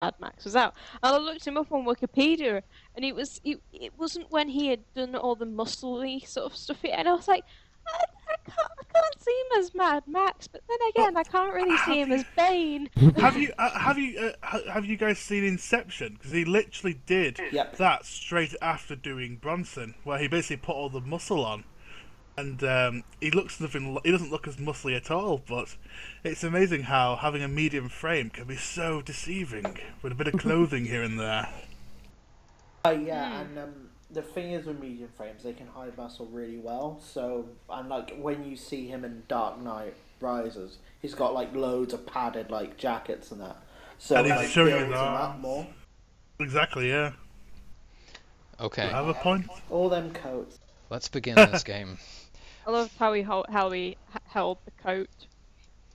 Mad Max was out. And I looked him up on Wikipedia, and it wasn't when he had done all the muscly sort of stuff yet. And I was like, I can't see him as Mad Max, but then But again, I can't really see have him you as Bane. have you guys seen Inception? Because he literally did Yep. that straight after doing Bronson, where he basically put all the muscle on, and he looks nothing. He doesn't look as muscly at all. But it's amazing how having a medium frame can be so deceiving with a bit of clothing here and there. Yeah, and the thing is with medium frames, they can hide muscle really well. So, and like when you see him in Dark Knight Rises, he's got like loads of padded like jackets and that. So And he's like showing builds his him up arms. more. Exactly, yeah. Okay, Do I have a point? All them coats. let's begin this game. I loved how he held the coat.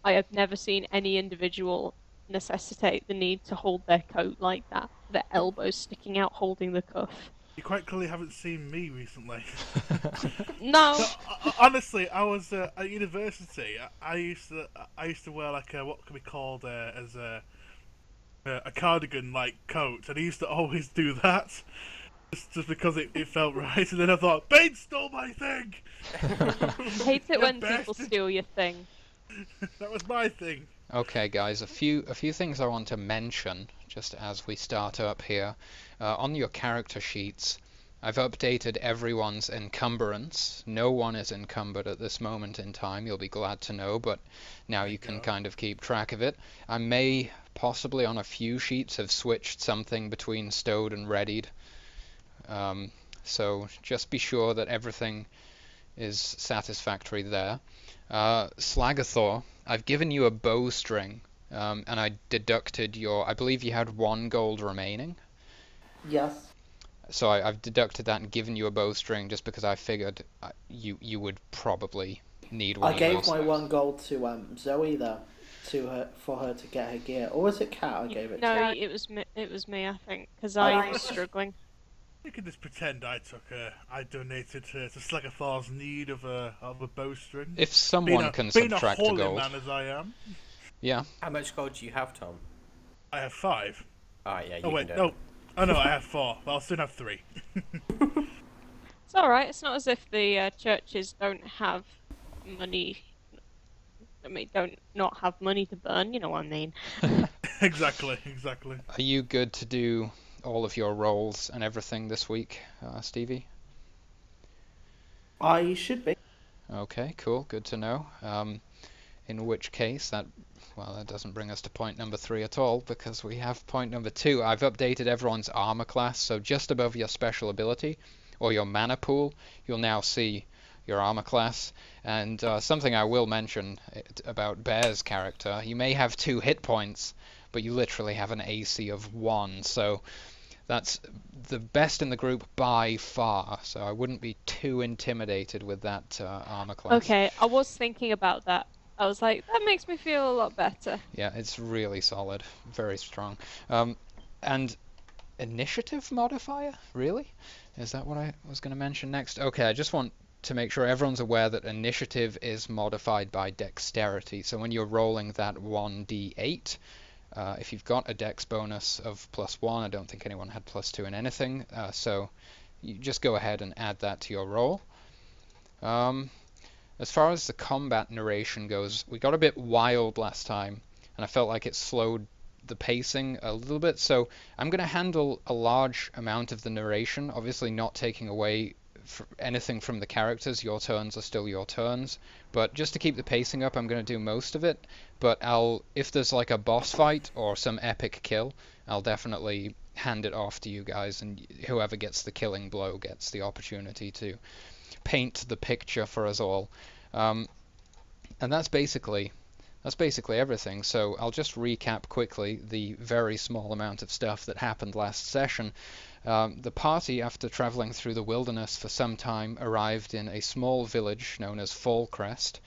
I have never seen any individual necessitate the need to hold their coat like that, their elbows sticking out holding the cuff. You quite clearly haven't seen me recently. No, No, honestly, I was at university. I used to wear like what can be called as a cardigan like coat, and I used to always do that just because it felt right. And then I thought, Bane stole my thing. I hate it You when people bastard. steal your thing. That was my thing. Okay, guys, a few things I want to mention just as we start up here. On your character sheets, I've updated everyone's encumbrance. No one is encumbered at this moment in time, you'll be glad to know, but now you can kind of keep track of it. I may possibly on a few sheets have switched something between stowed and readied. So just be sure that everything is satisfactory there. Slagathor, I've given you a bowstring, and I deducted I believe you had 1 gold remaining. Yes. So I've deducted that and given you a bowstring just because I figured you would probably need one I of gave those. my 1 gold to Zoe though, for her to get her gear. Or was it Kat I gave it No, to? it was me, I think, because I was struggling. You can just pretend I donated to Slagathor's need of a bowstring. If someone can subtract a being a gold. holy man as I am, Yeah. How much gold do you have, Tom? I have 5. Ah, yeah, you Oh wait, can do no. it. Oh no, I have 4. Well, I'll soon have 3. It's alright, it's not as if the churches don't have money. I mean, don't not have money to burn, you know what I mean. Exactly. Are you good to do all of your rolls and everything this week, Stevie? I should be. Okay, cool. Good to know. In which case, that doesn't bring us to point number 3 at all, because we have point number 2. I've updated everyone's armor class, so just above your special ability, or your mana pool, you'll now see your armor class. And something I will mention about Bear's character, you may have 2 hit points, but you literally have an AC of 1, so that's the best in the group by far, so I wouldn't be too intimidated with that armor class. Okay, I was thinking about that. I was like, that makes me feel a lot better. Yeah, it's really solid, very strong. And initiative modifier, really? Is that what I was going to mention next? Okay, I just want to make sure everyone's aware that initiative is modified by dexterity. So when you're rolling that 1d8, if you've got a dex bonus of +1, I don't think anyone had +2 in anything, so you just go ahead and add that to your roll. As far as the combat narration goes, we got a bit wild last time, and I felt like it slowed the pacing a little bit, so I'm going to handle a large amount of the narration, obviously not taking away anything from the characters. Your turns are still your turns, but just to keep the pacing up, I'm going to do most of it. But if there's like a boss fight or some epic kill, I'll definitely hand it off to you guys, and whoever gets the killing blow gets the opportunity to paint the picture for us all. And that's basically everything. So I'll just recap quickly the very small amount of stuff that happened last session. The party, after traveling through the wilderness for some time, arrived in a small village known as Fallcrest.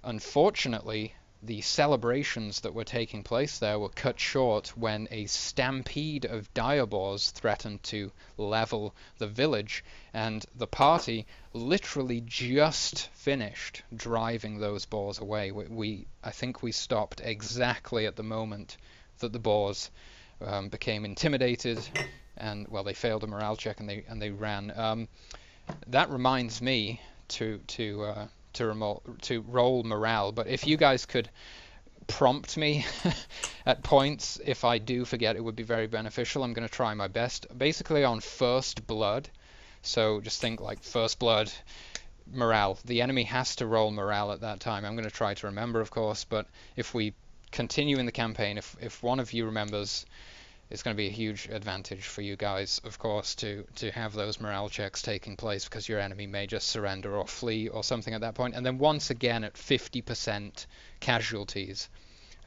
Unfortunately, the celebrations that were taking place there were cut short when a stampede of diaboars threatened to level the village, and the party literally just finished driving those boars away. I think we stopped exactly at the moment that the Boars became intimidated, and well, they failed a morale check and they ran. That reminds me to roll morale. But if you guys could prompt me at points if I do forget, it would be very beneficial. I'm going to try my best. Basically on first blood, so just think like first blood morale. The enemy has to roll morale at that time. I'm going to try to remember, of course, but if we continue in the campaign, if one of you remembers, it's going to be a huge advantage for you guys, of course, to have those morale checks taking place, because your enemy may just surrender or flee or something at that point. And then once again at 50% casualties,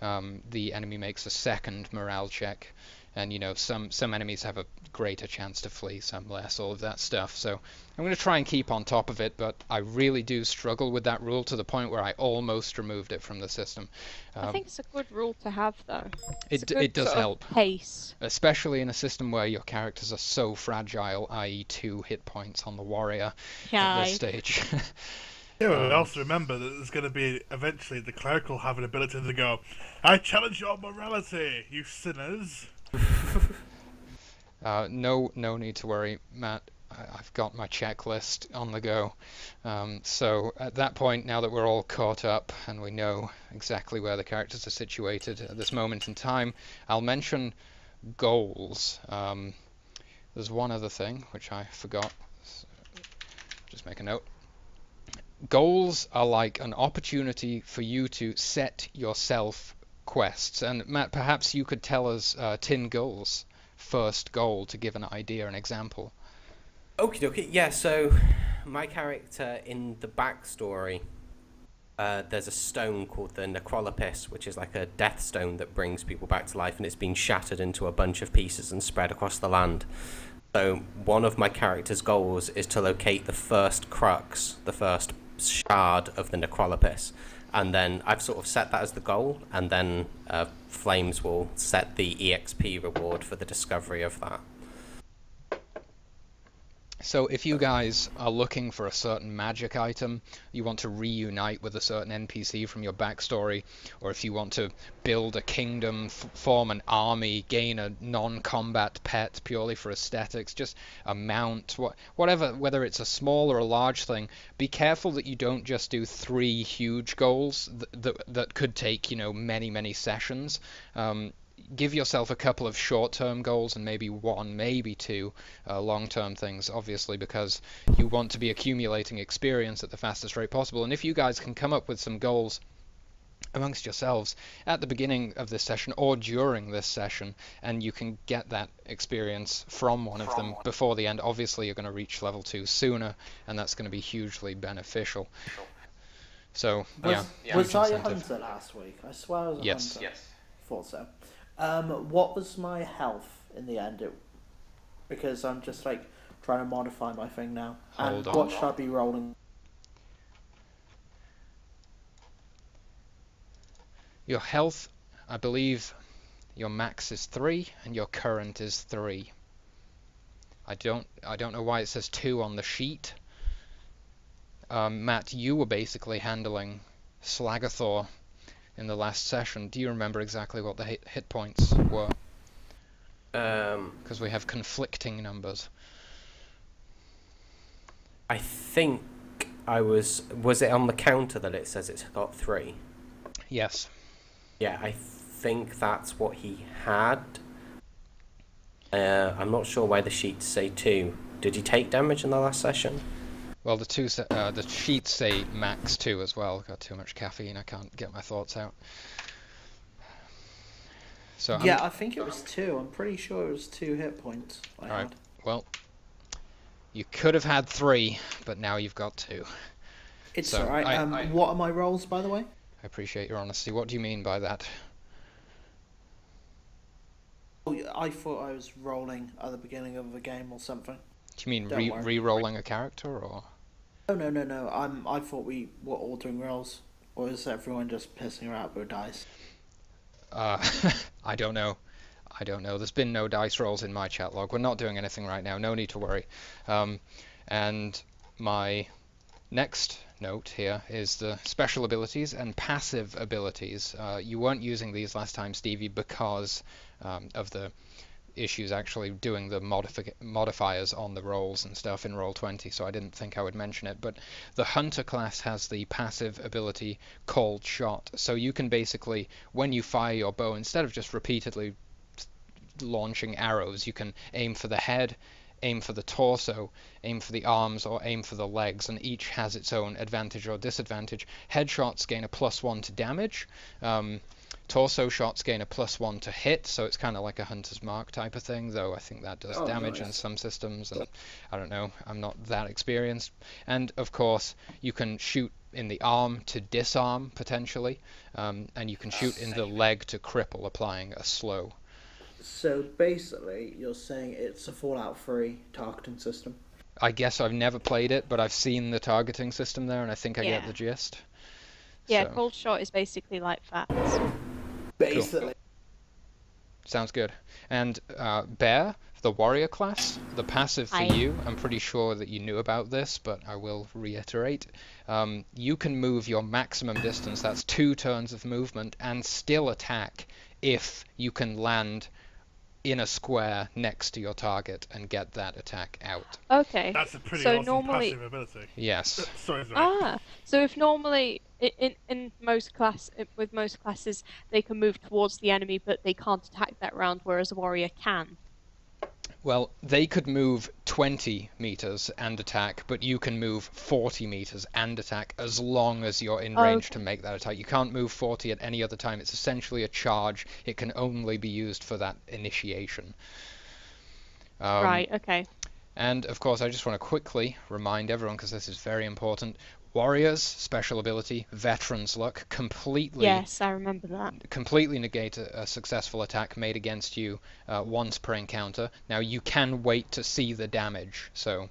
the enemy makes a second morale check. And you know, some enemies have a greater chance to flee, some less, all of that stuff. So I'm going to try and keep on top of it, but I really do struggle with that rule to the point where I almost removed it from the system. I think it's a good rule to have, though. It does help. Pace. Especially in a system where your characters are so fragile, i.e. 2 hit points on the warrior at this stage. Yeah, but also remember that there's going to be eventually the cleric will have an ability to go, I challenge your morality, you sinners. No need to worry, Matt. I've got my checklist on the go. So at that point, now that we're all caught up and we know exactly where the characters are situated at this moment in time, I'll mention goals. There's one other thing which I forgot. So just make a note. Goals are like an opportunity for you to set yourself quests. And Matt, perhaps you could tell us Tin Gull's first goal to give an idea, an example. Okie dokie, yeah, so my character in the backstory, there's a stone called the Necrolopis, which is like a death stone that brings people back to life, and it's been shattered into a bunch of pieces and spread across the land. So one of my character's goals is to locate the first crux, the first shard of the Necrolopis. And then I've sort of set that as the goal, and then Flames will set the EXP reward for the discovery of that. So if you guys are looking for a certain magic item, you want to reunite with a certain NPC from your backstory, or if you want to build a kingdom, form an army, gain a non-combat pet purely for aesthetics, just a mount, whatever, whether it's a small or a large thing, be careful that you don't just do 3 huge goals that could take, you know, many sessions. Give yourself a couple of short-term goals and maybe 1, maybe 2 long-term things, obviously, because you want to be accumulating experience at the fastest rate possible. And if you guys can come up with some goals amongst yourselves at the beginning of this session or during this session, and you can get that experience from one of them before the end, obviously you're going to reach level 2 sooner, and that's going to be hugely beneficial. So, was I a hunter last week? I swear I was a hunter. Yes. Thought so. What was my health in the end? Because I'm just like trying to modify my thing now. Hold on. What should I be rolling? Your health, I believe your max is 3 and your current is 3. I don't know why it says 2 on the sheet. Matt, you were basically handling Slagathor in the last session. Do you remember exactly what the hit points were? Because we have conflicting numbers. I think I was it on the counter that it says it's got 3? Yes. Yeah, I think that's what he had. I'm not sure why the sheets say 2. Did he take damage in the last session? Well, the sheets say max 2 as well. Got too much caffeine, I can't get my thoughts out. So yeah, I think it was 2. I'm pretty sure it was 2 hit points I Alright, had. well, you could have had 3, but now you've got 2. It's So, alright. What are my rolls, by the way? I appreciate your honesty. What do you mean by that? I thought I was rolling at the beginning of a game or something. Do you mean Don't worry. re-rolling a character, or...? Oh, no. I thought we were ordering rolls. Or is everyone just pissing around with dice? I don't know. There's been no dice rolls in my chat log. We're not doing anything right now. No need to worry. And my Next note here is the special abilities and passive abilities. You weren't using these last time, Stevie, because of the issues actually doing the modifiers on the rolls and stuff in Roll20, so I didn't think I would mention it. But the Hunter class has the passive ability Cold Shot, so you can basically, when you fire your bow, instead of just repeatedly launching arrows, you can aim for the head, aim for the torso, aim for the arms, or aim for the legs, and each has its own advantage or disadvantage. Headshots gain a +1 to damage. Torso shots gain a +1 to hit, so it's kind of like a Hunter's Mark type of thing, though I think that does damage in some systems, and I don't know, I'm not that experienced. And of course, you can shoot in the arm to disarm, potentially, and you can shoot in the leg to cripple, applying a slow. So basically, you're saying it's a Fallout 3 targeting system? I guess I've never played it, but I've seen the targeting system there, and I think I get the gist. Yeah, So. Cold Shot is basically like that. Basically. Cool. Sounds good. And Bear, the warrior class, the passive for you, I'm pretty sure that you knew about this, but I will reiterate. You can move your maximum distance, that's 2 turns of movement, and still attack if you can land in a square next to your target and get that attack out. Okay. That's a pretty so awesome normally, passive ability. Yes. Sorry. So if normally in most with most classes they can move towards the enemy, but they can't attack that round, whereas a warrior can. Well, they could move 20 meters and attack, but you can move 40 meters and attack as long as you're in range to make that attack. You can't move 40 at any other time. It's essentially a charge. It can only be used for that initiation. Right, okay. And, of course, I just want to quickly remind everyone, because this is very important, Warriors, special ability, Veteran's Luck, completely... Yes, I remember that. Completely negate a successful attack made against you once per encounter. Now, you can wait to see the damage, so...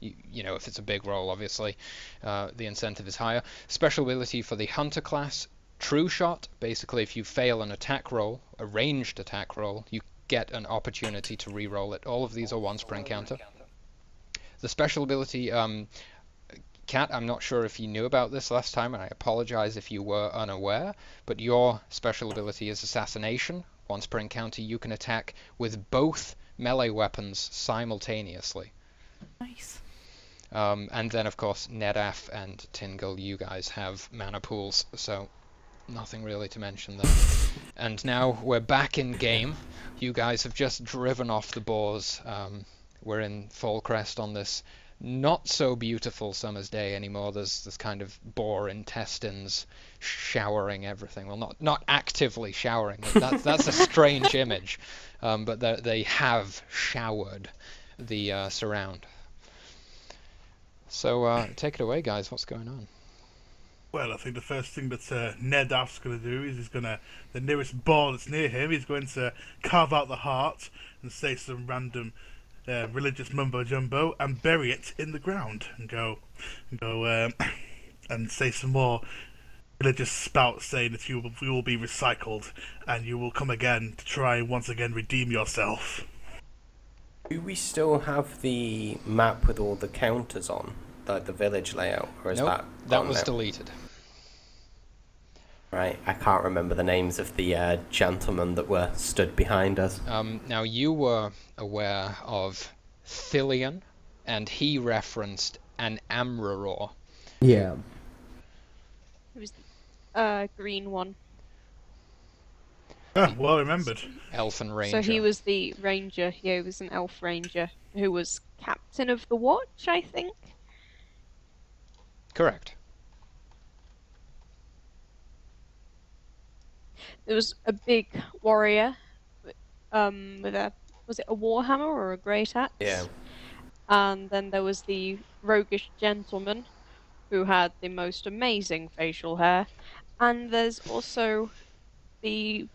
You know, if it's a big roll, obviously, the incentive is higher. Special ability for the Hunter class, True Shot. Basically, if you fail an attack roll, a ranged attack roll, you get an opportunity to re-roll it. All of these are once per encounter. The special ability, Kat, I'm not sure if you knew about this last time, and I apologize if you were unaware, but your special ability is Assassination. Once per encounter, you can attack with both melee weapons simultaneously. Nice. And then, of course, Nedaf and Tingle, you guys have mana pools, so nothing really to mention there. And now we're back in game. You guys have just driven off the boars. We're in Fallcrest on this not so beautiful summer's day anymore. There's kind of boar intestines showering everything. Well, not actively showering. That's a strange image, but they have showered the surround. So take it away, guys. What's going on? Well, I think the first thing that Nedaf's going to do is the nearest boar that's near him, he's going to carve out the heart and say some random religious mumbo jumbo and bury it in the ground and go and say some more religious spouts saying that you will be recycled and you will come again to try and once again redeem yourself. Do we still have the map with all the counters on, like the village layout, or is Nope, that was deleted. Right, I can't remember the names of the gentlemen that were stood behind us. Now, you were aware of Thillian, and he referenced an Amraror. Yeah. It was the green one. Ah, well remembered. Elfin Ranger. So he was the ranger. He was an elf ranger who was captain of the watch, I think. Correct. There was a big warrior with was it a warhammer or a great axe? Yeah. And then there was the roguish gentleman who had the most amazing facial hair. And there's also the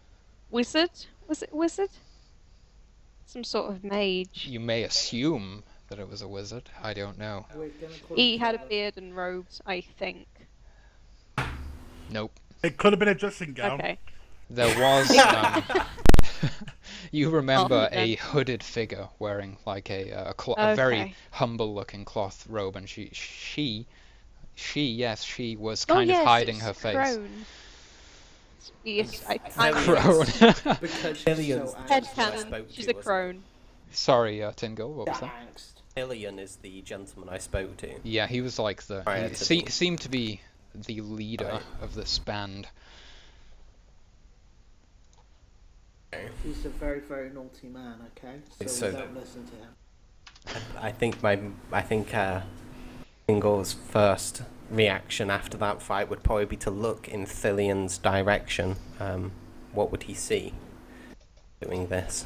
wizard. Was it wizard? Some sort of mage. You may assume that it was a wizard. I don't know. He had a beard and robes, I think. Nope. It could have been a dressing gown. Okay. There was... you remember a hooded figure wearing like a very humble-looking cloth robe, and she Yes, she was Oh kind of yes, hiding it's her face. Crone. Yes, Crone. Because she's Billions. so Head angst. canon. spoke She's to, a wasn't it? crone. Sorry, Tingle, what was that? Angst. Ilion is the gentleman I spoke to. Yeah, he was like Prior he to the- seemed to be the leader Right. of this band. He's a very, very naughty man, okay? So- we don't listen to him. I think Ingol's first reaction after that fight would probably be to look in Thillion's direction. What would he see doing this?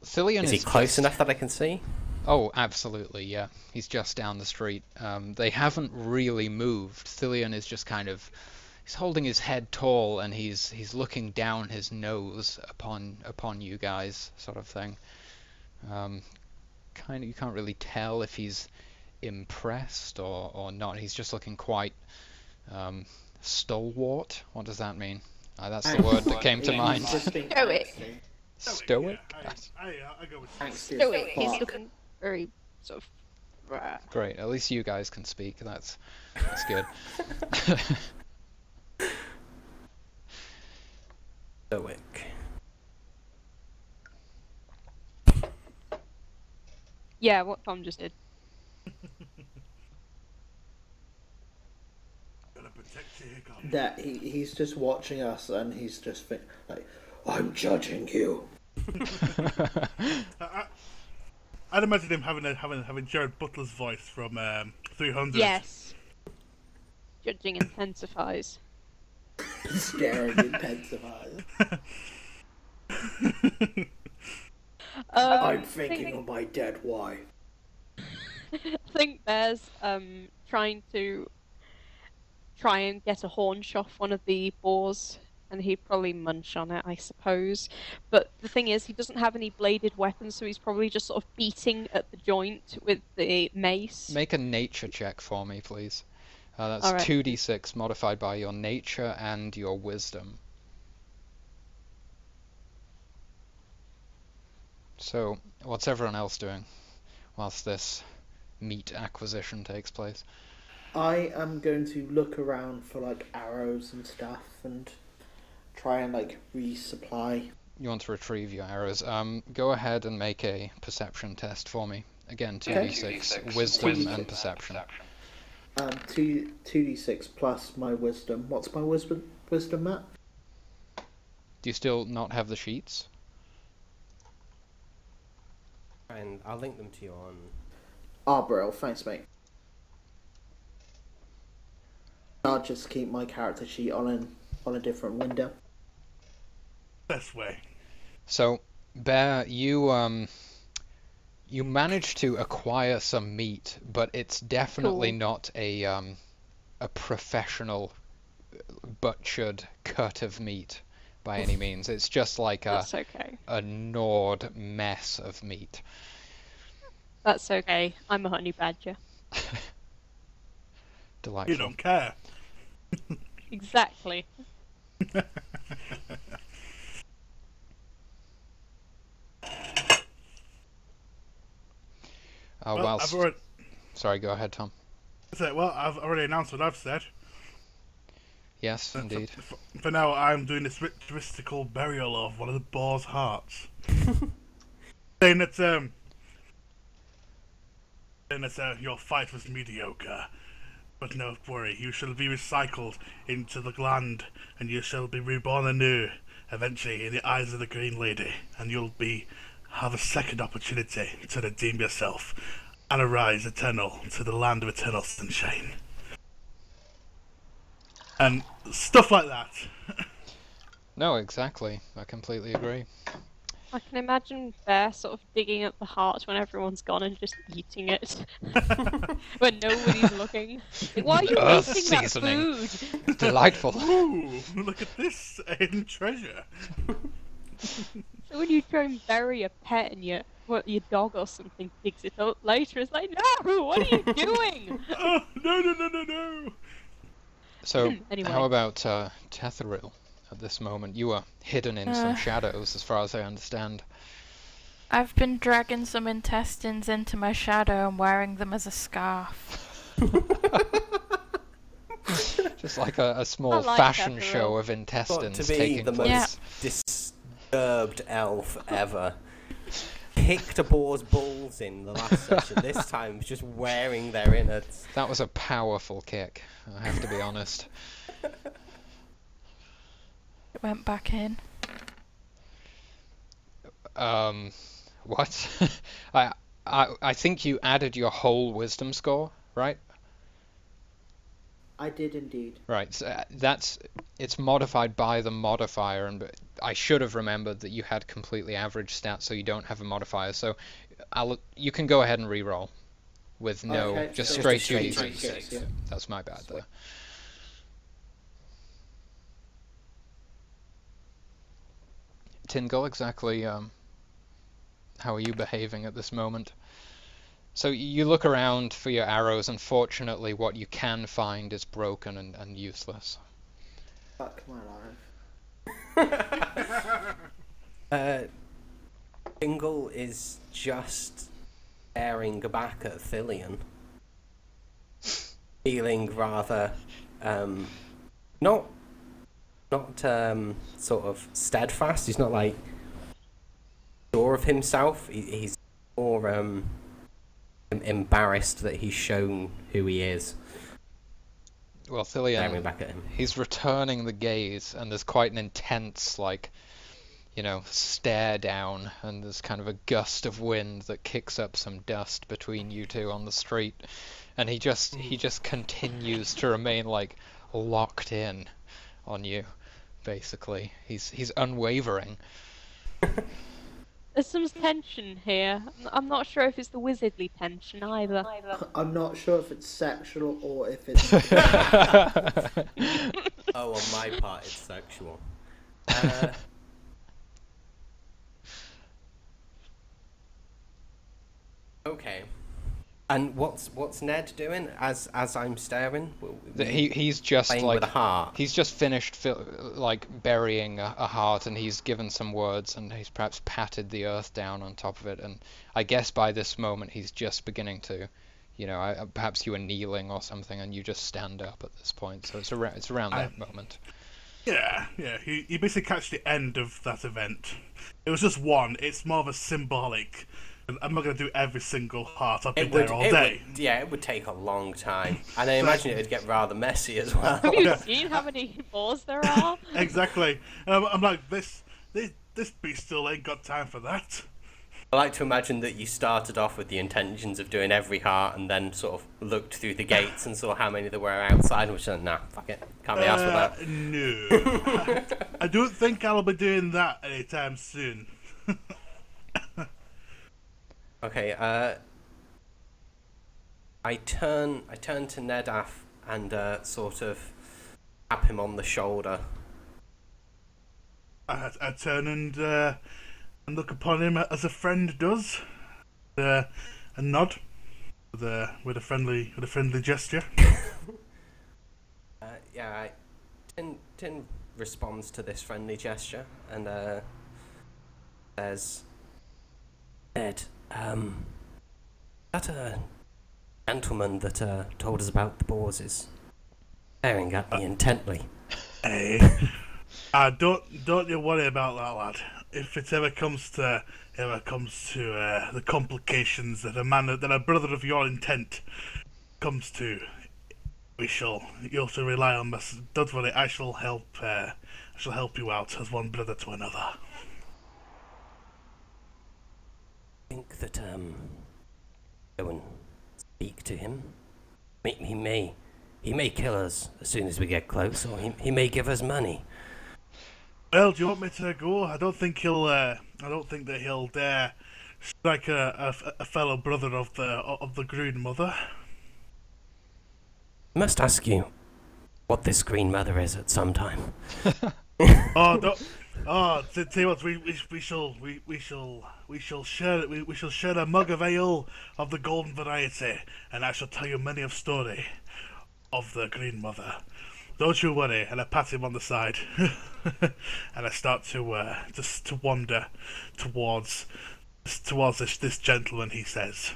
Thillion Is he close just- enough that I can see? Oh, absolutely, yeah. He's just down the street. They haven't really moved. Thillion is just kind of... He's holding his head tall and he's looking down his nose upon you guys, sort of thing. Kind of, you can't really tell if he's impressed or not. He's just looking quite stalwart. What does that mean? That's the word that came to Yeah, mind. he's just being Stoic. angsty. Stoic? Yeah, I go with Angsty So as he's fuck. looking very sort of. Great. At least you guys can speak. That's good. Stoic. Yeah, what Tom just did. Gotta protect you, God. That he's just watching us and he's just like, I'm judging you. I'd imagine him having Jared Butler's voice from 300. Yes. Judging intensifies. Staring intensifies. I'm thinking of my dead wife. I think Bear's trying and get a haunch off one of the boars, and he'd probably munch on it, I suppose. But the thing is, he doesn't have any bladed weapons, so he's probably just sort of beating at the joint with the mace. Make a nature check for me, please. That's Alright. 2d6 modified by your nature and your wisdom. So, what's everyone else doing whilst this meat acquisition takes place? I am going to look around for like arrows and stuff and try and like resupply. You want to retrieve your arrows. Go ahead and make a perception test for me. Again, Okay. 2d6, wisdom and perception. 2d6 plus my wisdom. What's my wisdom, Matt? Do you still not have the sheets? And I'll link them to you on. Brill, thanks mate. I'll just keep my character sheet on a different window. Best way. So, Bear, you managed to acquire some meat, but it's definitely Cool. not a professional butchered cut of meat by any means. It's just like a That's okay. gnawed mess of meat. That's okay. I'm a honey badger. Delightful. You don't care. Exactly. Well, whilst... I've already, Sorry, go ahead, Tom. I've already announced what I've said. Yes, indeed. For now, I'm doing this ritualistic burial of one of the boar's hearts. saying that your fight was mediocre. But no worry, you shall be recycled into the land, and you shall be reborn anew, eventually in the eyes of the Green Lady, and you'll have a second opportunity to redeem yourself and arise eternal to the land of eternal sunshine. And stuff like that. No, exactly. I completely agree. I can imagine Bear sort of digging up the heart when everyone's gone and just eating it. When nobody's looking. Like, why are you Earth wasting that seasoning. food? Delightful. Ooh, look at this hidden treasure. So when you try and bury a pet and your dog or something digs it up later, it's like, no, what are you doing? Oh, no. So, Anyway. how about Tetheril at this moment? You are hidden in some shadows, as far as I understand. I've been dragging some intestines into my shadow and wearing them as a scarf. Just like a small like fashion Pepperell. show of Got intestines to be taking the place. most disturbed elf ever. Kicked a boar's balls in the last session. This time, just wearing their innards. That was a powerful kick, I have to be honest. It went back in. What? I think you added your whole wisdom score, right? I did indeed. Right. So it's modified by the modifier, and I should have remembered that you had completely average stats, so you don't have a modifier. So you can go ahead and re-roll with no, Okay, just so straight straight 2d6. yeah. That's my bad there. Tingle, exactly. How are you behaving at this moment? So you look around for your arrows, and fortunately what you can find is broken and useless. Fuck my life. Tingle is just staring back at Thillian, feeling rather not sort of steadfast. He's not like sure of himself. He's more embarrassed that he's shown who he is. Well, Staring Thillian, back at him. he's returning the gaze, and there's quite an intense, stare down, and there's kind of a gust of wind that kicks up some dust between you two on the street, and he just continues to remain locked in on you, basically. He's unwavering. There's some tension here. I'm not sure if it's the wizardly tension either. I'm not sure if it's sexual or if it's. Oh, on my part, it's sexual. Okay. And what's Ned doing as I'm staring? He's just Playing with a heart. He's just finished burying a heart, and he's given some words, and he's perhaps patted the earth down on top of it, and I guess by this moment he's just beginning to, perhaps you were kneeling or something, and you just stand up at this point. So it's around that moment. Yeah. You basically catch the end of that event. It was just one. It's more of a symbolic. I'm not going to do every single heart. I've been there all day. It would take a long time. And I imagine it would get rather messy as well. Have you seen how many balls there are? Exactly. I'm like, this beast still ain't got time for that. I like to imagine that you started off with the intentions of doing every heart and then sort of looked through the gates and saw how many there were outside and was like, nah, fuck it. Can't be asked for that. No. I don't think I'll be doing that anytime soon. Okay, I turn to Nedaf and sort of tap him on the shoulder. I turn and look upon him as a friend does, a nod with a friendly gesture. Tin responds to this friendly gesture and says, Ed, that gentleman that told us about the boars is staring at me intently. Hey, don't you worry about that, lad. If it ever comes to the complications that a brother of your intent comes to, you'll have to rely on us. Don't worry, I shall help you out as one brother to another. I think that go and speak to him. He may kill us as soon as we get close, or he may give us money. Well, do you want me to go? I don't think that he'll dare strike a fellow brother of the Green Mother. I must ask you what this Green Mother is at some time. Tell you what, we shall share a mug of ale of the golden variety, and I shall tell you many a story of the Green Mother. Don't you worry. And I pat him on the side, and I start to just to wander towards this gentleman. He says,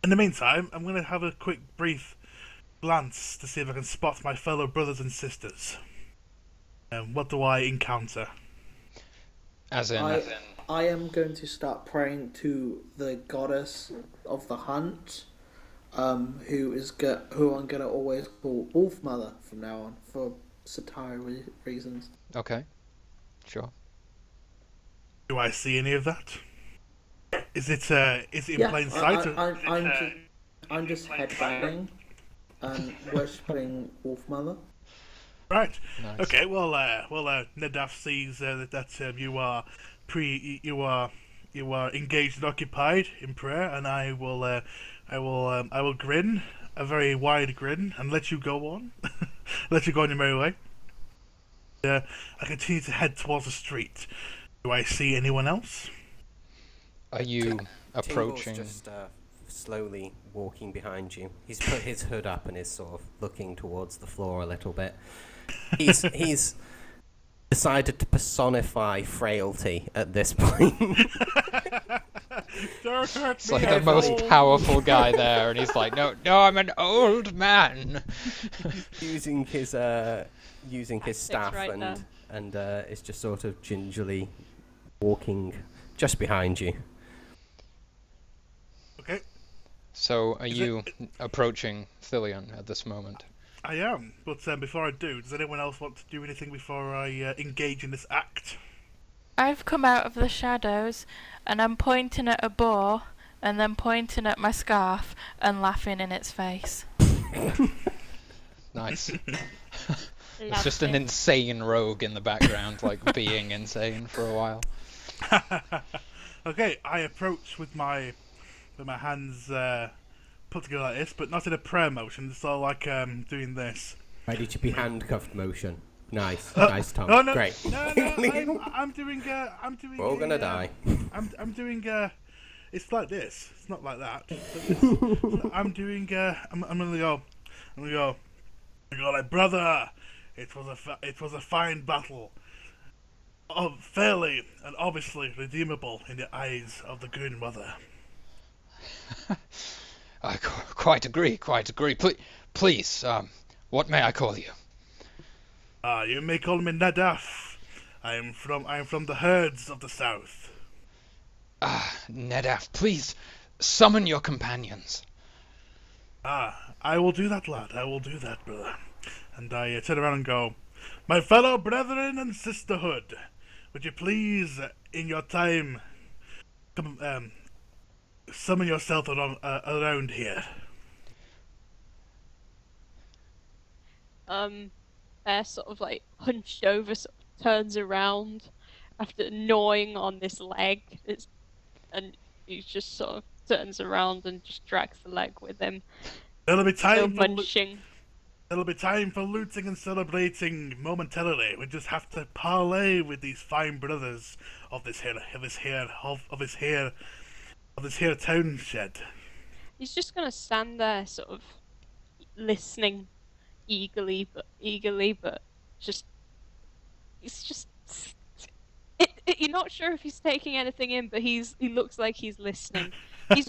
"In the meantime, I'm going to have a quick brief glance to see if I can spot my fellow brothers and sisters. What do I encounter? As in, I am going to start praying to the goddess of the hunt, who I'm gonna always call Wolf Mother from now on for satire reasons. okay, sure. Do I see any of that? Is it in plain sight? I'm just headbanging and worshipping Wolf Mother. Right. Nice. Okay. Well, Nedaf sees that you are engaged and occupied in prayer, and I will grin a very wide grin and let you go on, let you go on your merry way. I continue to head towards the street. Do I see anyone else? Are you Tingle's approaching? just slowly walking behind you. He's put his hood up and is sort of looking towards the floor a little bit. He's decided to personify frailty at this point. Don't hurt It's me, like the I'm most old. powerful guy there, and he's like, no, I'm an old man. using his staff right there. and is just sort of gingerly walking just behind you. Okay, So, are Is you approaching Thilion at this moment? I am. But before I do, does anyone else want to do anything before I engage in this act? I've come out of the shadows and I'm pointing at a boar and then pointing at my scarf and laughing in its face. Nice. It's Love just an it. insane rogue in the background, like being insane for a while. Okay, I approach with my hands put together like this, but not in a prayer motion. It's all like doing this. Ready to be handcuffed motion. Nice, nice, Tom. Oh no! Great. No! I'm doing. We're all gonna die. I'm doing. It's like this. It's not like that. I'm doing. I'm gonna go. I'm gonna go. Like, brother, it was a fine battle. Fairly and obviously redeemable in the eyes of the Green Mother. I quite agree. Please, what may I call you? You may call me Nadaf. I am from the herds of the south. Nedaf, please, summon your companions. I will do that, lad. I will do that, brother. And I turn around and go, my fellow brethren and sisterhood, would you please, in your time, come, summon yourself around here? Bear sort of like hunched over, sort of turns around after gnawing on this leg. And he just sort of turns around and just drags the leg with him. There'll be Still time for munching. There'll be time for looting and celebrating momentarily. We just have to parley with these fine brothers of this here town shed. He's just gonna stand there, sort of listening eagerly, but just he's just. You're not sure if he's taking anything in, but he looks like he's listening. He's.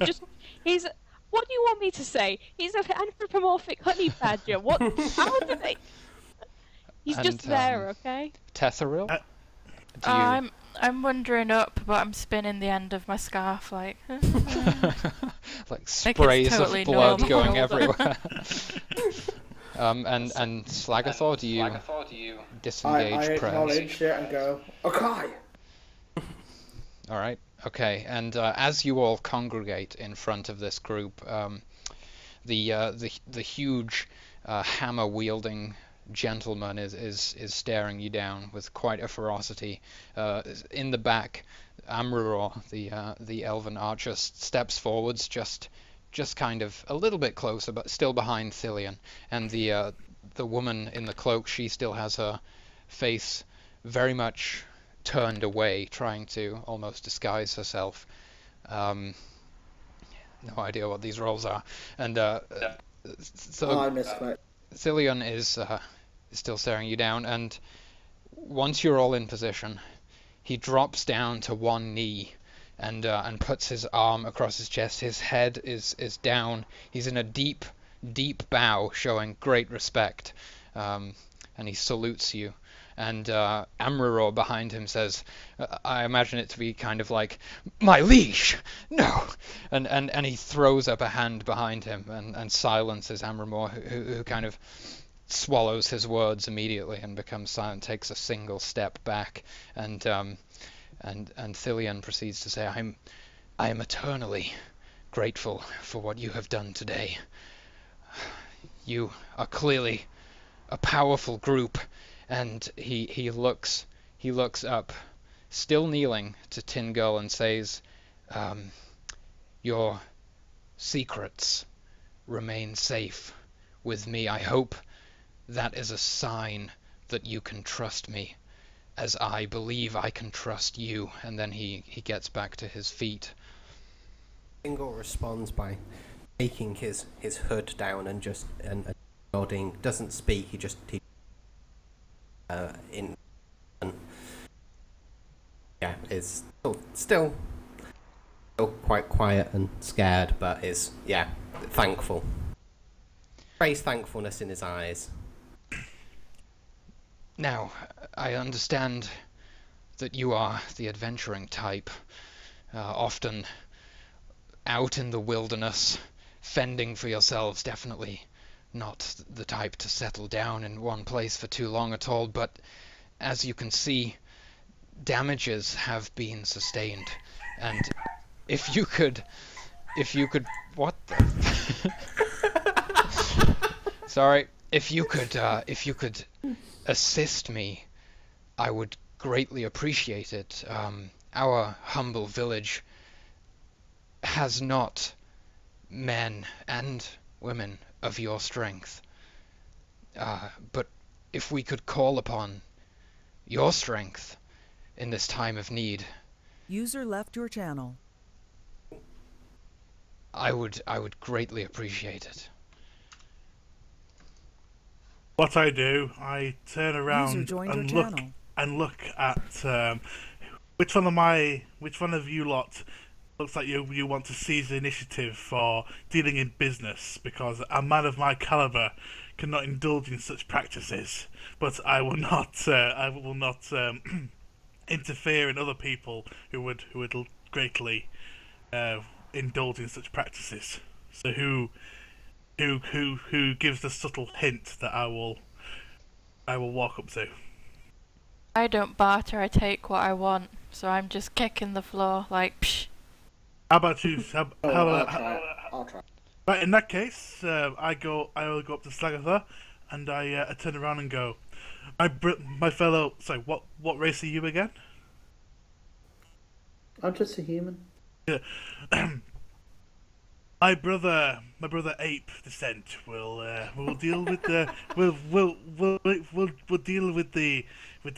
What do you want me to say? He's an anthropomorphic honey badger. What? How did they? He's just And, there, okay? Tetheril? Uh, Do you... I'm wandering up, but I'm spinning the end of my scarf like. like sprays totally of blood normal. going everywhere. And Slagathor, do you I disengage prayers? acknowledge it and go, okay. All right. Okay. And as you all congregate in front of this group, the huge hammer-wielding gentleman is staring you down with quite a ferocity. In the back, Amruror, the elven archer, steps forwards, just kind of a little bit closer, but still behind Thilion. And the woman in the cloak, she still has her face very much turned away, trying to almost disguise herself. No idea what these roles are. And so I misclicked. Thilion is still staring you down, and once you're all in position, he drops down to one knee and puts his arm across his chest. His head is down. He's in a deep deep bow, showing great respect, and he salutes you. And Amraror behind him says, I imagine it to be kind of like, "My liege, no!" And he throws up a hand behind him and silences Amraror, who kind of swallows his words immediately and becomes silent, takes a single step back, and Thilian proceeds to say, I am eternally grateful for what you have done today. You are clearly a powerful group. And he looks up, still kneeling, to Tin Girl and says, your secrets remain safe with me. I hope that is a sign that you can trust me, as I believe I can trust you. And then he gets back to his feet. Tin Girl responds by taking his hood down and just and nodding. Doesn't speak. He is still quite quiet and scared, but is thankful. Praise thankfulness in his eyes. Now, I understand that you are the adventuring type, often out in the wilderness, fending for yourselves, definitely not the type to settle down in one place for too long at all, but as you can see, damages have been sustained, and if you could what the sorry, if you could assist me, I would greatly appreciate it. Our humble village has not men and women of your strength. But if we could call upon your strength in this time of need, User left your channel. I would greatly appreciate it. What I do, I turn around and look at which one of you lot looks like you want to seize the initiative for dealing in business, because a man of my caliber cannot indulge in such practices. But I will not interfere in other people who would greatly indulge in such practices. So who gives the subtle hint that I will walk up to? I don't barter, I take what I want, so I'm just kicking the floor like psh. How about you? I'll try. Right, in that case, I will go up to Slagatha, and I turn around and go, my fellow. Sorry, what race are you again? I'm just a human. Yeah. My brother ape descent will deal with the we'll deal with the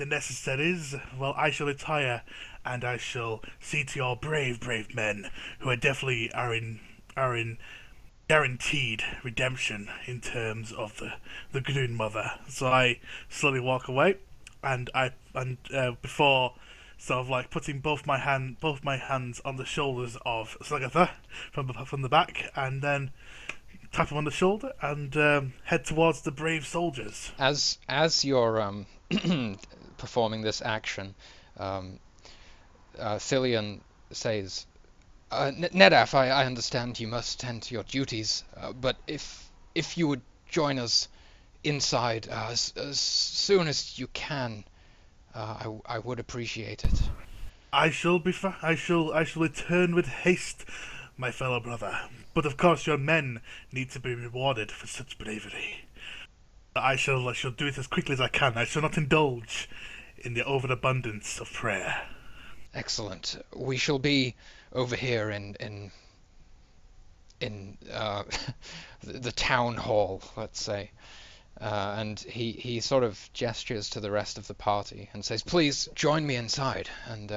necessaries, while I shall retire, and I shall see to your brave men who are definitely are in guaranteed redemption in terms of the Gloon Mother. So I slowly walk away, and before sort of like putting both my hands on the shoulders of Slagatha from the back, and then tap him on the shoulder and head towards the brave soldiers. As you're performing this action, Thilian says, Nedaf, I understand you must tend to your duties, but if you would join us inside as soon as you can, I would appreciate it. I shall return with haste, my fellow brother. But of course your men need to be rewarded for such bravery. I shall do it as quickly as I can. I shall not indulge in the overabundance of prayer. Excellent. We shall be over here in the town hall, let's say. And he sort of gestures to the rest of the party and says, "Please join me inside," and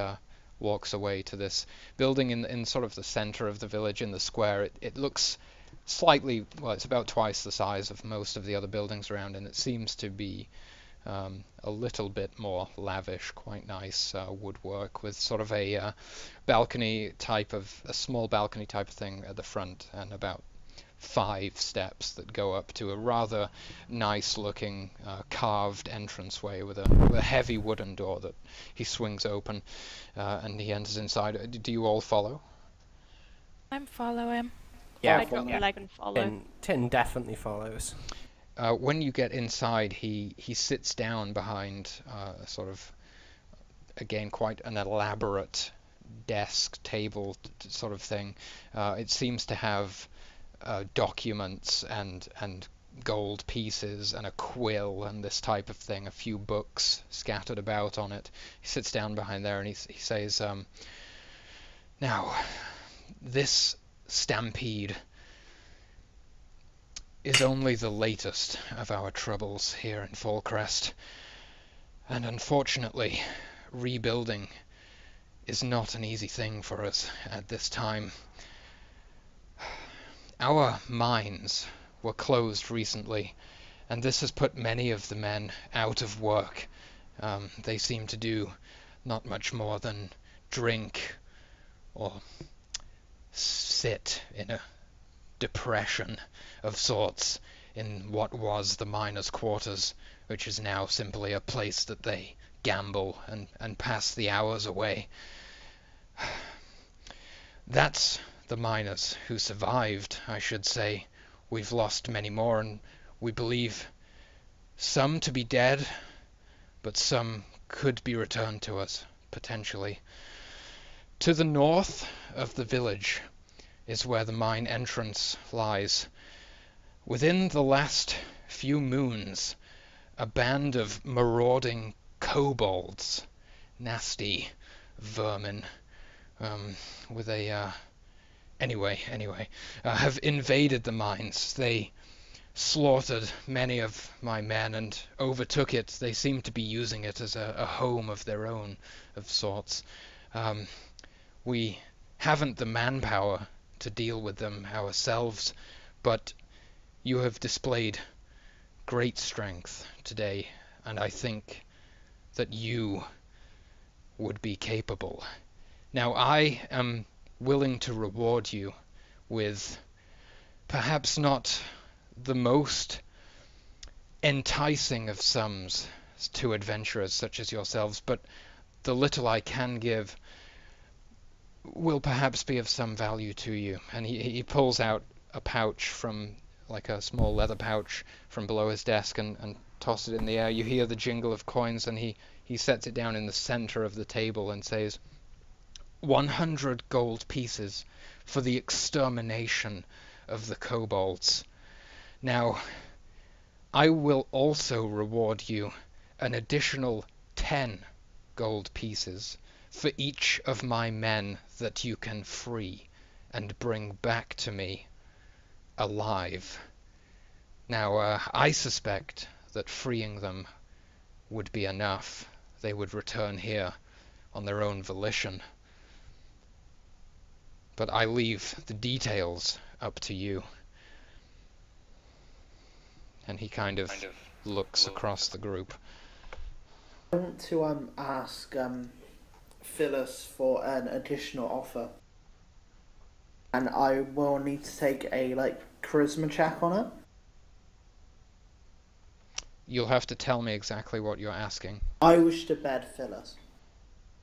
walks away to this building in sort of the center of the village in the square. It looks slightly, well, it's about twice the size of most of the other buildings around, and it seems to be a little bit more lavish, quite nice woodwork with sort of a small balcony type of thing at the front, and about 5 steps that go up to a rather nice-looking carved entranceway with a heavy wooden door that he swings open, and he enters inside. Do you all follow? I'm following. Yeah, I drop yeah. the leg and follow. Tin definitely follows. When you get inside, he sits down behind sort of, again, quite an elaborate desk, table sort of thing. It seems to have documents and gold pieces and a quill and this type of thing, a few books scattered about on it. He sits down behind there and he says, now, this stampede is only the latest of our troubles here in Fallcrest, and unfortunately, rebuilding is not an easy thing for us at this time. Our mines were closed recently, and this has put many of the men out of work. They seem to do not much more than drink or sit in a depression of sorts in what was the miners' quarters, which is now simply a place that they gamble and pass the hours away. That's the miners who survived, I should say. We've lost many more, and we believe some to be dead, but some could be returned to us, potentially. To the north of the village is where the mine entrance lies. Within the last few moons, a band of marauding kobolds, nasty vermin, with a have invaded the mines. They slaughtered many of my men and overtook it. They seem to be using it as a home of their own, of sorts. We haven't the manpower to deal with them ourselves, but you have displayed great strength today, and I think that you would be capable. Now, I am willing to reward you with perhaps not the most enticing of sums to adventurers such as yourselves, but the little I can give will perhaps be of some value to you. And he pulls out a pouch from, like a small leather pouch from below his desk, and tosses it in the air. You hear the jingle of coins, and he sets it down in the center of the table and says, 100 gold pieces for the extermination of the kobolds. Now, I will also reward you an additional 10 gold pieces for each of my men that you can free and bring back to me alive. Now, I suspect that freeing them would be enough. They would return here on their own volition. But I leave the details up to you. And he kind of looks across the group. I want to ask Phyllis for an additional offer, and I will need to take a charisma check on it. You'll have to tell me exactly what you're asking. I wish to bed Phyllis.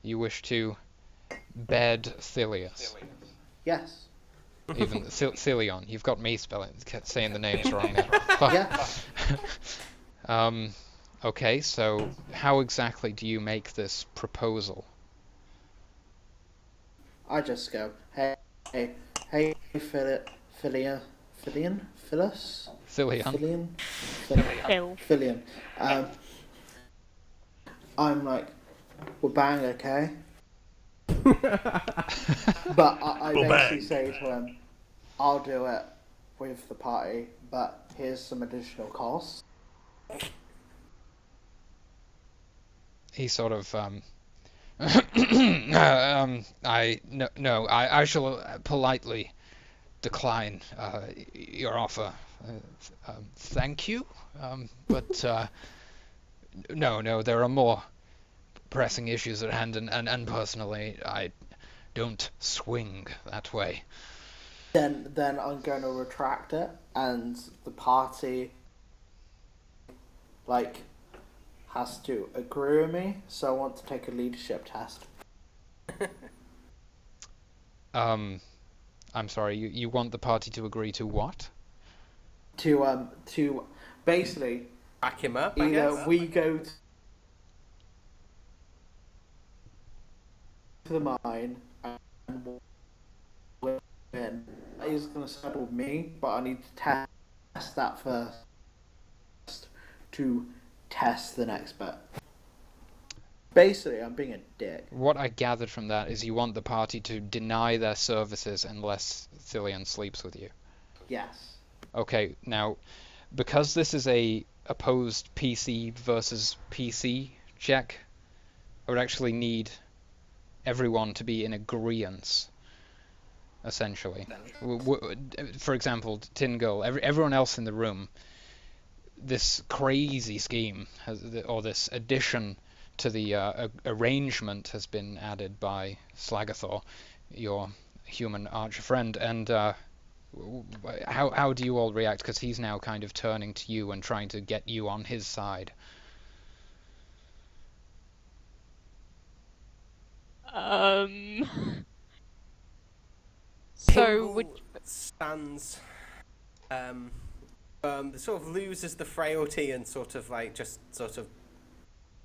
You wish to bed Thilius. Yes. Even Thilion. You've got me saying the names wrong there. Yeah. Okay, so how exactly do you make this proposal? I just go, hey, Phillian? Phyllis? Thilion. Phil. Phillian. I'm like, we're bang, okay? But I We'll basically bang. say to him, I'll do it with the party, but here's some additional costs. He sort of I shall politely decline your offer. Thank you, but no, there are more pressing issues at hand, and personally, I don't swing that way. then I'm going to retract it, and the party like has to agree with me. So I want to take a leadership test. I'm sorry. You want the party to agree to what? To basically Back him up, I either guess. we go to the mine and win. He's going to settle with me, but I need to test that first to test the next bet. Basically, I'm being a dick. What I gathered from that is you want the party to deny their services unless Thillian sleeps with you. Yes. Okay, now, because this is a opposed PC versus PC check, I would actually need everyone to be in agreeance, essentially. For example, Tin Girl, everyone else in the room, this crazy scheme, or this addition to the arrangement has been added by Slagathor, your human arch-friend, and how do you all react? Because he's now kind of turning to you and trying to get you on his side. So would stands, sort of loses the frailty and sort of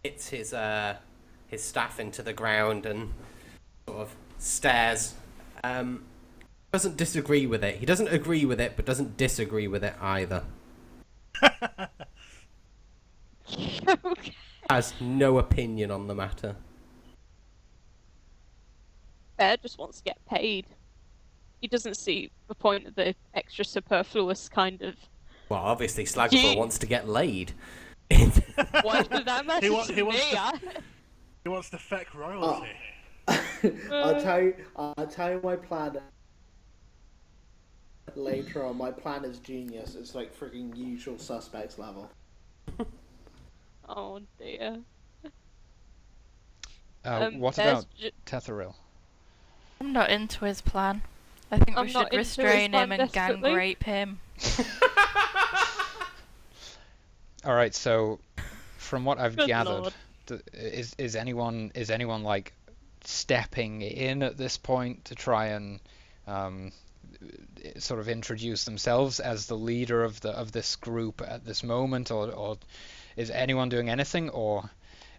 hits his staff into the ground and sort of stares. Doesn't disagree with it. He doesn't agree with it, but doesn't disagree with it either. okay. Has no opinion on the matter. Bear just wants to get paid. He doesn't see the point of the extra superfluous kind of. Well, obviously Slagathor wants to get laid. Why did that matter to me? He wants to feck royalty. I'll tell you my plan later on. My plan is genius. It's like freaking Usual Suspects level. Oh dear. What about Tetheril? I'm not into his plan. I think I'm we not should into restrain his him plan and gang desperately. rape him. Alright, so from what I've Good gathered, lord. is anyone like stepping in at this point to try and sort of introduce themselves as the leader of this group at this moment, or is anyone doing anything, or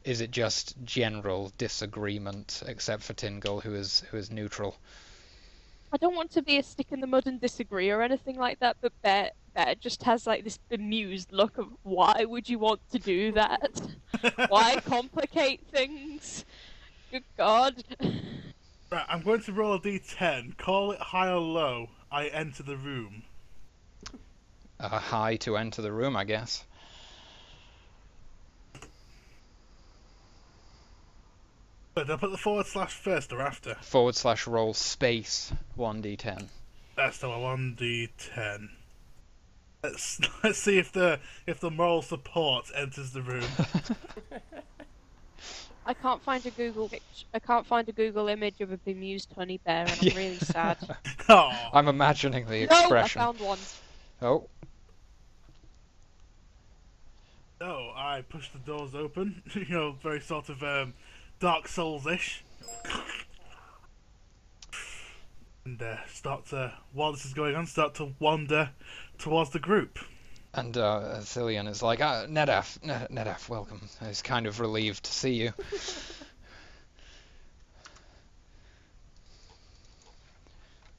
is it just general disagreement except for Tingle, who is neutral? I don't want to be a stick in the mud and disagree or anything like that, but Bear just has like this bemused look of why would you want to do that? Why complicate things? Good God. Right, I'm going to roll a d10. Call it high or low. I enter the room. High to enter the room, I guess. But do I put the // first or after? / roll space 1d10. That's the 1d10. Let's see if the moral support enters the room. I can't find a Google image of a bemused honey bear, and I'm really sad. Oh, I'm imagining the No, I expression. found one. Oh, no! I push the doors open. Very sort of Dark Souls-ish, and start to, while this is going on, start to wander towards the group. and Thillian is like, Nedaf, welcome. He's kind of relieved to see you.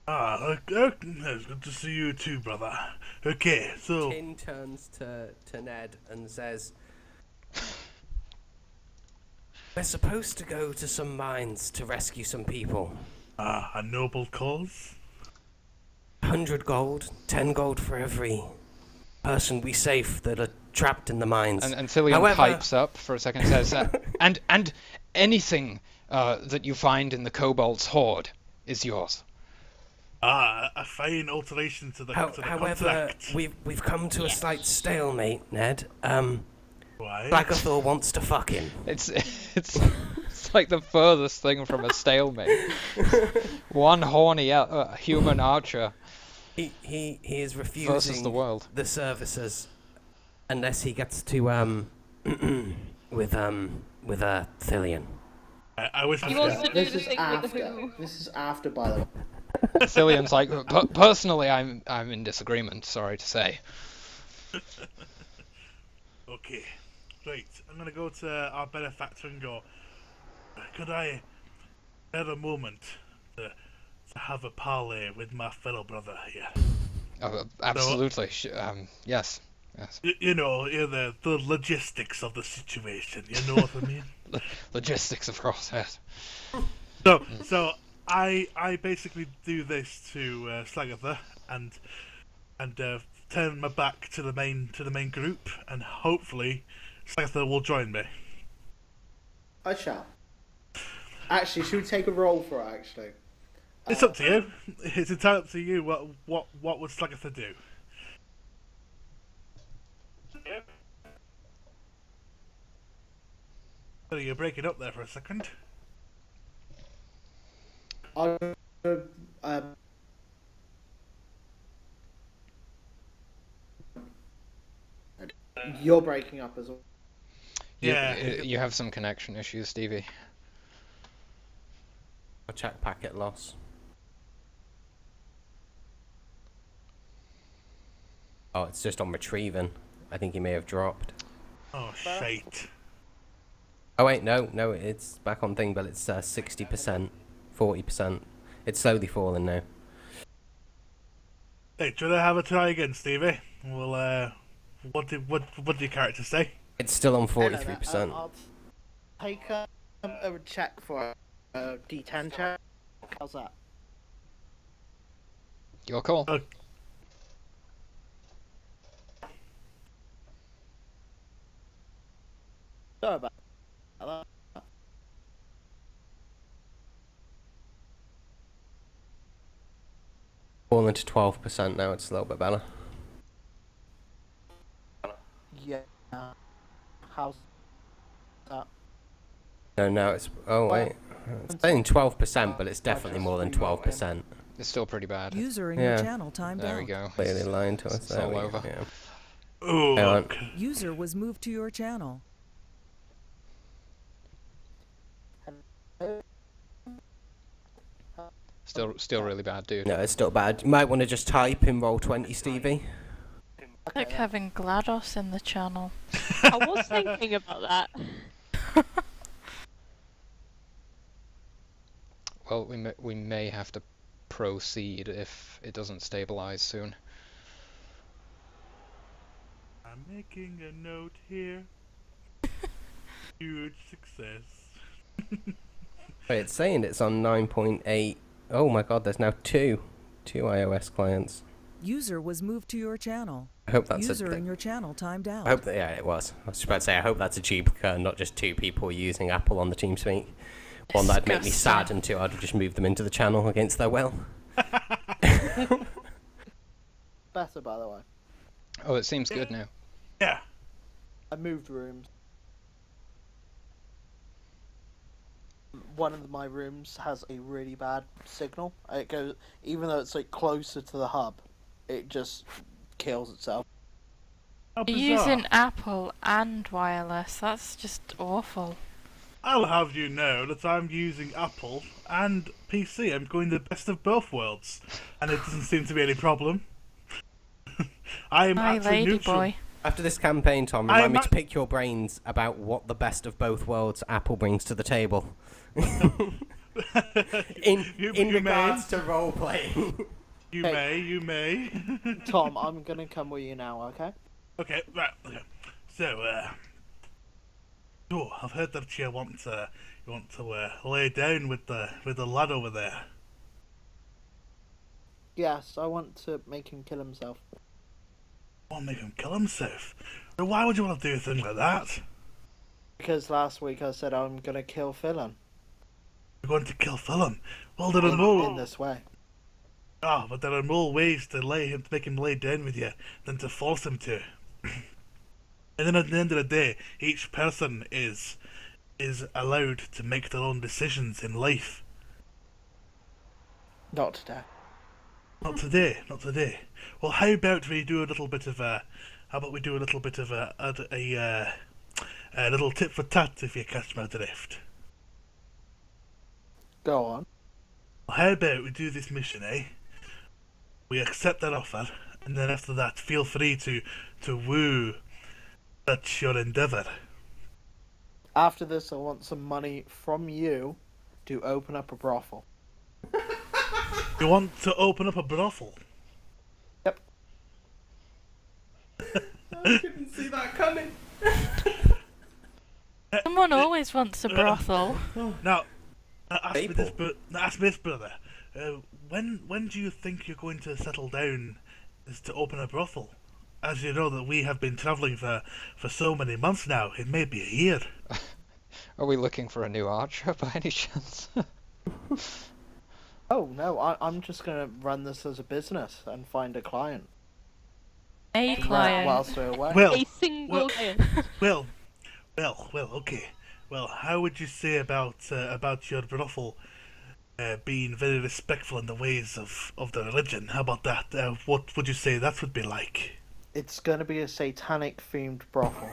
It's good to see you too, brother. Okay, so Tin turns to Ned and says, "We're supposed to go to some mines to rescue some people. a noble cause. 100 gold, 10 gold for every person we save that are trapped in the mines." And Thillian However- pipes up for a second and says, and anything that you find in the Kobold's hoard is yours. A fine alteration to the However, contract. we've come to a slight stalemate, Ned. Why? Slagathor wants to fuck him. It's It's like the furthest thing from a stalemate. One horny human archer He is versus refusing the world. the services unless he gets to with Thillian. I wish He I wants could. to do This the is thing with the after. who. This is after, by the way. Cillian's like, personally, I'm in disagreement. Sorry to say. Okay, right. I'm gonna go to our benefactor and go. Could I have a moment to have a parley with my fellow brother here? Absolutely. Yes. Yes. You know, the logistics of the situation. You know what I mean? Logistics, of course. Yes. So I basically do this to Slagatha and turn my back to the main group, and hopefully Slagatha will join me. I shall. Actually, should we take a roll for it, actually? It's up to you. It's entirely up to you. What would Slagatha do? So you're breaking up there for a second. You're breaking up as well. Yeah. You have some connection issues, Stevie. I'll check packet loss. Oh, it's just on retrieving. I think he may have dropped. Oh shit. Oh wait, no, it's back on thing, but it's 60%, 40%. It's slowly falling now. Hey, do you want to have a try again, Stevie? Well, what did your character say? It's still on Hello there. 43%. I'll take a check for a D10 check. How's that? Your call. Okay. Sorry about that. Falling to 12% now. It's a little bit better. Yeah. How's that? No, now it's. Oh wait, it's saying 12%, but it's definitely more than 12%. It's still pretty bad. User in Yeah. your channel timed There out. we go. Clearly lying to us. It's There all we go, over. yeah. Oh, Hang on. okay. User was moved to your channel. Still really bad, dude. No, it's still bad. You might want to just type in Roll20, Stevie. Like having GLaDOS in the channel. I was thinking about that. Well, we may have to proceed if it doesn't stabilize soon. I'm making a note here. Huge success. Wait, it's saying it's on 9.8. Oh my god, there's now two iOS clients. User was moved to your channel. I hope that's User in your channel timed out. I hope that, yeah, it was. I was just about to say, I hope that's a duplicate, not just two people using Apple on the TeamSpeak. One, that'd make me sad, and two, I'd just move them into the channel against their will. Better, by the way. Oh, it seems good now. Yeah. I moved rooms. One of my rooms has a really bad signal. It goes, even though it's like closer to the hub, it just kills itself. How You're bizarre. using Apple and wireless. That's just awful. I'll have you know that I'm using Apple and PC. I'm going the best of both worlds, and it doesn't seem to be any problem. I am Hi, actually lady neutral. boy. After this campaign, Tom, I'm remind me a- to pick your brains about what the best of both worlds Apple brings to the table. in You regards may. to role playing. You Hey. may. Tom, I'm gonna come with you now, okay? Okay, right. Okay. So, oh, I've heard that you want to lay down with the lad over there. Yes, I want to make him kill himself. Want to make him kill himself? Now, why would you want to do a thing like that? Because last week I said I'm gonna kill Philon. You're going to kill Philum. Well, there are In more. this way. But there are more ways to make him lay down with you than to force him to. And then at the end of the day, each person is is allowed to make their own decisions in life. Not today. Not today, not today. Well, how about we do a little bit of a little tit for tat, if you catch my drift. Go on. Well, how about we do this mission, eh? We accept that offer, and then after that, feel free to woo such your endeavour. After this, I want some money from you to open up a brothel. You want to open up a brothel? Yep. I couldn't see that coming. Someone always wants a brothel. Now, ask me People. this, brother. When do you think you're going to settle down is to open a brothel? As you know that we have been travelling for so many months now, it may be a year. Are we looking for a new archer by any chance? Oh no, I'm just gonna run this as a business and find a client. A client. Whilst we're away. Well, A single well- client. well, okay. Well, how would you say about your brothel being very respectful in the ways of the religion? How about that? What would you say that would be like? It's gonna be a satanic themed brothel.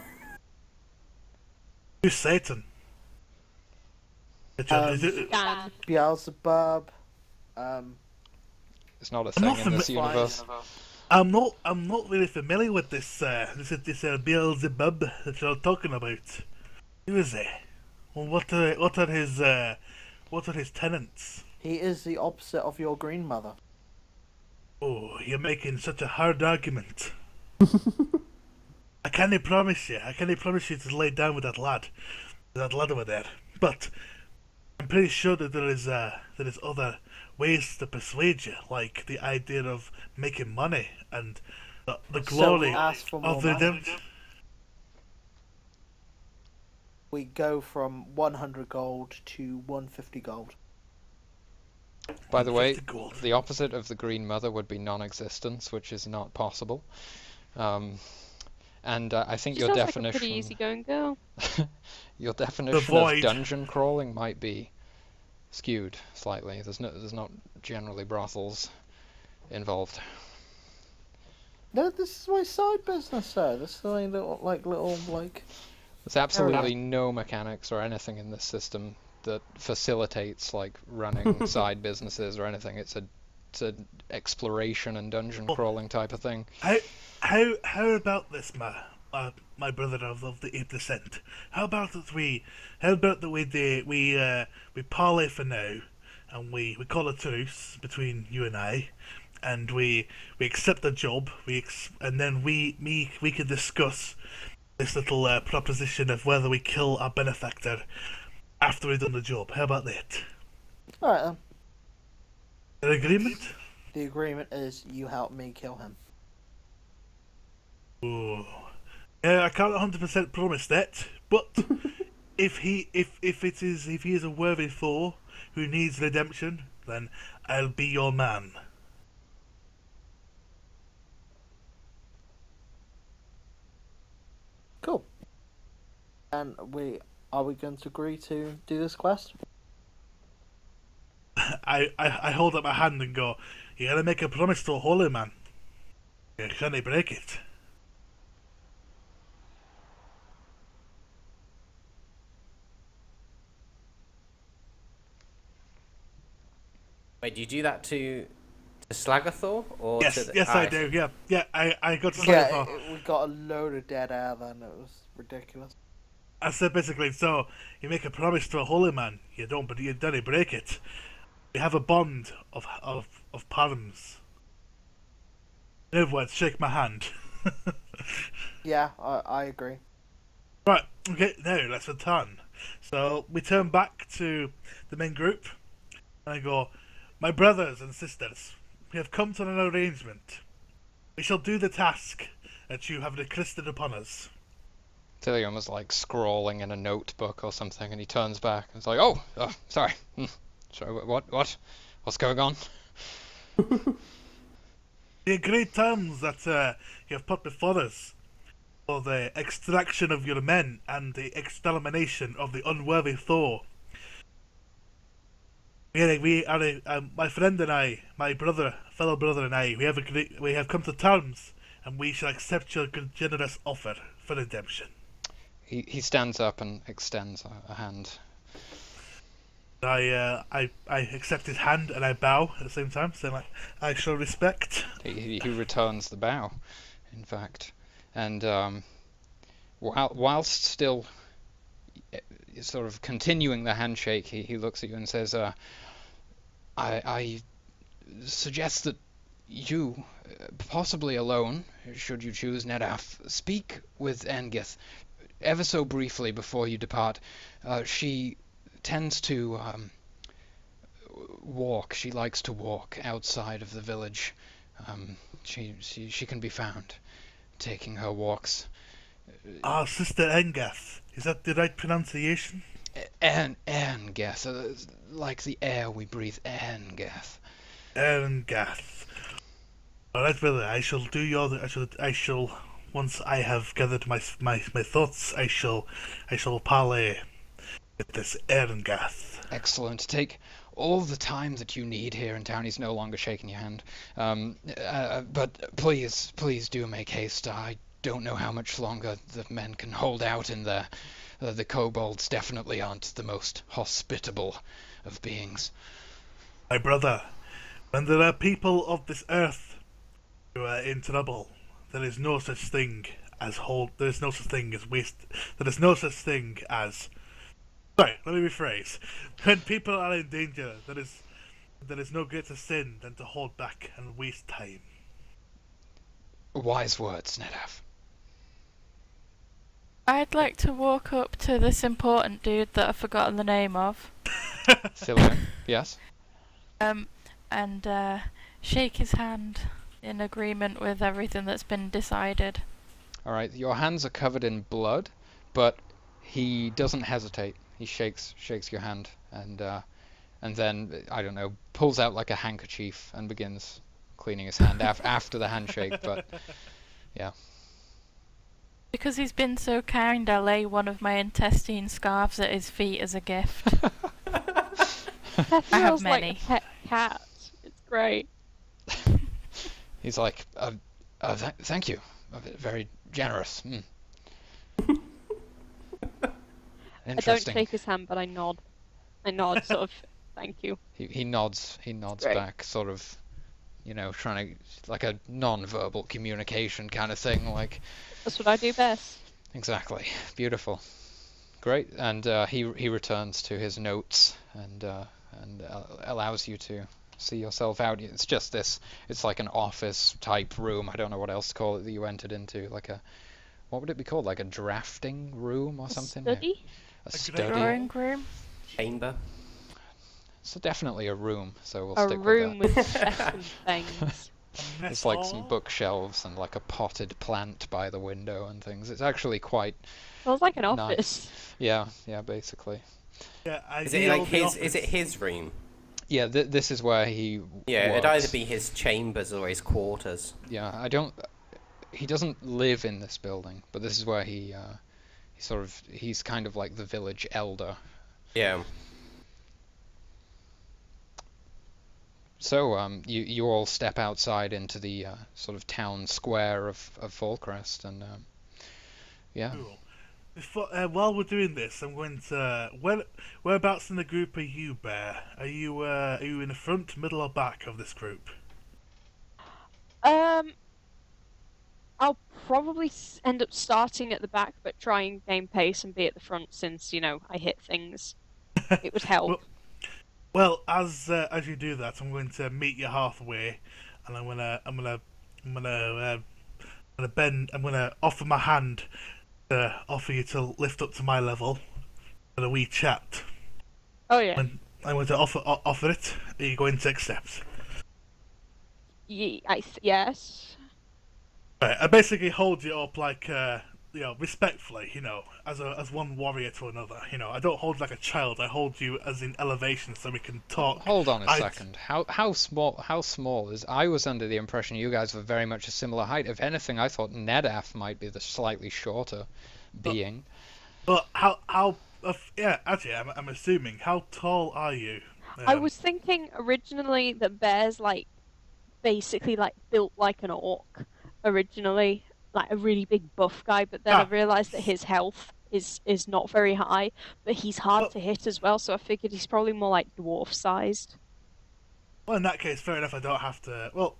Who's Satan? Scan. Beelzebub. It's not a I'm not thing in this fami- universe. I'm not really familiar with this Beelzebub that you're talking about. Who is he? Well, what are his tenants? He is the opposite of your green mother. Oh, you're making such a hard argument. I can't promise you to lay down with that lad over there. But I'm pretty sure that there is other ways to persuade you, like the idea of making money and the So glory we ask for more of the money. redemption. We go from 100 gold to 150 gold. By the way, 50 gold. the opposite of the Green Mother would be non-existence, which is not possible. And I think She your sounds like a definition, pretty easygoing girl. your definition of void. dungeon crawling might be skewed slightly. There's not generally brothels involved. No, this is my side business, sir. This is my little There's absolutely no mechanics or anything in this system that facilitates like running side businesses or anything. It's a exploration and dungeon crawling type of thing. How about this, my brother of the 8%? How about that we parley for now, and we call a truce between you and I, and we accept the job. And then we can discuss this little proposition of whether we kill our benefactor after we've done the job. How about that? Alright then. An agreement? The agreement is you help me kill him. Oh, yeah, I can't 100% promise that, but if he is a worthy foe who needs redemption, then I'll be your man. Cool. And are we going to agree to do this quest? I hold up my hand and go, you gotta make a promise to a holy man. You can't break it. Wait, do you do that to Slagathor or to Yes, the... yes, I Alright. do. Yeah. I got to say Yeah, we got a load of dead air then. It was ridiculous. I said basically, so you make a promise to a holy man, you don't break it. We have a bond of palms. In other words, shake my hand. Yeah, I agree. Right, okay, now let's return. So we turn back to the main group, and I go, my brothers and sisters, we have come to an arrangement. We shall do the task that you have requested upon us. Tillion was like scrawling in a notebook or something, and he turns back and it's like, "Oh, sorry, sorry, what's going on?" The agreed terms that you have put before us for the extraction of your men and the extermination of the unworthy Thor. My friend and I, my fellow brother and I, we have come to terms, and we shall accept your generous offer for redemption. He stands up and extends a hand. I accept his hand and I bow at the same time, saying like, I shall respect. He returns the bow, in fact, and whilst still sort of continuing the handshake, he looks at you and says, I suggest that you, possibly alone, should you choose, Nedaf, speak with Engith ever so briefly before you depart. She tends to walk. She likes to walk outside of the village. She can be found taking her walks. Sister Engeth. Is that the right pronunciation? Engeth, like the air we breathe. Engeth. Engeth. All right, brother. I shall do your. I shall. Once I have gathered my thoughts, I shall parley with this Erngeth. Excellent. Take all the time that you need here in town. He's no longer shaking your hand. But please do make haste. I don't know how much longer the men can hold out in there. The kobolds definitely aren't the most hospitable of beings. My brother, when there are people of this earth who are in trouble, there is no such thing as There is no such thing as waste. There is no such thing as. Sorry, let me rephrase. When people are in danger, there is no greater sin than to hold back and waste time. Wise words, Nedaf. I'd like to walk up to this important dude that I've forgotten the name of. Cillian, yes? And shake his hand in agreement with everything that's been decided. Alright, your hands are covered in blood, but he doesn't hesitate. He shakes your hand and then, I don't know, pulls out like a handkerchief and begins cleaning his hand after the handshake, but yeah. Because he's been so kind, I lay one of my intestine scarves at his feet as a gift. That I have feels like many. a pet cat. It's great. He's like, thank you. Very generous. I don't Interesting. shake his hand, but I nod. I nod, sort of, thank you. He nods Great. back, sort of, trying to, like a non-verbal communication kind of thing, like. That's what I do best. Exactly. Beautiful. Great. And he returns to his notes and allows you to see yourself out. It's just this. It's like an office type room. I don't know what else to call it that you entered into. Like a, what would it be called? Like a drafting room or something? Study? A Like study. Drawing room? Chamber. It's definitely a room. So we'll A stick room with with desks and things. that. It's like some bookshelves and like a potted plant by the window and things. It's actually quite. Feels like an Nice. office. Yeah, basically. Yeah, Is it like his? Is it his room? Yeah, this is where he. Yeah, it'd works. either be his chambers or his quarters. Yeah, he doesn't live in this building, but this is where he's kind of like the village elder. Yeah. So, you all step outside into the sort of town square of Falcrest, and yeah. Cool. While we're doing this, I'm going to. Whereabouts in the group are you, Bear? Are you in the front, middle, or back of this group? I'll probably end up starting at the back, but try and gain pace and be at the front since I hit things. It would help. Well, as you do that, I'm going to meet you halfway, and I'm gonna offer my hand to offer you to lift up to my level for a wee chat. Oh yeah. And I'm going to offer it. Are you going to accept? Yes. Right, I basically hold you up like respectfully, as one warrior to another. I don't hold like a child. I hold you as in elevation, so we can talk. Hold on a second. How small is? I was under the impression you guys were very much a similar height. If anything, I thought Nedaf might be the slightly shorter being. But yeah, actually, I'm assuming. How tall are you? I was thinking originally that Bear's like basically like built like an orc originally, like a really big buff guy, but then I realised that his health is not very high, but he's hard to hit as well, so I figured he's probably more like dwarf sized. Well, in that case, fair enough. I don't have to. Well,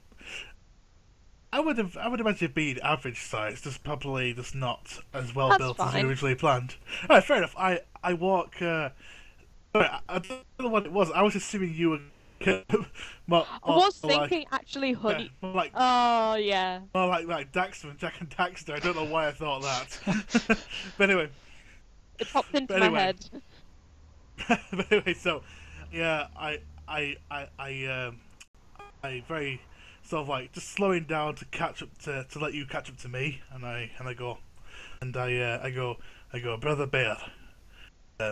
I would imagine it being average size, just probably just not as well built as you originally planned. All right, fair enough. I walk. Sorry, I don't know what it was. I was assuming you were. I was thinking actually Honey. Yeah, like, oh yeah. Well, like Daxter and Jak and Daxter. I don't know why I thought that. But anyway. It popped into my head. But anyway, so yeah, I very sort of like just slowing down to catch up to let you catch up to me, and I go, Brother Bear,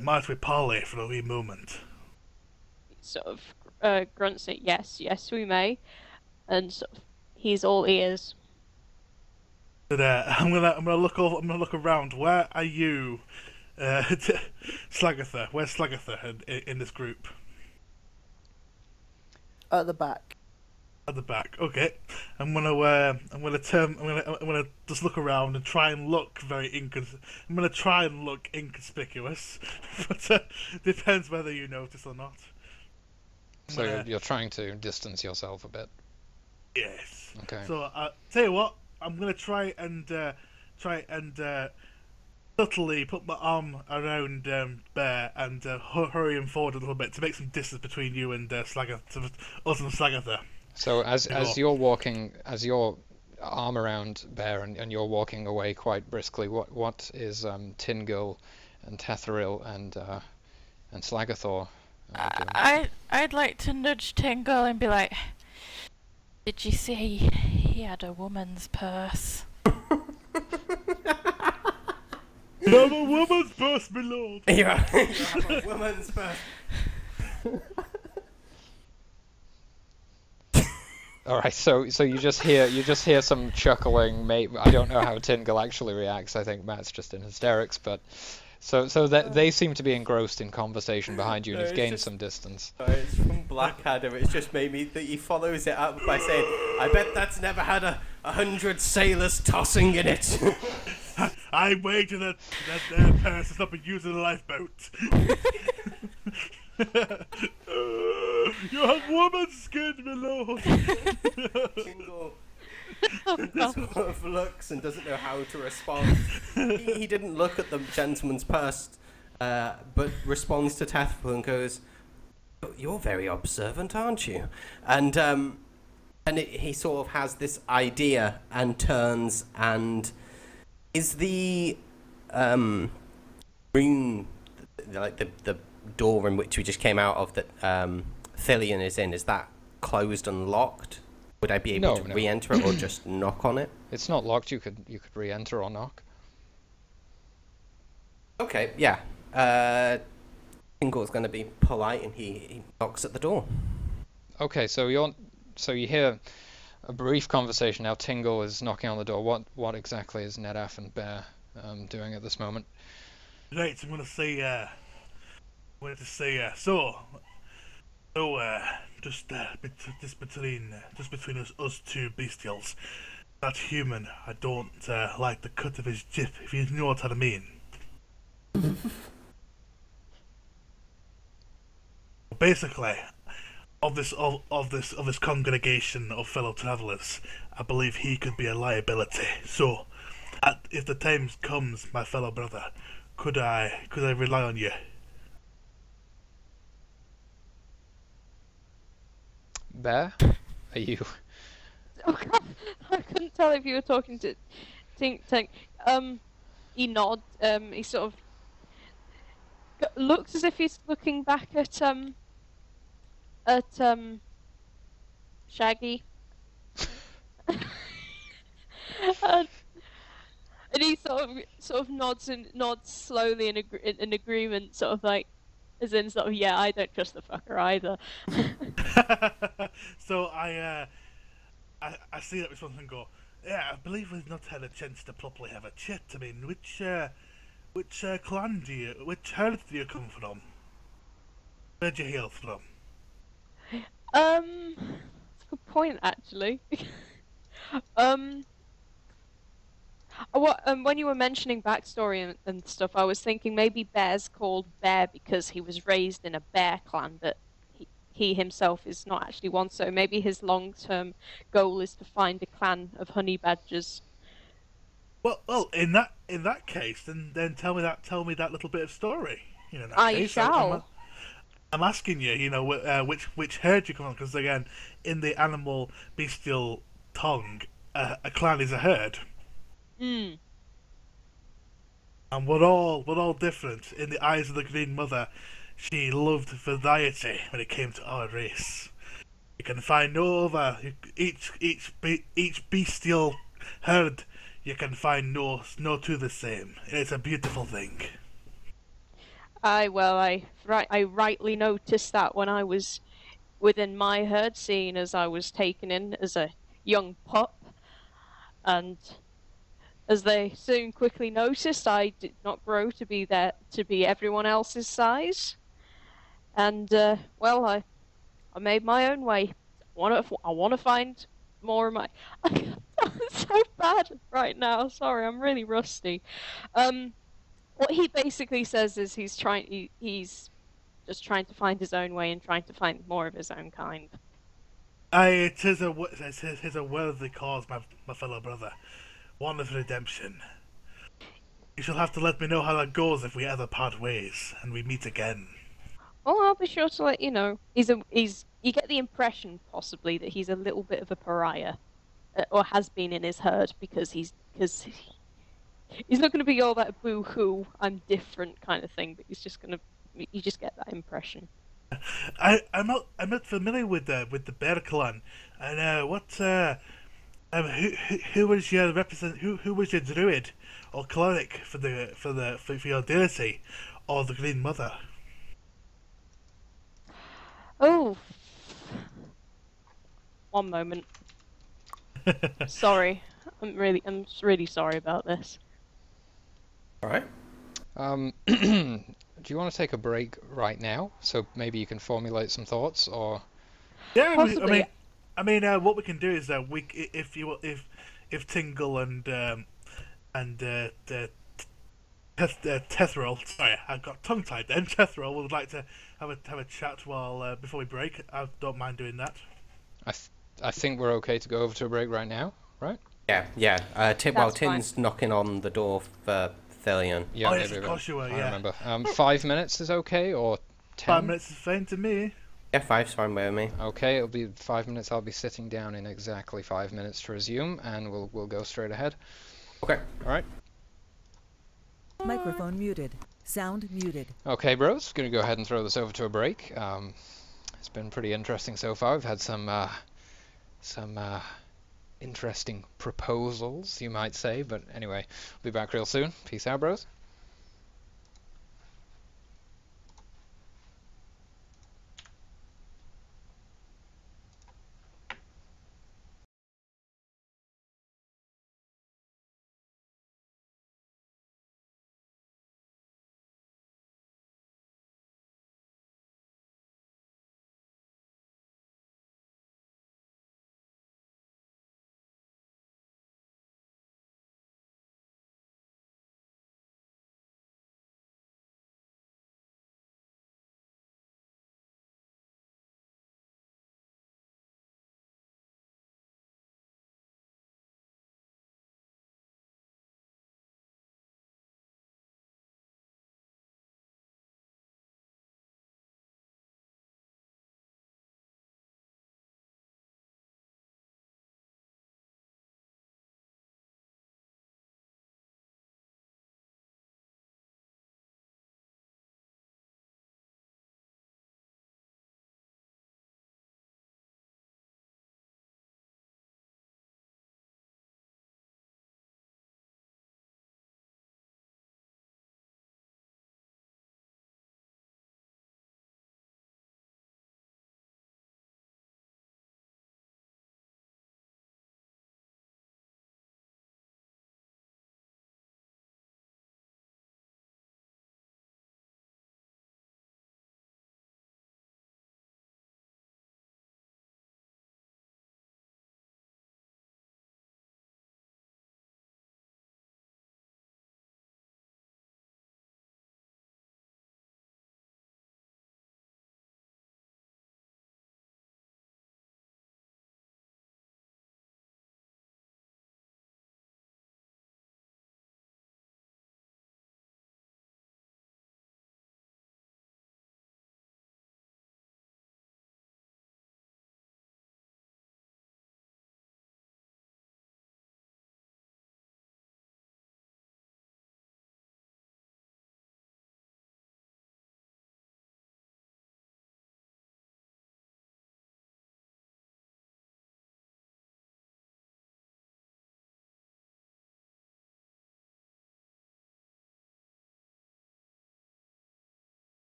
might we parley for a wee moment? Sort of grunts it, yes, we may, and sort of, he's all ears. But I'm gonna look around. Where are you, Slagatha? Where's Slagatha in this group? At the back. At the back. Okay. I'm gonna just look around and try and look I'm gonna try and look inconspicuous, but depends whether you notice or not. So you're trying to distance yourself a bit. Yes. Okay. So tell you what, I'm gonna try and subtly put my arm around Bear and hurry him forward a little bit to make some distance between you and Slagatha, us and Slagatha. So as you're walking, as your arm around Bear and you're walking away quite briskly, what is Tingul and Tethril and Slagathor? I'd like to nudge Tingle and be like, did you see he had a woman's purse? You have a woman's purse, my lord. You have a woman's purse. All right, so you just hear some chuckling. I don't know how Tingle actually reacts. I think Matt's just in hysterics, but. So that they seem to be engrossed in conversation behind you, and you've gained some distance. It's from Blackadder. It's just made me that he follows it up by saying, "I bet that's never had 100 sailors tossing in it." I wager that their parents has not been using a lifeboat. You have woman's skin, my lord. Tingle sort of looks and doesn't know how to respond. He didn't look at the gentleman's purse, but responds to Tethril and goes, "You're very observant, aren't you?" And he sort of has this idea and turns and is the room, like the door in which we just came out of that Thillian is in, is that closed and locked? Would I be able to re-enter it or just knock on it? It's not locked. You could re-enter or knock. Okay, yeah. Tingle's going to be polite and he knocks at the door. Okay, so you hear a brief conversation. Now Tingle is knocking on the door. What exactly is Nedaf and Bear doing at this moment? Right, I'm going to say just between us two bestials, that human, I don't like the cut of his jib, if you know what I mean. Basically, of this congregation of fellow travellers, I believe he could be a liability. So, if the time comes, my fellow brother, could I rely on you? Bear, are you? Oh God, I couldn't tell if you were talking to Tink. He nods. He sort of looks as if he's looking back at Shaggy. And And he sort of nods slowly in agreement, sort of like, as in sort of, yeah, I don't trust the fucker either. So I see that response and go, yeah, I believe we've not had a chance to properly have a chat. I mean, which clan which herd do you come from? Where'd you hail from? That's a good point, actually. um, when you were mentioning backstory and stuff, I was thinking maybe Bear's called Bear because he was raised in a bear clan, but he himself is not actually one. So maybe his long-term goal is to find a clan of honey badgers. Well, in that case, then tell me that little bit of story. In that I case, shall. I'm asking you, which herd you come from, because again, in the animal bestial tongue, a clan is a herd, Hmm. and we're all different. In the eyes of the Green Mother, she loved variety when it came to our race. You can find no other each bestial herd. You can find no two the same. It's a beautiful thing. I rightly noticed that when I was within my herd, seeing as I was taken in as a young pup, and as they soon quickly noticed, I did not grow to be everyone else's size, and well, I made my own way. I want to find more of my. I'm so bad right now. Sorry, I'm really rusty. What he basically says is he's just trying to find his own way and trying to find more of his own kind. It is a worthy cause, my fellow brother. One of redemption. You shall have to let me know how that goes if we ever part ways and we meet again. Well, I'll be sure to let you know. You get the impression possibly that he's a little bit of a pariah, or has been in his herd because he's not going to be all that boo-hoo, I'm different kind of thing, but you just get that impression. I'm not familiar with the Bear Clan, and who was your who was your druid or cleric for your deity or the Green Mother? Oh, one moment. Sorry, I'm really sorry about this. All right. Do you want to take a break right now? So maybe you can formulate some thoughts, or Yeah, Possibly. what we can do is if Tingle and Tethril, sorry, I got tongue tied then. Tethril would like to have a chat while before we break. I don't mind doing that. I think we're okay to go over to a break right now, right? Yeah, yeah. That's Tim's knocking on the door for Thelion. Yeah, Oh, yes, maybe of course you were, I yeah. remember. 5 minutes is okay, or 10? 5 minutes is fine to me. Yeah, 5's fine by me. Okay, it'll be 5 minutes. I'll be sitting down in exactly 5 minutes to resume, and we'll go straight ahead. Okay. All right. Microphone muted. Sound muted. Okay, bros. Gonna go ahead and throw this over to a break. It's been pretty interesting so far. We've had some interesting proposals, you might say. But anyway, we'll be back real soon. Peace out, bros.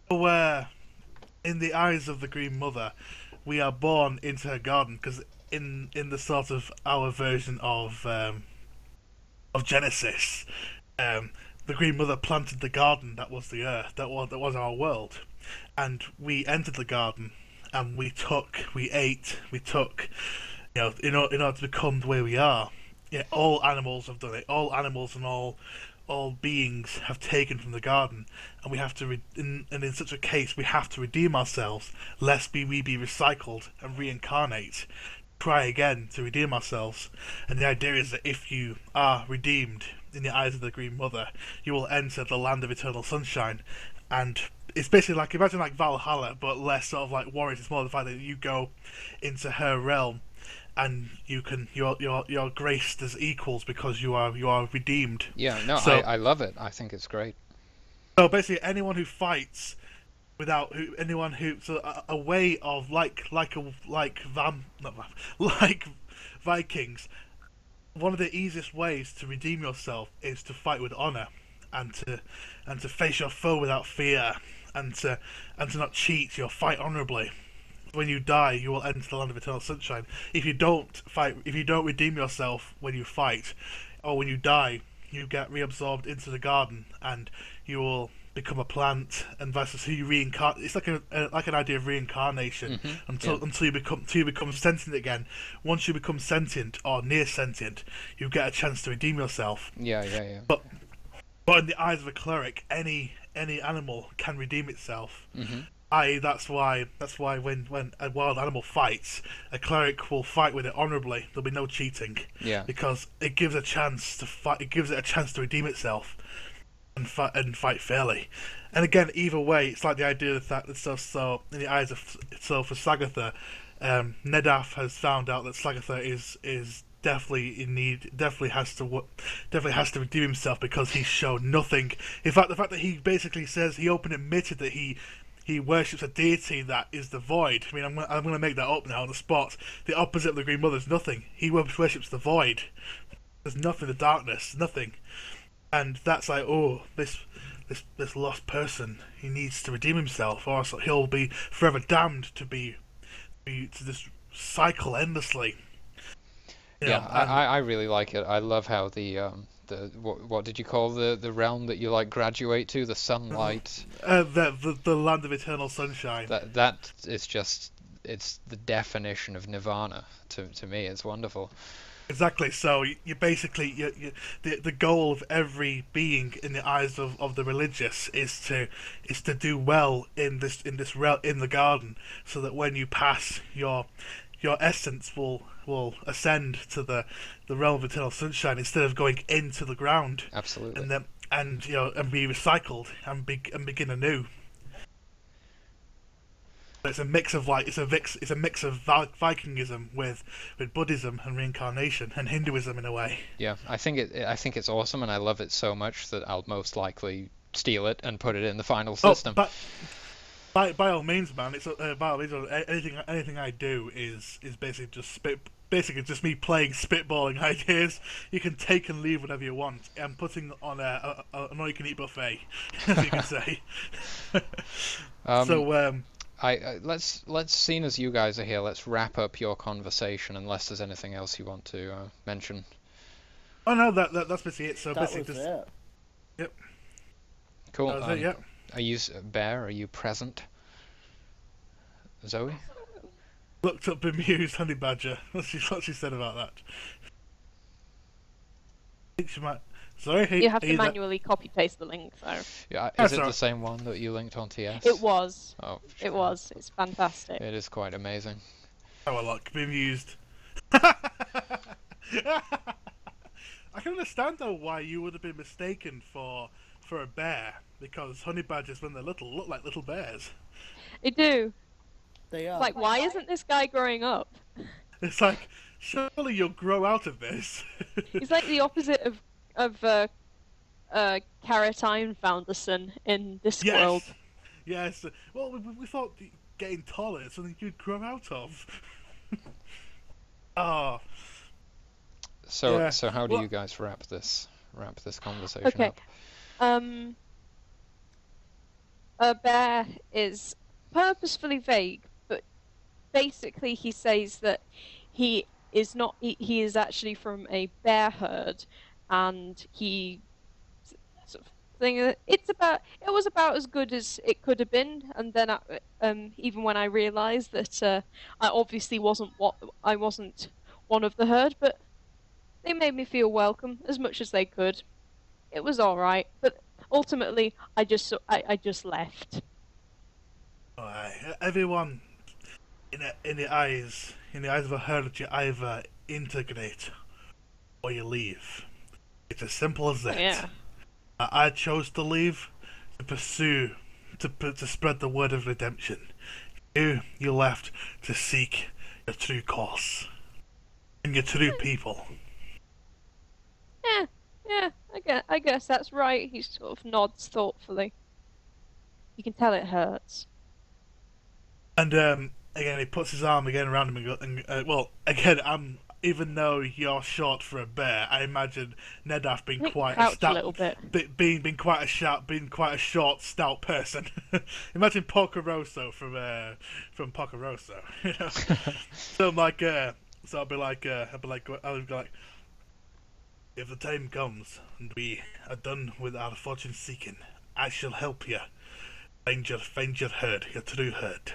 where, in the eyes of the Green Mother, we are born into her garden, because in the sort of our version of Genesis, the Green Mother planted the garden that was the earth, that was our world, and we entered the garden, and we ate, we took, in order to become the way we are. Yeah, all animals have done it. All animals and all beings have taken from the garden, and we have to, in such a case, we have to redeem ourselves, lest we be recycled and reincarnate, try again to redeem ourselves. And the idea is that if you are redeemed in the eyes of the Green Mother, you will enter the land of eternal sunshine. And it's basically like, imagine like Valhalla, but less sort of like warriors. It's more the fact that you go into her realm, and you're graced as equals because you are redeemed. Yeah, no, So- I love it. I think it's great. So basically, anyone who fights a way of like Vikings, one of the easiest ways to redeem yourself is to fight with honor, and to face your foe without fear, and to not cheat. You'll fight honorably. When you die, you will enter the land of eternal sunshine. If you don't redeem yourself when you fight, or when you die, you get reabsorbed into the garden, and you will become a plant, and vice versa. So you reincarnate. It's like an idea of reincarnation until you become sentient again. Once you become sentient or near sentient, you get a chance to redeem yourself. Yeah. But in the eyes of a cleric, any animal can redeem itself. That's why when a wild animal fights, a cleric will fight with it honorably. There'll be no cheating. Yeah. Because it gives a chance to fight. It gives it a chance to redeem itself, and fight fairly. And again, either way, it's like the idea that so in the eyes of for Sagatha, Nedaf has found out that Sagatha is definitely in need. Definitely has to redeem himself, because he's shown nothing. In fact, the fact that he basically says he openly admitted that he worships a deity that is the void. I mean, I'm going to make that up now on the spot. The opposite of the Green Mother is nothing. He worships the void. There's nothing, the darkness, nothing. And that's like, oh, this lost person, he needs to redeem himself, or else he'll be forever damned to this cycle endlessly. I really like it. I love how the what did you call the realm that you like graduate to, the sunlight, the land of eternal sunshine. That is just, it's the definition of nirvana to me. It's wonderful. Exactly. So you basically the goal of every being in the eyes of the religious is to do well in the garden, so that when you pass, your essence will ascend to the realm of eternal sunshine, instead of going into the ground. Absolutely. And be recycled and begin anew. It's a mix of Vikingism with Buddhism and reincarnation, and Hinduism in a way. Yeah, I think it's awesome, and I love it so much that I'll most likely steal it and put it in the final system. But by all means, man, it's by all means, anything I do is basically just me playing, spitballing ideas. You can take and leave whatever you want. I'm putting on an all-you-can-eat buffet, as you can say. Let's seeing as you guys are here, let's wrap up your conversation, unless there's anything else you want to mention. Oh no, that's basically it. So That basically, was it. Yep. Cool. That was it, yep. Are you Bear? Are you present? Zoe? Looked up bemused Honey Badger. What she said about that. I think she might. Sorry, You have to manually copy paste the link, so. Yeah, Oh, is it sorry. the same one that you linked on TS? It was. Oh, It was. It's fantastic. It is quite amazing. Oh, look, bemused. I can understand though why you would have been mistaken for a bear, because honey badgers, when they're little, look like little bears. They do. They are. It's like, why isn't this guy growing up? It's like, surely you'll grow out of this. He's like the opposite of Caratine Founderson in Discworld. Yes. Well, we thought getting taller is something you'd grow out of. Oh. So Yeah. so how do Well- you guys wrap this conversation Okay. up? a bear is purposefully vague, but basically he says that he is not. He is actually from a bear herd, and he sort of thing. It was about as good as it could have been, and then even when I realised that I obviously wasn't one of the herd, but they made me feel welcome as much as they could. It was all right, but ultimately I just left. Everyone in the eyes of a herd, you either integrate or you leave. It's as simple as that. Yeah. I chose to leave to pursue, to spread the word of redemption. You left to seek your true cause and your true people. Yeah, I guess that's right. He sort of nods thoughtfully. You can tell it hurts. And again, he puts his arm again around him and well, again, even though you're short for a bear, I imagine Nedaf being quite a stout, little bit. being quite a short, stout person. Imagine Porcoroso from Porcoroso, you know. So I'm like, so I'll be like, if the time comes and we are done with our fortune seeking, I shall help you find your herd, your true herd.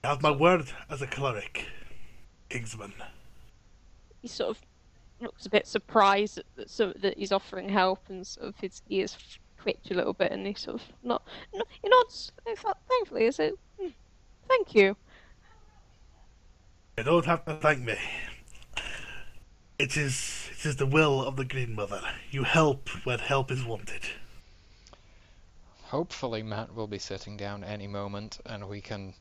You have my word as a cleric, Kingsman. He sort of looks a bit surprised that he's offering help, and sort of his ears twitch a little bit, and he sort of he nods thankfully. He says, "Thank you." You don't have to thank me. It is the will of the Green Mother. You help when help is wanted. Hopefully Matt will be sitting down any moment and we can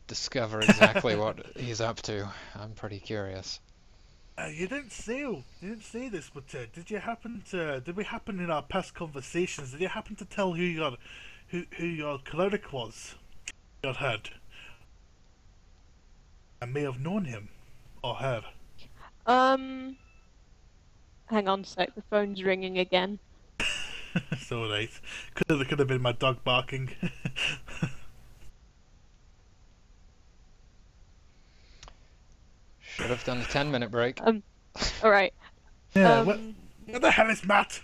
discover exactly what he's up to. I'm pretty curious. You didn't say this, but did we happen in our past conversations, did you happen to tell who your cleric was? Your head? I may have known him or her. Hang on a sec, the phone's ringing again. So nice. Could have been my dog barking. Should have done a 10-minute break. Alright. Yeah, what the hell is Matt?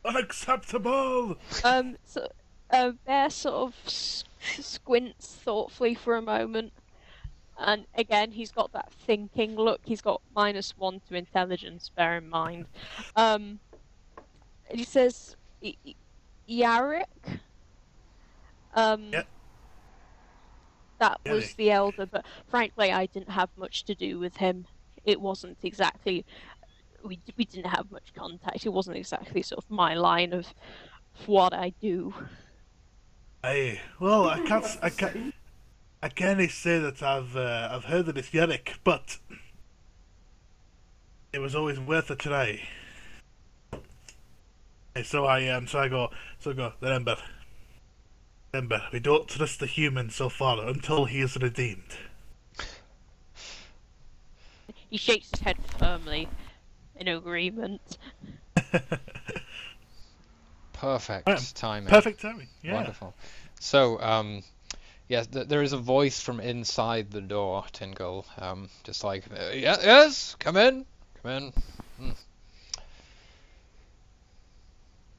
Unacceptable! So, Bear sort of squints thoughtfully for a moment, and again, he's got that thinking look. He's got -1 to intelligence, bear in mind. He says, Yarick? Yep. That was Yarick. the elder, but frankly, I didn't have much to do with him. It wasn't exactly... We didn't have much contact. It wasn't exactly sort of my line of what I do. I can't say that I've heard of this Yarick, but it was always worth a try. And so I go. Remember, we don't trust the human so far until he is redeemed. He shakes his head firmly in agreement. Perfect timing. Perfect timing. Yeah. Wonderful. So, yes, there is a voice from inside the door, Tingle. Just like, yes, come in.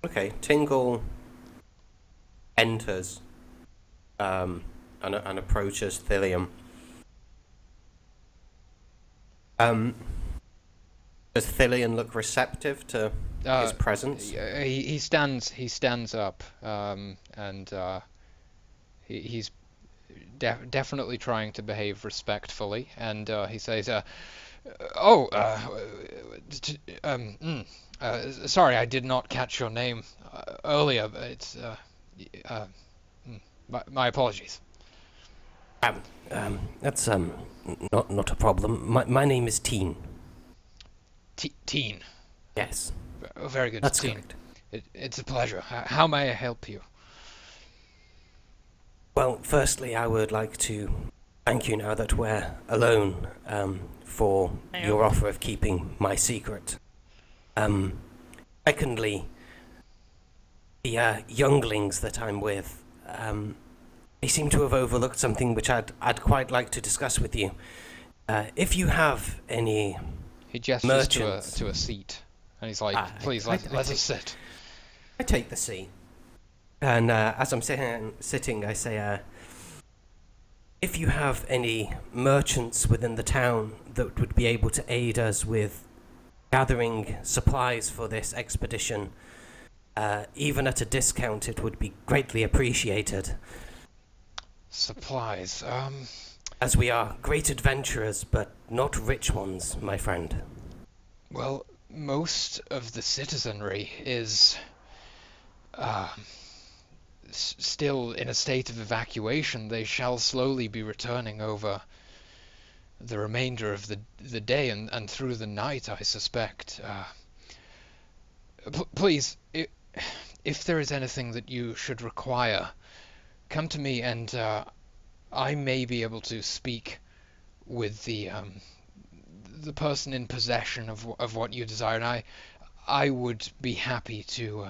Okay, Tingle enters and approaches Thilium. Does Thilian look receptive to his presence? He stands up, and he's definitely trying to behave respectfully, and he says, sorry, I did not catch your name earlier. It's my apologies. That's not a problem. My name is Teen. Teen. Yes. Oh, very good. That's Teen. correct. It's a pleasure. How may I help you? Well, firstly, I would like to thank you now that we're alone for your offer of keeping my secret. Secondly, the younglings that I'm with, I seem to have overlooked something which I'd quite like to discuss with you. If you have any He gestures merchants... to a seat, and he's like, "Please, I let us sit." I take the seat. And as I'm sitting, I say, if you have any merchants within the town that would be able to aid us with gathering supplies for this expedition, even at a discount, it would be greatly appreciated. Supplies. As we are great adventurers, but not rich ones, my friend. Well, most of the citizenry is still in a state of evacuation. They shall slowly be returning over the remainder of the day and through the night, I suspect. Please, if there is anything that you should require, come to me, and I may be able to speak with the person in possession of what you desire, and I would be happy to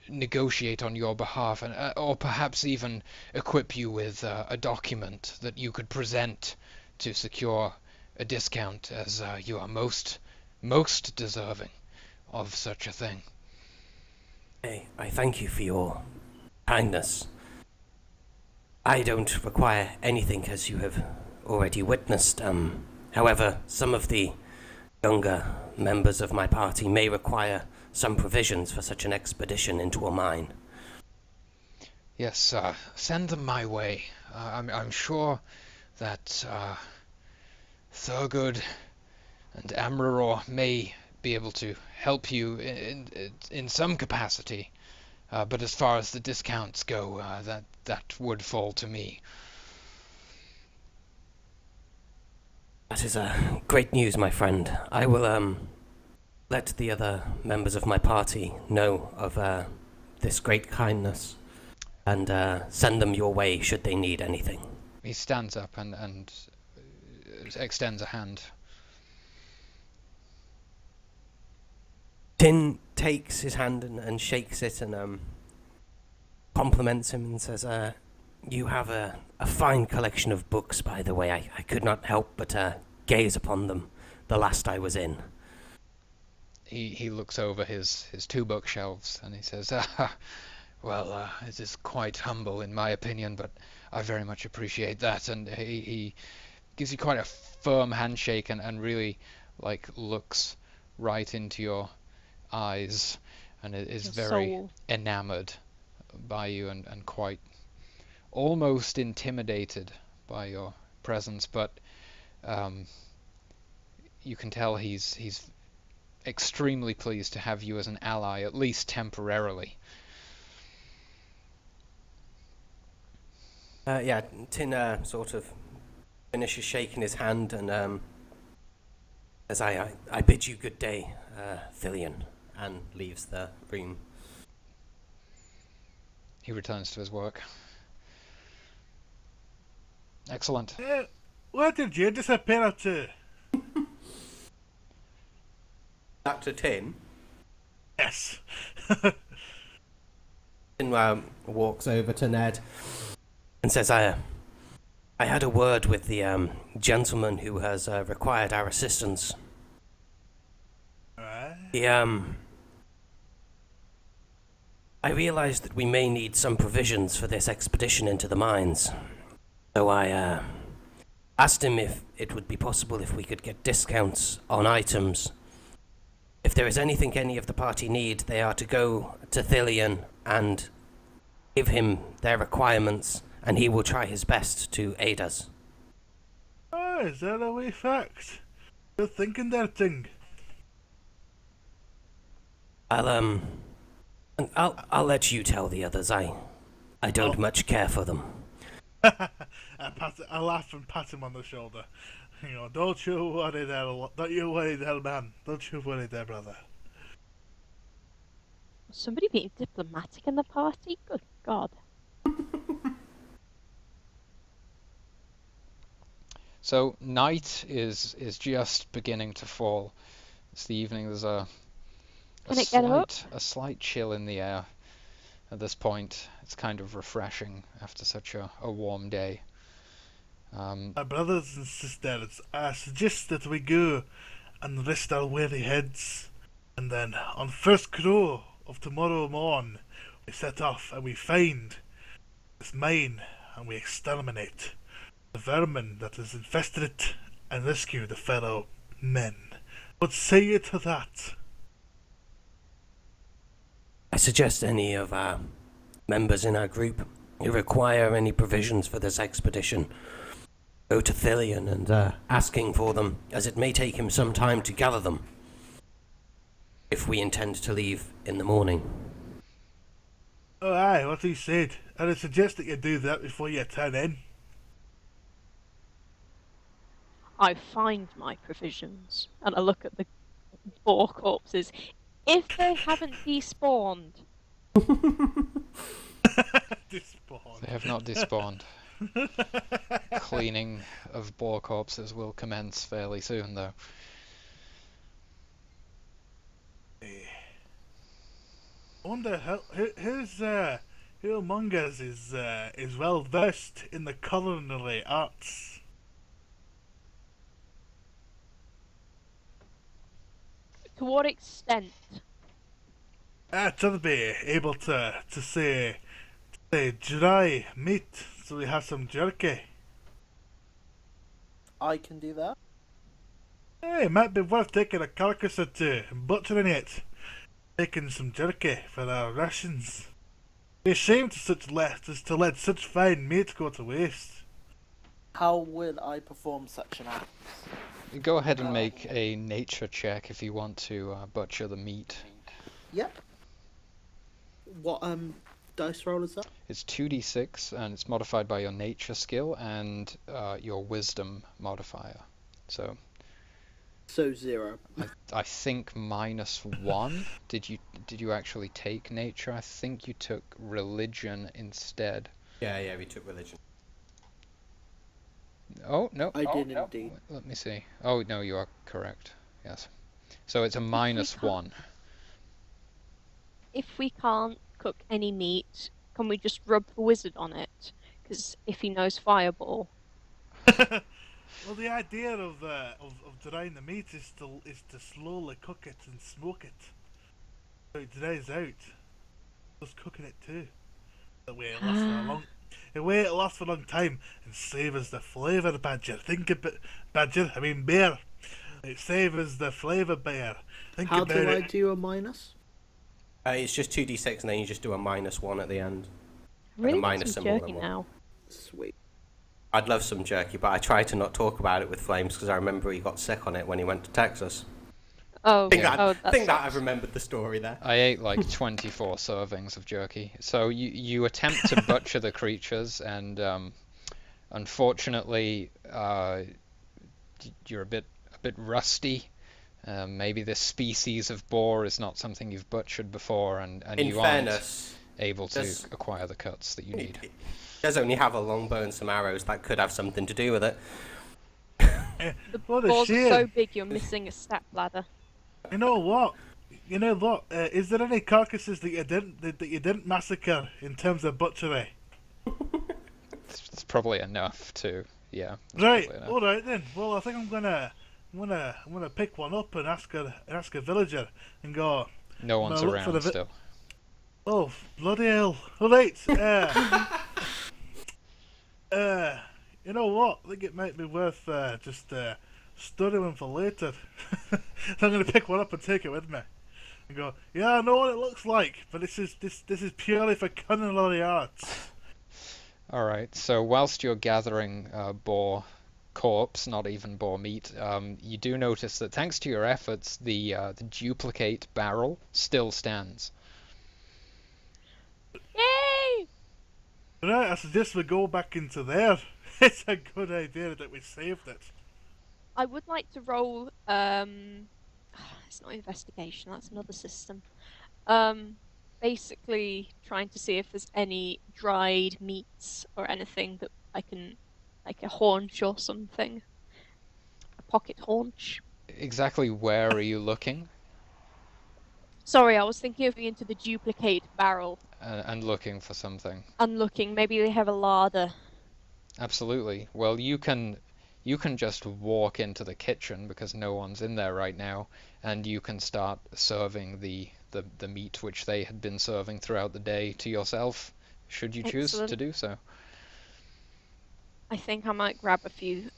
negotiate on your behalf, and or perhaps even equip you with a document that you could present to secure a discount, as you are most deserving of such a thing. Hey, I thank you for your kindness. I don't require anything, as you have already witnessed. However, some of the younger members of my party may require some provisions for such an expedition into a mine. Yes, send them my way. I'm sure that Thurgood and Amraror may be able to help you in some capacity, but as far as the discounts go, that would fall to me. That is great news, my friend. I will let the other members of my party know of this great kindness, and send them your way should they need anything. He stands up and extends a hand. Tin takes his hand and shakes it and compliments him and says, you have a fine collection of books, by the way. I could not help but gaze upon them the last I was in. He looks over his two bookshelves and he says, well, it is quite humble in my opinion, but I very much appreciate that. And he gives you quite a firm handshake and really looks right into your eyes, and is Your very soul. enamored by you and quite almost intimidated by your presence, but you can tell he's extremely pleased to have you as an ally, at least temporarily. Tin sort of finishes shaking his hand and says, I bid you good day, Thillian, and leaves the room. He returns to his work. Excellent. Where did you disappear to? Dr. Tin? Yes. Tin walks over to Ned and says, I had a word with the gentleman who has required our assistance. I realized that we may need some provisions for this expedition into the mines. So I asked him if it would be possible if we could get discounts on items. If there is anything any of the party need, they are to go to Thillian and give him their requirements, and he will try his best to aid us. Oh, is that a way fact? You're thinking that thing. I'll let you tell the others. I don't much care for them. I laugh and pat him on the shoulder. You know, don't you worry there, man. Don't you worry there, brother. Somebody being diplomatic in the party? Good God. So night is just beginning to fall. It's the evening. There's a Can it get up? slight chill in the air. at this point. It's kind of refreshing after such a warm day. My brothers and sisters, I suggest that we go and rest our weary heads, and then on first crow of tomorrow morn, we set off and we find this mine and we exterminate the vermin that has infested it and rescue the fellow men. What say you to that? I suggest any of our members in our group who require any provisions for this expedition go to Thilion and asking for them, as it may take him some time to gather them if we intend to leave in the morning. Oh aye, what he said. And I suggest that you do that before you turn in. I find my provisions and I look at the boar corpses. If they haven't despawned, Despawn. They have not despawned. Cleaning of boar corpses will commence fairly soon, though. I wonder who among us is well versed in the culinary arts. to what extent? To be able to say dry meat, so we have some jerky. I can do that. Hey, it might be worth taking a carcass or two and butchering it, making some jerky for our rations. It'd be a shame to let such fine meat go to waste. How would I perform such an act? Go ahead and make a nature check if you want to butcher the meat. Yep. What dice roll is that? It's 2d6 and it's modified by your nature skill and your wisdom modifier. So So 0. I think -1. Did you actually take nature? I think you took religion instead. Yeah, we took religion. Oh no. I did indeed. Let me see. Oh no, you are correct. Yes. So it's a -1. If we can't cook any meat, can we just rub the wizard on it? Because if he knows fireball, Well, the idea of drying the meat is to slowly cook it and smoke it, so it dries out. Just cooking it too. That way it lasts for a long. The way it lasts for a long time and savours the flavour, Badger. Think about Badger. I mean bear. It savours the flavour, bear. Think How about do I it. do a minus? It's just 2d6 and then you just do a -1 at the end. I really a want minus some symbol jerky then now. Sweet. I'd love some jerky, but I try to not talk about it with Flames because I remember he got sick on it when he went to Texas. Oh, Think oh, that I've remembered the story there. I ate like 24 servings of jerky. So you attempt to butcher the creatures, and unfortunately, you're a bit rusty. Maybe this species of boar is not something you've butchered before, and In you fairness, aren't able to does- acquire the cuts that you need. He does only have a longbow and some arrows that could have something to do with it. The What a balls are shame. so big you're missing a step ladder. You know what? Is there any carcasses that you didn't massacre in terms of butchery? It's probably enough to, yeah. it's Right. probably enough. All right then. Well, I think I'm gonna pick one up and ask a villager and go. No one's look for around the still. Oh, bloody hell. Alright, you know what? I think it might be worth just storing one for later. So I'm going to pick one up and take it with me. And go, yeah, I know what it looks like, but this is purely for culinary arts. Alright, so whilst you're gathering boar corpse, not even boar meat, you do notice that thanks to your efforts, the duplicate barrel still stands. Yay! Right, I suggest we go back into there. It's a good idea that we saved it. I would like to roll. It's not investigation. That's another system. Basically, trying to see if there's any dried meats or anything that I can, like a haunch or something, a pocket haunch. Exactly where are you looking? Sorry, I was thinking of going into the duplicate barrel and looking for something. and looking. Maybe they have a larder. Absolutely. Well, you can just walk into the kitchen because no one's in there right now, and you can start serving the meat which they had been serving throughout the day to yourself, should you choose to Excellent. do so. I think I might grab a few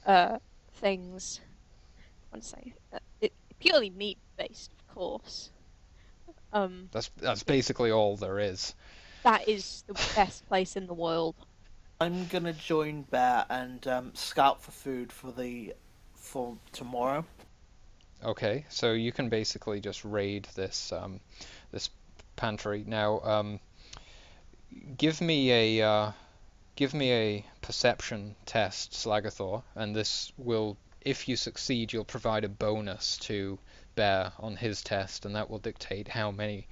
things. I want to say purely meat based, of course. That's basically all there is. That is the best place in the world. I'm gonna join Bear and scout for food for tomorrow. Okay, so you can basically just raid this pantry. Now, give me a perception test, Slagathor, and this will, if you succeed, you'll provide a bonus to Bear on his test, and that will dictate how many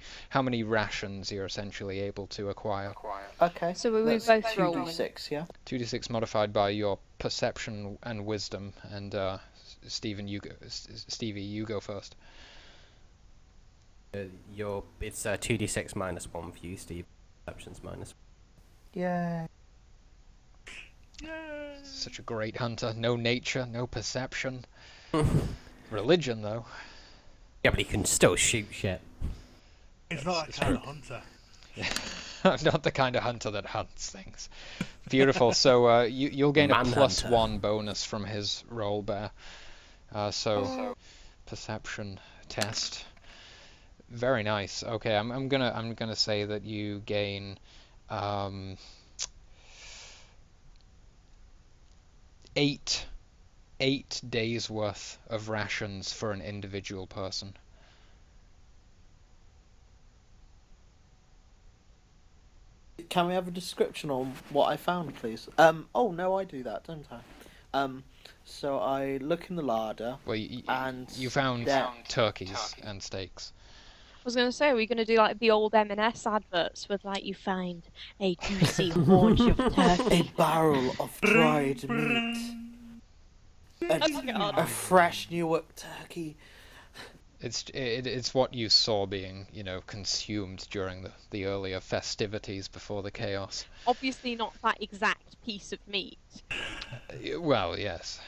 rations you're essentially able to acquire. Okay. So we that's both roll 2d6, yeah. 2d6 modified by your perception and wisdom, and Stevie, you go first. It's 2d6 minus 1 for you, Steve. Perception's minus. Yeah. Yay! Such a great hunter. No nature, no perception. Religion, though. Yeah, but he can still shoot shit. He's not that It's kind true. of hunter. I'm not the kind of hunter that hunts things. Beautiful. So you'll gain a Manhunter. +1 bonus from his roll, Bear. So perception test. Very nice. Okay, I'm gonna say that you gain 8 days worth of rations for an individual person. Can we have a description on what I found, please? Oh no, I do that, don't I? So I look in the larder. Well, And you found there- turkeys and steaks. I was going to say, are we going to do like the old M&S adverts with like you find a juicy haunch of A turkey? barrel of dried meat. A fresh Newark turkey. It's what you saw being, consumed during the earlier festivities before the chaos. Obviously not that exact piece of meat. Well, yes.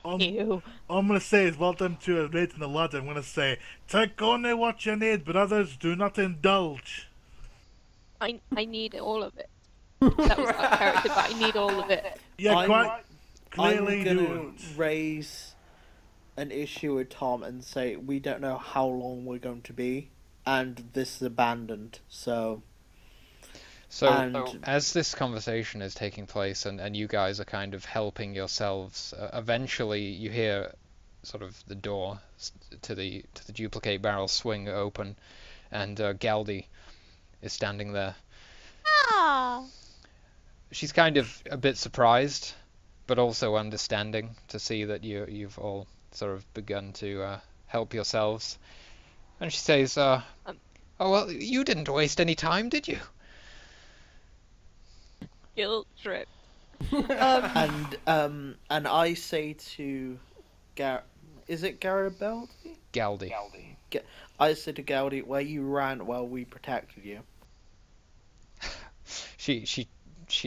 Ew. All I'm gonna say is, well done to a raid in the ladder. I'm gonna say, take only what you need, but others do not indulge. I need all of it. That was our character, but I need all of it. Yeah, I'm- quite clearly I'm gonna don't. raise an issue with Tom and say we don't know how long we're going to be, and this is abandoned. So So, And- as this conversation is taking place and you guys are kind of helping yourselves, eventually you hear sort of the door to the duplicate barrel swing open, and Galdi is standing there. Ah! She's kind of a bit surprised, but also understanding to see that you've all sort of begun to help yourselves. And she says, "Oh well, you didn't waste any time, did you?" Guilt trip. and I say to is it Garibaldi? Galdi. I say to Galdi, where you ran while we protected you. She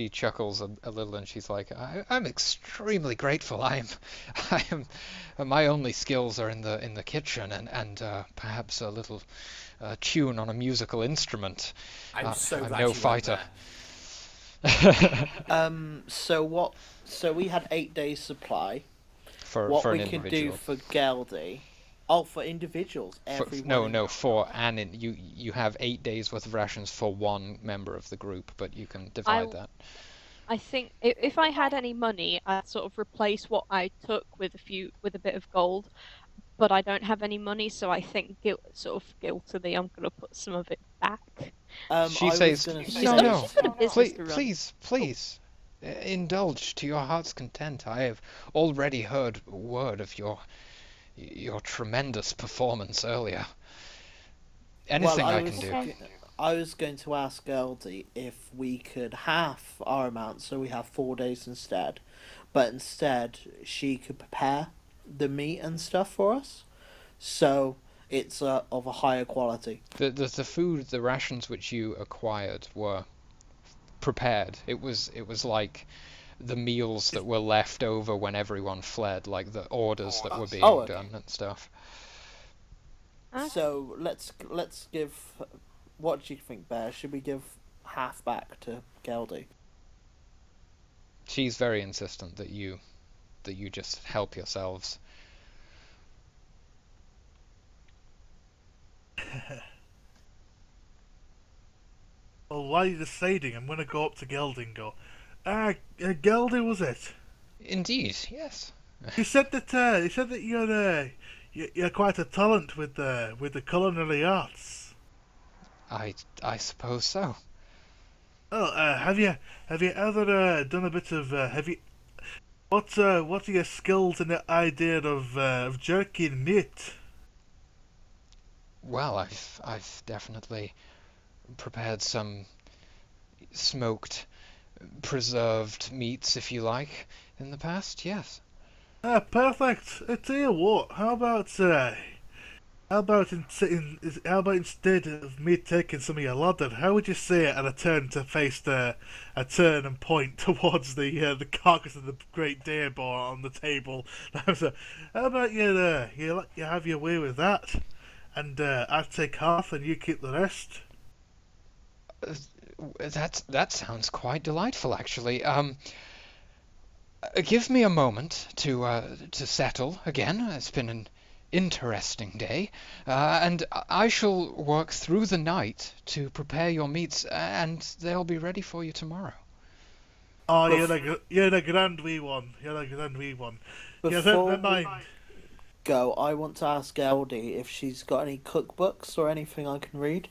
chuckles a little and she's like, I'm extremely grateful. I am my only skills are in the kitchen and perhaps a little tune on a musical instrument. I'm so I'm glad no you fighter. So we had 8 days supply. for What an we could do individual. for Galdi? Oh, for individuals. You have 8 days worth of rations for one member of the group, but you can divide that. I think if I had any money, I'd sort of replace what I took with a bit of gold. But I don't have any money, so I think guiltily, I'm gonna put some of it back. She I was says, gonna She's say- no, she's got a business to run. please, indulge to your heart's content. I have already heard word of your tremendous performance earlier. Anything I can do. I was going to ask Galdi if we could half our amount, so we have 4 days instead. But instead, she could prepare the meat and stuff for us. So it's of a higher quality. The food, the rations which you acquired were prepared. It was like the meals that were left over when everyone fled, like the orders that were being okay. done and stuff. So let's give. What do you think, Bear? Should we give half back to Geldy? She's very insistent that you just help yourselves. Well, while you're deciding, I'm gonna go up to Geldy and go, Geldy, was it? Indeed, yes. You said that you're quite a talent with the culinary arts. I suppose so. Oh, have you ever done a bit of what are your skills in the idea of jerking meat? Well, I've definitely prepared some smoked, preserved meats, if you like, in the past. Yes. Perfect. I tell you what. How about instead of me taking some of your ladder, how would you say it? And I turn to face I turn and point towards the carcass of the great deer boar on the table. How about you have your way with that, and I take half and you keep the rest. That sounds quite delightful, actually. Give me a moment to settle again. It's been an interesting day, and I shall work through the night to prepare your meats, and they'll be ready for you tomorrow. Oh, you're a grand wee one. You're a grand wee one. Before never mind. Go, I want to ask Geldy if she's got any cookbooks or anything I can read.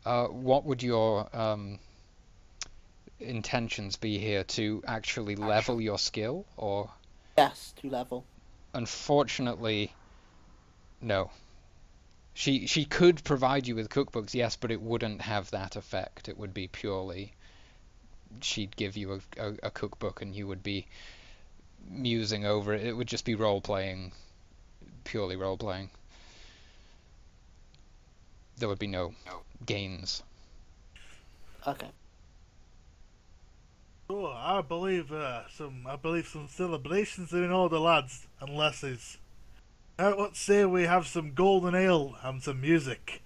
What would your intentions be here? To actually level your skill, or? Yes, to level. Unfortunately, no. She could provide you with cookbooks, yes, but it wouldn't have that effect. It would be purely, she'd give you a cookbook and you would be musing over it. It would just be role-playing, purely role-playing. There would be no gains. Okay. Oh, I believe some celebrations are in order, lads and lasses. Let's say we have some golden ale and some music.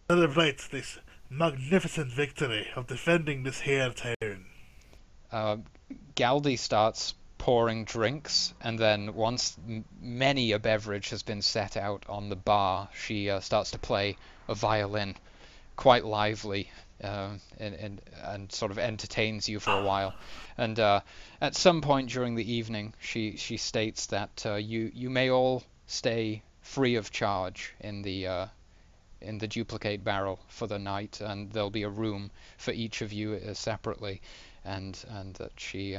Celebrate this magnificent victory of defending this here town. Galdi starts pouring drinks, and then once many a beverage has been set out on the bar, she starts to play a violin, quite lively, and sort of entertains you for a while. And at some point during the evening, she states that you may all stay free of charge in the duplicate barrel for the night, and there'll be a room for each of you separately, and that she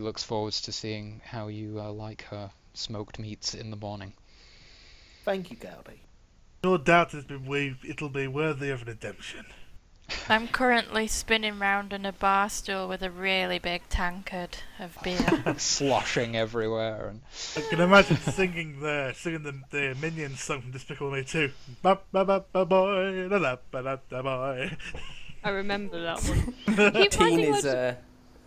looks forward to seeing how you like her smoked meats in the morning. Thank you, Geldy. No doubt it'll be worthy of redemption. I'm currently spinning round in a bar stool with a really big tankard of beer. Sloshing everywhere. And I can imagine singing the Minions song from Despicable Me 2. Ba ba ba ba boy, da da ba da da boy. I remember that one. Keep Teen finding is loads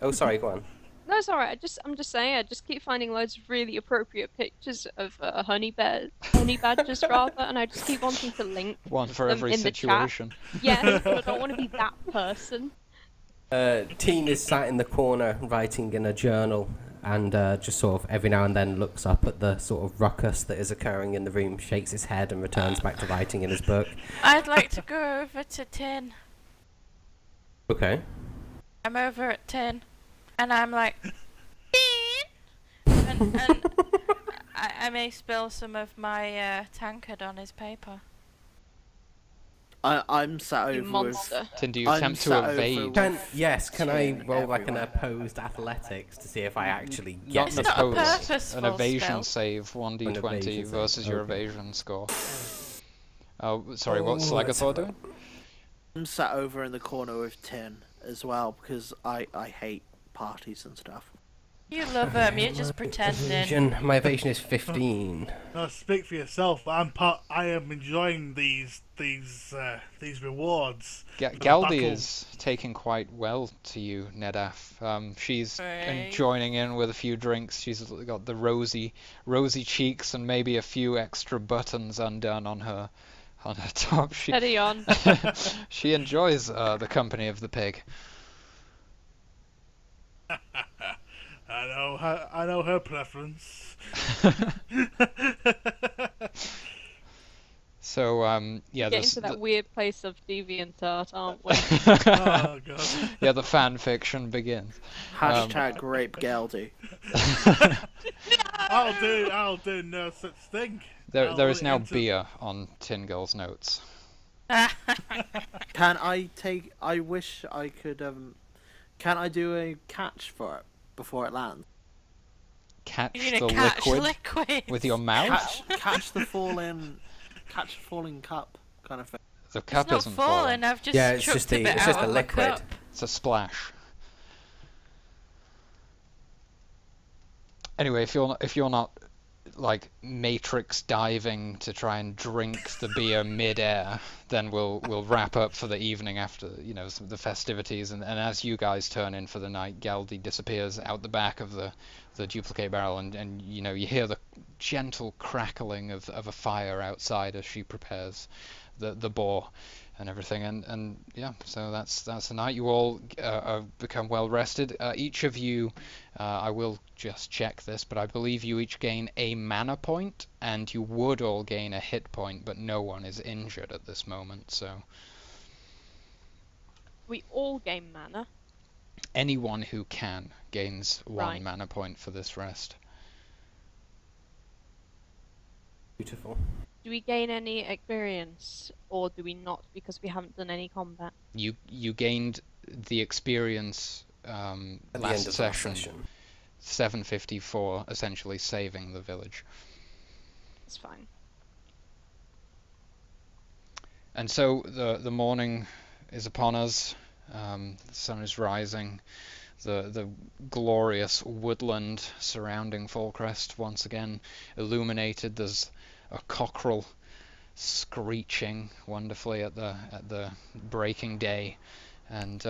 Oh, sorry, go on. No, it's alright. I'm just saying. I just keep finding loads of really appropriate pictures of honey badgers rather, and I just keep wanting to link one for them every in situation. The chat. Yes, but I don't want to be that person. Teen is sat in the corner writing in a journal, and just sort of every now and then looks up at the sort of ruckus that is occurring in the room, shakes his head, and returns back to writing in his book. I'd like to go over to Tin. Okay. I'm over at Tin, and I'm like, Tin! And I may spill some of my tankard on his paper. I'm sat You over monster. Tin, do you I'm attempt to sat over evade? Can I Tin roll like an everywhere. opposed athletics to see if I actually Not get It's an this? not a opposed, purposeful an evasion spell. save, 1d20 evasion save, versus your okay. evasion score. Oh, sorry, what's Oh, Slagathor that's doing? I'm sat over in the corner with Tin as well because I hate parties and stuff. You love him. You're just pretending. Evasion. My evasion is 15. No, speak for yourself. I am enjoying these rewards. the Galdi battle. is taking quite well to you, Nedaf. She's Right. joining in with a few drinks. She's got the rosy cheeks and maybe a few extra buttons undone on her top. Steady on. She enjoys the company of the pig. I know her preference. So yeah, Getting to that weird place of DeviantArt, aren't we? Oh god. yeah, the fan fiction begins. Hashtag rape Geldy. I'll do no such thing. There is I'll now enter- beer on Tin Girl's notes. Can I take? I wish I could. Can I do a catch for it before it lands? Catch You're the gonna catch liquid with your mouth. Catch the falling cup kind of thing. The cup It's not isn't falling. I've just Yeah, it's chucked just a the- bit it's out just the of my liquid. cup. It's a splash. Anyway, if you're not like Matrix diving to try and drink the beer mid-air, then we'll wrap up for the evening after the festivities. And as you guys turn in for the night, Galdi disappears out the back of the duplicate barrel, and you hear the gentle crackling of a fire outside as she prepares the boar and everything. And yeah, so that's the night. You all become well rested. Each of you, I will just check this, but I believe you each gain a mana point, and you would all gain a hit point, but no one is injured at this moment. So We all gain mana. anyone who can gains one Right. mana point for this rest. Beautiful. Do we gain any experience, or do we not because we haven't done any combat? You gained the experience At the end last of session. that session. 750 for essentially saving the village. It's fine. And so the morning is upon us. The sun is rising. The glorious woodland surrounding Fallcrest once again illuminated. There's a cockerel screeching wonderfully at the breaking day, and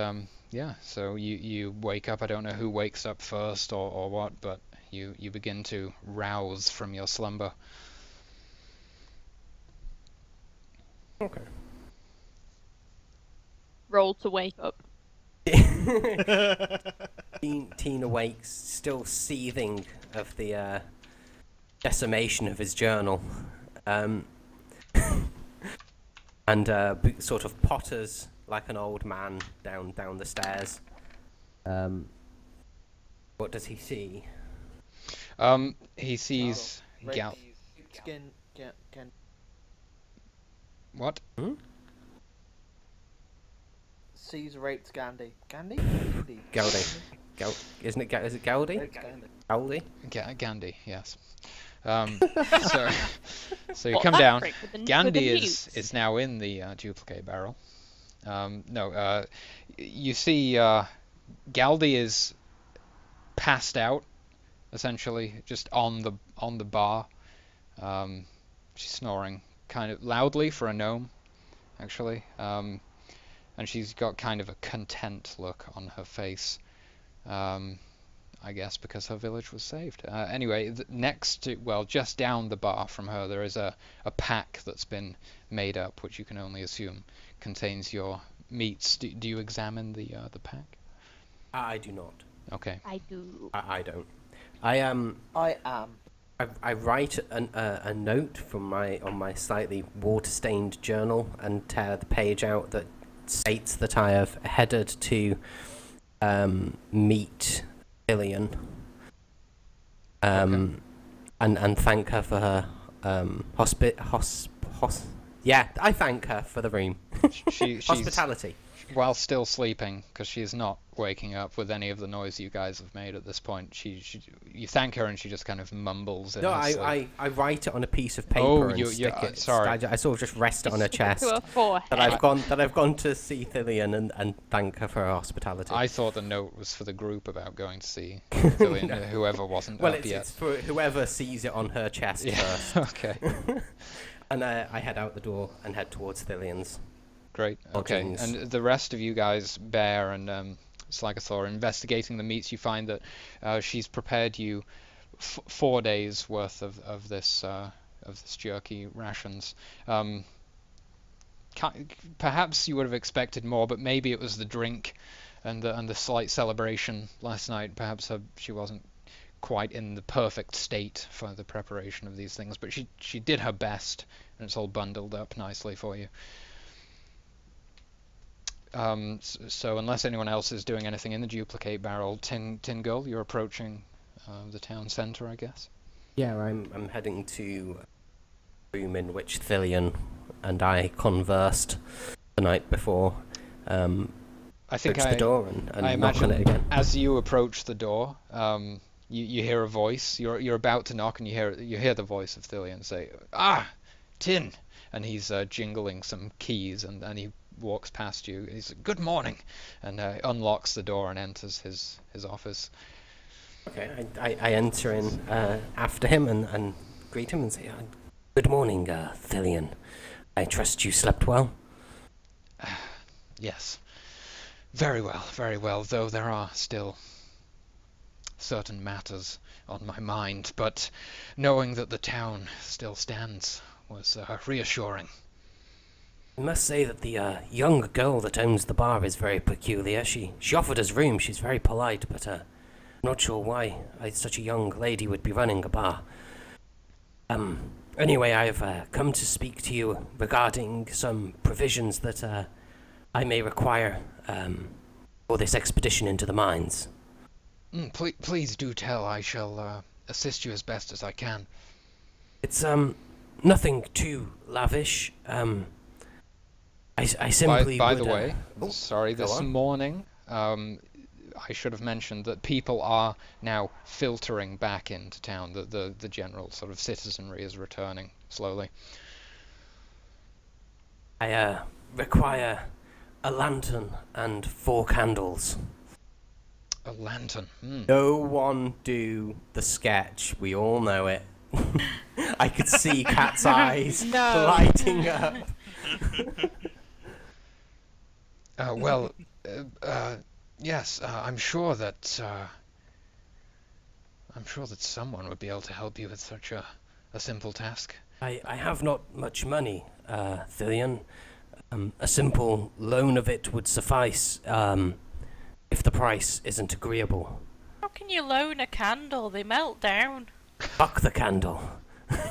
yeah. So you wake up. I don't know who wakes up first or what, but you begin to rouse from your slumber. Okay. Roll to wake up. Teen awakes, still seething of the decimation of his journal, and sort of potters like an old man down the stairs. What does he see? He sees Gal. Skin. What? Sees raped Gandhi. Gandhi? Galdi. Isn't it? Is it Galdi? Raped Gandhi. Galdi? Gandhi, yes. So you What, come that down. prick with the Gandhi newts? is now in the duplicate barrel. No, you see Galdi is passed out, essentially, just on the bar. She's snoring kind of loudly for a gnome, actually. And she's got kind of a content look on her face. I guess because her village was saved. Anyway, next to, well, just down the bar from her, there is a pack that's been made up, which you can only assume contains your meats. Do you examine the pack? I do not. Okay. I do. I don't. I am. I write a note from on my slightly water-stained journal and tear the page out that states that I have headed to meet Lillian, and thank her for her yeah, I thank her for the room. She's Hospitality. while still sleeping, because she's not waking up with any of the noise you guys have made at this point. You thank her, and she just kind of mumbles in No, her sleep. I write it on a piece of paper Oh, and you stick it. sorry. I sort of just rest it on her chest. To her forehead. That I've gone to see Thillian and thank her for her hospitality. I thought the note was for the group about going to see Thillian, whoever wasn't well, up yet. it's for whoever sees it on her chest Yeah. first. Okay. And I head out the door and head towards Thillian's. Great. Okay. lodgings. And the rest of you guys, Bear and Slagathor, are investigating the meats. You find that she's prepared you 4 days worth of this jerky rations. Perhaps you would have expected more, but maybe it was the drink and the slight celebration last night. Perhaps she wasn't quite in the perfect state for the preparation of these things, but she did her best, and it's all bundled up nicely for you. So unless anyone else is doing anything in the duplicate barrel, Tin Girl, you're approaching the town centre, I guess. Yeah, I'm heading to a room in which Thillian and I conversed the night before. I think the door and I knock on imagine it again. as you approach the door, you hear a voice. You're about to knock, and you hear the voice of Thillian say, "Ah, Tin," and he's jingling some keys, and he walks past you. He's "Good morning," and unlocks the door and enters his office. Okay, I enter in after him and greet him and say, "Good morning, Thillian. I trust you slept well." Yes, very well, though there are still certain matters on my mind, but knowing that the town still stands was reassuring. I must say that the young girl that owns the bar is very peculiar. She offered us room. She's very polite, but I'm not sure why such a young lady would be running a bar. Anyway, I've come to speak to you regarding some provisions that I may require for this expedition into the mines. Please do tell. I shall assist you as best as I can. It's nothing too lavish. I simply By would, the way, oh, sorry, go this on. morning, I should have mentioned that people are now filtering back into town. The general sort of citizenry is returning slowly. I require a lantern and 4 candles. A lantern. No one do the sketch. We all know it. I could see Cat's eyes No. lighting up. Yes, I'm sure that someone would be able to help you with such a simple task. I have not much money, Thillian. A simple loan of it would suffice, if the price isn't agreeable. How can you loan a candle? They melt down. Fuck the candle. Fuck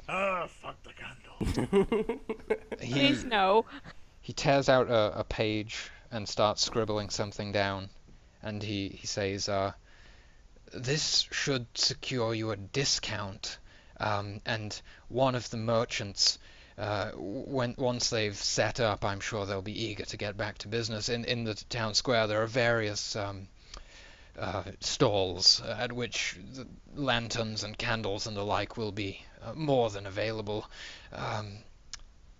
the candle. Please no. He tears out a page and starts scribbling something down, and he says, "This should secure you a discount, and one of the merchants, once they've set up, I'm sure they'll be eager to get back to business. In the town square there are various stalls at which the lanterns and candles and the like will be more than available.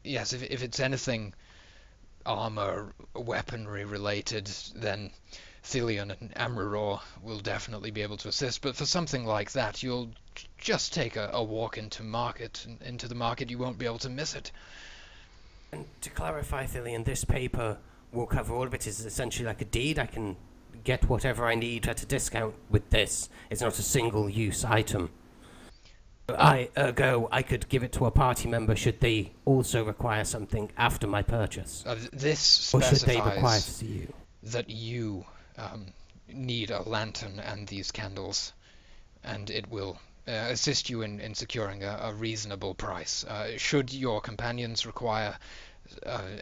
Yes, if it's anything armor, weaponry related, then Thillian and Amraror will definitely be able to assist. But for something like that, you'll just take a walk into the market. You won't be able to miss it." And to clarify, Thillian, this paper will cover all of it. It's essentially like a deed. I can get whatever I need at a discount with this. It's not a single-use item. Ergo, I could give it to a party member should they also require something after my purchase. This Or should they require to specifies see you? that you need a lantern and these candles, and it will assist you in securing a reasonable price. Should your companions require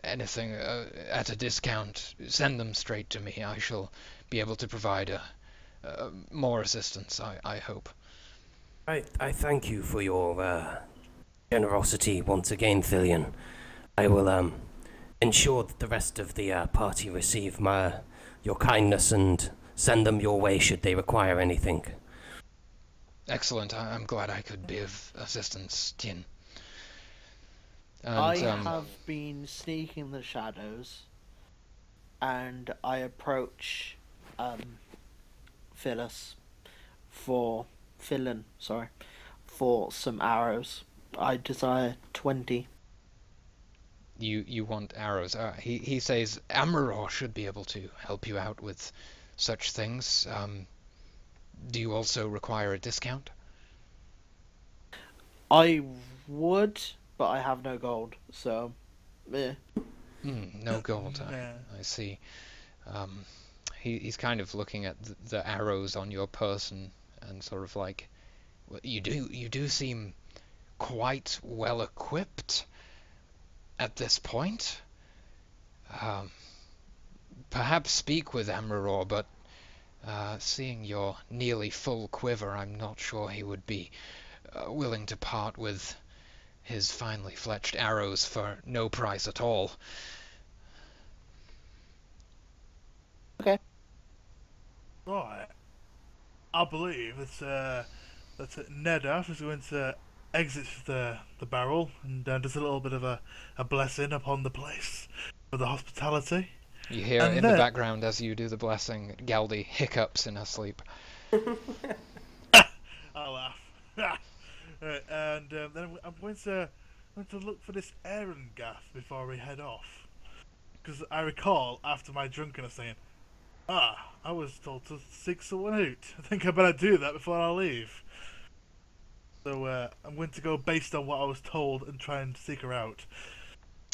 anything at a discount, send them straight to me. I shall be able to provide more assistance, I hope. I thank you for your generosity once again, Thillian. I will ensure that the rest of the party receive your kindness and send them your way should they require anything. Excellent. I'm glad I could be of assistance, Tien. I And have been sneaking in the shadows, and I approach Phyllis Philin, for some arrows. I desire 20. you want arrows. He says Amaror should be able to help you out with such things. Do you also require a discount? I would, but I have no gold, so yeah. No gold. Yeah. I see. He's kind of looking at the arrows on your person and sort of like, well, you do seem quite well equipped at this point. Perhaps speak with Amaror, but seeing your nearly full quiver, I'm not sure he would be willing to part with his finely fletched arrows for no price at all. Okay. Right. I believe that Nedath is going to exit the barrel and does a little bit of a blessing upon the place for the hospitality. You hear And in the then- background as you do the blessing, Galdi hiccups in her sleep. I laugh. Right, and then I'm going to look for this Aaron-gath before we head off. Because I recall, after my drunkenness, saying, I was told to seek someone out. I think I better do that before I leave. So I'm going to go based on what I was told and try and seek her out.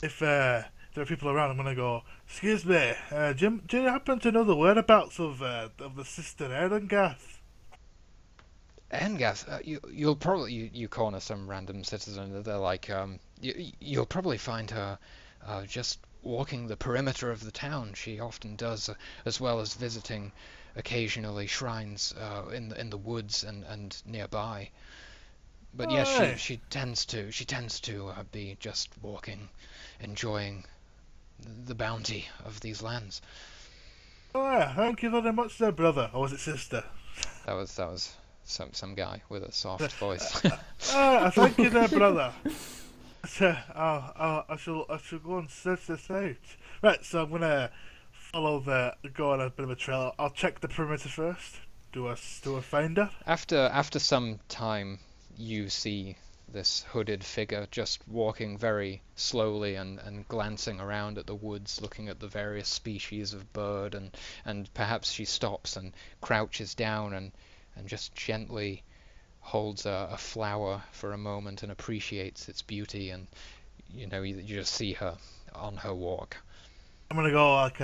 If there are people around, I'm going to go, excuse me, do you happen to know the whereabouts of the sister Aaron-gath? Engath, you'll probably you corner some random citizen that they're like, you'll probably find her just walking the perimeter of the town. She often does, as well as visiting occasionally shrines in the woods and nearby. But yes, Alright. she tends to be just walking, enjoying the bounty of these lands. Oh yeah, thank you very much there, brother. Or was it sister? That was some guy with a soft voice. Thank you there, brother. I shall go and search this out. Right, so I'm gonna go on a bit of a trail. I'll check the perimeter first. Do I find her? After some time, you see this hooded figure just walking very slowly and glancing around at the woods, looking at the various species of bird, and perhaps she stops and crouches down and just gently holds a flower for a moment and appreciates its beauty, and you just see her on her walk. I'm gonna go like,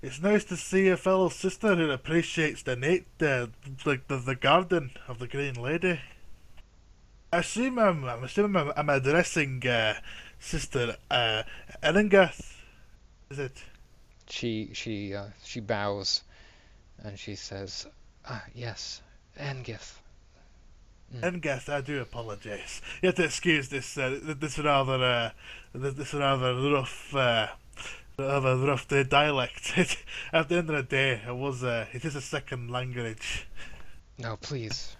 it's nice to see a fellow sister who appreciates the the garden of the Green Lady. I'm assuming I'm addressing Sister Eringath. Is it? She bows and she says, yes, Engith. Eringath, I do apologise. You have to excuse this rather rough dialect. At the end of the day, it is a second language. No, please,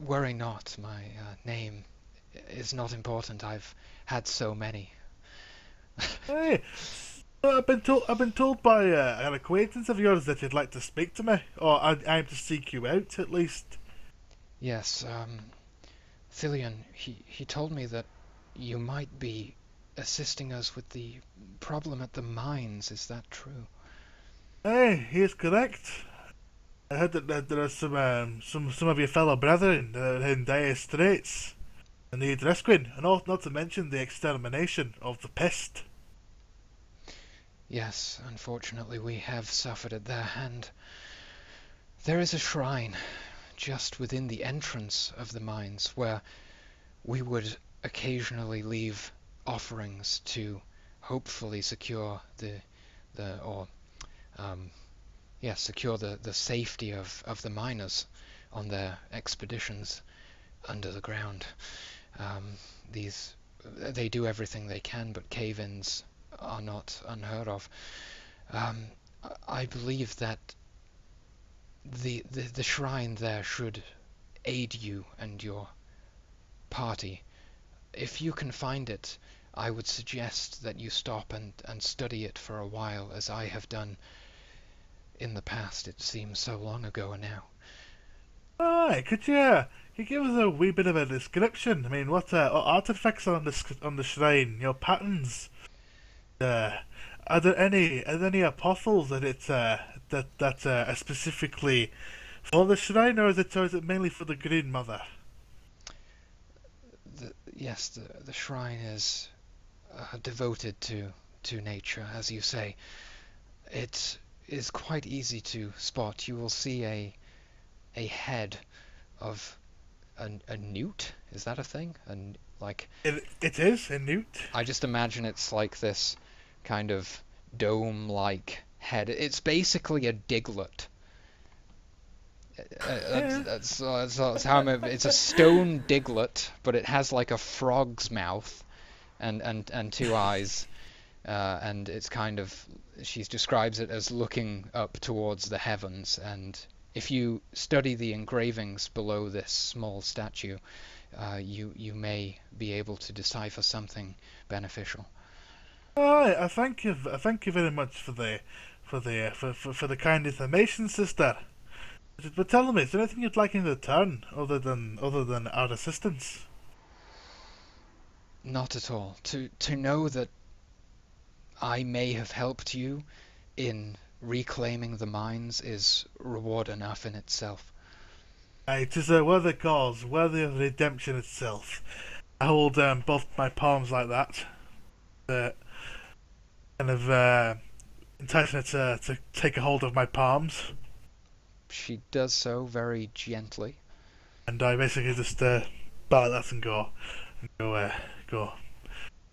worry not. My name is not important. I've had so many. Hey, I've been told by an acquaintance of yours that you'd like to speak to me, or I'm to seek you out at least. Yes, Thilian, he told me that you might be assisting us with the problem at the mines. Is that true? Hey, he is correct. I heard that there are some of your fellow brethren that are in dire straits and need rescuing, and not to mention the extermination of the pest. Yes, unfortunately we have suffered at their hand. There is a shrine just within the entrance of the mines where we would occasionally leave offerings to hopefully secure secure the safety of the miners on their expeditions under the ground. They do everything they can, but cave-ins are not unheard of. Um, I believe that the shrine there should aid you and your party. If you can find it, I would suggest that you stop and study it for a while, as I have done in the past. It seems so long ago now. Alright, could you give us a wee bit of a description? I mean, what artifacts are on the shrine? Your patterns. Are there any apostles that are specifically for the shrine, or is it mainly for the Green Mother? Yes, the shrine is devoted to nature, as you say. It is quite easy to spot. You will see a head of a newt. Is that a thing? And like it is a newt. I just imagine it's like this kind of dome-like head. It's basically a diglet. That's how it's a stone diglet, but it has like a frog's mouth and two eyes, and it's kind of, she describes it as looking up towards the heavens. And if you study the engravings below this small statue, you may be able to decipher something beneficial. Alright, I thank you very much for the kind information, sister. But tell me, is there anything you'd like in return other than our assistance? Not at all. To know that I may have helped you in reclaiming the mines is reward enough in itself. It is a worthy cause, worthy of redemption itself. I hold both my palms like that, kind of enticing her to take a hold of my palms. She does so very gently. And I basically just bow like that and go.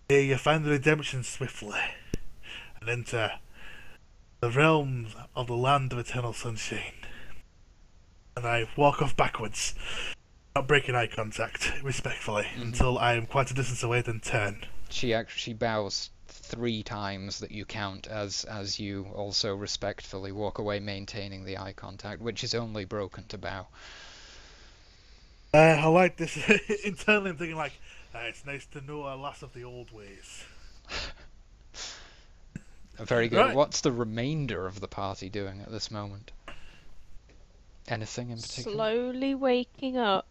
Here you find the redemption swiftly, and enter the realms of the land of eternal sunshine. And I walk off backwards, not breaking eye contact, respectfully, until I am quite a distance away, then turn. She bows 3 times that you count as you also respectfully walk away, maintaining the eye contact, which is only broken to bow. I like this. Internally I'm thinking like, it's nice to know a lass of the old ways. Very good. Right. What's the remainder of the party doing at this moment? Anything in particular? Slowly waking up.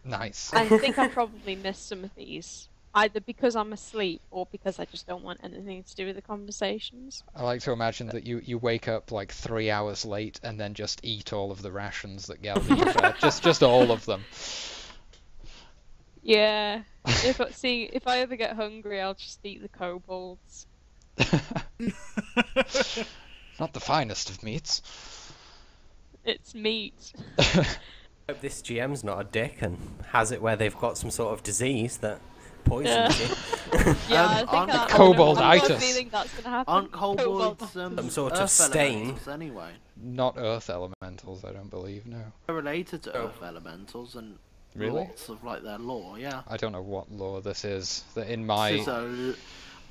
Nice. I think I probably missed some of these. Either because I'm asleep or because I just don't want anything to do with the conversations. I like to imagine that you wake up like 3 hours late and then just eat all of the rations that Galvin fed. Just all of them. Yeah. If I ever get hungry, I'll just eat the kobolds. Not the finest of meats. It's meat. I hope this GM's not a dick and has it where they've got some sort of disease that poisons you. Yeah, I think aren't I've kobolditis. got a feeling that's gonna happen. Aren't kobolds Some sort of earth stain. elementals anyway? Not earth elementals, I don't believe, no. They're related to earth elementals and Really? lots of like their lore, yeah. I don't know what lore this is. That in So,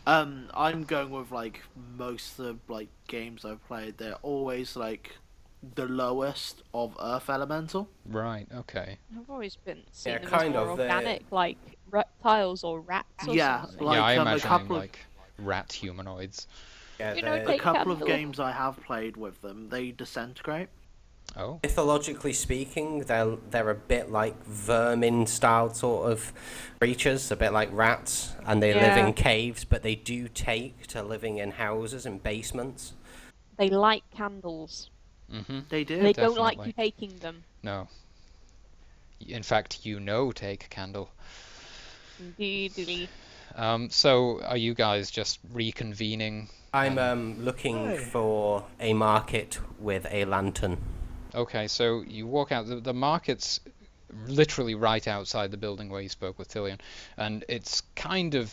I'm going with like most of the like games I've played. They're always like the lowest of Earth Elemental. Right, okay. I've always been seeing Yeah, them kind as more of, they're- organic, like reptiles or rats or Yeah, something. like, yeah, I a imagine couple of- like rat humanoids. Yeah, You know, they're- A take couple of candle. games I have played with them, they disintegrate. Oh, mythologically speaking, they're a bit like vermin-style sort of creatures, a bit like rats, and they live Yeah. in caves, but they do take to living in houses and basements. They like candles. mm-hmm. They do. They don't like definitely. you taking them. No. In fact, take a candle. Indeedly. So are you guys just reconvening? I'm looking Hey. for a market with a lantern. Okay, so you walk out. The market's literally right outside the building where you spoke with Tillian, and it's kind of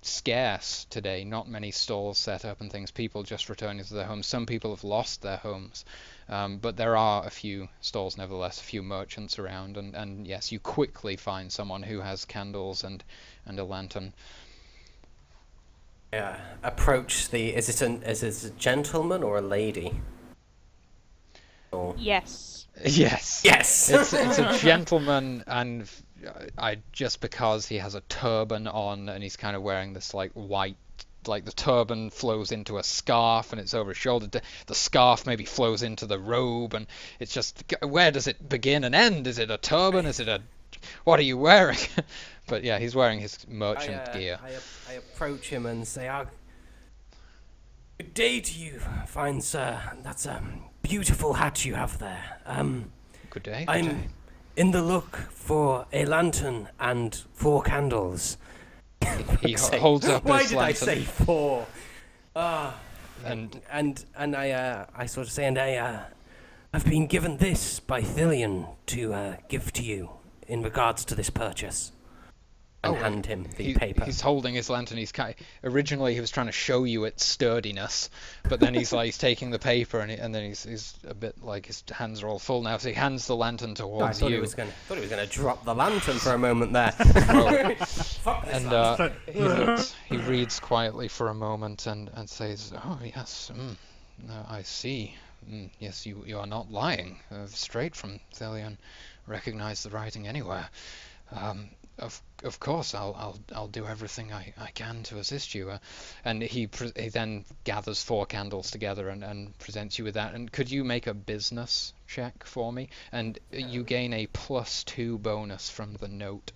scarce today. Not many stalls set up and things. People just returning to their homes. Some people have lost their homes, but there are a few stalls nevertheless, a few merchants around, and yes, you quickly find someone who has candles and a lantern. Approach the. Is it a gentleman or a lady? Or Yes. Yes. yes. It's a gentleman, and just because he has a turban on and he's kind of wearing this like white, like the turban flows into a scarf and it's over his shoulder. The scarf maybe flows into the robe, and it's just, where does it begin and end? Is it a turban? Is it a, what are you wearing? But yeah, he's wearing his merchant gear. I approach him and say, "Good day to you, fine sir. That's a beautiful hat you have there. Good day. I'm in the look for a lantern and 4 candles." He holds up Why his did lantern. I say 4? And I sort of say, I've been given this by Thillion to give to you in regards to this purchase. And hand him the paper. He's holding his lantern. Originally he was trying to show you its sturdiness, but then he's taking the paper, and then he's a bit like his hands are all full now. So he hands the lantern towards you. Thought he was gonna drop the lantern for a moment there. And he reads quietly for a moment and says, "Oh yes, I see. Yes, you are not lying. Straight from Thillion. Recognize the writing anywhere. Of course, I'll do everything I can to assist you." And he then gathers 4 candles together and presents you with that. And could you make a business check for me? And you gain a +2 bonus from the note.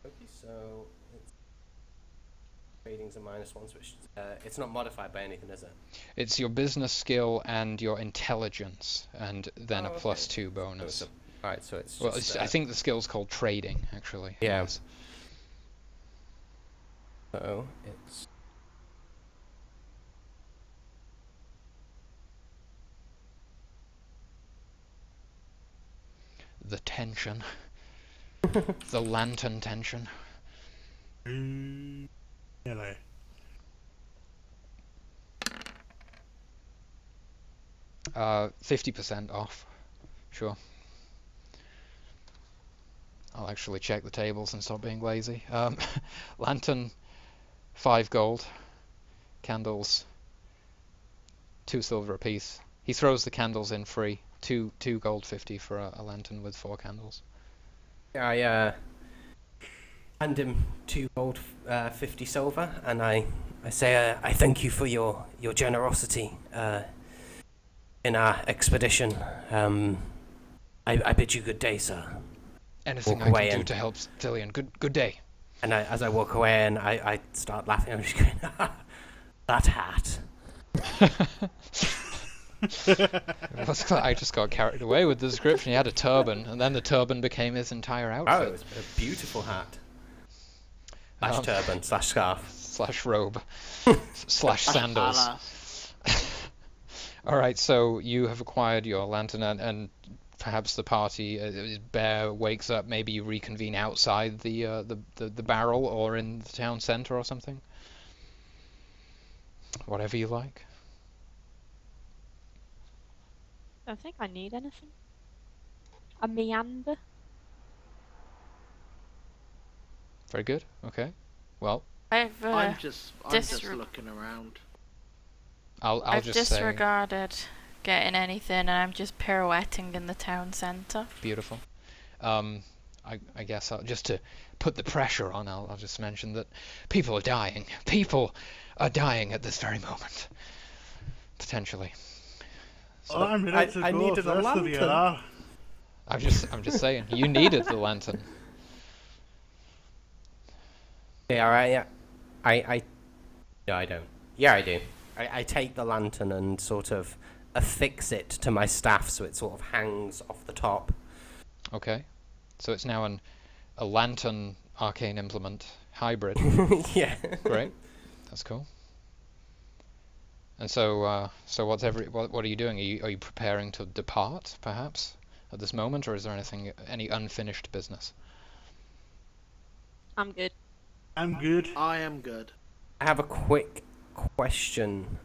Okay, so ratings are -1, which it's not modified by anything, is it? It's your business skill and your intelligence, and then a okay. +2 bonus. Alright, so it's Well, just, I think the skill's called trading, actually. Yeah. Yes. So it's The tension. The lantern tension. Hello. Uh, 50% off. Sure. I'll actually check the tables and stop being lazy. Lantern, 5 gold. Candles, 2 silver apiece. He throws the candles in free. 2 gold 50 for a lantern with 4 candles. I hand him 2 gold 50 silver, and I say I thank you for your generosity in our expedition. I bid you good day, sir. Anything Walk I away can do and- to help Thillion. Good day. And as I walk away, and I start laughing, I'm just going, that hat. I just got carried away with the description. He had a turban, and then the turban became his entire Oh, outfit. it was a beautiful hat. Um, Turban, /scarf. / robe. / sandals. Alright, so you have acquired your lantern, and perhaps the party, Bear wakes up, maybe you reconvene outside the barrel or in the town centre or something. Whatever you like. Don't think I need anything. A meander. Very good. Okay. Well, I've I'm just disre- looking around. I'll I've just say disregarded getting anything, and I'm just pirouetting in the town centre. beautiful. I guess just to put the pressure on, I'll just mention that people are dying. People are dying at this very moment. Potentially. Well, I'm ready to I go needed a first of you lantern. now. I'm just saying, you needed the lantern. Yeah, alright, yeah. No, I don't. Yeah, I do. I take the lantern and sort of affix it to my staff so it sort of hangs off the top. Okay. So it's now a lantern arcane implement hybrid. Yeah. Great. That's cool. And so what are you doing? Are you preparing to depart, perhaps, at this moment, or is there any unfinished business? I'm good. I'm good. I am good. I have a quick question.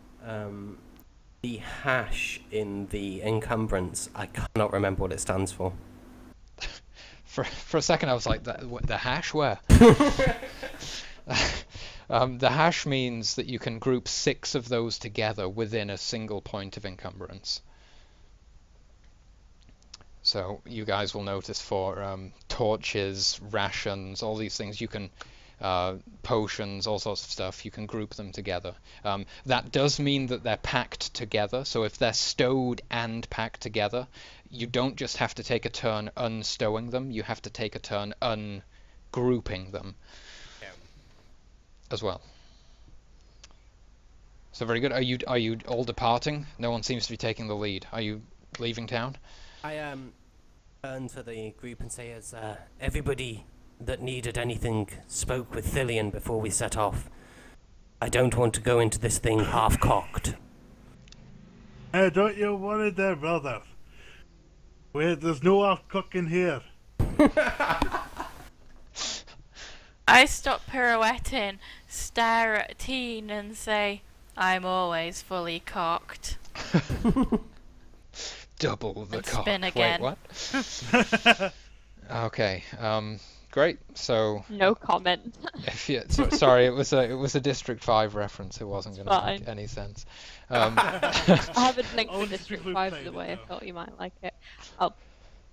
The hash in the encumbrance, I cannot remember what it stands for. For a second, I was like, the hash where? The hash means that you can group 6 of those together within a single point of encumbrance. So you guys will notice for torches, rations, all these things, you can potions, all sorts of stuff, you can group them together. That does mean that they're packed together, so if they're stowed and packed together, you don't just have to take a turn unstowing them, you have to take a turn ungrouping them as well. So very good. Are you all departing? No one seems to be taking the lead. Are you leaving town? I turn to the group and say, as everybody that needed anything spoke with Thillian before we set off, I don't want to go into this thing half-cocked. Don't you worry there, brother. There's no half-cooking here. I stop pirouetting, stare at Teen and say, I'm always fully cocked. Double the And cock. spin again. Wait, what? Okay. Great. So No comment. if you, sorry, it was a District 5 reference. It wasn't going to make any sense. I haven't linked Oh, the it's District people 5 played the it, way I though. thought you might like it. I'll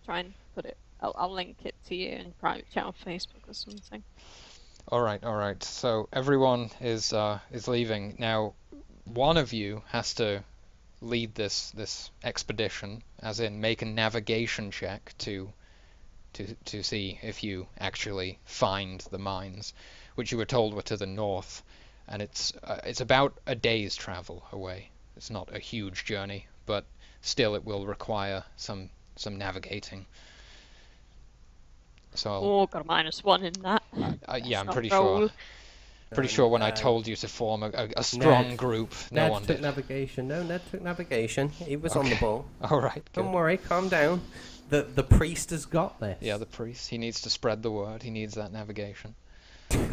try and put it. I'll link it to you in private chat on Facebook or something. All right. So everyone is leaving now. One of you has to lead this expedition, as in make a navigation check to see if you actually find the mines, which you were told were to the north, and it's about a day's travel away. It's not a huge journey, but still it will require some navigating. So Oh, got a -1 in that. yeah, I'm not pretty roll. sure when I told you to form a strong Ned. group, no Ned one took did. navigation. No, Ned took navigation. He was on the Okay. ball. All right, good. Don't worry, calm down. The priest has got this. Yeah, the priest. He needs to spread the word. He needs that navigation.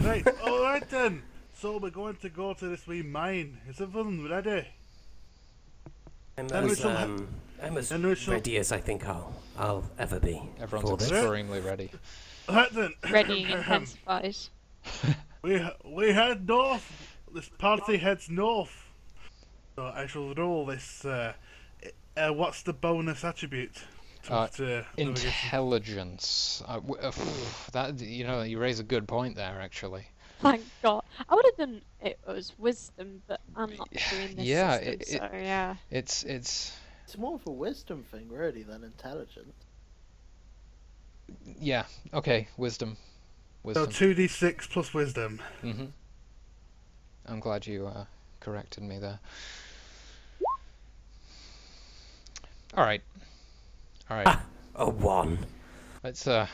Right, alright then. So we're going to go to this wee mine. Is everyone ready? I'm Then we as, shall I'm as then we shall- ready as I think I'll ever be. Everyone's for this. extremely ready. Right then. Ready intensifies. We head north. This party heads north. So I shall roll this. What's the bonus attribute? To navigation? Intelligence. That you raise a good point there, actually. Thank God. I would have done it as wisdom, but I'm not doing this Yeah, system, so yeah. It's It's more of a wisdom thing, really, than intelligence. yeah. Okay, wisdom. So Wisdom. 2d6 plus wisdom. I'm glad you corrected me there. All right. A 1. Let's it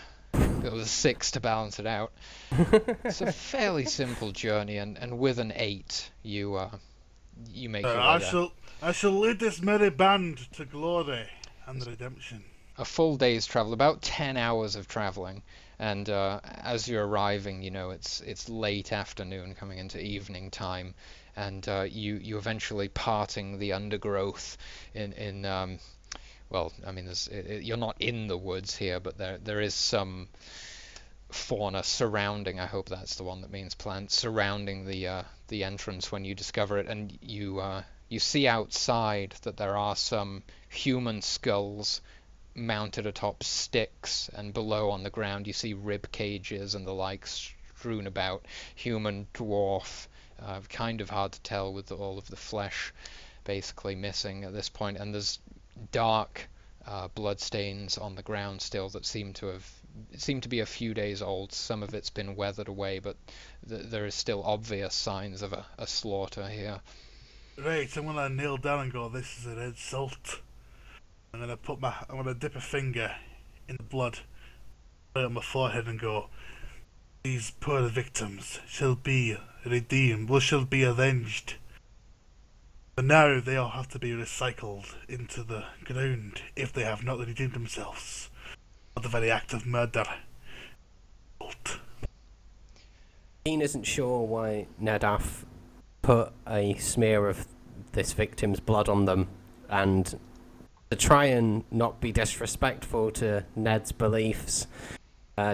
was a 6 to balance it out. It's a fairly simple journey, and with an 8, you make your way there. I shall lead this merry band to glory and redemption. A full day's travel, about 10 hours of traveling, and as you're arriving, it's late afternoon, coming into evening time, and you eventually parting the undergrowth in well, I mean, you're not in the woods here, but there is some fauna surrounding. I hope that's the one that means plants surrounding the entrance when you discover it, and you see outside that there are some human skulls mounted atop sticks, and below on the ground you see rib cages and the like strewn about. Human, dwarf, kind of hard to tell with all of the flesh basically missing at this point, and there's dark blood stains on the ground still that seem to be a few days old. Some of it's been weathered away, but there is still obvious signs of a slaughter here. Right, I'm gonna kneel down and go, this is a red salt. I'm gonna dip a finger in the blood, put it on my forehead and go, these poor victims shall be redeemed, shall be avenged. But now they all have to be recycled into the ground if they have not redeemed themselves for the very act of murder. Dean isn't sure why Nedaf put a smear of this victim's blood on them, and to try and not be disrespectful to Ned's beliefs,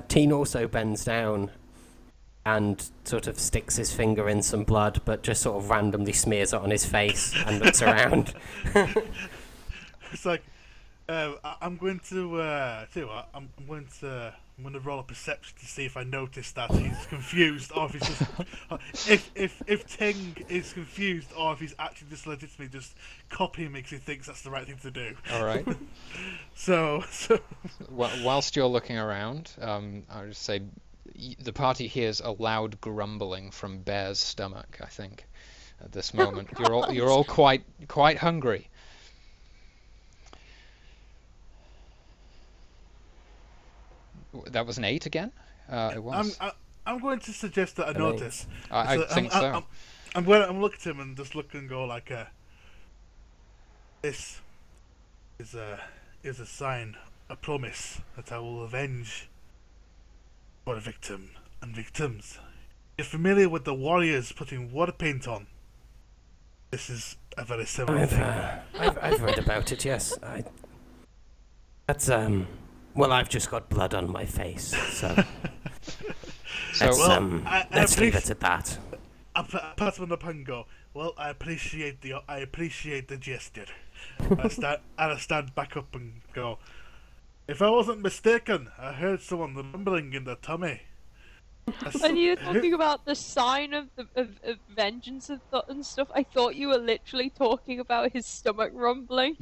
Teen also bends down and sort of sticks his finger in some blood, but just sort of randomly smears it on his face and looks around. It's like, I'm going to tell you what, I'm going to roll a perception to see if I notice that he's confused, or if he's just if Ting is confused, or if he's actually just legitimately just copying me because he thinks that's the right thing to do. All right. So Whilst you're looking around, I would just say the party hears a loud grumbling from Bear's stomach. I think at this moment you're all quite hungry. That was an 8 again. It was. I'm going to suggest that I notice. I think so. I'm going to look at him and just look and go like, this is a sign, a promise that I will avenge for a victim and victims. You're familiar with the warriors putting water paint on. This is a very similar thing. I've read about it. Yes, that's Well, I've just got blood on my face, so let's leave it at that. I pat him on the back and go, well, I appreciate the gesture. I stand back up and go, if I wasn't mistaken, I heard someone rumbling in the tummy. When you were talking about the sign of vengeance and stuff, I thought you were literally talking about his stomach rumbling.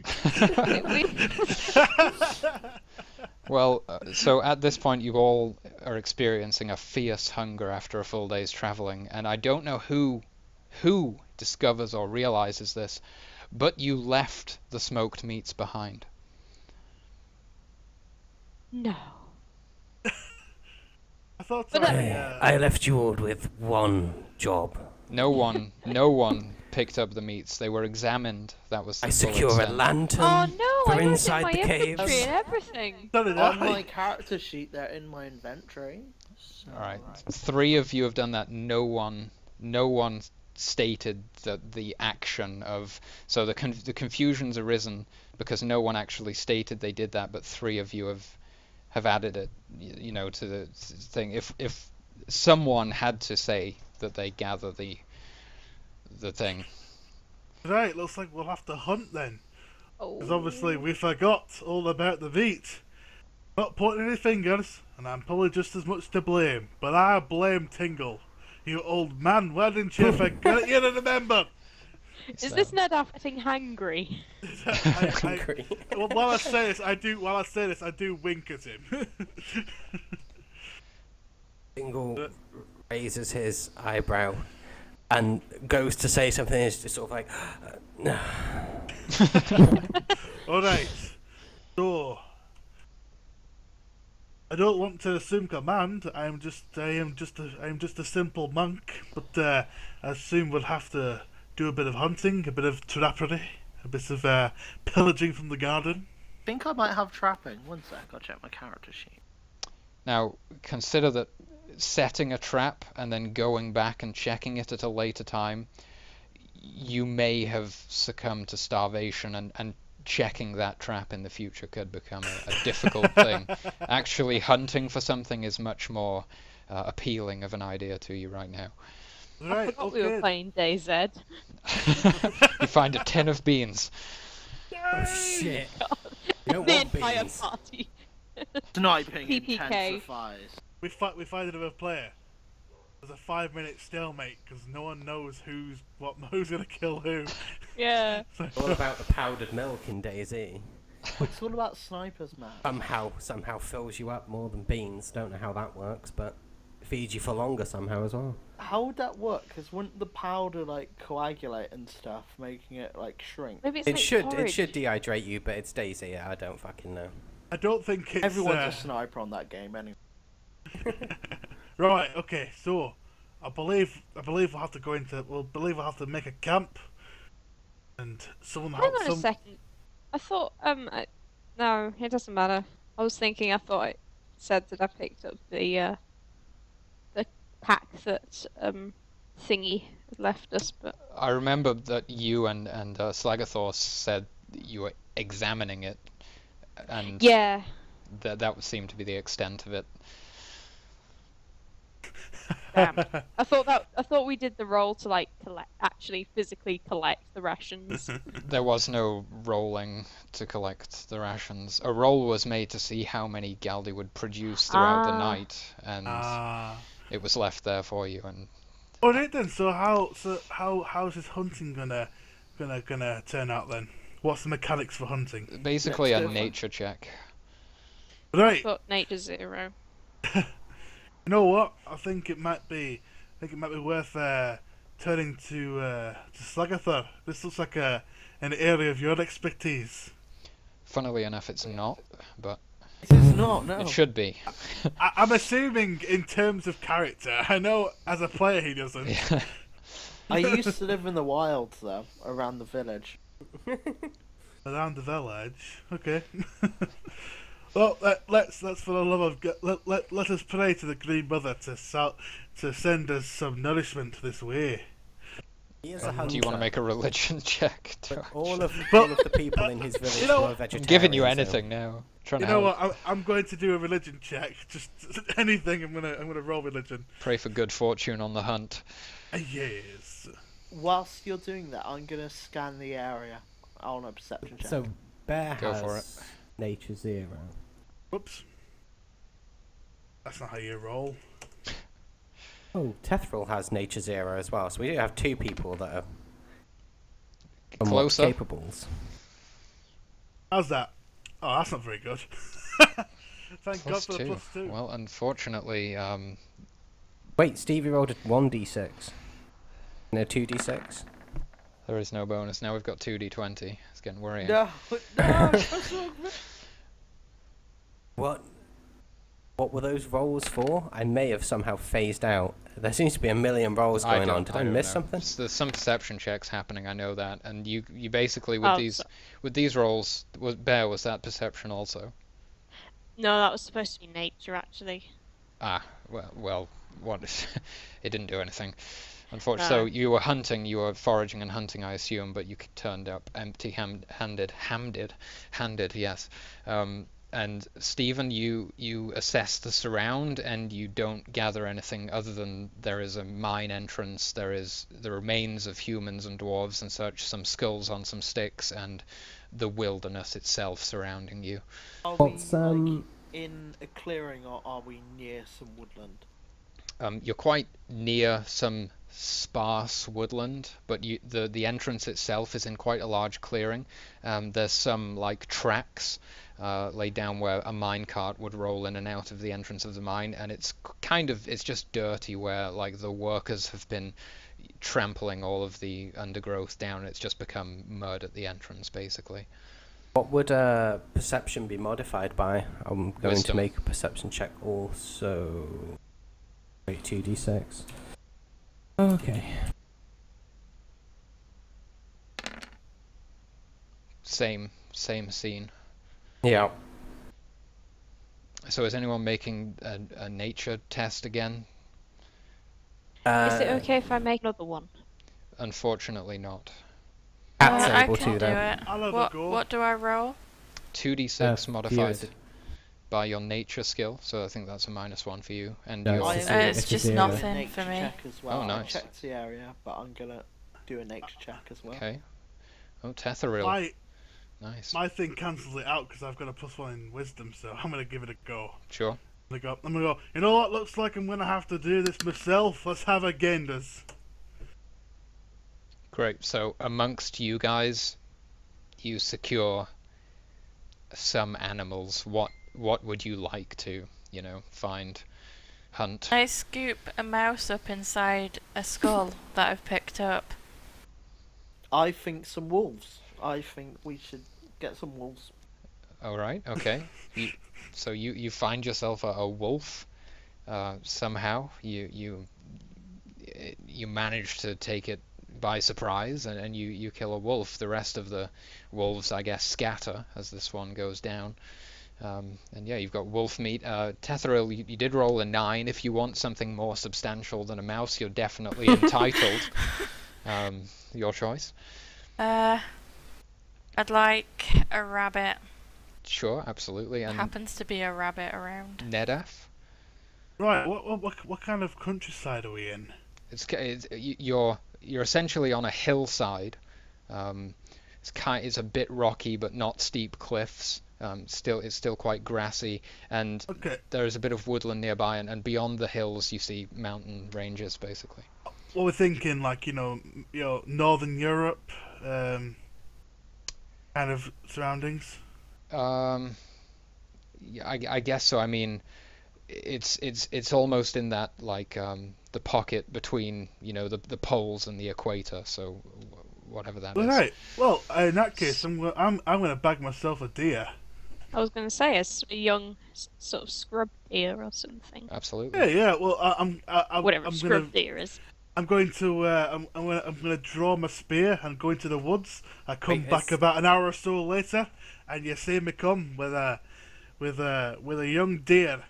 Well, so at this point you all are experiencing a fierce hunger after a full day's traveling, and I don't know who discovers or realizes this, but you left the smoked meats behind. No. I thought I left you all with one job. No one picked up the meats. They were examined. That was the I full secure a extent. lantern Oh no! for I was inside in my the caves. inventory and everything. So did On my I. character sheet, they're in my inventory. So... All right, 3 of you have done that. No one stated that the action of the confusion's arisen because no one actually stated they did that, but 3 of you have added it, to the thing. If someone had to say that they gather the thing. Right, looks like we'll have to hunt then. Because Oh. obviously we forgot all about the meat. Not pointing any fingers, and I'm probably just as much to blame. But I blame Tingle. You old man, why didn't you forget you to remember? Is this Ned acting hangry? While I say this, I do wink at him. Tingle raises his eyebrow and goes to say something. It's just sort of like, All right. So I don't want to assume command. I am just a simple monk. But I assume we'll have to do a bit of hunting, a bit of trappery, a bit of pillaging from the garden. I think I might have trapping. One sec, I'll check my character sheet. Now, consider that setting a trap and then going back and checking it at a later time, you may have succumbed to starvation, and checking that trap in the future could become a difficult thing. Actually, hunting for something is much more appealing of an idea to you right now. I Right, forgot we were okay. playing DayZ. You find a tin of beans. oh shit. You don't The want entire beans. party. Sniping PPK. intensifies. We find another player. There's a 5-minute stalemate because no one knows who's gonna kill who. Yeah. All about the powdered milk in DayZ. It's all about snipers, man. Somehow fills you up more than beans. Don't know how that works, but feeds you for longer somehow as well. How would that work? Because wouldn't the powder like coagulate and stuff, making it like shrink? Maybe it's It like should porridge. dehydrate you, but it's DayZ. I don't fucking know. I don't think it's Everyone's a sniper on that game anyway. Right. Okay. So, I believe we'll have to we'll have to make a camp, and someone Hang on a second. I thought no, it doesn't matter. I was thinking. I thought it said that I picked up the pack that Thingy had left us, but I remember that you and Slagathor said you were examining it, and yeah. that would seem to be the extent of it. Damn. I thought we did the roll to like actually physically collect the rations. There was no rolling to collect the rations. A roll was made to see how many Galdi would produce throughout the night, and it was left there for you. And alright then. So how's his hunting gonna turn out then? What's the mechanics for hunting? basically a nature check. Right. But nature 0. You know what? I think it might be worth turning to Slagathor. This looks like an area of your expertise. Funnily enough, it's not, but It is not, no. it should be. I'm assuming in terms of character. I know as a player he doesn't. Yeah. I used to live in the wilds, though, around the village. Around the village. Okay. Well, let's for the love of God, let us pray to the Green Mother to send us some nourishment this way. He is a hunter. Do you want to make a religion check? But all of Well, the people in his village you know were what? vegetarians. I'm giving you so- anything now. Trying You to know help. what? I'm going to do a religion check. Just anything. I'm gonna roll religion. Pray for good fortune on the hunt. Yes. Whilst you're doing that, I'm going to scan the area on a perception check. So Bear Go has for it. nature 0. Whoops. That's not how you roll. Oh, Tethril has nature 0 as well. So we do have 2 people that are somewhat Closer. capables. How's that? Oh, that's not very good. Thank God for the +2. Well, unfortunately, Wait, Stevie rolled a 1d6. No, 2d6. there is no bonus. Now we've got 2d20. It's getting worrying. No, that's wrong. What were those rolls for? I may have somehow phased out. There seems to be a million rolls going on. Did I don't miss know. something? There's some perception checks happening. I know that, and you basically Oh, with these rolls, Bear, was that perception also? No, that was supposed to be nature actually. Ah, well, what? It didn't do anything. Unfortunately, so you were hunting, you were foraging and hunting, I assume, but you turned up empty-handed. Yes. And Stephen, you assess the surround, and you don't gather anything other than there is a mine entrance, there is the remains of humans and dwarves and such, some skulls on some sticks, and the wilderness itself surrounding you. Are What's, we like, in a clearing, or are we near some woodland? You're quite near some sparse woodland, but the entrance itself is in quite a large clearing. There's some like tracks laid down where a minecart would roll in and out of the entrance of the mine, and it's just dirty where like the workers have been trampling all of the undergrowth down. It's just become mud at the entrance, basically. What would perception be modified by? I'm going Wisdom. to make a perception check also. Wait, 2d6. Okay. Same scene. Yeah. So is anyone making a nature test again? Is it okay if I make another one? Unfortunately not. Cat's I able can to, do though. it. I'll have a What, go. what do I roll? 2d6 modified viewers. by your nature skill, so I think that's a -1 for you. And No, your it's I am it's just zero. nothing. nature for me. check as well. Oh, nice. I checked the area, but I'm gonna do a nature check as well. Okay. Oh, Tetheril. Nice. My thing cancels it out because I've got a +1 in wisdom, so I'm gonna give it a go. Sure. I'm gonna go. You know what? Looks like I'm gonna have to do this myself. Let's have a genders. Great. So amongst you guys, you secure some animals. What would you like to, find, hunt? I scoop a mouse up inside a skull that I've picked up. I think some wolves. I think we should get some wolves. All right. Okay. So you find yourself a wolf. Somehow you manage to take it by surprise, and you kill a wolf. The rest of the wolves, I guess, scatter as this one goes down. And yeah, you've got wolf meat. Tetheril, you did roll a 9. If you want something more substantial than a mouse, you're definitely entitled. Your choice. I'd like a rabbit. Sure, absolutely. And Happens to be a rabbit around. Nedaf? Right. What kind of countryside are we in? You're essentially on a hillside. It's a bit rocky, but not steep cliffs. It's still quite grassy, and Okay. there is a bit of woodland nearby, and beyond the hills you see mountain ranges, basically. What we're thinking, like Northern Europe, kind of surroundings. Yeah, I guess so. I mean, it's almost in that like the pocket between the poles and the equator. So whatever that is. Right. Well, in that case, I'm gonna bag myself a deer. I was going to say a young sort of scrub deer or something. Absolutely. Yeah. Well, Whatever I'm scrub gonna deer is. I'm going to I'm gonna draw my spear and go into the woods. I come Wait, back is- about an hour or so later, and you see me come with a young deer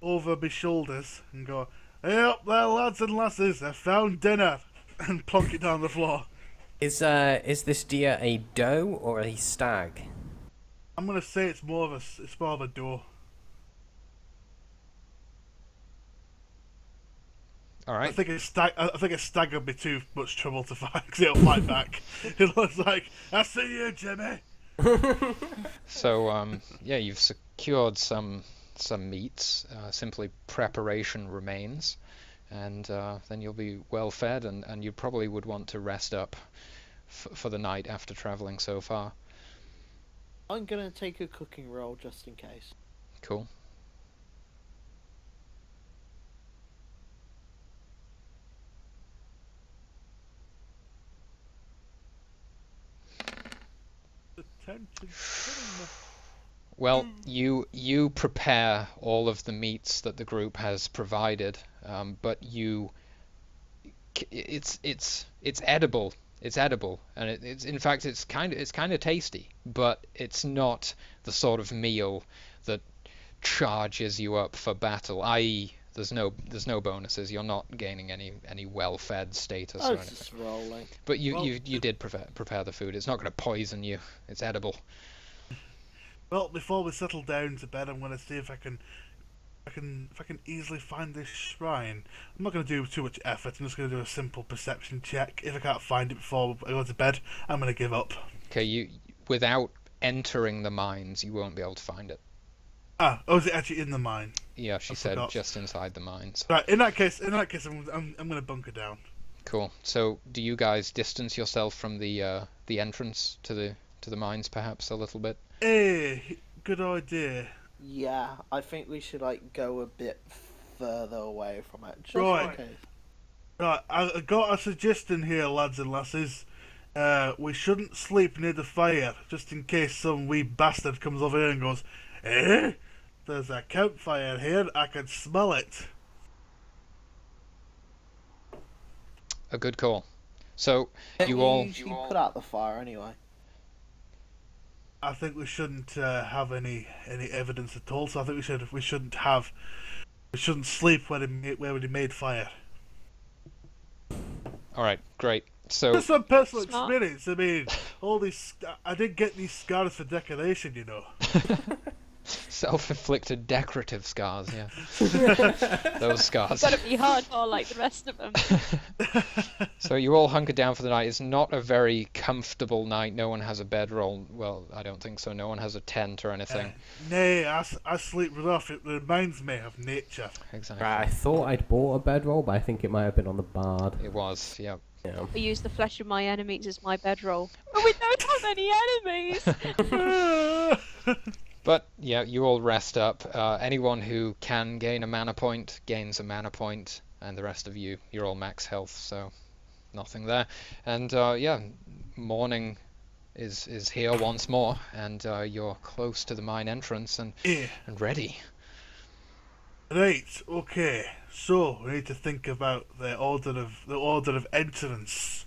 over my shoulders and go, "Hey up there, lads and lasses! I found dinner," and plonk it down the floor. Is this deer a doe or a stag? I'm gonna say it's more of a doe. All I right. think a stag would be too much trouble to fight because it'll fight back. It looks like, "I see you, Jimmy." So yeah, you've secured some meats. Simply preparation remains, and then you'll be well fed, and you probably would want to rest up for the night after traveling so far. I'm gonna take a cooking roll just in case. Cool. Attention, killing me. Well, you prepare all of the meats that the group has provided, but it's edible. It's edible, and it's in fact it's kind of tasty, but it's not the sort of meal that charges you up for battle. I.e., there's no bonuses. You're not gaining any well-fed status I or was anything. just rolling. But Well- you did prepare the food. It's not going to poison you. It's edible. Well, before we settle down to bed, I'm going to see if I can easily find this shrine. I'm not going to do too much effort. I'm just going to do a simple perception check. If I can't find it before I go to bed, I'm going to give up. Okay, without entering the mines, you won't be able to find it. Oh, is it actually in the mine? Yeah, she I said forgot. just inside the mines. Right. In that case, I'm going to bunker down. Cool. So, do you guys distance yourself from the entrance to the mines, perhaps a little bit? Hey, good idea. Yeah, I think we should go a bit further away from it. Just Right. in case. Right, I got a suggestion here, lads and lasses. We shouldn't sleep near the fire, just in case some wee bastard comes over here and goes, "Eh? There's a campfire here, I can smell it." A good call. So, Don't you we all... usually put out the fire anyway. I think we shouldn't have any evidence at all, so I think we shouldn't sleep where they made fire. Alright, great. So, Just from personal Smart. experience, I mean, I did get these scars for decoration, you know. self-inflicted decorative scars, yeah. Those scars. Gotta be hardcore like the rest of them. So you all hunker down for the night. It's not a very comfortable night. No one has a bedroll. Well, I don't think so. No one has a tent or anything. Nay, I sleep rough. It reminds me of nature. Exactly. Right, I thought I'd bought a bedroll, but I think it might have been on the bard. It was, yeah. Yeah. I use the flesh of my enemies as my bedroll. But we don't have any enemies! But yeah, you all rest up. Anyone who can gain a mana point gains a mana point, and the rest of you, you're all max health, so nothing there. And yeah, morning is here once more, and you're close to the mine entrance and Yeah. ready. Right. Okay. So we need to think about the order of entrance.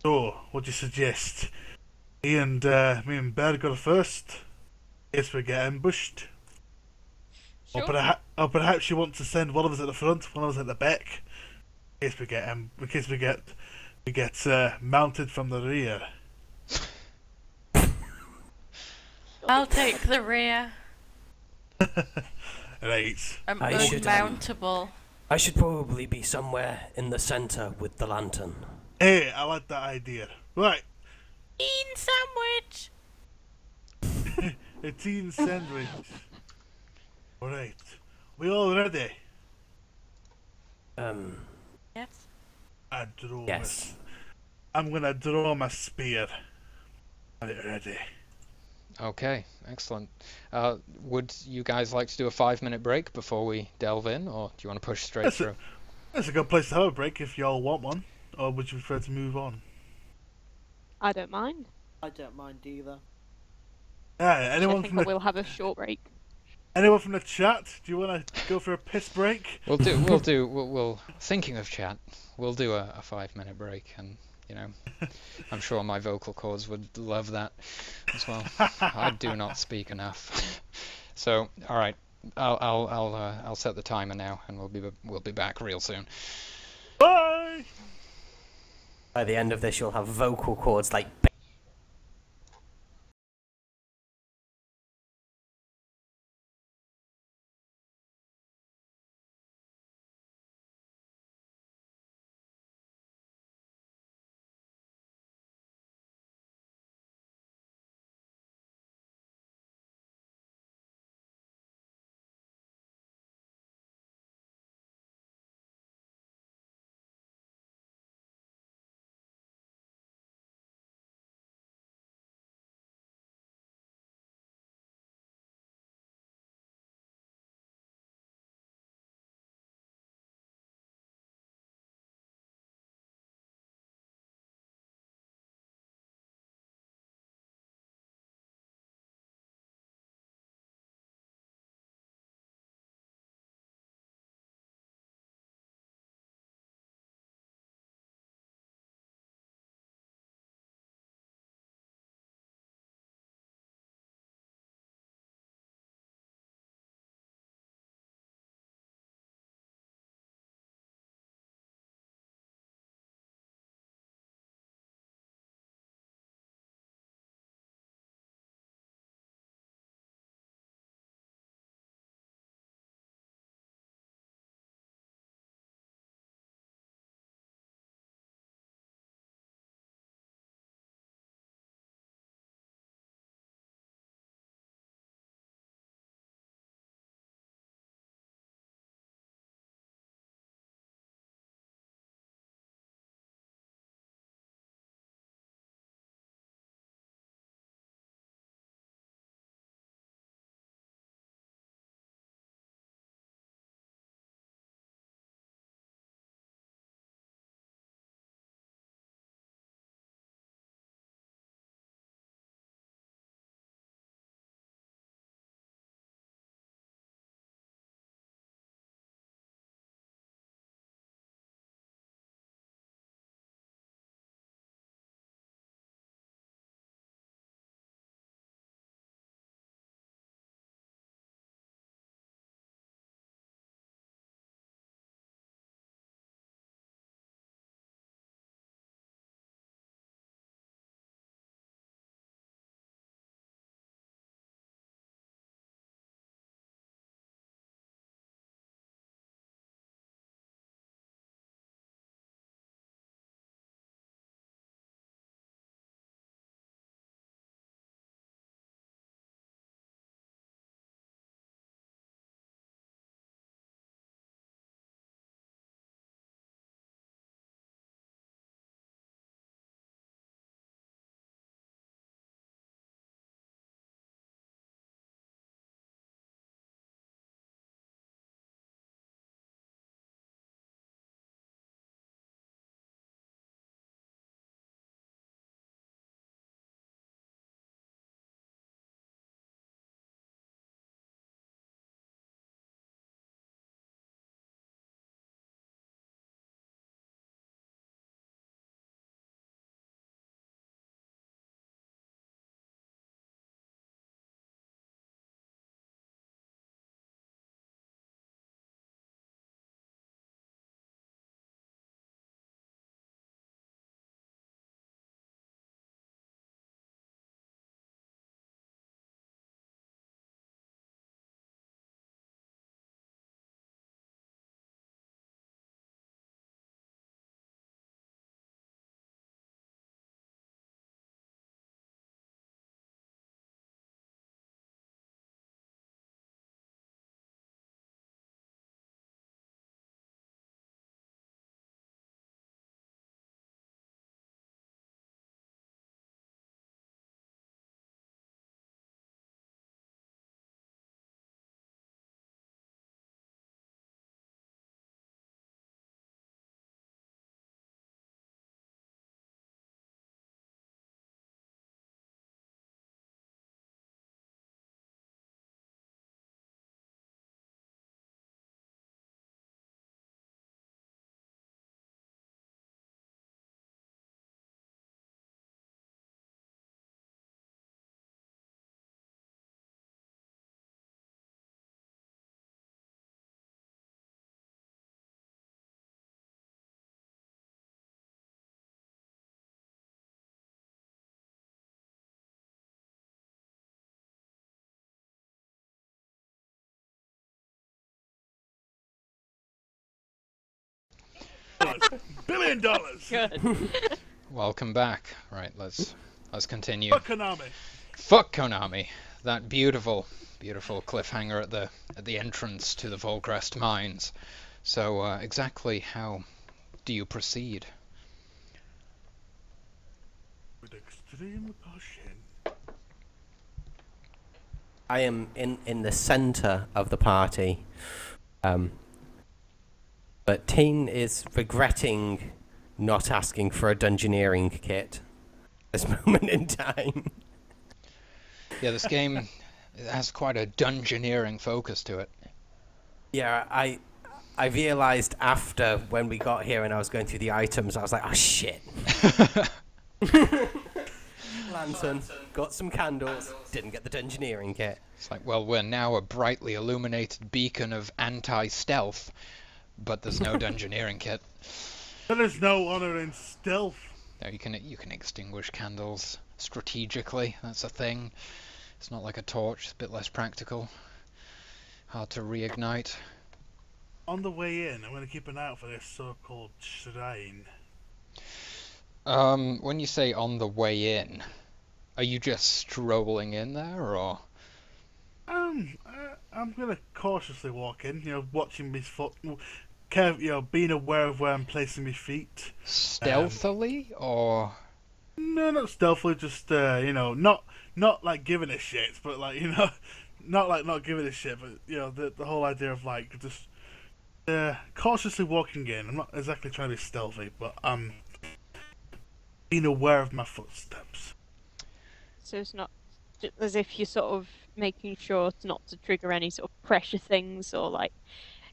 So, what do you suggest? Me and Bear go first. In case we get ambushed. Sure. Or perhaps you want to send one of us at the front, one of us at the back. In case we get mounted from the rear. I'll take the rear. Right. I should, Unmountable. I should probably be somewhere in the center with the lantern. Hey, I like that idea. Right. Bean sandwich. A teen sandwich. Alright. We all ready? Yes. I draw Yes. I'm gonna draw my spear. Are you ready? Okay, excellent. Would you guys like to do a 5-minute break before we delve in, or do you want to push straight through? That's a good place to have a break if y'all want one. Or would you prefer to move on? I don't mind. I don't mind either. Yeah, I anyone think from I the will have a short break. chat? Do you want to go for a piss break? We'll thinking of chat, we'll do a 5-minute break, and you know, I'm sure my vocal cords would love that as well. I do not speak enough. So, all right, I'll set the timer now, and we'll be back real soon. Bye! By the end of this, you'll have vocal cords like $1 billion. Good. Welcome back. Right, let's continue. Fuck Konami. Fuck Konami. That beautiful cliffhanger at the entrance to the Volcrest mines. So exactly how do you proceed? With extreme caution. I am in the center of the party. But Teen is regretting not asking for a dungeoneering kit at this moment in time. Yeah, this game has quite a dungeoneering focus to it. Yeah, I realized after when we got here and I was going through the items, I was like, oh shit. Lantern, got some candles, didn't get the dungeoneering kit. It's like, well, we're now a brightly illuminated beacon of anti-stealth, but there's no dungeoneering kit. There is no honor in stealth. No, you can extinguish candles strategically. That's a thing. It's not like a torch. It's a bit less practical. Hard to reignite. On the way in, I'm going to keep an eye out for this so-called shrine. When you say on the way in, are you just strolling in there, or? I'm going to cautiously walk in, watching my foot, being aware of where I'm placing my feet. Stealthily, or? No, not stealthily, just, not like giving a shit, but like, not like not giving a shit, but, the whole idea of like, just, cautiously walking in. I'm not exactly trying to be stealthy, but I'm being aware of my footsteps. So it's not as if you're sort of making sure not to trigger any sort of pressure things or like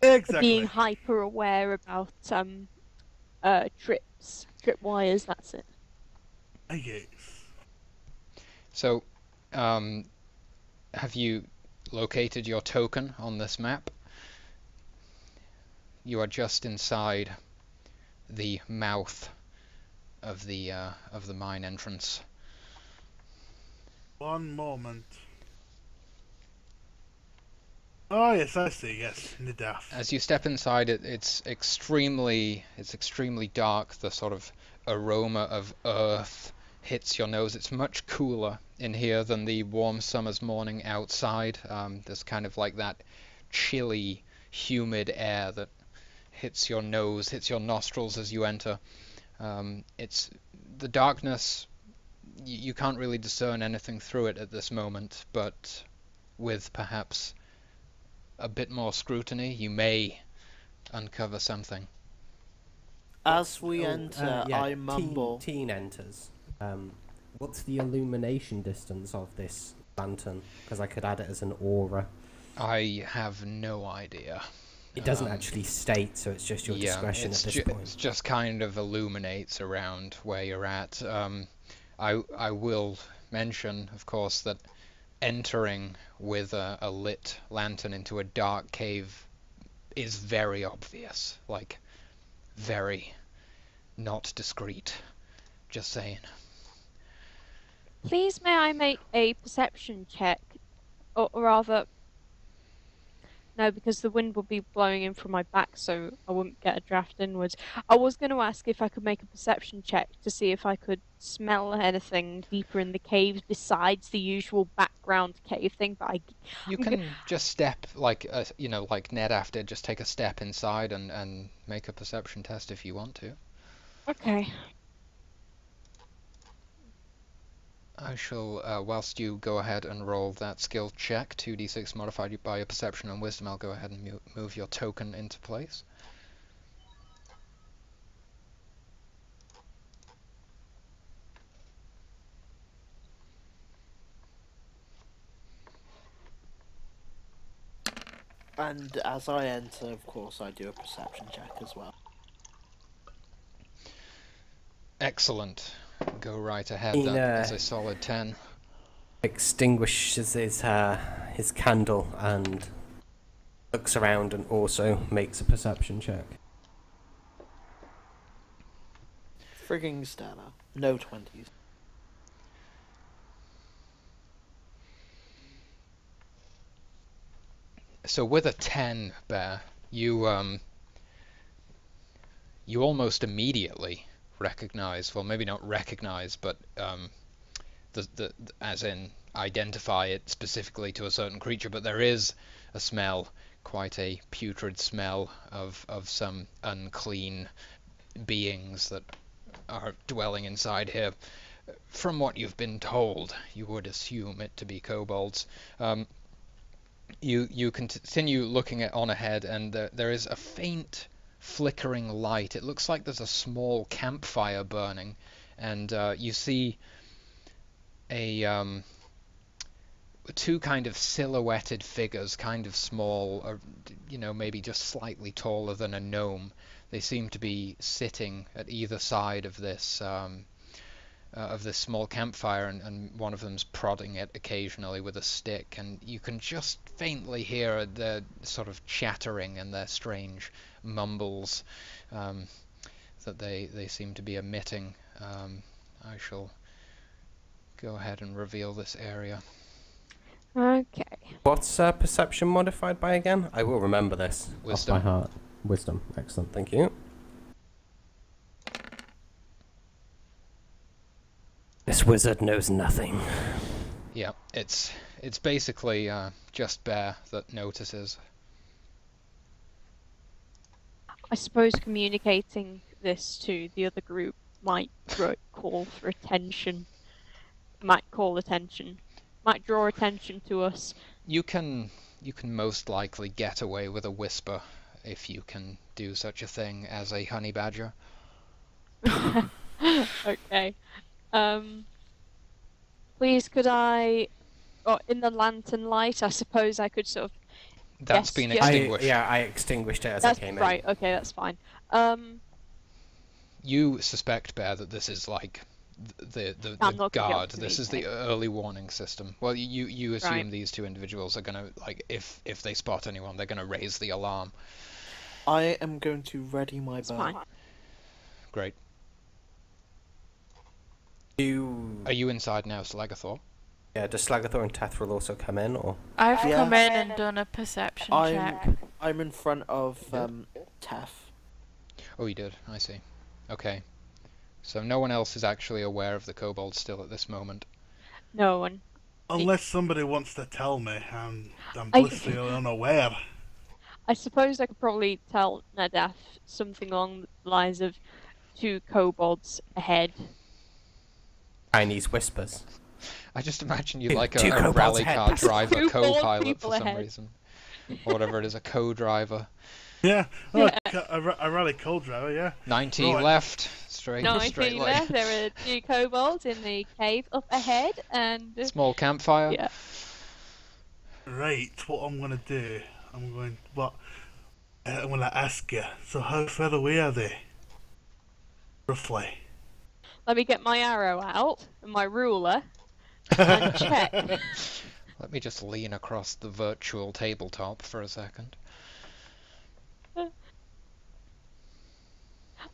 Exactly. being hyper aware about trip wires. That's it. Yes. So, have you located your token on this map? You are just inside the mouth of the mine entrance. One moment. Oh yes, I see. Yes, Nidaf. As you step inside, it's extremely dark. The sort of aroma of earth hits your nose. It's much cooler in here than the warm summer's morning outside. There's kind of like that chilly, humid air that hits your nose, hits your nostrils as you enter. It's the darkness. You can't really discern anything through it at this moment, but with perhaps a bit more scrutiny, you may uncover something. As we enter, I mumble. Teen enters. What's the illumination distance of this lantern? Because I could add it as an aura. I have no idea. It doesn't actually state, so it's just your discretion at this point. It just kind of illuminates around where you're at. I will mention, of course, that entering with a lit lantern into a dark cave is very obvious. Like, very not discreet. Just saying. Please, may I make a perception check, or rather, no, because the wind will be blowing in from my back, so I wouldn't get a draft inwards. I was going to ask if I could make a perception check to see if I could smell anything deeper in the caves besides the usual background cave thing, but You can just step, like Nedaf did, just take a step inside and make a perception test if you want to. Okay. I shall, whilst you go ahead and roll that skill check, 2d6 modified by your perception and wisdom, I'll go ahead and move your token into place. And as I enter, of course, I do a perception check as well. Excellent. Go right ahead then. That's a solid 10. Extinguishes his candle and looks around and also makes a perception check. Frigging stellar. No 20s. So with a 10, Bear, you you almost immediately recognize, well, maybe not recognize, but as in identify it specifically to a certain creature, but there is a smell, quite a putrid smell of some unclean beings that are dwelling inside here. From what you've been told, you would assume it to be kobolds. You continue looking on ahead, and there is a faint flickering light. It looks like there's a small campfire burning, and you see two kind of silhouetted figures, kind of small, or, maybe just slightly taller than a gnome. They seem to be sitting at either side of this small campfire, and one of them's prodding it occasionally with a stick, and you can just faintly hear the sort of chattering and their strange mumbles that they seem to be emitting. I shall go ahead and reveal this area. Okay. What's perception modified by again? I will remember this. Wisdom. Off by heart. Wisdom. Excellent. Thank you. This wizard knows nothing. Yeah, it's basically just Bear that notices. I suppose communicating this to the other group might call for attention. Might draw attention to us. You can most likely get away with a whisper if you can do such a thing as a honey badger. Okay. Please, could I, in the lantern light, I suppose I could sort of. That's been extinguished. I extinguished it as I came in. Right. Okay, that's fine. You suspect, Bear, that this is like the guard. This is the early warning system. Well, you assume these two individuals are gonna, like, if they spot anyone, they're gonna raise the alarm. I am going to ready my bow. Fine. Great. Are you inside now, Slagathor? Yeah, does Slagathor and Tethril also come in, or? I've come in and done a perception check. I'm in front of Teth. Oh, you did. I see. Okay. So no one else is actually aware of the kobold still at this moment. No one. Unless somebody wants to tell me, I'm blissfully unaware. I suppose I could probably tell Nadath something along the lines of 2 kobolds ahead. Chinese whispers. I just imagine you like Two a rally car ahead. driver, co-pilot people for some ahead. reason. Or whatever it is, a co-driver. Yeah, Yeah. a rally cold driver, yeah. 90 Right. left, straight line. Left. There are 2 kobolds in the cave up ahead, and Small campfire. yeah. Right, what I'm gonna do, I'm gonna ask you, so how far away are they? Roughly. Let me get my arrow out and my ruler and check. Let me just lean across the virtual tabletop for a second.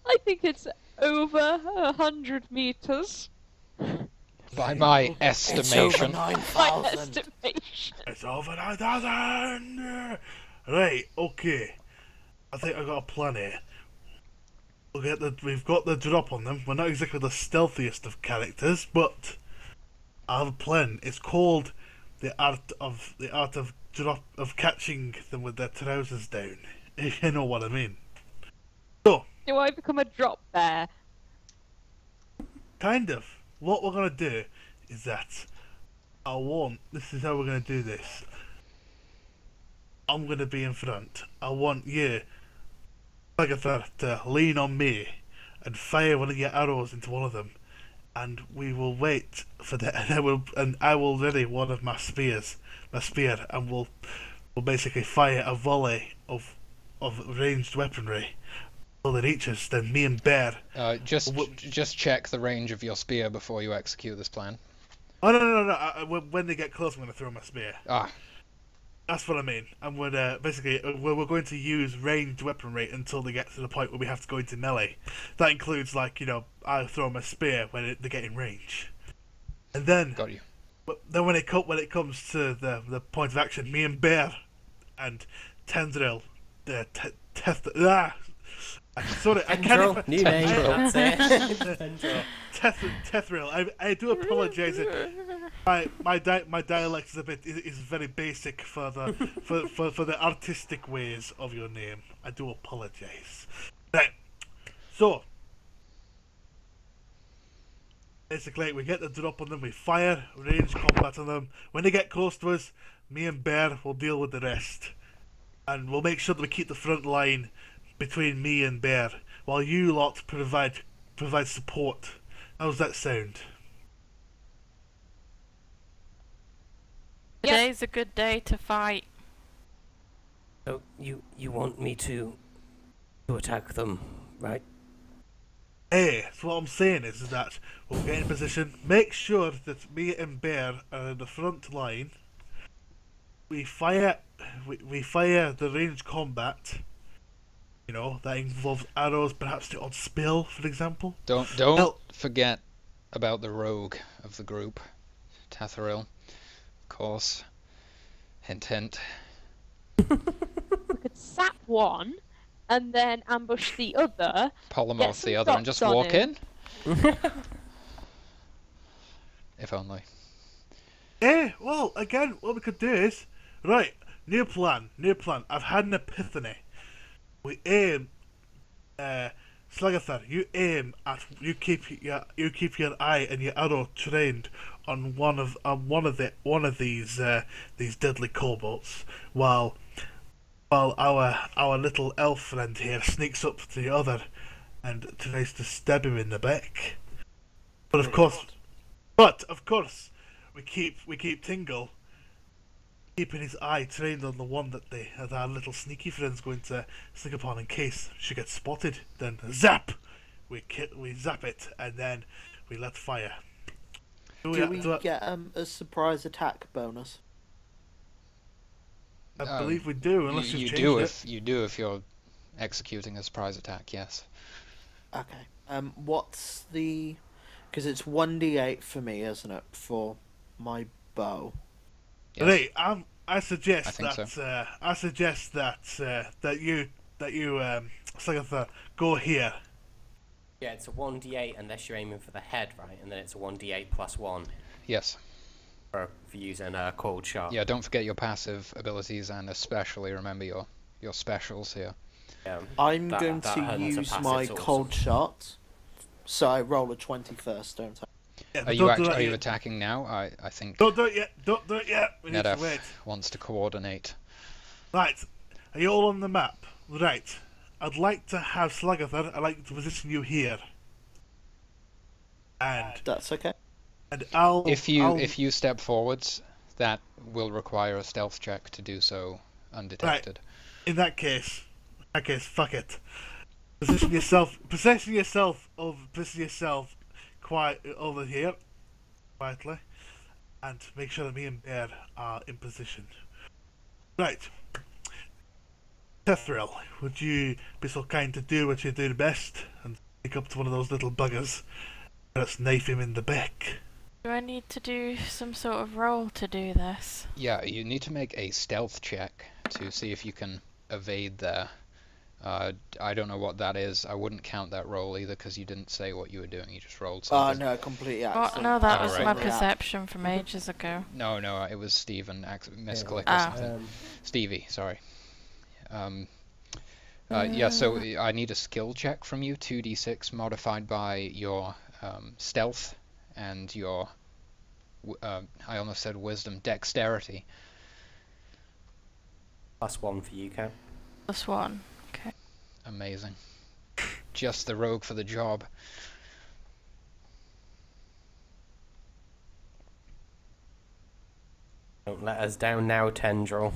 I think it's over 100 meters. By my It's over estimation. 9,000. My estimation. It's over 9,000! Right, okay. I think I got a plan here. We've got the drop on them. We're not exactly the stealthiest of characters, but I have a plan. It's called the art of catching them with their trousers down. If you know what I mean. So, Do I become a drop bear? kind of. What we're gonna do is that this is how we're gonna do this. I'm gonna be in front. I want you, Agatha, to lean on me and fire one of your arrows into one of them, and we will wait for that. And I will ready one of my spear, and we'll basically fire a volley of ranged weaponry. So it reaches, then me and Bear. Just check the range of your spear before you execute this plan. Oh no! When they get close, I'm gonna throw my spear. Ah, That's what I mean. And we're going to use ranged weaponry until they get to the point where we have to go into melee. That includes, like, I throw my spear when they get in range, and then got you. But then when it comes to the point of action, me and Bear and Tendril, Sorry, I Tendril, can't. new name. That's it. Tendril. Tethril, I do apologise. My dialect is very basic for the artistic ways of your name. I do apologise. Right, so basically we get the drop on them, we fire range combat on them. When they get close to us, me and Bear will deal with the rest, and we'll make sure that we keep the front line between me and Bear, while you lot provide support. How's that sound? Today's a good day to fight. So you want me to attack them, right? Hey, so what I'm saying is that we'll get in position, make sure that me and Bear are in the front line. We fire the ranged combat. You know, that involves arrows, perhaps the odd spill, for example. Don't Well- forget about the rogue of the group, Tethril. Of course. Hint, hint. We could sap one and then ambush the other. Polymorph some the other and dots just on walk him. in. If only. Well, again, what we could do is, right, new plan. I've had an epiphany. We aim, Slagathar, you keep your eye and your arrow trained on one of these deadly kobolds, while our little elf friend here sneaks up to the other and tries to stab him in the back. But of course, we keep Tingle keeping his eye trained on the one that our little sneaky friend's going to sneak upon in case she gets spotted. Then zap, we zap it, and then we let fire. Do we get a surprise attack bonus? I believe we do, unless you you've do changed it. you do if you're executing a surprise attack. Yes. Okay. What's the? Because it's 1d8 for me, isn't it, for my bow? Yes. Right, I suggest I think that you Slagathar, go here. Yeah, it's a 1d8 unless you're aiming for the head, right? And then it's a 1d8 plus 1 Yes. for using a cold shot. Yeah. Don't forget your passive abilities, and especially remember your specials here. I'm That- going that to hadn't use surpassed my its awesome. cold shot. So I roll a 20 first, don't I? Yeah, Are but you don't do that are you yet. attacking now? I think Don't do it yet. Don't do it yet. We need to Nedef wait. wants to coordinate. Right, are you all on the map? Right. I'd like to have Slagathar. I'd like to position you here. And That's okay. I'll If you step forwards, that will require a stealth check to do so undetected. in that case, fuck it. Position yourself quiet over here, quietly, and make sure that me and Bear are in position. Right. Tethril, would you be so kind to do what you do best and pick up to one of those little buggers and let's knife him in the back? Do I need to do some sort of roll to do this? Yeah, you need to make a stealth check to see if you can evade there. I don't know what that is. I wouldn't count that roll either because you didn't say what you were doing. You just rolled Oh something. no, completely Oh, accident. no, that Oh, was right. my Yeah. perception from ages ago. No, it was Steven. Misclick or Ah. something. Stevie, sorry. Yeah, so I need a skill check from you, 2d6 modified by your stealth and your, I almost said wisdom, dexterity. Plus 1 for you, Cam. Plus 1. Okay. Amazing. Just the rogue for the job. Don't let us down now, Tendril.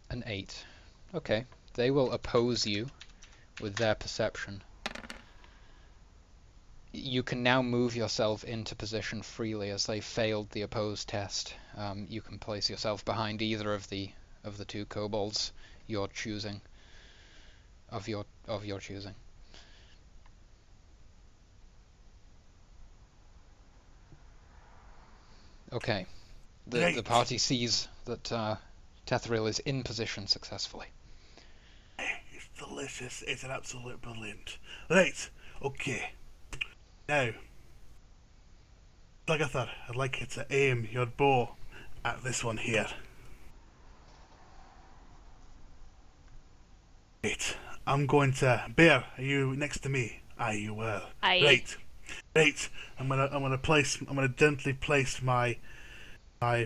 An 8. Okay. They will oppose you with their perception. You can now move yourself into position freely as they failed the opposed test. You can place yourself behind either of the two kobolds you're choosing. Of your choosing. Okay. The Great. party sees that Tethril is in position successfully. It's delicious. It's an absolute brilliant. Right. Okay. Now, Slagathor, I'd like you to aim your bow at this one here. Right. I'm going to... Bear, are you next to me? Aye, you were. Aye. Right. Right. I'm gonna gently place my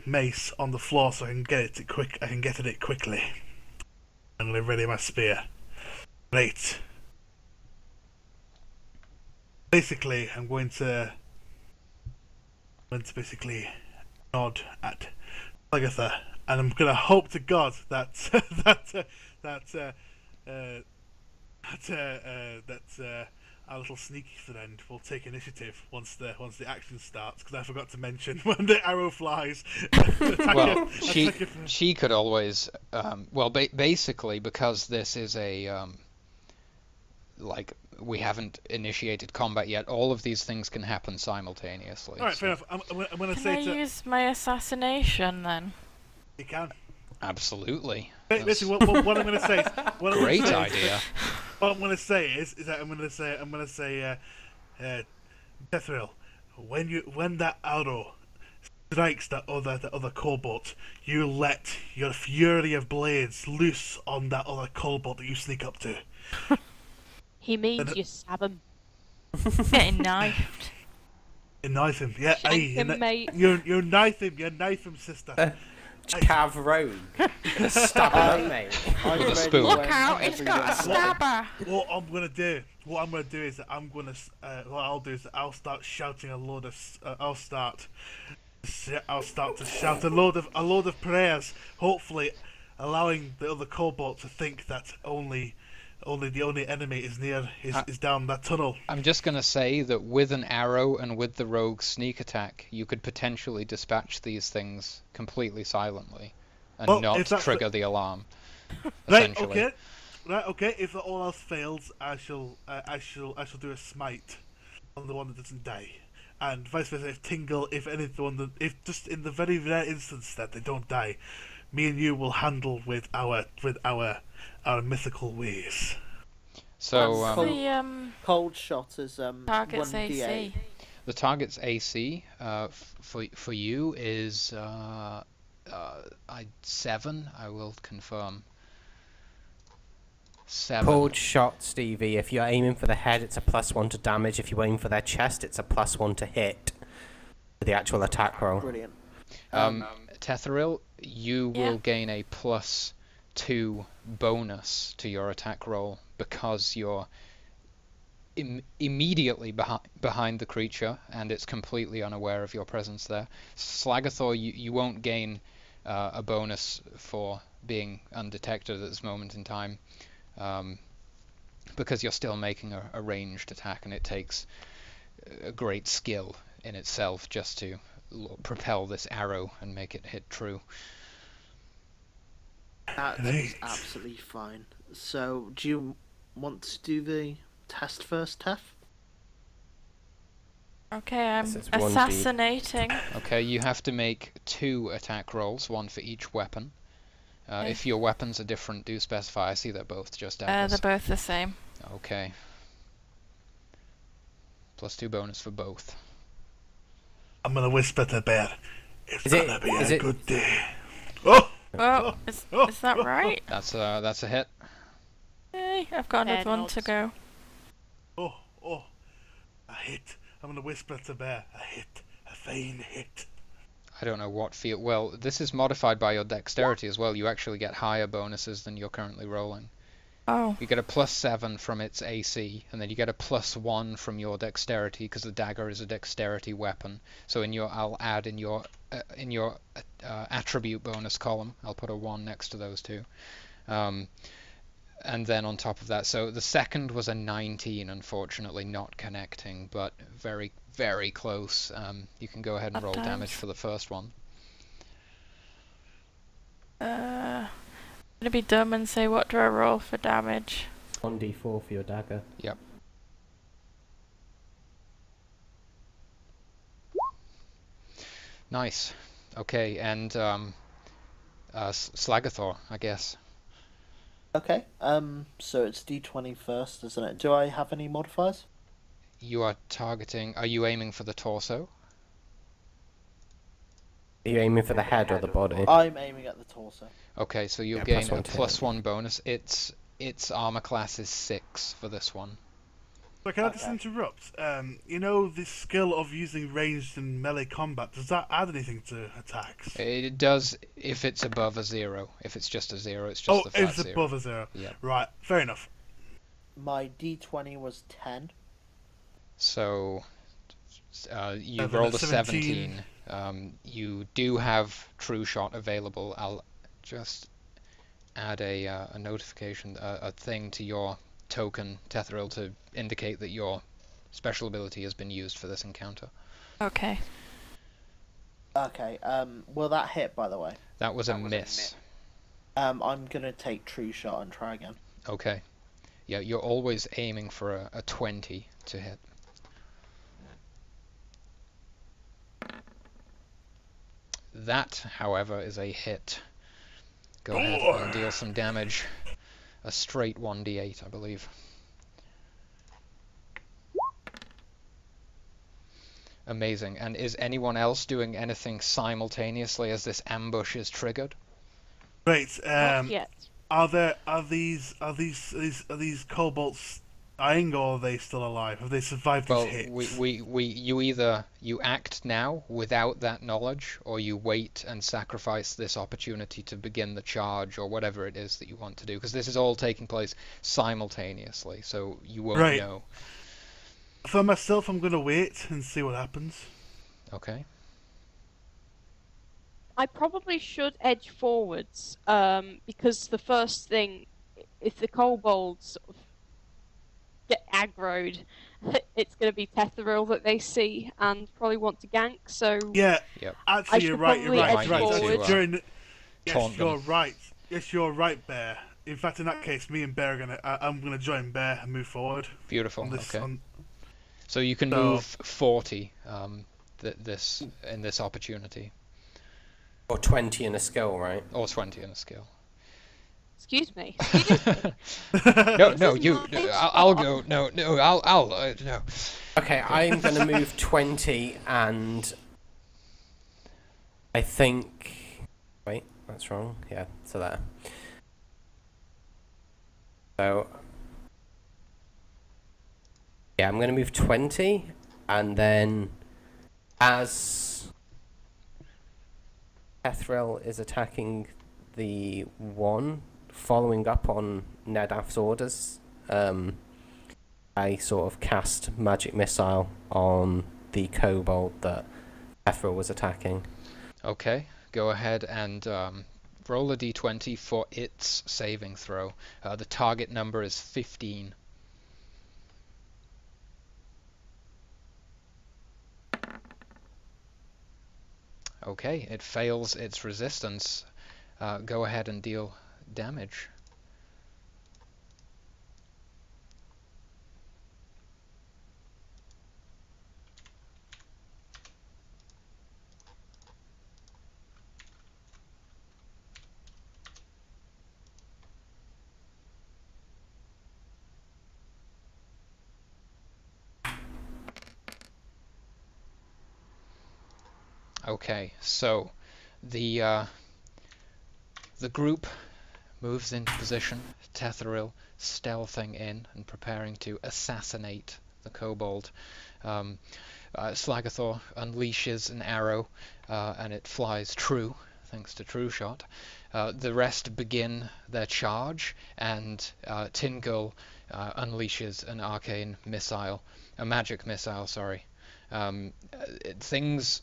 mace on the floor so I can get at it quickly. I'm gonna ready my spear. Right. Basically, I'm going to basically nod at Slagathor, and I'm gonna hope to God that our little sneaky friend will take initiative once the action starts, because I forgot to mention when the arrow flies. Well, she could always basically, because this is a like, we haven't initiated combat yet, all of these things can happen simultaneously. Alright, fair enough. I'm gonna Can say I use my assassination then? you can. Absolutely. Listen, what I'm gonna say is, Great idea. What I'm gonna say is that I'm gonna say, Tethril, when that arrow strikes that other cobalt, you let your fury of blades loose on that other cobalt that you sneak up to. He means you stab him. Getting knifed. You knife him, yeah. Shank Aye, him, mate. you knife him, sister. Cav rogue. Stab him up, mate. I'm With a ready spoon. when Look out, he's got a everyone- stabber. What I'm gonna do is that I'll start shouting I'll start to shout a load of prayers, hopefully allowing the other cobalt to think that only the only enemy is down that tunnel. I'm just going to say that with an arrow and with the rogue sneak attack, you could potentially dispatch these things completely silently and Well, not if that's trigger the alarm. Right, Essentially. okay. Right, okay. If all else fails, I shall do a smite on the one that doesn't die, and vice versa. If just in the very rare instance that they don't die, me and you will handle with our mythical ways. So The Cold shot is target's 1d8. AC. the target's AC for you is 7. I will confirm. 7. Pulled shot, Stevie. If you're aiming for the head, it's a +1 to damage. If you aim for their chest, it's a +1 to hit. For the actual attack roll. Brilliant. Tethril, you Yeah. will gain a +2 bonus to your attack roll because you're immediately behind the creature and it's completely unaware of your presence there. Slagathor, you won't gain a bonus for being undetected at this moment in time, because you're still making a ranged attack, and it takes a great skill in itself just to propel this arrow and make it hit true. That is Right. absolutely fine. So, do you want to do the test first, Tef? Okay, I'm This is 1d. assassinating. Okay, you have to make 2 attack rolls, one for each weapon. Okay. If your weapons are different, do specify. I see they're both just They're daggers. both the same. Okay. +2 bonus for both. I'm gonna whisper to Bear. It's Is it- gonna be is a it- good day. Oh! Oh, is that right? That's a hit. Yay, I've got another one nods. to go. Oh! A hit. I'm gonna whisper to Bear. A hit. A fine hit. I don't know what field. Well, this is modified by your dexterity as well. You actually get higher bonuses than you're currently rolling. Oh, You get a +7 from its AC, and then you get a +1 from your dexterity because the dagger is a dexterity weapon. So I'll add in your attribute bonus column, I'll put a 1 next to those two. And then on top of that, so the second was a 19, unfortunately not connecting, but very, very close. You can go ahead and That roll damage does. for the first one. I'm gonna be dumb and say, what do I roll for damage? 1d4 for your dagger. Yep. Nice. Okay, and Slagathor, I guess. Okay. So it's D20 first, isn't it? Do I have any modifiers? You are targeting. Are you aiming for the torso? Are you aiming for the head or the body? I'm aiming at the torso. Okay, so you'll Yeah, gain +1 a to +1 bonus. Its armor class is 6 for this one. So can I just Okay. interrupt? You know the skill of using ranged and melee combat. Does that add anything to attacks? It does if it's above a 0. If it's just a 0, it's just Oh, the flat it's 0. above a 0. Yeah. Right, fair enough. My D20 was 10. So you Seven, rolled a 17. 17. You do have True Shot available. I'll just add a notification, a thing to your token, Tethril, to indicate that your special ability has been used for this encounter. Okay. Okay. Will that hit, by the way? That was a miss. I'm gonna take True Shot and try again. Okay. Yeah, you're always aiming for a 20 to hit. That, however, is a hit. Go ahead and deal some damage. A straight 1d8, I believe. Amazing. And is anyone else doing anything simultaneously as this ambush is triggered? Great. Not yet. Are these kobolds dying, or are they still alive? Have they survived Well, these hits? you either act now without that knowledge, or you wait and sacrifice this opportunity to begin the charge, or whatever it is that you want to do, because this is all taking place simultaneously, so you won't Right. know. For myself, I'm gonna wait and see what happens. Okay. I probably should edge forwards, because the first thing, if the kobolds sort of get aggroed, it's going to be Tethril that they see and probably want to gank. So Yeah. Yep. Actually, should you're right. You're probably right. edge You're right. forward. Actually, during the- Taunt yes, them. you're right. Yes, you're right, Bear. In fact, in that case, me and Bear are gonna. I'm gonna join Bear and move forward. Beautiful. On this, Okay. on, So you can So- move 40 in this opportunity, Or 20 in a skill, right? or 20 in a skill. excuse me. No, no, is you. my I'll go. No, no, I'll. No. Okay, I'm going to move 20 and I think... Wait, that's wrong. Yeah, so there. So... Yeah, I'm going to move 20 and then as Tethril is attacking the one, following up on Nedaf's orders, I sort of cast Magic Missile on the kobold that Tethril was attacking. Okay, go ahead and roll a d20 for its saving throw. The target number is 15. Okay, it fails its resistance. Go ahead and deal damage. Okay, so the group moves into position, Tethril stealthing in and preparing to assassinate the kobold. Slagathor unleashes an arrow and it flies true, thanks to True Shot. The rest begin their charge, and Tingirl unleashes an arcane missile, a magic missile, sorry. Things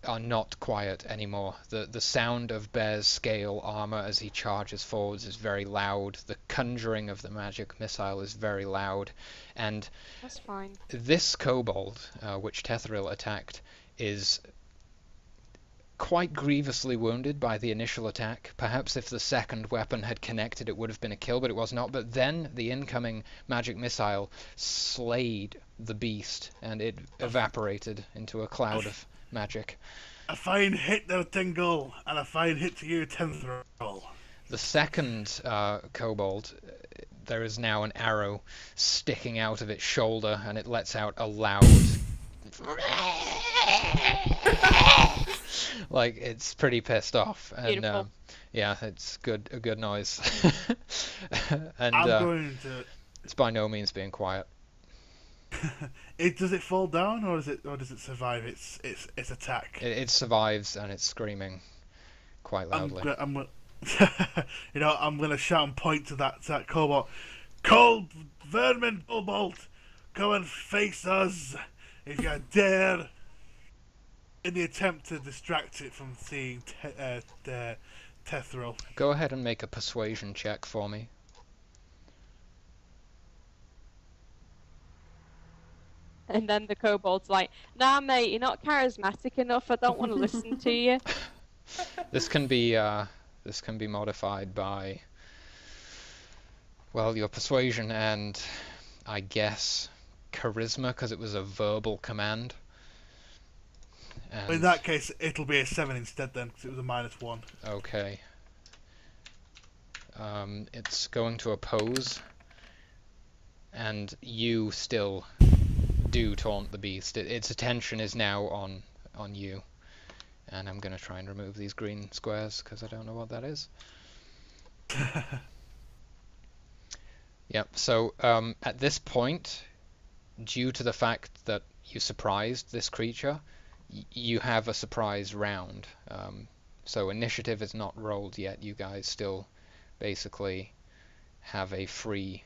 are not quiet anymore. The sound of Bear's scale armor as he charges forwards is very loud. The conjuring of the magic missile is very loud, and That's fine. this kobold, which Tethril attacked, is quite grievously wounded by the initial attack. Perhaps if the second weapon had connected, it would have been a kill, but it was not. But then the incoming magic missile slayed the beast, and it evaporated into a cloud of magic. A fine hit there, Tingle, and a fine hit to you, Tenthril. The second kobold, there is now an arrow sticking out of its shoulder, and it lets out a loud... like, it's pretty pissed off. And yeah, it's a good noise. And I'm going to... it's by no means being quiet. Does it fall down, or does it survive its attack? It survives, and it's screaming quite loudly. I'm gonna shout and point to that kobold. Cold vermin kobold, go and face us if you dare. In the attempt to distract it from seeing Tenthril. Go ahead and make a persuasion check for me. And then the kobold's like, "Nah, mate, you're not charismatic enough. I don't want to listen to you." This can be modified by, well, your persuasion and, I guess, charisma, because it was a verbal command. And In that case, it'll be a 7 instead then, because it was a -1. okay. It's going to oppose, and you still do taunt the beast. Its attention is now on you. And I'm going to try and remove these green squares, because I don't know what that is. Yep, so at this point, due to the fact that you surprised this creature, you have a surprise round. So initiative is not rolled yet. You guys still basically have a free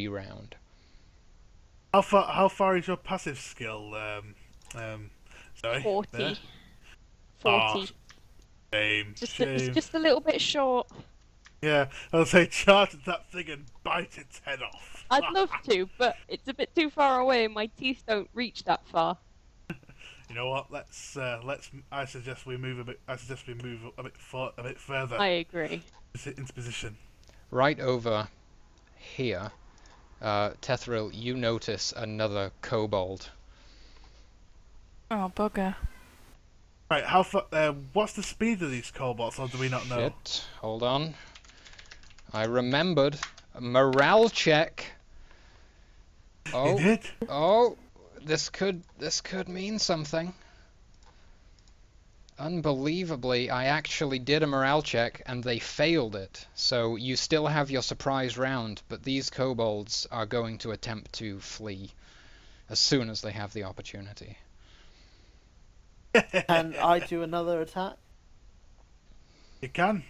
round. How far is your passive skill? Sorry. 40. There? 40. Shame. It's just a little bit short. Yeah, I'll say charge at that thing and bite its head off. I'd love to, but it's a bit too far away and my teeth don't reach that far. You know what? I suggest we move a bit. I suggest we move a bit further. I agree. Into position. Right over here, Tenthril, you notice another kobold. Oh, bugger. Right, how far? What's the speed of these kobolds, or do we not know? Shit, hold on. I remembered. A morale check. Oh, You did? oh, this could mean something. Unbelievably, I actually did a morale check and they failed it. So you still have your surprise round, but these kobolds are going to attempt to flee as soon as they have the opportunity. Can I do another attack? You can.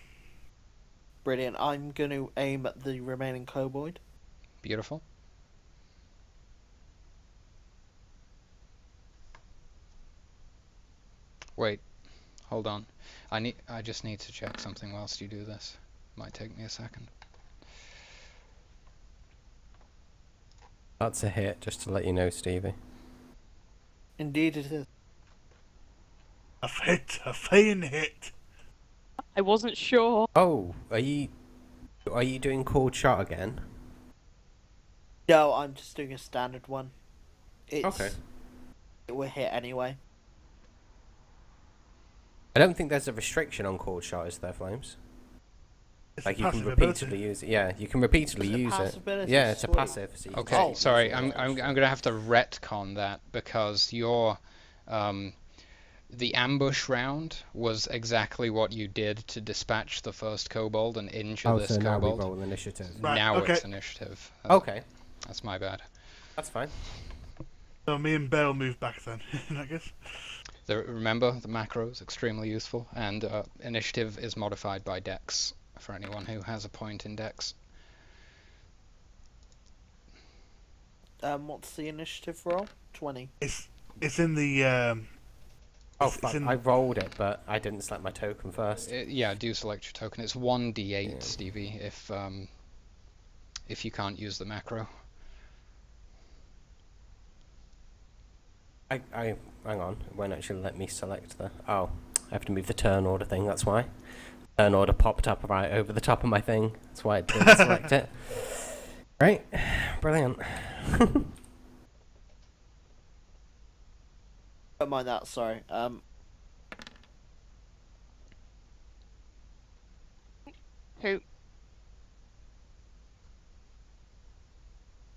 Brilliant. I'm going to aim at the remaining kobold. Beautiful. Wait, hold on. I just need to check something whilst you do this. Might take me a second. That's a hit, just to let you know, Stevie. Indeed it is. A fine hit. I wasn't sure. Oh, are you doing cold shot again? No, I'm just doing a standard one. Okay. It will hit anyway. I don't think there's a restriction on cold shot, is there, Flames? It's Like a you can passive repeatedly ability. use it. Yeah, you can repeatedly It's a use it. passive ability, Yeah, it's a sweet. passive. So you Okay, can- sorry, I'm gonna have to retcon that because your the ambush round was exactly what you did to dispatch the first kobold and injure Oh, this so now we kobold. roll initiative. Right, Now okay. it's initiative. Okay, That's my bad. that's fine. So me and Bear will move back then, I guess. Remember, the macro is extremely useful, and initiative is modified by Dex for anyone who has a point in Dex. What's the initiative roll? 20. It's in the Oh It's fuck! in- I rolled it, but I didn't select my token first. Yeah, do select your token. It's 1d8, Yeah. Stevie, if you can't use the macro. I hang on. It won't actually let me select the. Oh, I have to move the turn order thing, that's why. Turn order popped up right over the top of my thing. That's why I didn't select it. Right, brilliant. Don't mind that, sorry. Who?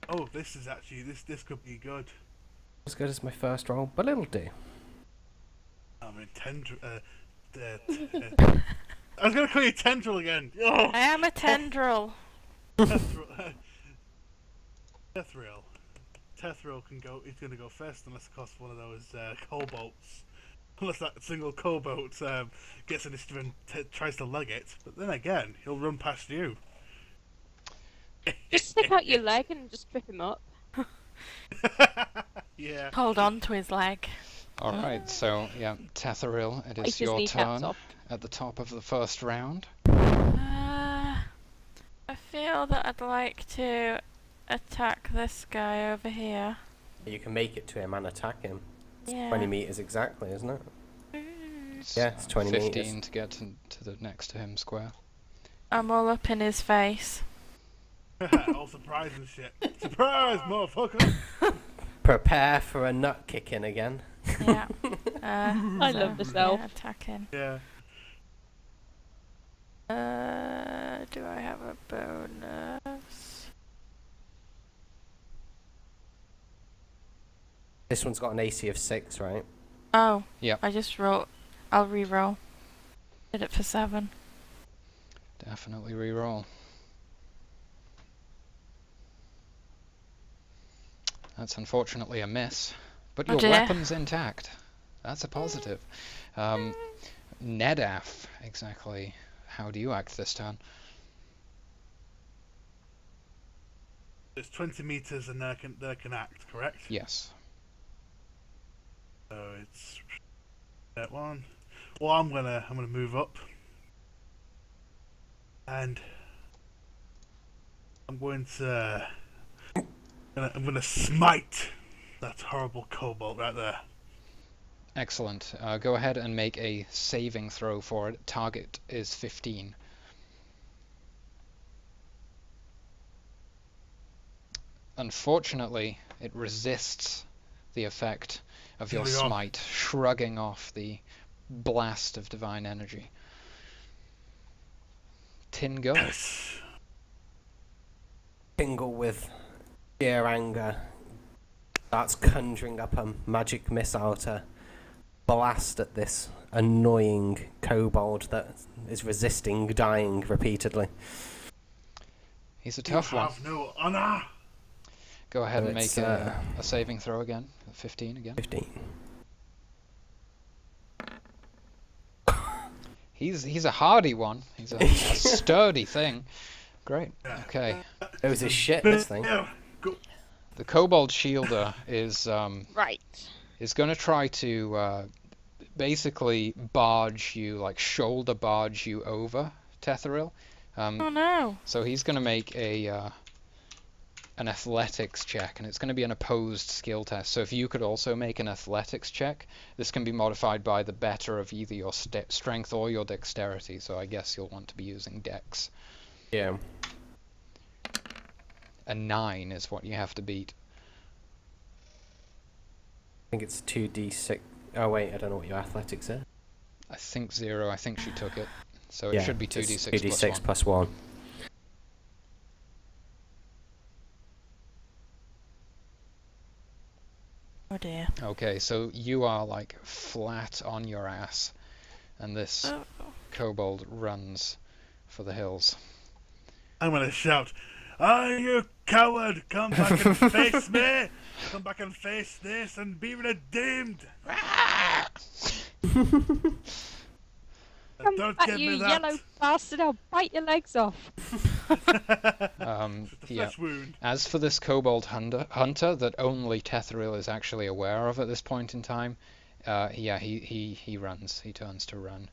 Oh, this is actually this could be good. As good as my first roll, but it'll do. I mean, tendril. I was gonna call you tendril again. Oh, I am a tendril. Tethril. Tethril can go. He's gonna go first unless it costs one of those cobalts. Unless that single cobalt gets initiative and tries to leg it. But then again, he'll run past you. Just stick out your leg and just trip him up. Yeah. Hold on to his leg. Alright, so yeah, Tethril, it is Bites his your kneecaps turn off. at the top of the first round. I feel that I'd like to attack this guy over here. You can make it to him and attack him. Yeah. 20 meters exactly, isn't it? It's, Yeah, it's 20 15 meters. to get to the next to him square. I'm all up in his face. All surprise and shit. Surprise, motherfucker! Prepare for a nut kicking again. Yeah. I love the self. Yeah, attacking. Yeah. Do I have a bonus? This one's got an AC of 6, right? Oh. Yep. I just rolled. I'll re-roll. Did it for 7. Definitely re-roll. That's unfortunately a miss, but Oh your dear. weapon's intact. That's a positive. Nedaf, exactly. How do you act this turn? It's 20 meters and they can act, correct? Yes. So it's that one. Well, I'm gonna move up, and I'm going to I'm gonna smite that horrible cobalt right there. Excellent. Go ahead and make a saving throw for it. Target is 15. Unfortunately, it resists the effect of your Here we go. smite, shrugging off the blast of divine energy. Tin goes. Yes. Tingle with sheer anger starts conjuring up a magic missile to blast at this annoying kobold that is resisting dying repeatedly. He's a tough you one. have no honor. Go ahead So and it's, make a saving throw again. 15 again. 15. He's a hardy one. He's a sturdy thing. Great. Okay. It was a shit, this thing. Yeah. Go. The Kobold Shielder is Right. going to try to basically barge you, like shoulder barge you over, Tethril. Oh no. So he's going to make a an athletics check, and it's going to be an opposed skill test. So if you could also make an athletics check, this can be modified by the better of either your strength or your dexterity. So I guess you'll want to be using dex. Yeah. A 9 is what you have to beat. I think it's 2d6. Oh wait, I don't know what your athletics is. I think 0. I think she took it. So Yeah, it should be so it's 2d6 2d6 plus 1. plus 1. Oh dear. Okay, so you are like flat on your ass, and this Oh. kobold runs for the hills. I'm gonna shout, "Ah, you coward! Come back and face me! Come back and face this and be redeemed! Come Don't back, give you me that!" yellow bastard! I'll bite your legs off. The Yeah. flesh wound. As for this kobold hunter that only Tethril is actually aware of at this point in time, yeah, he runs. He turns to run.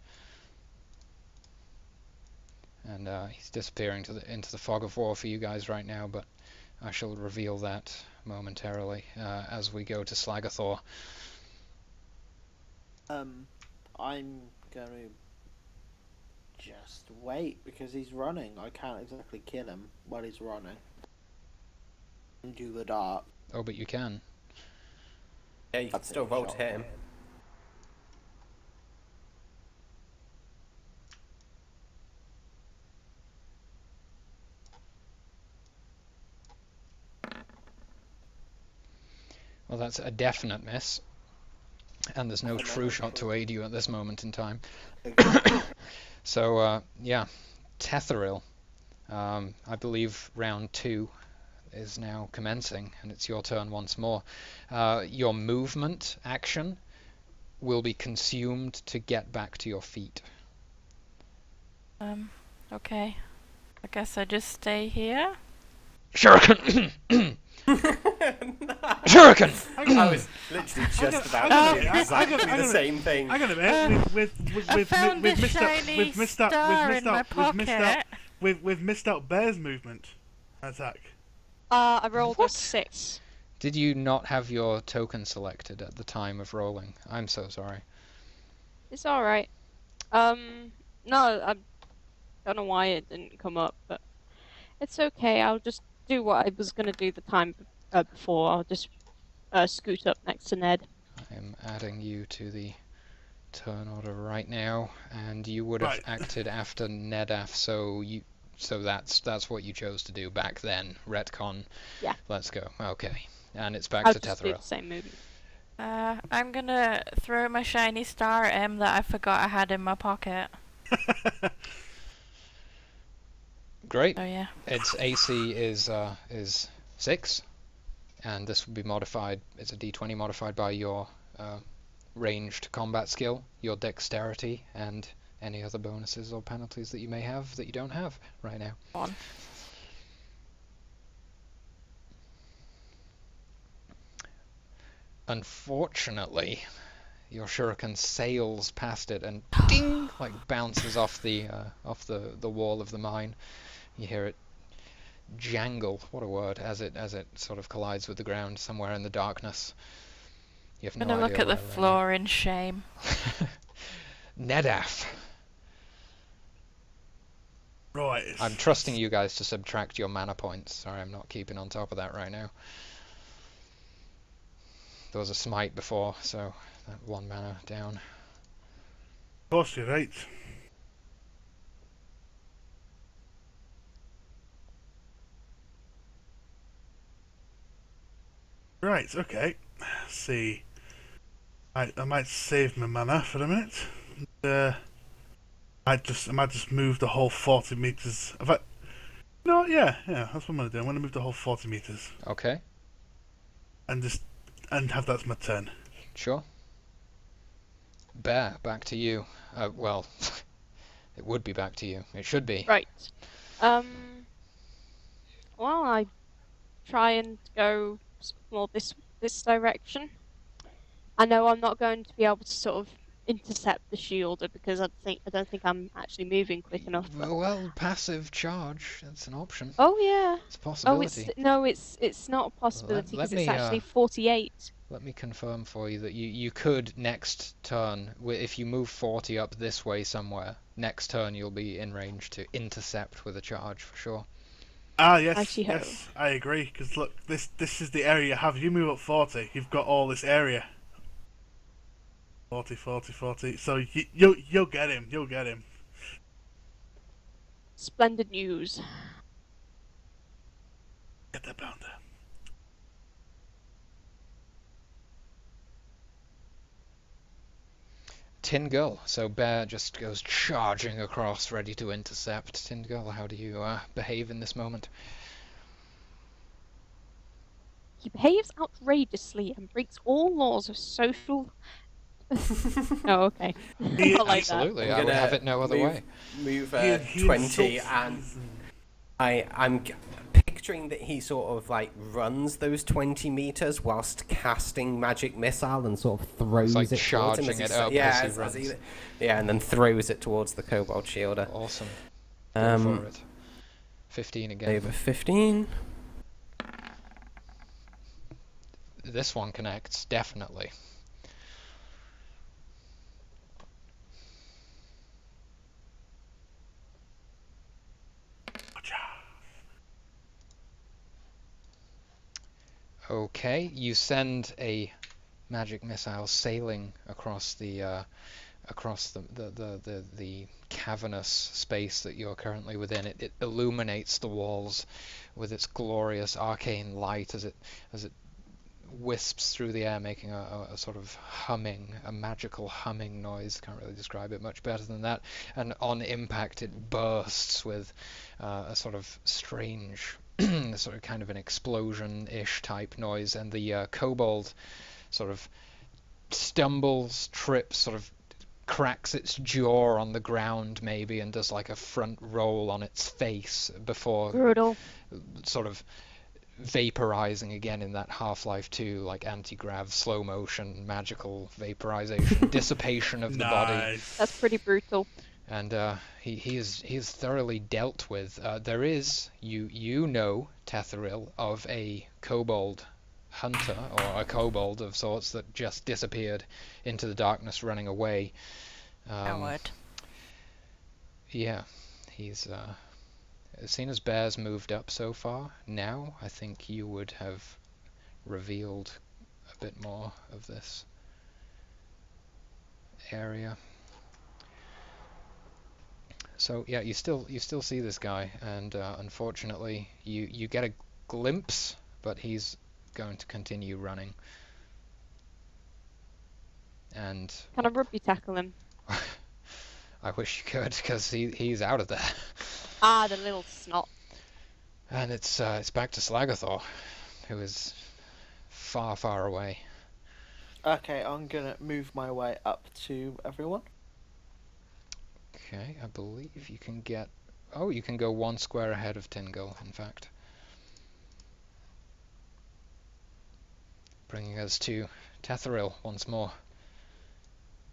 And he's disappearing into the fog of war for you guys right now, but I shall reveal that momentarily as we go to Slagathor. I'm going to just wait because he's running. I can't exactly kill him while he's running. And do the dart. Oh, but you can. Yeah, you can That's still it, roll to shot. hit him. Well, that's a definite miss. And there's no true shot to aid you at this moment in time. So, yeah, Tetheril. I believe round 2 is now commencing, and it's your turn once more. Your movement action will be consumed to get back to your feet. Okay. I guess I just stay here. Shuriken! Shuriken! I was literally just about to do exactly the same thing. Hang on a minute. I found a shiny star in my pocket. We've missed out Bear's movement attack. I rolled a 6. Did you not have your token selected at the time of rolling? I'm so sorry. It's alright. No, I don't know why it didn't come up, but it's okay. I'll just do what I was going to do the time before. I'll just scoot up next to Ned. I am adding you to the turn order right now, and you would have acted after Nedaf, so that's what you chose to do back then. Retcon. Yeah. Let's go. Okay. And it's back I'll to just do Tetheril. the same movie. I'm gonna throw my shiny star at him that I forgot I had in my pocket. Great. Oh yeah. Its AC is 6, and this will be modified. It's a D20 modified by your ranged combat skill, your dexterity, and any other bonuses or penalties that you may have that you don't have right now. On. Unfortunately, your shuriken sails past it and ding, like bounces off the wall of the mine. You hear it jangle, what a word, as it sort of collides with the ground somewhere in the darkness. You have no I'm gonna idea look at the where right floor in shame. now. Nedaf. Right. I'm trusting you guys to subtract your mana points. Sorry, I'm not keeping on top of that right now. There was a smite before, so that 1 mana down. Of course, you're right. Right, okay. Let's see. I might save my mana for a minute. I might just move the whole 40 meters. No, yeah, that's what I'm gonna do. I'm gonna move the whole 40 meters Okay, and have that as my turn. sure. Bear, back to you. Well, it would be back to you. It should be. Right. Well, I try and go more this direction. I know I'm not going to be able to sort of intercept the shielder because I don't think I'm actually moving quick enough. But... Well, passive charge. That's an option. Oh yeah. It's a possibility. It's not a possibility let because it's me, actually 48. Let me confirm for you that you could next turn, if you move 40 up this way somewhere, next turn you'll be in range to intercept with a charge for sure. Ah, yes, Righty-ho. yes, I agree. Because look, this is the area you have. You move up 40, you've got all this area. 40, 40, 40. So you'll get him. You'll get him. Splendid news. Get that bounder. Tin Girl. So Bear just goes charging across, ready to intercept. Tin Girl, how do you behave in this moment? He behaves outrageously and breaks all laws of social. Oh, okay. Not like that. Absolutely, I would have it no other way. Move He 20, insults- and I'm picturing that he sort of like runs those 20 meters whilst casting magic missile and sort of throws like it towards him charging as it he, up yeah, as he runs. yeah, and then throws it towards the Kobold Shielder. Awesome. Go for Um, it. 15 again. over 15. This one connects, definitely. Okay, you send a magic missile sailing across the the cavernous space that you're currently within. It illuminates the walls with its glorious arcane light as it wisps through the air, making a sort of humming, a magical humming noise. Can't really describe it much better than that. And on impact, it bursts with a sort of strange, sort of kind of an explosion-ish type noise, and the kobold sort of stumbles, trips, sort of cracks its jaw on the ground maybe, and does like a front roll on its face before Brutal. sort of vaporizing again in that Half-Life 2 like anti-grav slow motion magical vaporization dissipation of the body. Nice. That's pretty brutal. And he is thoroughly dealt with. There is, you know, Tetheril, of a kobold hunter, or a kobold of sorts, that just disappeared into the darkness running away. Coward. Yeah, he's seen as Bear's moved up so far. Now I think you would have revealed a bit more of this area. So yeah, you still see this guy, and unfortunately you get a glimpse, but he's going to continue running. And Can I rugby tackle him? I wish you could, because he's out of there. Ah, the little snot. And it's back to Slagathor, who is far, far away. Okay, I'm gonna move my way up to everyone. Okay, I believe you can get... Oh, you can go 1 square ahead of Tingle, in fact. Bringing us to Tetheril once more.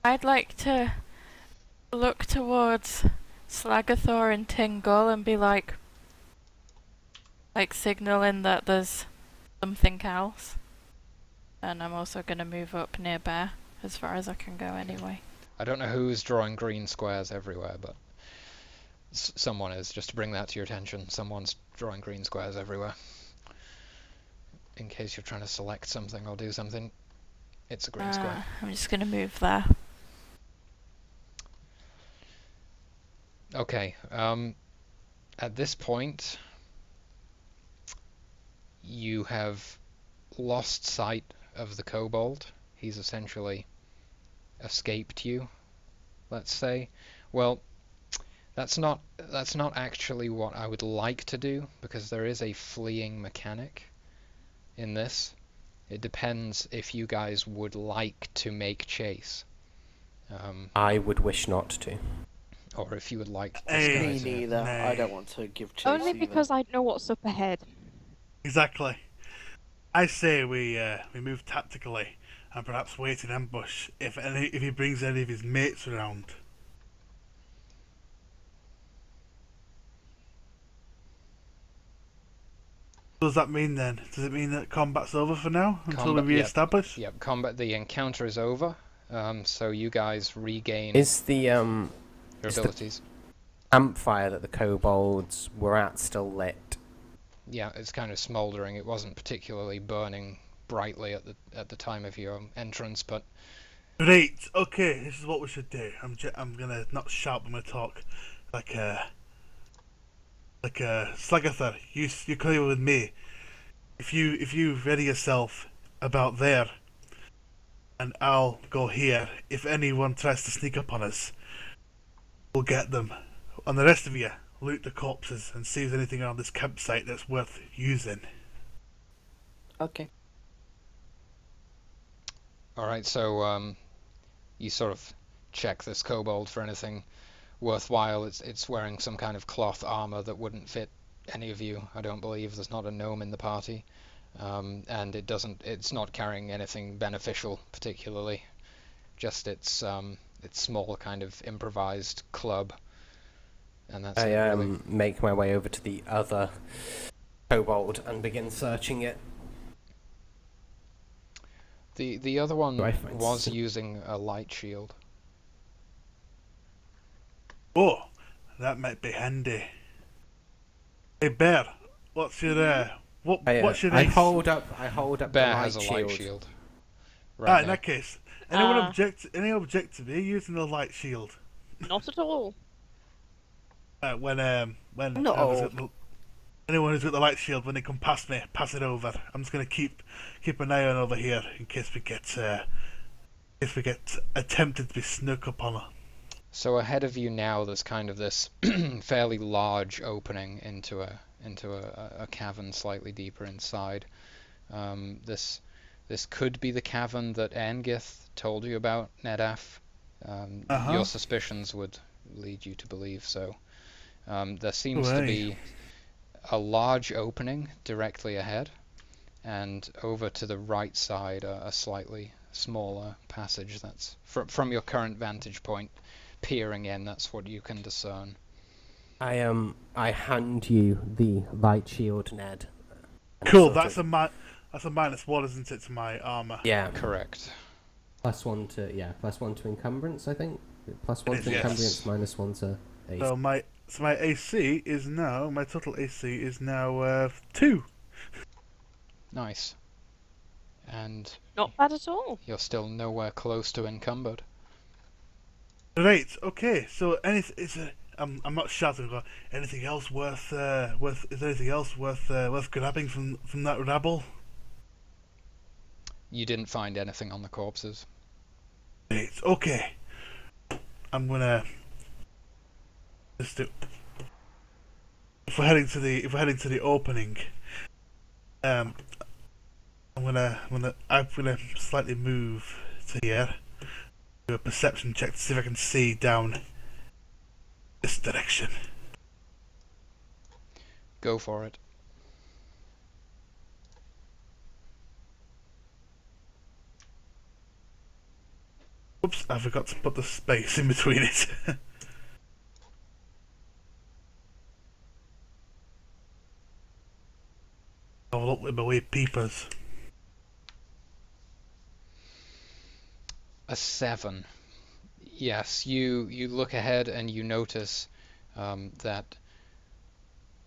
I'd like to look towards Slagathor and Tingle and be like signaling that there's something else. And I'm also going to move up near Bear, as far as I can go anyway. I don't know who's drawing green squares everywhere, but someone is. Just to bring that to your attention, someone's drawing green squares everywhere. In case you're trying to select something or do something, it's a green square. I'm just going to move there. Okay, at this point, you have lost sight of the kobold. He's essentially escaped you, let's say. Well, that's not actually what I would like to do, because there is a fleeing mechanic in this. It depends if you guys would like to make chase. I would wish not to. Or if you would like this Hey. guy Me to... neither. Nay. I don't want to give chase Only either. because I know what's up ahead. Exactly. I say we move tactically and perhaps wait in ambush if he brings any of his mates around. What does that mean then? Does it mean that combat's over for now until Combat- we yep. re-establish? Yep, combat, the encounter is over, so you guys regain Is the your is the- abilities. campfire that the kobolds were at still lit? Yeah, it's kind of smouldering. It wasn't particularly burning brightly at the time of your entrance, but Great. Okay, this is what we should do. I'm gonna not shout, but I'm gonna talk like Slagathor. You clear with me. If you ready yourself about there, and I'll go here. If anyone tries to sneak up on us, we'll get them. And the rest of you, loot the corpses and see if there's anything around this campsite that's worth using. Okay. alright, so you sort of check this kobold for anything worthwhile. It's wearing some kind of cloth armor that wouldn't fit any of you, I don't believe. There's not a gnome in the party. And it's not carrying anything beneficial particularly, just its small kind of improvised club, and that's it, I really. make my way over to the other kobold and begin searching it. The other one Do I find was some- using a light shield. Oh, that might be handy. Hey Bear, what's your What's your I ace? hold up Bear the light has a shield. light shield. Ah, Right in now. that case, anyone Ah. object to me using the light shield? Not at all. When No. anyone who's got the light shield, when they come past me, pass it over. I'm just gonna keep an eye on over here in case we get attempted to be snuck upon her. So ahead of you now, there's kind of this fairly large opening into a cavern slightly deeper inside. This could be the cavern that Angith told you about, Nedaf. Your suspicions would lead you to believe so. There seems to be a large opening directly ahead, and over to the right side a slightly smaller passage. That's from your current vantage point, peering in. That's what you can discern. I hand you the light shield, Ned. And Cool. sort That's of- a -1, isn't it, to my armor? yeah. Correct. +1 to encumbrance, I think. +1 It to is, yes. encumbrance, -1 to AC. So my AC is now my total AC is now 2. Nice. And Not bad at all. you're still nowhere close to encumbered. Right. Okay. So I'm not shouting. But anything else worth? Is there anything else worth grabbing from that rabble? You didn't find anything on the corpses. Right. Okay. I'm gonna just do. If we're heading to the opening, I'm gonna slightly move to here. Do a perception check to see if I can see down this direction. Go for it. Oops, I forgot to put the space in between it. I'll look with my wee peepers. A 7. Yes, you look ahead and you notice that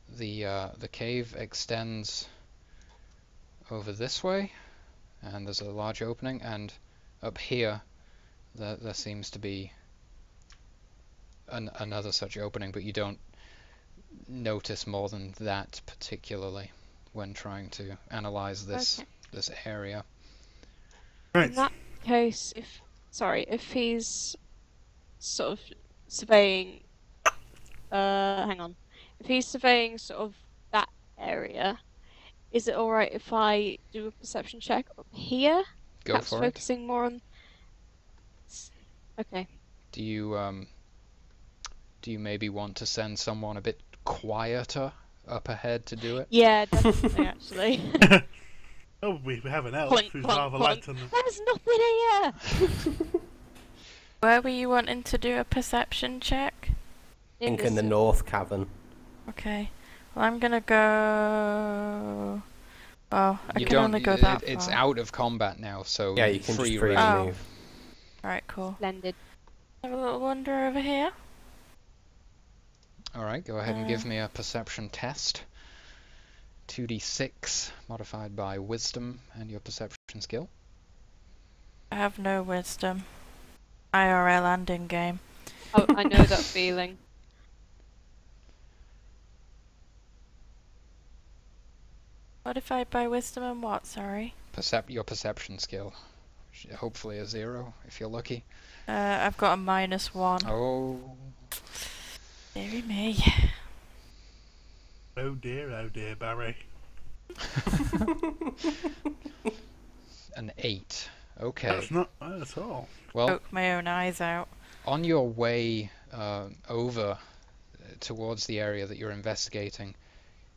the cave extends over this way, and there's a large opening, and up here there seems to be another such opening, but you don't notice more than that particularly when trying to analyze this Okay. this area. Right. In that case, if he's sort of surveying, hang on, if he's surveying sort of that area, is it all right if I do a perception check up here? Go Perhaps for it. focusing more on. Okay. Do you maybe want to send someone a bit quieter up ahead to do it? Yeah, definitely. Actually, Oh, we have an elf Clunk, who's clunk, rather clunk. light on the. there's nothing here. Where were you wanting to do a perception check? I think in the north cavern. Okay. Well, I'm gonna go. Oh, I You can don't. only go that It's far. out of combat now, so Yeah, you can free just freely reign. Oh. move. Alright, cool. Splendid. Have a little wander over here. All right, go ahead and give me a perception test. 2d6 modified by wisdom and your perception skill. I have no wisdom. IRL and in game. Oh, I know that feeling. Modified by wisdom and what? Sorry. Your perception skill. Hopefully a 0 if you're lucky. I've got a -1. Oh, Deary me. Oh dear, Barry. an 8. Okay. That's not bad at all. Well, Poke my own eyes out. on your way over towards the area that you're investigating,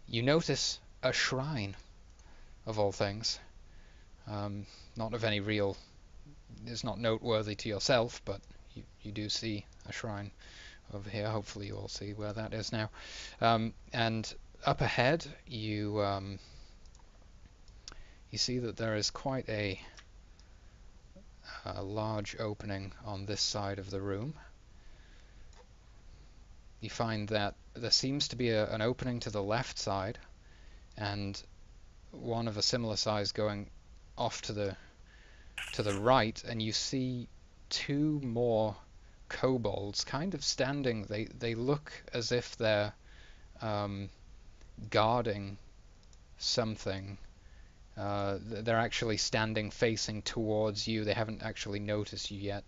you notice a shrine, of all things. Not of any real... It's not noteworthy to yourself, but you do see a shrine over here. Hopefully you all see where that is now. And up ahead, you see that there is quite a large opening on this side of the room. You find that there seems to be an opening to the left side, and one of a similar size going off to the right, and you see two more kobolds kind of standing. They look as if they're guarding something. They're actually standing facing towards you. They haven't actually noticed you yet.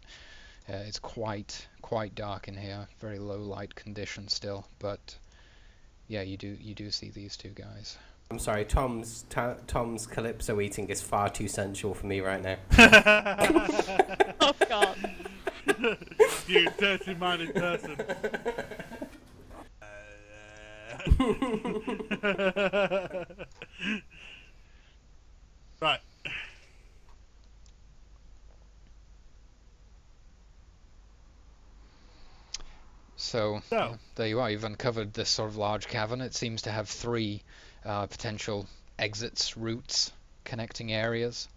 It's quite dark in here. Very low light condition still, but yeah, you do see these two guys. I'm sorry, Tom's Calypso eating is far too sensual for me right now. Oh God. You dirty-minded person. Right. So yeah, there you are. You've uncovered this sort of large cavern. It seems to have three potential exits, routes, connecting areas.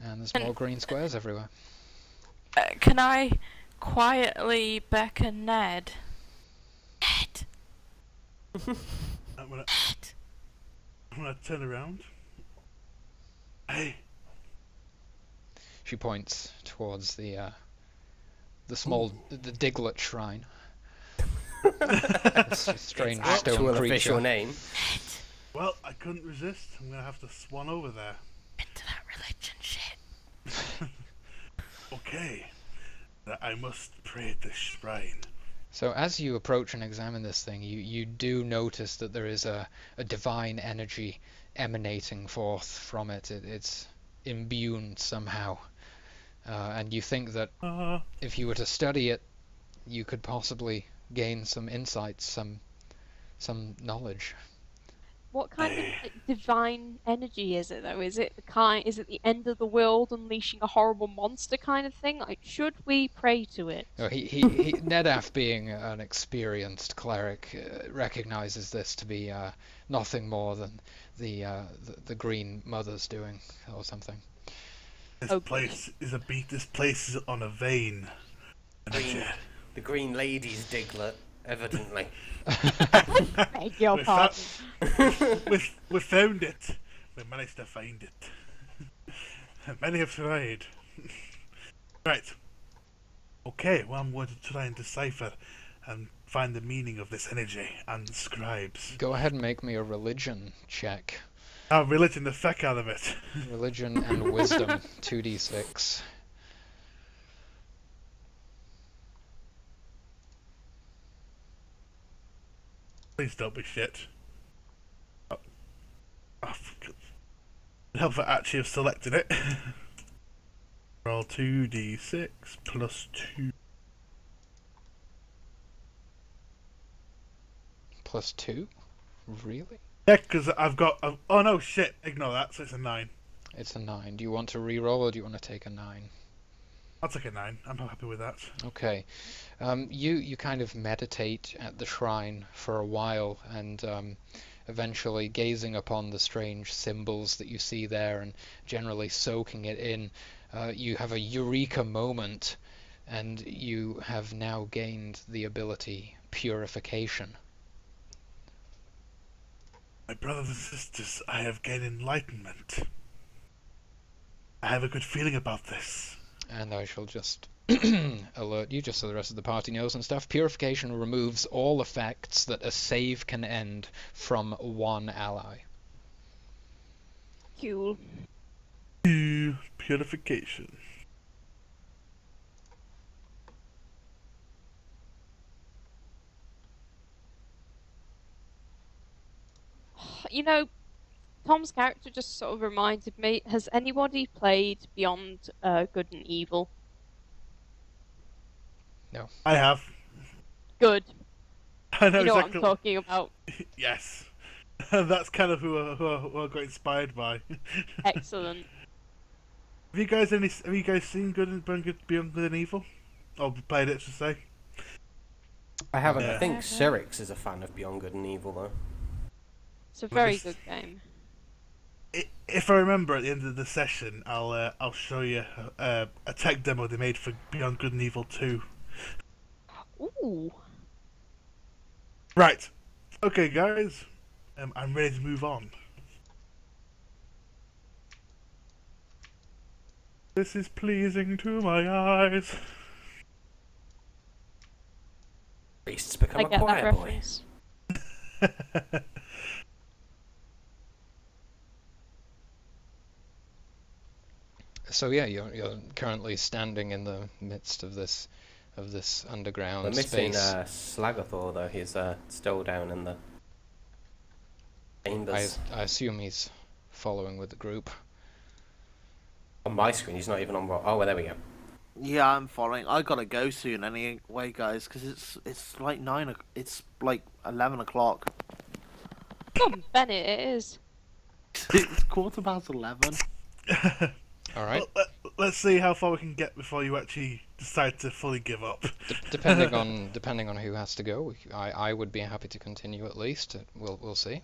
And there's more green squares everywhere. Can I quietly beckon Ned? Ned! I'm gonna turn around. Hey. She points towards the Diglett shrine. This strange Its stone actual creature. official name. Well, I couldn't resist. I'm gonna have to swan over there. Into that religion shit. Okay. I must pray at the shrine. So as you approach and examine this thing, you do notice that there is a divine energy emanating forth from it. It's imbued somehow. And you think that if you were to study it, you could possibly gain some insights, some knowledge. What kind of like, divine energy is it though? Is it the end of the world unleashing a horrible monster kind of thing? Like, should we pray to it? No, Nedaf, being an experienced cleric, recognizes this to be nothing more than the Green Mother's doing, or something. This place is on a vein. The Green Lady's Diglett, evidently. Beg your pardon. We found it. We managed to find it. Many have tried. Right. Okay, well, I'm going to try and decipher and find the meaning of this energy and scribes. Go ahead and make me a religion check. I'll religion the feck out of it. Religion and wisdom, 2d6. Please don't be shit. Oh, help for actually have selected it. Roll 2d6 plus 2. Plus 2? Really? Yeah, because I've got... oh no, shit. Ignore that, so it's a 9. It's a 9. Do you want to re-roll or do you want to take a 9? I'll take a 9. I'm happy with that. Okay. You kind of meditate at the shrine for a while, and eventually gazing upon the strange symbols that you see there and generally soaking it in, you have a eureka moment, and you have now gained the ability Purification. My brothers and sisters, I have gained enlightenment. I have a good feeling about this. And I shall just alert you, just so the rest of the party knows and stuff. Purification removes all effects that a save can end from one ally. Cool. Purification. You know, Tom's character just sort of reminded me, has anybody played Beyond Good and Evil? No. I have. Good. I know You know exactly what I'm talking about. Yes. That's kind of who I got inspired by. Excellent. Have you guys seen Beyond Good and Evil? Or played it, to say? I haven't. Yeah. I think Cyrix is a fan of Beyond Good and Evil, though. It's a very good game. If I remember at the end of the session, I'll show you a tech demo they made for Beyond Good and Evil 2. Ooh. Right. Okay, guys. I'm ready to move on. This is pleasing to my eyes. Priest's become I a get that choir boy. reference. So yeah, you're currently standing in the midst of this underground We're missing space. Slagathor though. He's still down in the chambers. I assume he's following with the group. On my screen, he's not even on. Oh, well, there we go. Yeah, I'm following. I gotta go soon anyway, guys, because it's like it's like 11 o'clock. Come on, Bennett, it is. It's 11:15. All right. Well, let's see how far we can get before you actually decide to fully give up. Depending on who has to go, I would be happy to continue at least. We'll see.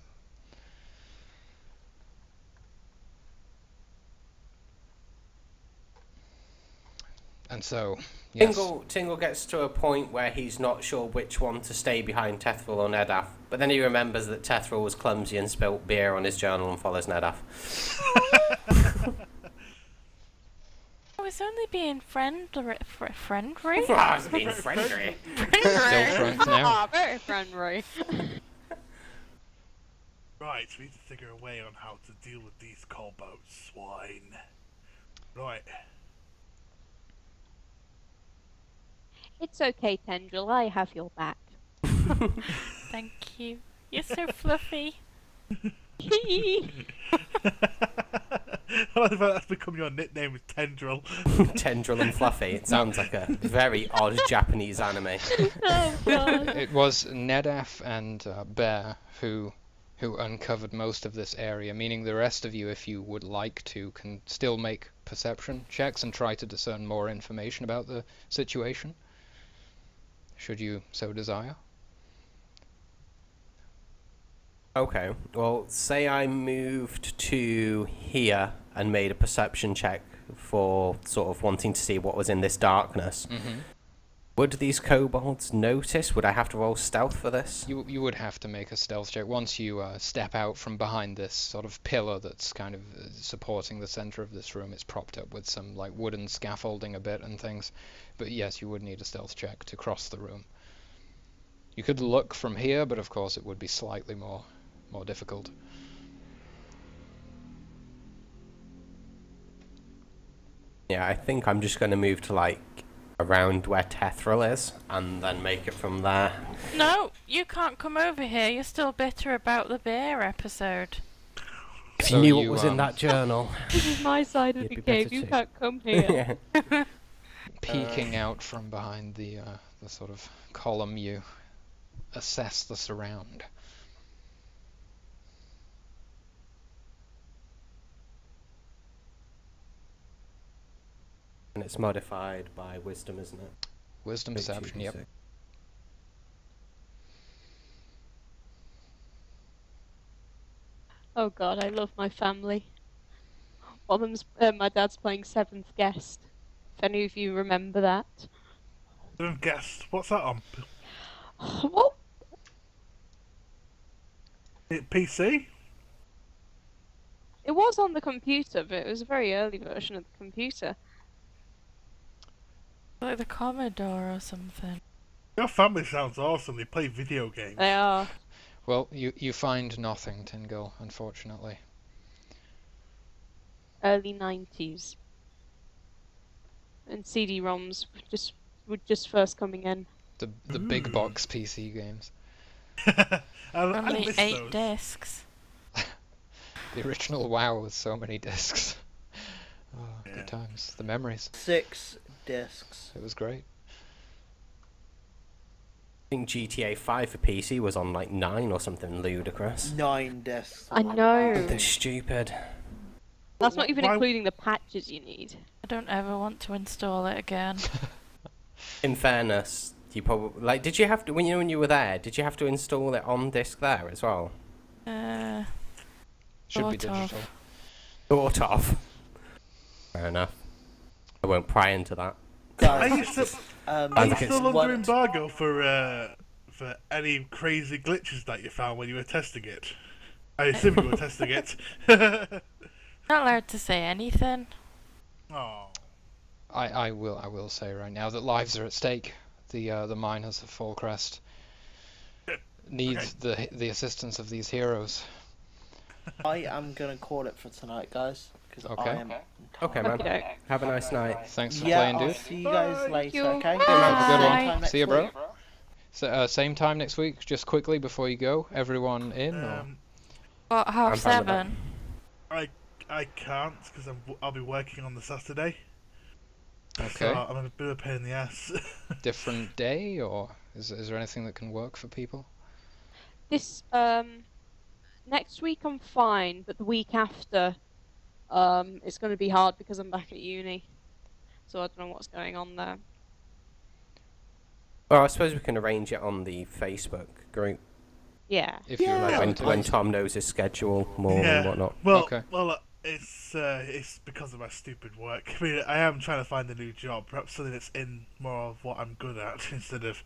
And so, yes. Tingle gets to a point where he's not sure which one to stay behind, Tethril or Nedaf. But then he remembers that Tethril was clumsy and spilt beer on his journal and follows Nedaf. I was only being friendly. I was being friendly. Still friends now. Ah, very friendly. Right, we need to figure a way on how to deal with these cobalt swine. Right. It's okay, Tendril. I have your back. Thank you. You're so fluffy. I love how that's become your nickname, is Tendril. Tendril and Fluffy. It sounds like a very odd Japanese anime. Oh god. It was Nedaf and Bear who uncovered most of this area, meaning the rest of you, if you would like to, can still make perception checks and try to discern more information about the situation, should you so desire. Okay, well, say I moved to here and made a perception check for sort of wanting to see what was in this darkness. Mm-hmm. Would these kobolds notice? Would I have to roll stealth for this? You would have to make a stealth check once you step out from behind this sort of pillar that's kind of supporting the center of this room. It's propped up with some like wooden scaffolding a bit and things. But yes, you would need a stealth check to cross the room. You could look from here, but of course it would be slightly more difficult. Yeah, I think I'm just going to move to like around where Tethril is and then make it from there. No, you can't come over here. You're still bitter about the beer episode. If So you knew you, what was in that journal. This is my side of You'd the be cave. better You too. can't come here. Peeking out from behind the sort of column, you assess the surround. And it's modified by wisdom, isn't it? Wisdom perception, yep. Oh god, I love my family. My dad's playing Seventh Guest. If any of you remember that. Don't guess. What's that on? What? PC? It was on the computer, but it was a very early version of the computer. Like the Commodore or something. Your family sounds awesome. They play video games. They are. Well, you find nothing, Tingle, unfortunately. Early 90s. And CD-ROMs were just first coming in. The big box PC games. I Only miss 8 those. discs. The original WoW with so many discs. Oh, Yeah. good times. The memories. 6 discs. It was great. I think GTA 5 for PC was on like 9 or something ludicrous. 9 discs. I know. Something stupid. That's not even Why- including the patches you need. I don't ever want to install it again. In fairness, you probably like. Did you have to when you were there? Did you have to install it on disc there as well? Should be Sort of. digital. Sort of. Fair enough. I won't pry into that. I Guys, used to. um, Are you like it's still under what- embargo for any crazy glitches that you found when you were testing it? I assume you were testing it. Not allowed to say anything. Oh. I will say right now that lives are at stake. The miners of Fallcrest need the assistance of these heroes. I am gonna call it for tonight, guys, because Okay. I am. Okay, man. Okay. Have a nice night. Thanks for Yeah, playing, I'll dude. see you guys Thank later. you. Okay. Have a good Same one. time next See you, bro. week. So, same time next week. Just quickly before you go, everyone in. Or? What, I'm half fine with that. 7? I can't because I'll be working on the Saturday. Okay. So I'm a bit of a pain in the ass. Different day, or is there anything that can work for people? This next week I'm fine, but the week after it's going to be hard because I'm back at uni. So I don't know what's going on there. Well, I suppose we can arrange it on the Facebook group. Yeah. If you're Yeah. allowed When to. Tom knows his schedule more and whatnot. Well, Okay. it's because of my stupid work. I mean, I am trying to find a new job, perhaps something that's in more of what I'm good at instead of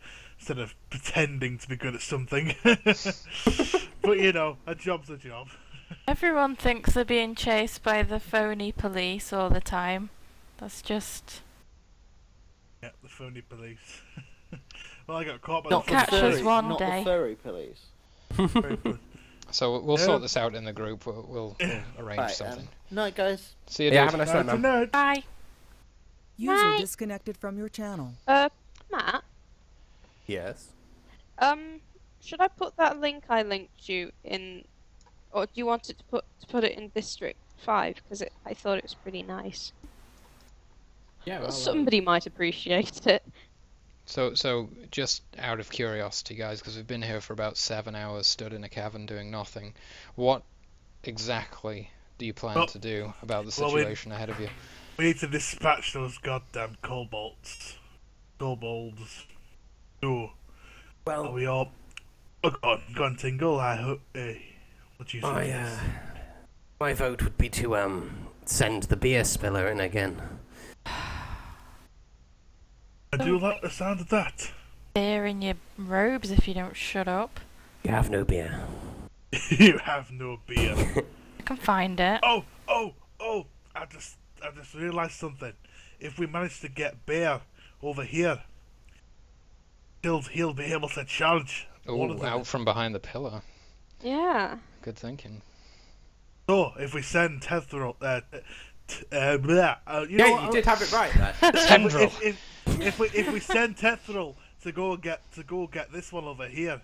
pretending to be good at something. But you know, a job's a job. Everyone thinks they're being chased by the phony police all the time. That's just... Yeah, the phony police. Well, I got caught by Not the the Catch us phony furry, one not day. the furry police. police. So we'll Yeah. sort this out in the group. We'll arrange Right, something. night, guys. See you, Yeah, dude. have a nice night, Night to man. night. Bye. User Right. disconnected from your channel. Matt, Yes. should I put that link I linked you in, or do you want it to put it in District 5? Because I thought it was pretty nice. Yeah, Somebody might appreciate it. So just out of curiosity, guys, because we've been here for about 7 hours, stood in a cavern doing nothing. What exactly do you plan Well- to do about the well, we- situation ahead of you? We need to dispatch those goddamn kobolds. Kobolds. Ooh. Are Well, we all... Oh, go on, Tingle. I hope... what do you think? My vote would be to send the beer spiller in again. I do like the sound of that. Beer in your robes if you don't shut up. You have no beer. You have no beer. I can find it. Oh! I just realised something. If we manage to get Bear over here, he'll be able to charge one of Oh, them. out from behind the pillar. Yeah. Good thinking. So if we send Tethril, you know yeah, what, you did have it right there. Tendril. if we send Tethril to go get this one over here,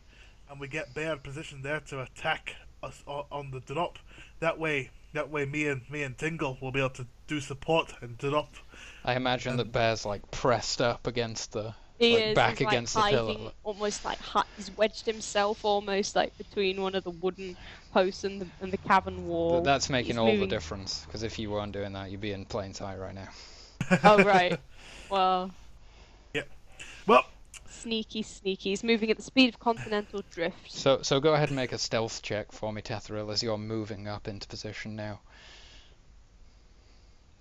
and we get Bear positioned there to attack us on the drop, that way me and Tingle will be able to do support and drop. I imagine that Bear's like pressed up against the He like is. back He's, against like, the hiding, pillar. almost like he's wedged himself almost like between one of the wooden posts and the cavern wall. That's making He's all the moving- difference. Because if you weren't doing that, you'd be in plain sight right now. Oh right. Well, Well, sneaky. He's moving at the speed of continental drift. So go ahead and make a stealth check for me, Tethril, as you're moving up into position now.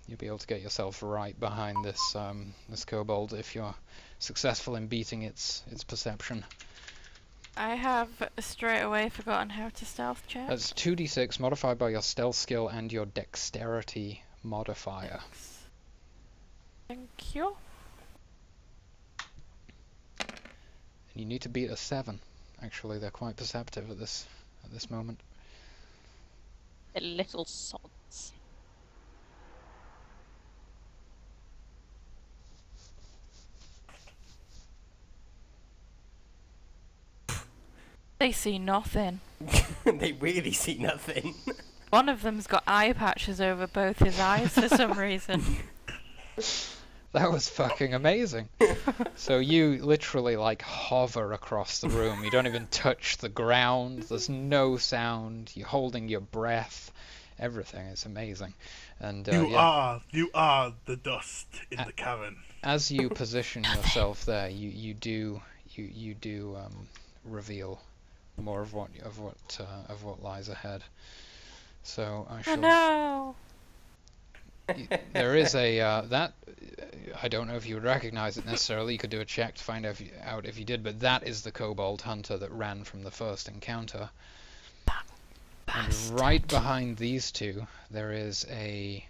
You'll be able to get yourself right behind this this kobold if you're successful in beating its perception. I have straight away forgotten how to stealth check. That's 2d6 modified by your stealth skill and your dexterity modifier. Thank you. And you need to beat a 7. Actually, they're quite perceptive at this moment. The little sods. They see nothing. They really see nothing. One of them's got eye patches over both his eyes for some reason. That was fucking amazing. So you literally like hover across the room. You don't even touch the ground. There's no sound. You're holding your breath. Everything is amazing. And you yeah, are the dust in the cavern. as you position yourself there, you do reveal more of what lies ahead. So I Oh shall. no! There is a that I don't know if you would recognize it necessarily. You could do a check to find out if you did, but that is the kobold hunter that ran from the first encounter. And right behind these two, there is a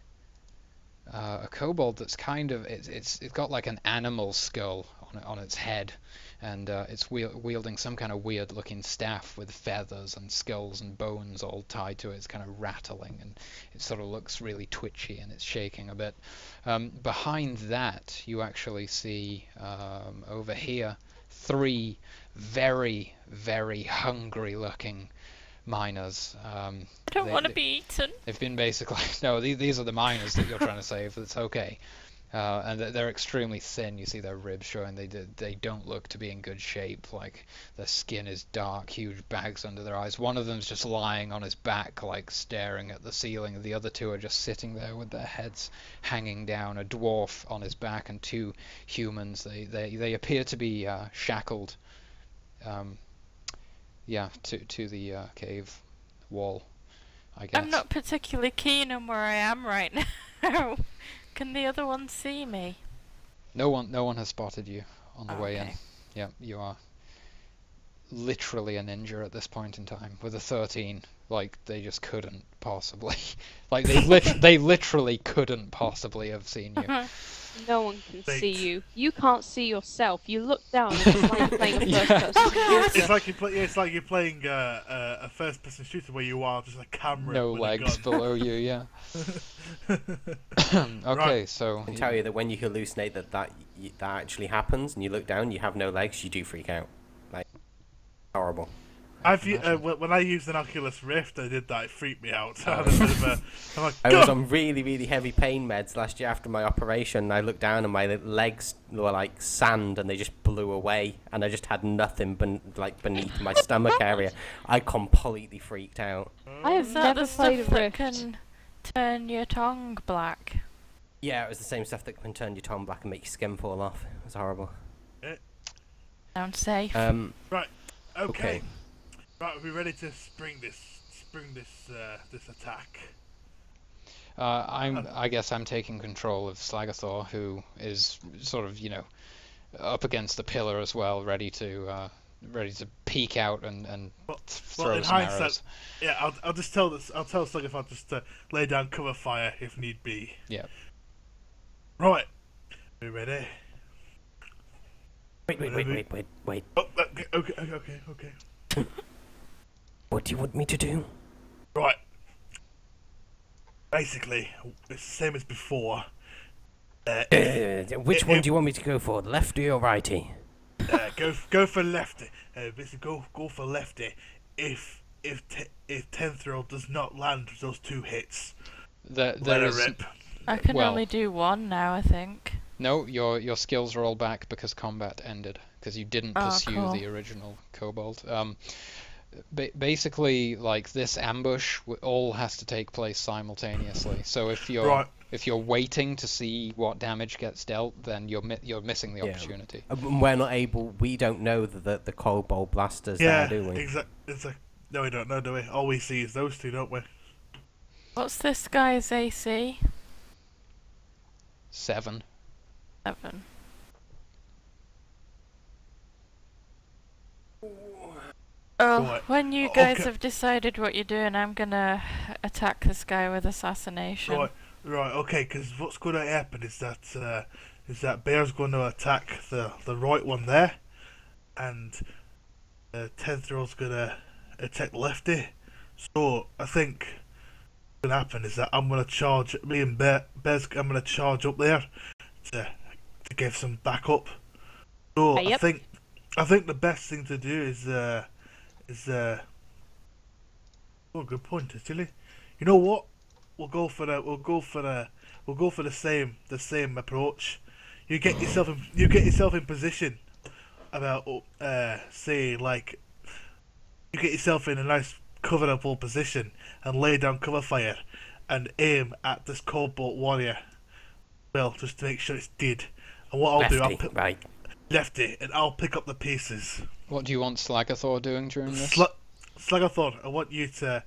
a kobold that's kind of it's got like an animal skull on its head, and it's wielding some kind of weird looking staff with feathers and skulls and bones all tied to it. It's kind of rattling, and it sort of looks really twitchy, and it's shaking a bit. Behind that, you actually see over here 3 very, very hungry looking miners. I don't want to be eaten. They've been basically no. These are the miners that you're trying to save. It's okay. And they're extremely thin. You see their ribs showing. They don't look to be in good shape. Like their skin is dark, huge bags under their eyes. One of them's just lying on his back, like staring at the ceiling. The other 2 are just sitting there with their heads hanging down. A dwarf on his back and 2 humans. They appear to be shackled. To the cave wall, I guess. I'm not particularly keen on where I am right now. Can the other one see me? No one has spotted you on the way in. Okay. Yeah, you are literally a ninja at this point in time. With a 13, like they just couldn't possibly, like they literally couldn't possibly have seen you. No one can Thanks. see you. You can't see yourself. You look down and it's like playing a first person. It's like you're playing a first-person shooter where you are just a camera. No with legs a gun. below you, yeah. Okay, Right. so I can tell you that when you hallucinate that actually happens, and you look down, you have no legs, you do freak out. Like, horrible. When I used an Oculus Rift, I did that. It freaked me out. I had a bit of a, I'm like, I was "Go!" on really, really heavy pain meds last year after my operation. And I looked down and my legs were like sand, and they just blew away, and I just had nothing beneath my stomach area. I completely freaked out. I have Is that never the played a stuff that Rift. can turn your tongue black? Yeah, it was the same stuff that can turn your tongue black and make your skin fall off. It was horrible. Sounds safe. Right. Okay. Okay. Right. Are we ready to spring this attack? I guess I'm taking control of Slagathor, who is sort of, up against the pillar as well, ready to peek out and throw in some hindsight, arrows. yeah, I'll just tell this. I'll tell Slagathor just to lay down cover fire if need be. Yeah. Right. Are we ready? Wait. Oh, okay. What do you want me to do? Right. Basically, it's the same as before. Which one do you want me to go for, the lefty or righty? Go for lefty. Basically, go for lefty. If Tenthrill does not land those 2 hits, There let her is rip. I can well- only do one now, I think. no. Your skills are all back because combat ended because you didn't Oh, pursue cool. the original kobold. Basically, like this ambush all has to take place simultaneously. So if you're Right. if you're waiting to see what damage gets dealt, then you're missing the Yeah. opportunity. We're not able. We don't know that the Kobold Blasters Yeah, there, do we? exactly. No, we don't know, do we? All we see is those 2, don't we? What's this guy's AC? 7. 7. Oh, Right. when you Oh, guys okay. have decided what you're doing, I'm gonna attack this guy with assassination. Right. Okay. Because what's going to happen is that Bear's going to attack the right one there, and Tenthrill's going to attack lefty. So I think what's going to happen is that I'm going to charge. Me and Bear's. I'm going to charge up there to give some backup. So Yep. I think the best thing to do is oh, good point, actually. You know what? We'll go for the same approach. You get yourself in position about say like you get yourself in a nice coverable position and lay down cover fire and aim at this Cobalt warrior. Well, just to make sure it's dead. And what I'll do, I'll Lefty, right. lefty, and I'll pick up the pieces. What do you want Slagathor doing during this? Slagathor, I want you to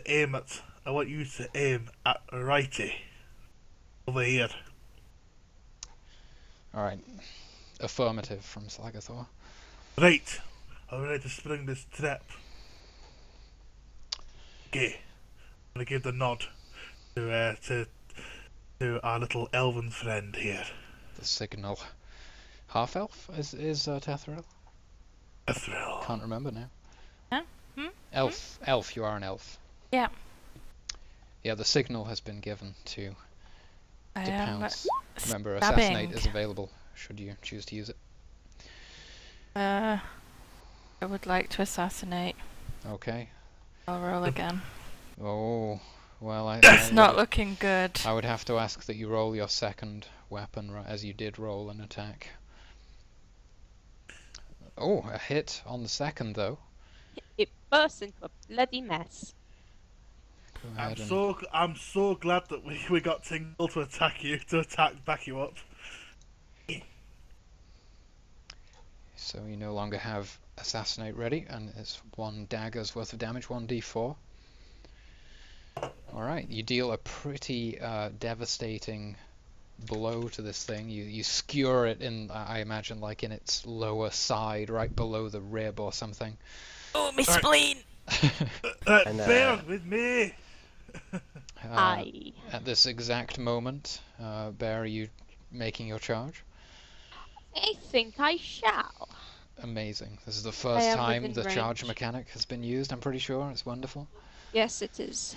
aim at righty over here. Alright. Affirmative from Slagathor. Right, I'm ready to spring this trap. Okay, I'm gonna give the nod to to our little elven friend here. The signal. Half elf is Tethril? A thrill. Can't remember now. Huh? Hmm? Elf, you are an elf. Yeah. Yeah, the signal has been given to I pounce. Remember, stabbing. assassinate is available should you choose to use it. I would like to assassinate. Okay. I'll roll again. Oh, well, It's not looking good. I would have to ask that you roll your second weapon, as you did roll an attack. Oh, a hit on the second, though. It bursts into a bloody mess. Go ahead I'm so glad that we got Tingle to back you up. So you no longer have assassinate ready, and it's 1 dagger's worth of damage, 1d4. Alright, you deal a pretty devastating blow to this thing. You skewer it in, I imagine, like in its lower side, right below the rib or something. Oh, my spleen! Bear with me! Aye. At this exact moment, Bear, are you making your charge? I think I shall. Amazing. This is the first time within the charge range. mechanic has been used, I'm pretty sure. It's wonderful. Yes, it is.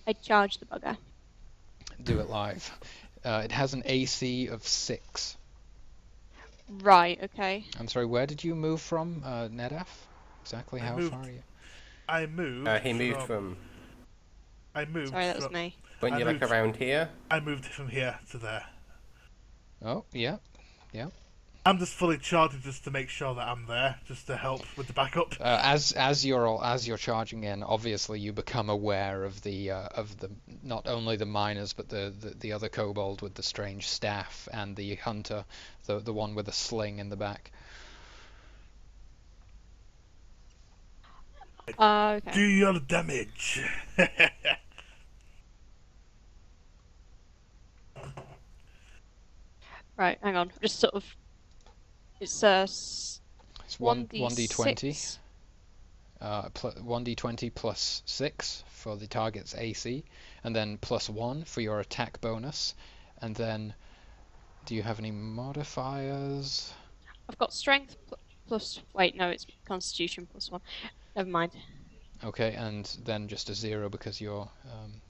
I charge the bugger. Do it live. It has an AC of 6. Right, okay. I'm sorry, where did you move from, Nedaf? Exactly how far are you? I moved. He moved from I moved. Sorry, that was me. when I you're like moved- around here. I moved from here to there. Oh, yeah. I'm just fully charged just to make sure that I'm there, just to help with the backup. As you're charging in, obviously you become aware of the not only the miners but the other kobold with the strange staff and the hunter, the one with a sling in the back. Okay. Do your damage. Right, hang on. Just sort of. It's It's 1d20. 1d6. 1d20 plus 6 for the target's AC, and then plus 1 for your attack bonus. And then, do you have any modifiers? I've got strength plus. Wait, no, it's constitution plus 1. Never mind. Okay, and then just a 0 because your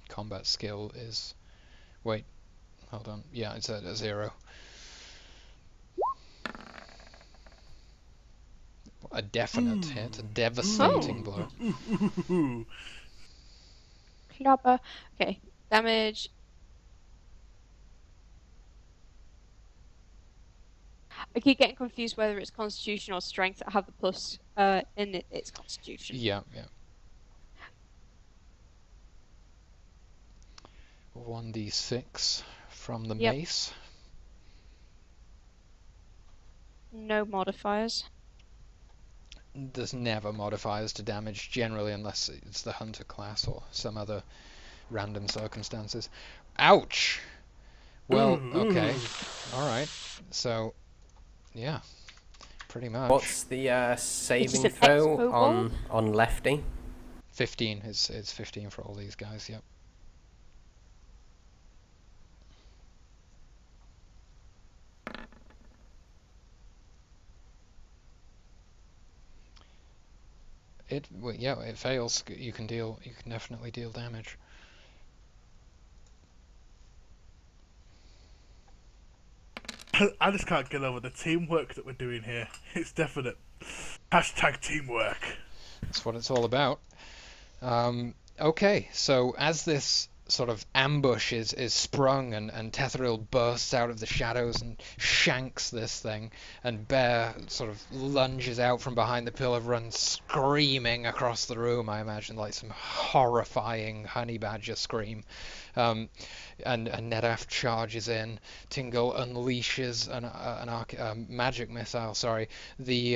combat skill is... Wait, hold on. Yeah, it's at a 0. A definite hit, a devastating blow. Clobber. Okay, damage. I keep getting confused whether it's constitution or strength. I have the plus in it. It's constitution. Yeah. 1d6 from the Yep. mace. No modifiers. There's never modifiers to damage generally unless it's the hunter class or some other random circumstances. Ouch! Well, okay. Alright. So, yeah. Pretty much. What's the saving an throw ex-kobold? on Lefty? 15 is 15 for all these guys, yep. It fails. You can definitely deal damage. I just can't get over the teamwork that we're doing here. It's definite. Hashtag teamwork. That's what it's all about. Okay, so as this sort of ambush is sprung and Tethril bursts out of the shadows and shanks this thing, and Bear sort of lunges out from behind the pillar, runs screaming across the room, I imagine, like some horrifying honey badger scream. And Nedaf charges in. Tingle unleashes a magic missile. Sorry, the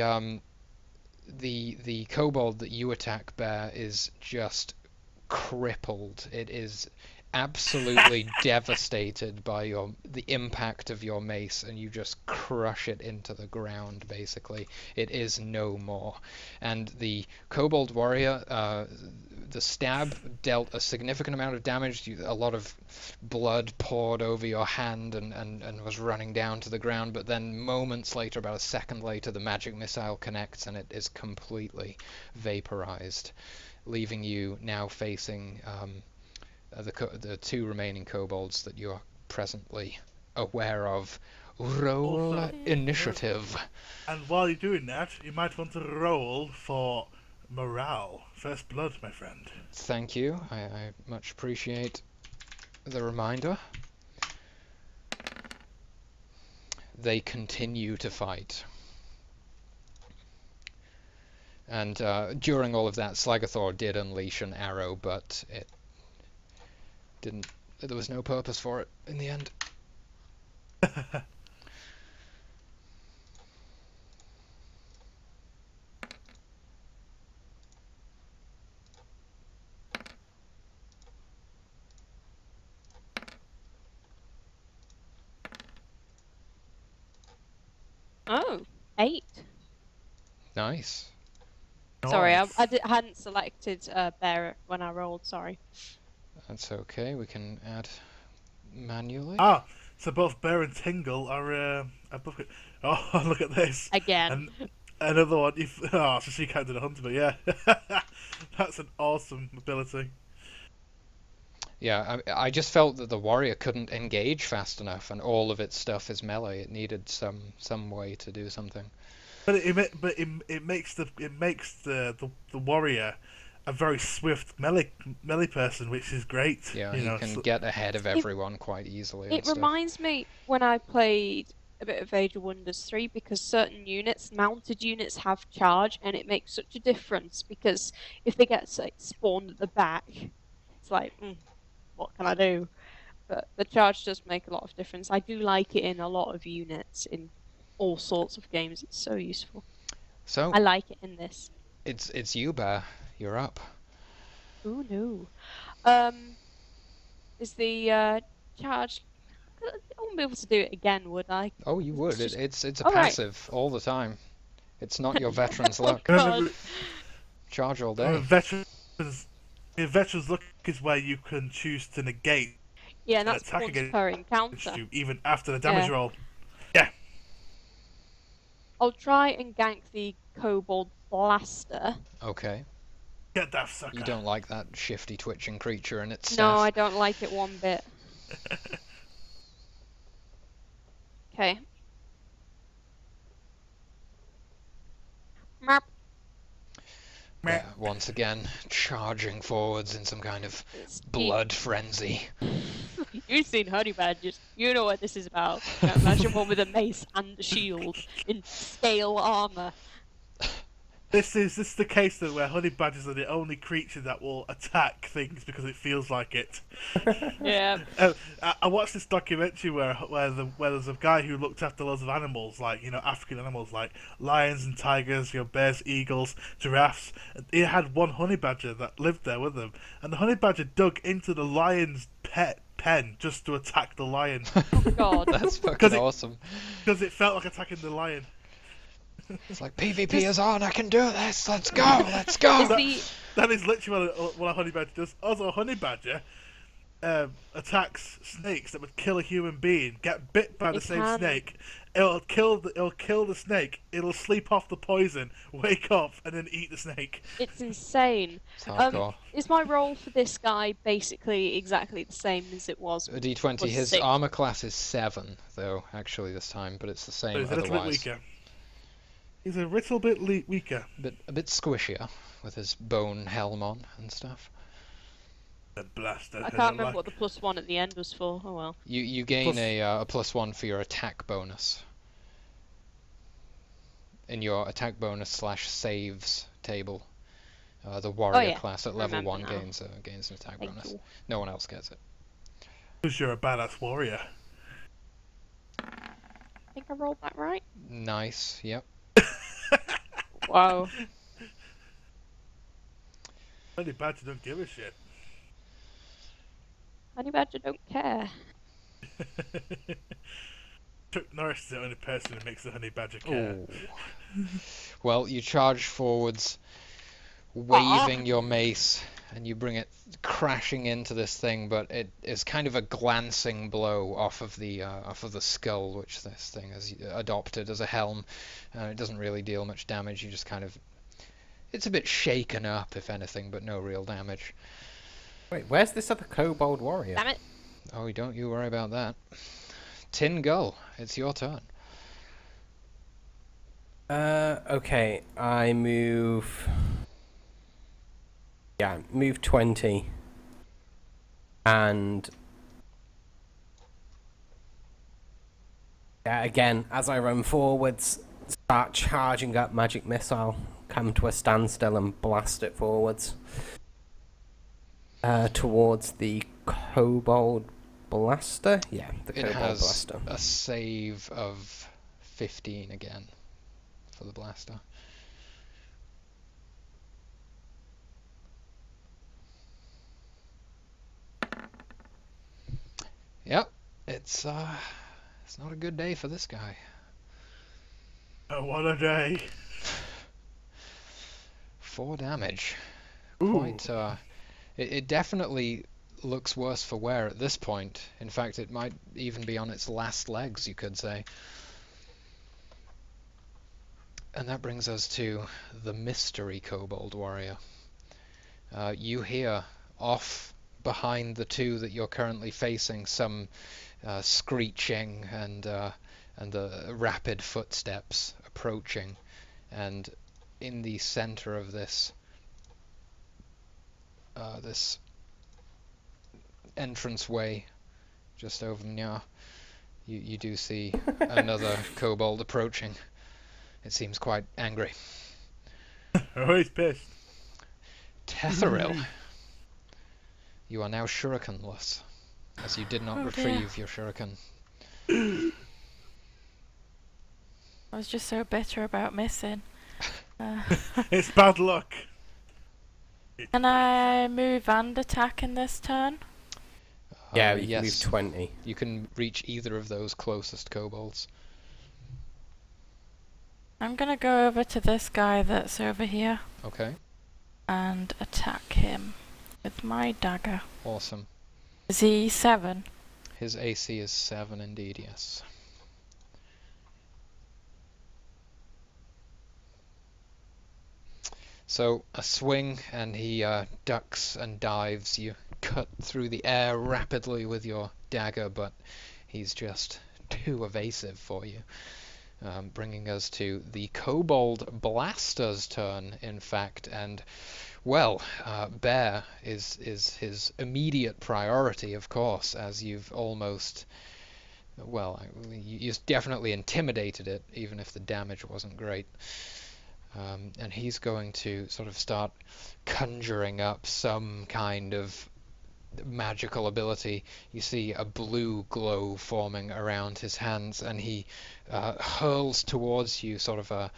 kobold that you attack, Bear, is just crippled. It is absolutely devastated by the impact of your mace, and you just crush it into the ground. Basically, it is no more. And the kobold warrior, the stab dealt a significant amount of damage. A lot of blood poured over your hand and was running down to the ground. But then moments later, about a second later, the magic missile connects and it is completely vaporized, leaving you now facing the two remaining kobolds that you are presently aware of. Roll Also, initiative. And while you're doing that, you might want to roll for morale. First blood, my friend. Thank you. I much appreciate the reminder. They continue to fight. And during all of that, Slagathor did unleash an arrow, but it didn't. There was no purpose for it in the end. Oh, 8. Nice. Sorry, Nice. hadn't selected bear when I rolled. Sorry. That's okay. We can add manually. Ah, so both Bear and Tingle are above it. Oh, look at this. Again. And another one. So she can't do the hunter, but yeah. That's an awesome ability. Yeah, I just felt that the warrior couldn't engage fast enough, and all of its stuff is melee. It needed some way to do something. But it makes the warrior a very swift melee person, which is great. Yeah, you he know, can so- get ahead of everyone quite easily. and It stuff. reminds me when I played a bit of Age of Wonders 3, because certain units, mounted units, have charge, and it makes such a difference, because if they get spawned at the back, it's like, what can I do? But the charge does make a lot of difference. I do like it in a lot of units, in all sorts of games. It's so useful. So I like it in this. it's you, Bear. You're up. Ooh, no. Is the charge... I won't be able to do it again, would I? Oh, you would. It's just- It's a All right. passive all the time. It's not your veteran's luck. God. Charge all Remember, day. veterans look is where you can choose to negate Yeah, and that's attack once against per encounter. you, even after the damage Yeah. roll. I'll try and gank the Kobold Blaster. Okay. Get that sucker. You don't like that shifty twitching creature and its No, staff. I don't like it one bit. Okay. Marp. Yeah, once again, charging forwards in some kind of It's blood frenzy. You've seen Honey Badgers. You know what this is about. Now imagine one with a mace and a shield in scale armor. This is the case though, where honey badgers are the only creature that will attack things because it feels like it. Yeah. I watched this documentary where there's a guy who looked after loads of animals, like African animals like lions and tigers, bears, eagles, giraffes. He had one honey badger that lived there with him, and the honey badger dug into the lion's pen just to attack the lion Oh God. That's fucking 'Cause it- awesome. because it felt like attacking the lion. It's like, PvP is on, I can do this, let's go, let's go! Is the That is literally what a honey badger does. Also, a honey badger attacks snakes that would kill a human being. Get bit by the It same can. snake, it'll kill the snake. It'll sleep off the poison, wake up, and then eat the snake. it's insane. It's hardcore. Is my role for this guy basically exactly the same as it was? A D20, was his 6. armor class is 7, though, actually, this time, but it's the So same he's a little bit otherwise. weaker. He's a little bit weaker. A bit squishier, with his bone helm on and stuff. The blaster. I can't remember what the +1 at the end was for. Oh well. You gain Plus- a +1 for your attack bonus. In your attack bonus / saves table. The warrior yeah, class at level remember 1 now. gains an attack Thank bonus. you. No one else gets it. Because you're a badass warrior. I think I rolled that right. Nice, yep. Wow. Honey badger don't give a shit. Honey Badger don't care. Chuck Norris is the only person who makes the honey badger care. Oh. Well, you charge forwards, waving your mace, and you bring it crashing into this thing, but it is kind of a glancing blow off of the skull, which this thing has adopted as a helm. It doesn't really deal much damage. You just kind of, it's a bit shaken up, if anything, but no real damage. Wait, where's this other kobold warrior? Damn it. Oh, don't you worry about that. Tin Gull, it's your turn. Okay, I move... Yeah, move 20. And... Yeah, again, as I run forwards, start charging up magic missile, come to a standstill and blast it forwards. Towards the kobold blaster? Yeah, the It kobold has blaster. a save of 15 again for the blaster. Yep, it's not a good day for this guy. Oh, what a day. 4 damage. Ooh. Quite, it definitely looks worse for wear at this point. In fact, it might even be on its last legs, you could say. And that brings us to the mystery kobold warrior. You hear off behind the two that you're currently facing some screeching and the rapid footsteps approaching, and in the center of this this entranceway just over now, you do see another kobold approaching. It seems quite angry. Oh, he's pissed. Tetheril, you are now shurikenless, as you did not Oh, retrieve your shuriken. I was just so bitter about missing. It's bad luck. Can I move and attack in this turn? Yeah, you can yes, move 20. you can reach either of those closest kobolds. I'm gonna go over to this guy that's over here Okay, and attack him with my dagger. awesome. Is he 7? His AC is 7 indeed, yes. So a swing, and he ducks and dives. You cut through the air rapidly with your dagger, but he's just too evasive for you. Bringing us to the Kobold Blaster's turn, in fact, and well, Bear is his immediate priority, of course, as you've almost, well, you definitely intimidated it, even if the damage wasn't great. And he's going to sort of start conjuring up some kind of magical ability. You see a blue glow forming around his hands, and he hurls towards you sort of a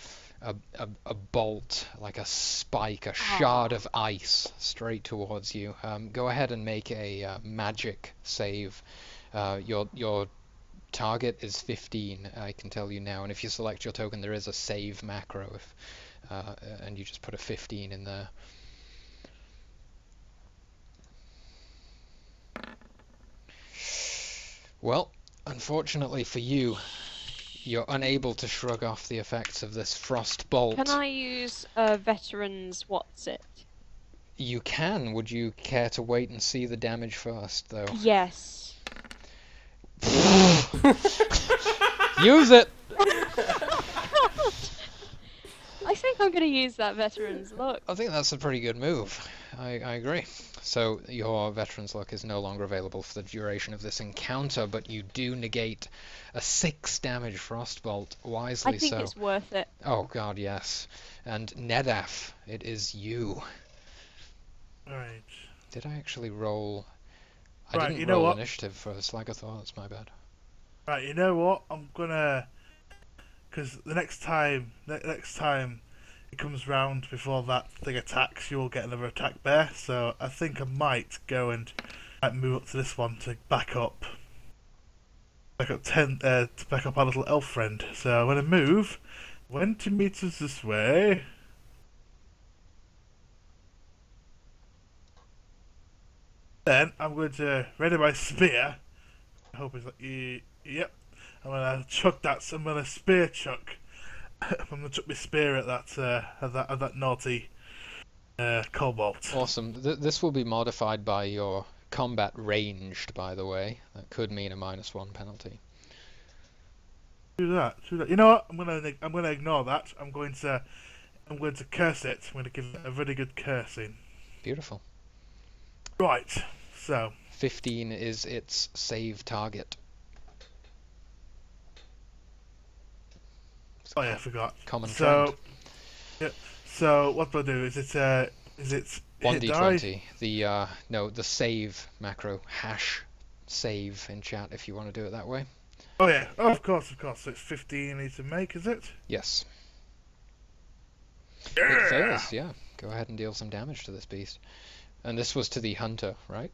bolt, like a spike, a shard of ice straight towards you. Go ahead and make a magic save. Your target is 15, I can tell you now, and if you select your token, there is a save macro, and you just put a 15 in there. Well, unfortunately for you, you're unable to shrug off the effects of this frost bolt. Can I use veterans what's it? You can. Would you care to wait and see the damage first, though? Yes. Use it! I think I'm going to use that veteran's luck. I think that's a pretty good move. I agree. So your veteran's luck is no longer available for the duration of this encounter, but you do negate a 6 damage frostbolt, wisely I think so. it's worth it. Oh god, yes. And Nedaf, it is you. Right. Did I actually roll? I Right, didn't you know roll what? initiative for Slagathor, that's my bad. Right, you know what? I'm gonna... Because the next time it comes round before that thing attacks, you will get another attack there. So I think I might go and might move up to this one to back up. To back up our little elf friend. So I'm gonna move 20 meters this way. Then I'm going to ready my spear. I hope it's like yep. I'm gonna chuck that. I'm gonna spear chuck. I'm gonna chuck my spear at that naughty kobold. Awesome. This will be modified by your combat ranged, by the way. That could mean a -1 penalty. Do that. You know what? I'm gonna ignore that. I'm going to curse it. I'm gonna give it a really good cursing. Beautiful. Right. So 15 is its save target. oh yeah, I forgot. Common So trend. yeah. So what do I do? Is it hit die? 1d20. The save macro save in chat if you want to do it that way. Oh yeah. Oh, of course. So it's 15 I need to make, is it? Yes. Yeah. It fails, yeah. Go ahead and deal some damage to this beast. And this was to the hunter, right?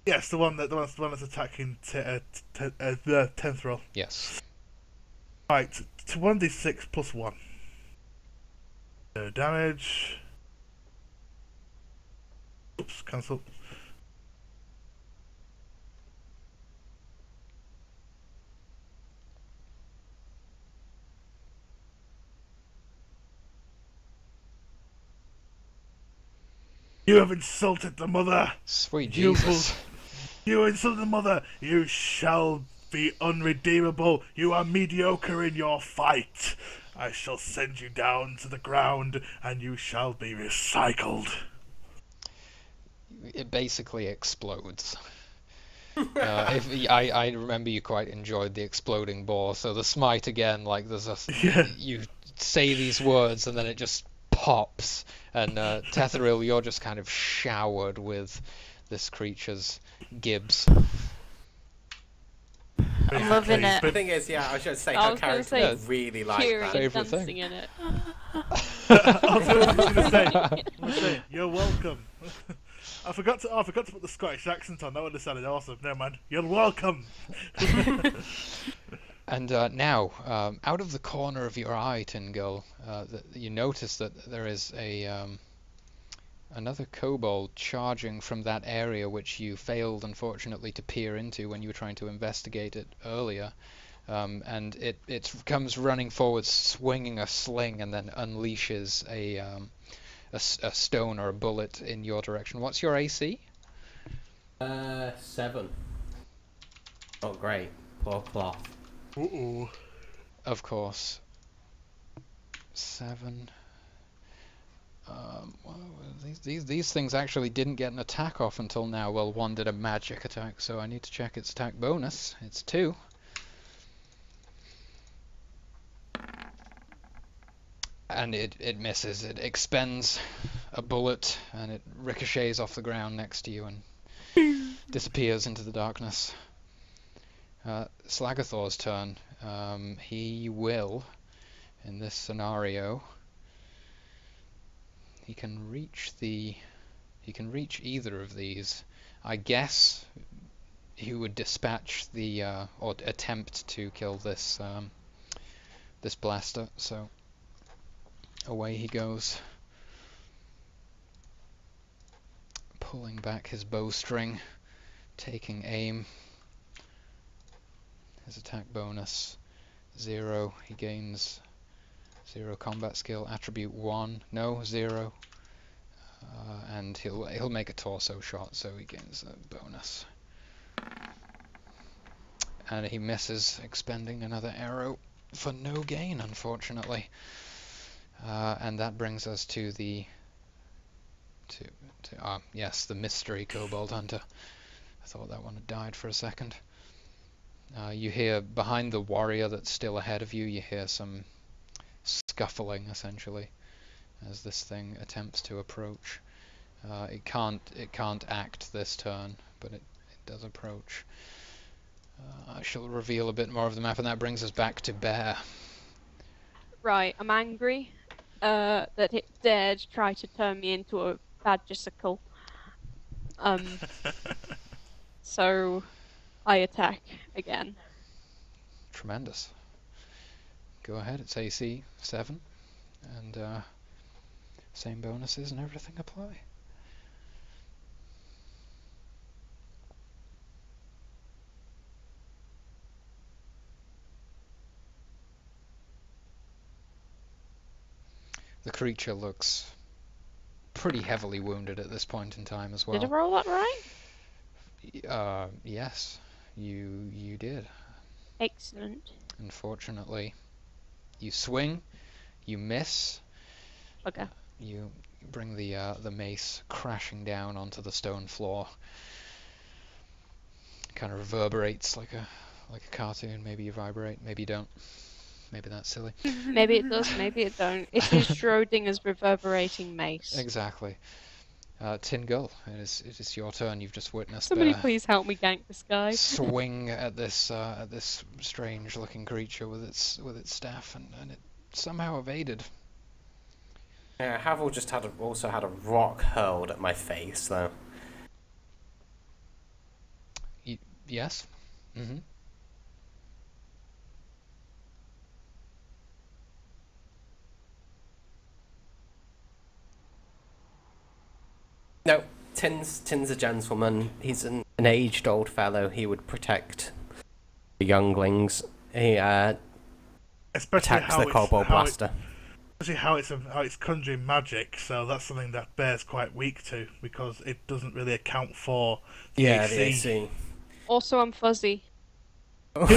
Yes, the one that's attacking the 10th roll. Yes. Right, to 1d6 plus 1. No damage. Oops, cancel. You have insulted the mother! Sweet You Jesus. You insulted the mother! You shall be unredeemable! You are mediocre in your fight! I shall send you down to the ground, and you shall be recycled. It basically explodes. I remember you quite enjoyed the exploding boar, so the smite again, like Yeah. you say these words and then it just pops, and Tetheril, you're just kind of showered with this creature's gibs. I'm loving it. The thing is, yeah, I should say I her was gonna character say, would really like Cheering that. and Favourite thing. dancing in it. I was going to say, you're welcome. I forgot to put the Scottish accent on. That would have sounded awesome. Never mind. You're welcome. And now, out of the corner of your eye, Tingle, you notice that there is another kobold charging from that area which you failed, unfortunately, to peer into when you were trying to investigate it earlier. And it comes running forward, swinging a sling, and then unleashes a stone or a bullet in your direction. What's your AC? 7. Oh, great. Poor cloth. Uh-oh. Of course. 7. Well, these things actually didn't get an attack off until now. Well, one did a magic attack, so I need to check its attack bonus. It's 2. And it misses. It expends a bullet, and it ricochets off the ground next to you and disappears into the darkness. Slagathor's turn. He will, in this scenario, he can reach either of these. I guess he would dispatch or attempt to kill this this blaster. So away he goes, pulling back his bowstring, taking aim. His attack bonus 0. He gains 0 combat skill. Attribute 1. No, 0. And he'll make a torso shot, so he gains a bonus. And he misses, expending another arrow for no gain, unfortunately. And that brings us to the the mystery kobold hunter. I thought that one had died for a second. You hear behind the warrior that's still ahead of you, you hear some scuffling, essentially, as this thing attempts to approach. It can't act this turn, but it does approach. I shall reveal a bit more of the map, and that brings us back to Bear. Right, I'm angry that it dared try to turn me into a badgersicle. So I attack again. Tremendous. Go ahead, it's AC 7, and same bonuses and everything apply. The creature looks pretty heavily wounded at this point in time as well. Did I roll that right? Yes, you did. Excellent. Unfortunately, you swing, you miss. Okay. You bring the mace crashing down onto the stone floor. Kind of reverberates like a cartoon. Maybe you vibrate, maybe you don't. Maybe that's silly. Maybe it does, maybe it don't. It is Schrodinger's reverberating mace. Exactly. Tin Gull, it is your turn. You've just witnessed Somebody Bear please help me gank this guy. swing at this strange-looking creature with its staff, and it somehow evaded. Yeah, I have also had a rock hurled at my face, though. Yes. Mm-hmm. No, Tin's a gentleman. He's an aged old fellow. He would protect the younglings. He Especially attacks how the it's- Kobold how it- Blaster. Especially how it's conjuring magic, so that's something that Bear's quite weak to, because it doesn't really account for the Yeah, AC. the AC. Also, I'm fuzzy. More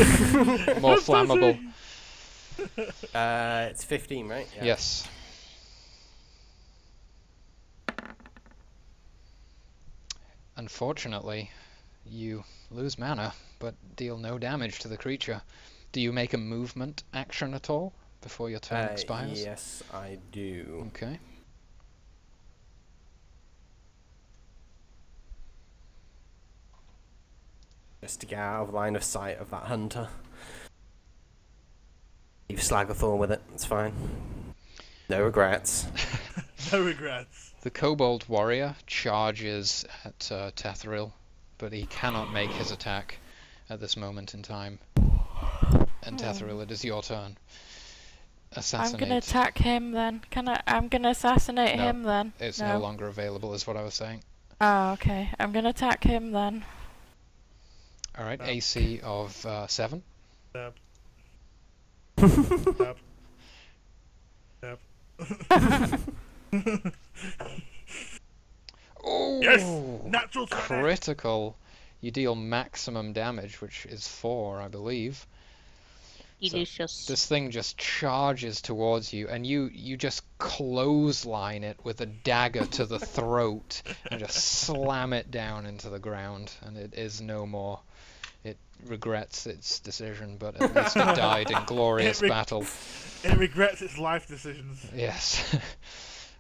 flammable. It's 15, right? Yeah. Yes. Unfortunately, you lose mana, but deal no damage to the creature. Do you make a movement action at all before your turn expires? Yes, I do. Okay. Just to get out of line of sight of that hunter. Leave Slagathor with it. It's fine. No regrets. No regrets. The Kobold Warrior charges at Tethril, but he cannot make his attack at this moment in time. And Tethril, it is your turn. Assassinate. I'm gonna attack him then. I'm gonna assassinate No, him then. It's no longer available, is what I was saying. Oh, okay. I'm gonna attack him then. All right, AC of 7. Stab. Stab. Stab. Oh, Yes! Natural 20! critical. You deal maximum damage, which is 4, I believe. Delicious. This thing just charges towards you, and you just clothesline it with a dagger to the throat, and just slam it down into the ground, and it is no more. It regrets its decision, but at least it died in glorious battle. It regrets its life decisions. Yes.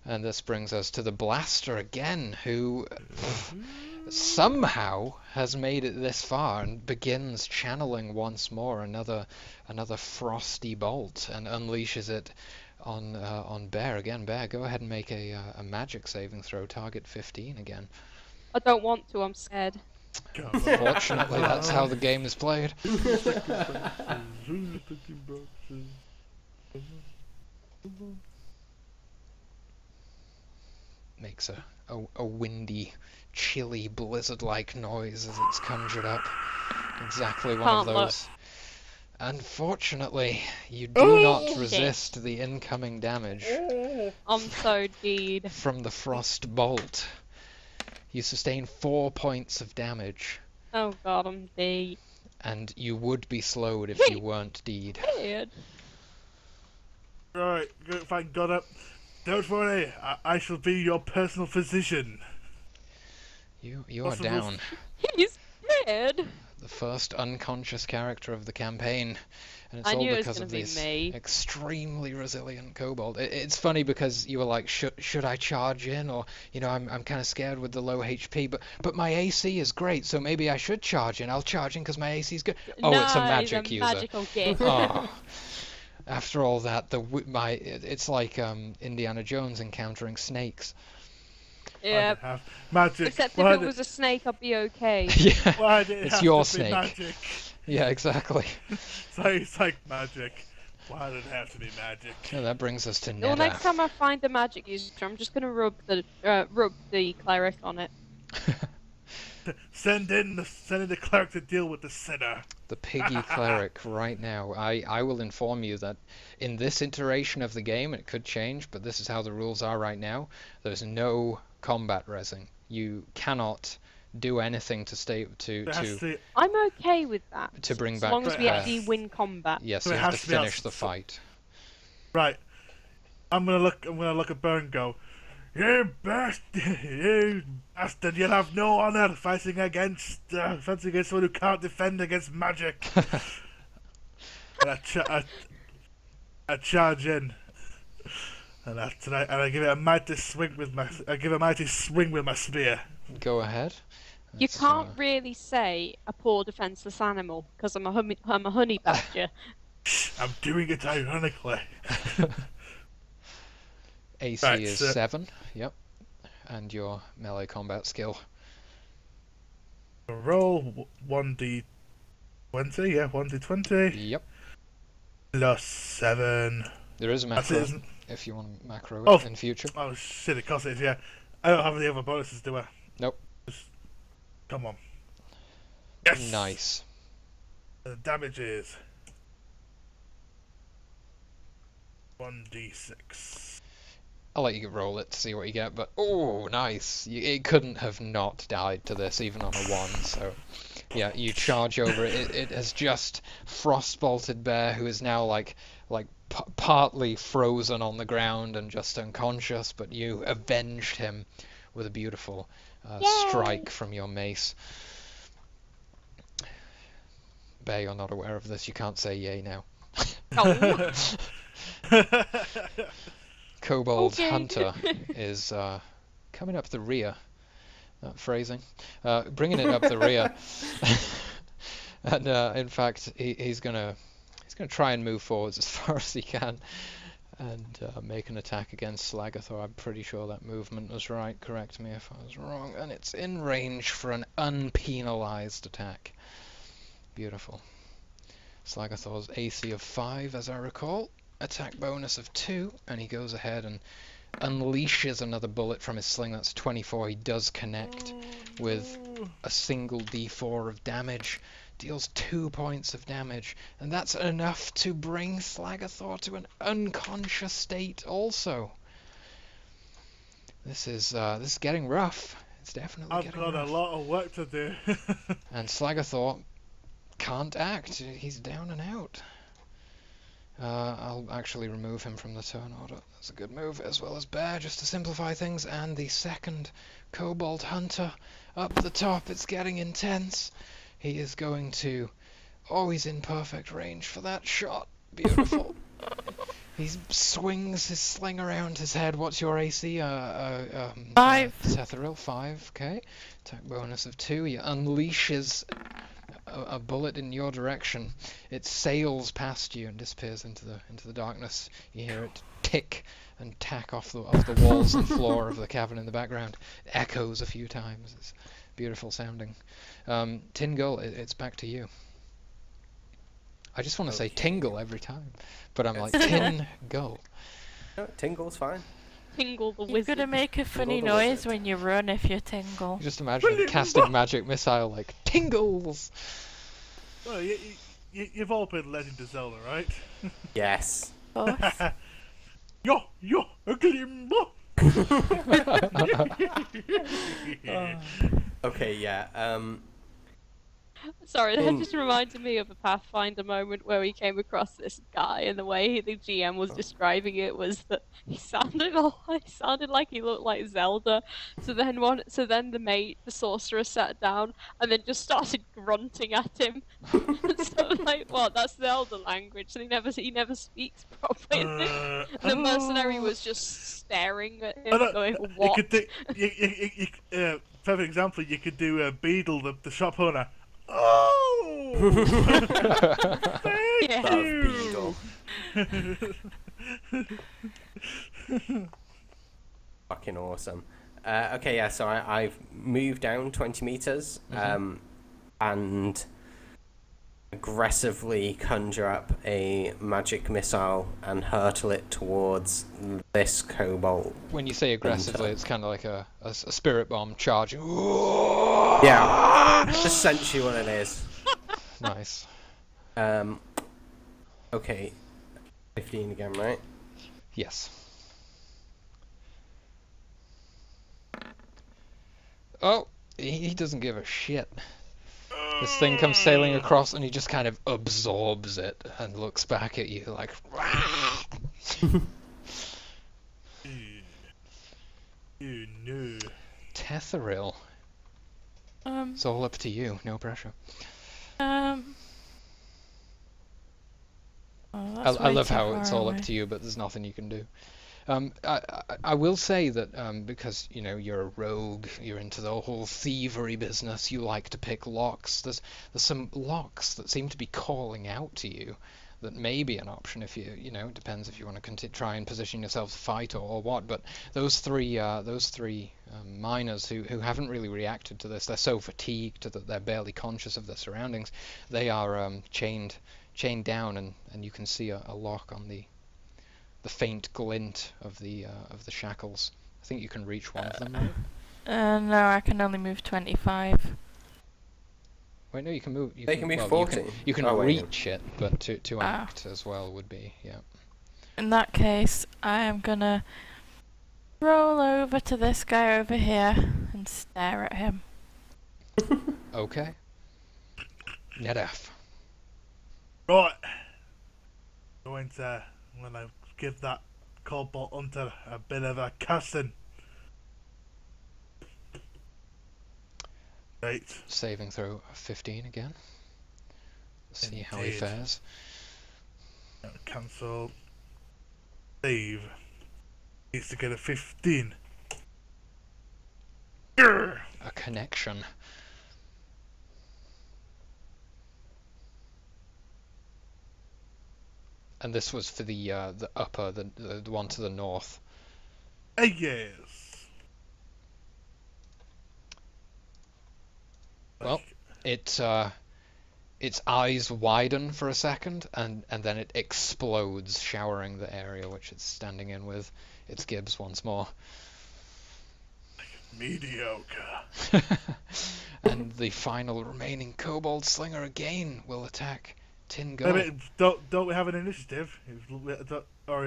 And this brings us to the Blaster again, who somehow has made it this far and begins channeling once more another frosty bolt and unleashes it on Bear again. Bear, go ahead and make a magic saving throw. Target 15 again. I don't want to, I'm scared. Fortunately, that's how the game is played. Makes a windy, chilly, blizzard-like noise as it's conjured up. Exactly one of Can't look. those. Unfortunately, you do not resist the incoming damage I'm so deed. from the frost bolt. You sustain 4 points of damage, Oh god, I'm dead. and you would be slowed if you weren't deed. Dead. Right, thank God. Don't worry, I shall be your personal physician. You are What's the down. He's dead. The first unconscious character of the campaign, and it's I all knew it was because gonna of be this me. extremely resilient kobold. It's funny because you were like, should I charge in, or I'm kind of scared with the low HP, but my AC is great, so maybe I should charge in. I'll charge in because my AC is good. Oh, no, it's a magic he's a user. magical gift. Oh. After all that, it's like Indiana Jones encountering snakes. Yeah. Magic. Except if it was a snake, I'd be okay. Yeah, Why did it it's have your to be snake. magic? Yeah, exactly. So it's like magic. Why did it have to be magic? And that brings us to Well, next Nedaf. time I find a magic user, I'm just gonna rub the cleric on it. Send in the cleric to deal with the sinner. The piggy cleric right now. I will inform you that in this iteration of the game, it could change, but this is how the rules are right now. There's no combat resing. You cannot do anything to stay to I'm okay with that. to bring as back long as we Beth. actually win combat. yes, So you it have has to to be finish us- the fight. Right. I'm gonna look at Burn and go, you bastard, you'll have no honor fighting against someone who can't defend against magic. And I charge in. And I give it a mighty swing with my spear. Go ahead. You Let's, can't really say a poor defenseless animal because I'm a honey badger. I'm doing it ironically. AC Right, is so- 7. Yep. And your melee combat skill. Roll 1d20, yeah, 1d20 Yep. plus 7. There is a That's macro it, isn't if you want to macro Oh. it in future. Oh shit, of course it is, yeah. I don't have any other bonuses, do I? Nope. Just, come on. Yes! Nice. The damage is 1d6. I'll let you roll it to see what you get, but oh, nice! It couldn't have not died to this, even on a 1. So, yeah, you charge over it. It has just frostbolted Bear, who is now like partly frozen on the ground and just unconscious. But you avenged him with a beautiful strike from your mace. Bear, you're not aware of this. You can't say yay now. Oh. Kobold Okay. Hunter is coming up the rear. That phrasing. Bringing it up the rear. And in fact, he's gonna try and move forwards as far as he can and make an attack against Slagathor. I'm pretty sure that movement was right. Correct me if I was wrong. And it's in range for an unpenalized attack. Beautiful. Slagathor's AC of 5, as I recall. Attack bonus of 2, and he goes ahead and unleashes another bullet from his sling. That's 24. He does connect with a single d4 of damage, deals 2 points of damage, and that's enough to bring Slagathor to an unconscious state also. This is getting rough. It's definitely I've getting got rough. a lot of work to do. And Slagathor can't act. He's down and out. I'll actually remove him from the turn order. That's a good move, as well as Bear, just to simplify things. And the second Kobold Hunter up the top. It's getting intense. He is going to... Oh, he's in perfect range for that shot. Beautiful. He swings his sling around his head. What's your AC? 5. Setheril, 5. Okay. Attack bonus of 2. He unleashes a bullet in your direction. It sails past you and disappears into the darkness. You hear it tick and tack off the walls and floor of the cavern in the background. It echoes a few times. It's beautiful sounding. Tingle, it's back to you. I just want to say Tingle every time, but I'm like Tingle. No, Tingle's fine. Tingle the You're wizard. gonna make a funny the noise wizard. when you run if you tingle. Just imagine casting magic missile like Tingles. Well, you've all played Legend of Zelda, right? Yes. Of course. Yo, a glimmer! Okay, yeah. Sorry, that In- just reminded me of a Pathfinder moment where we came across this guy, and the way the GM was describing it was that he sounded like he looked like Zelda. So then the sorcerer sat down and then just started grunting at him. So I'm like, well, that's Zelda language, and he never speaks properly. And the mercenary was just staring at him, going, You "What?" could do, perfect example, you could do Beedle, the shop owner. Oh! Thank Yeah. Love you! Beedle. Fucking awesome. Okay, yeah, so I've moved down 20 meters and aggressively conjure up a magic missile and hurtle it towards this kobold. When you say aggressively, it's kind of like a spirit bomb charging. Yeah, essentially what it is. Nice. Okay, 15 again, right? Yes. Oh, he doesn't give a shit. This thing comes sailing across and he just kind of absorbs it and looks back at you like... You knew. Tetheril. It's all up to you, no pressure. Oh, I love how it's all up to you, but there's nothing you can do. I will say that because you're a rogue, you're into the whole thievery business. You like to pick locks. There's some locks that seem to be calling out to you. That may be an option if it depends if you want to try and position yourself to fight or what. But those three miners who haven't really reacted to this, they're so fatigued that they're barely conscious of their surroundings. They are chained down, and you can see a lock on the faint glint of the shackles. I think you can reach one of them, right? No, I can only move 25. Wait, no, you can move. They can be 40. You can reach it, but to act as well would be, yeah. In that case, I am gonna roll over to this guy over here and stare at him. Okay. Nedaf. Right. Going to give that Cobalt Hunter a bit of a cussing. Right. Saving throw 15 again. See how he fares. Cancel. Save. Needs to get a 15. A connection. And this was for the upper, the one to the north. Yes. Well, its eyes widen for a second, and then it explodes, showering the area which it's standing in with its gibs once more. Mediocre. And the final remaining kobold slinger again will attack Tin Gull. Don't we have an initiative? Or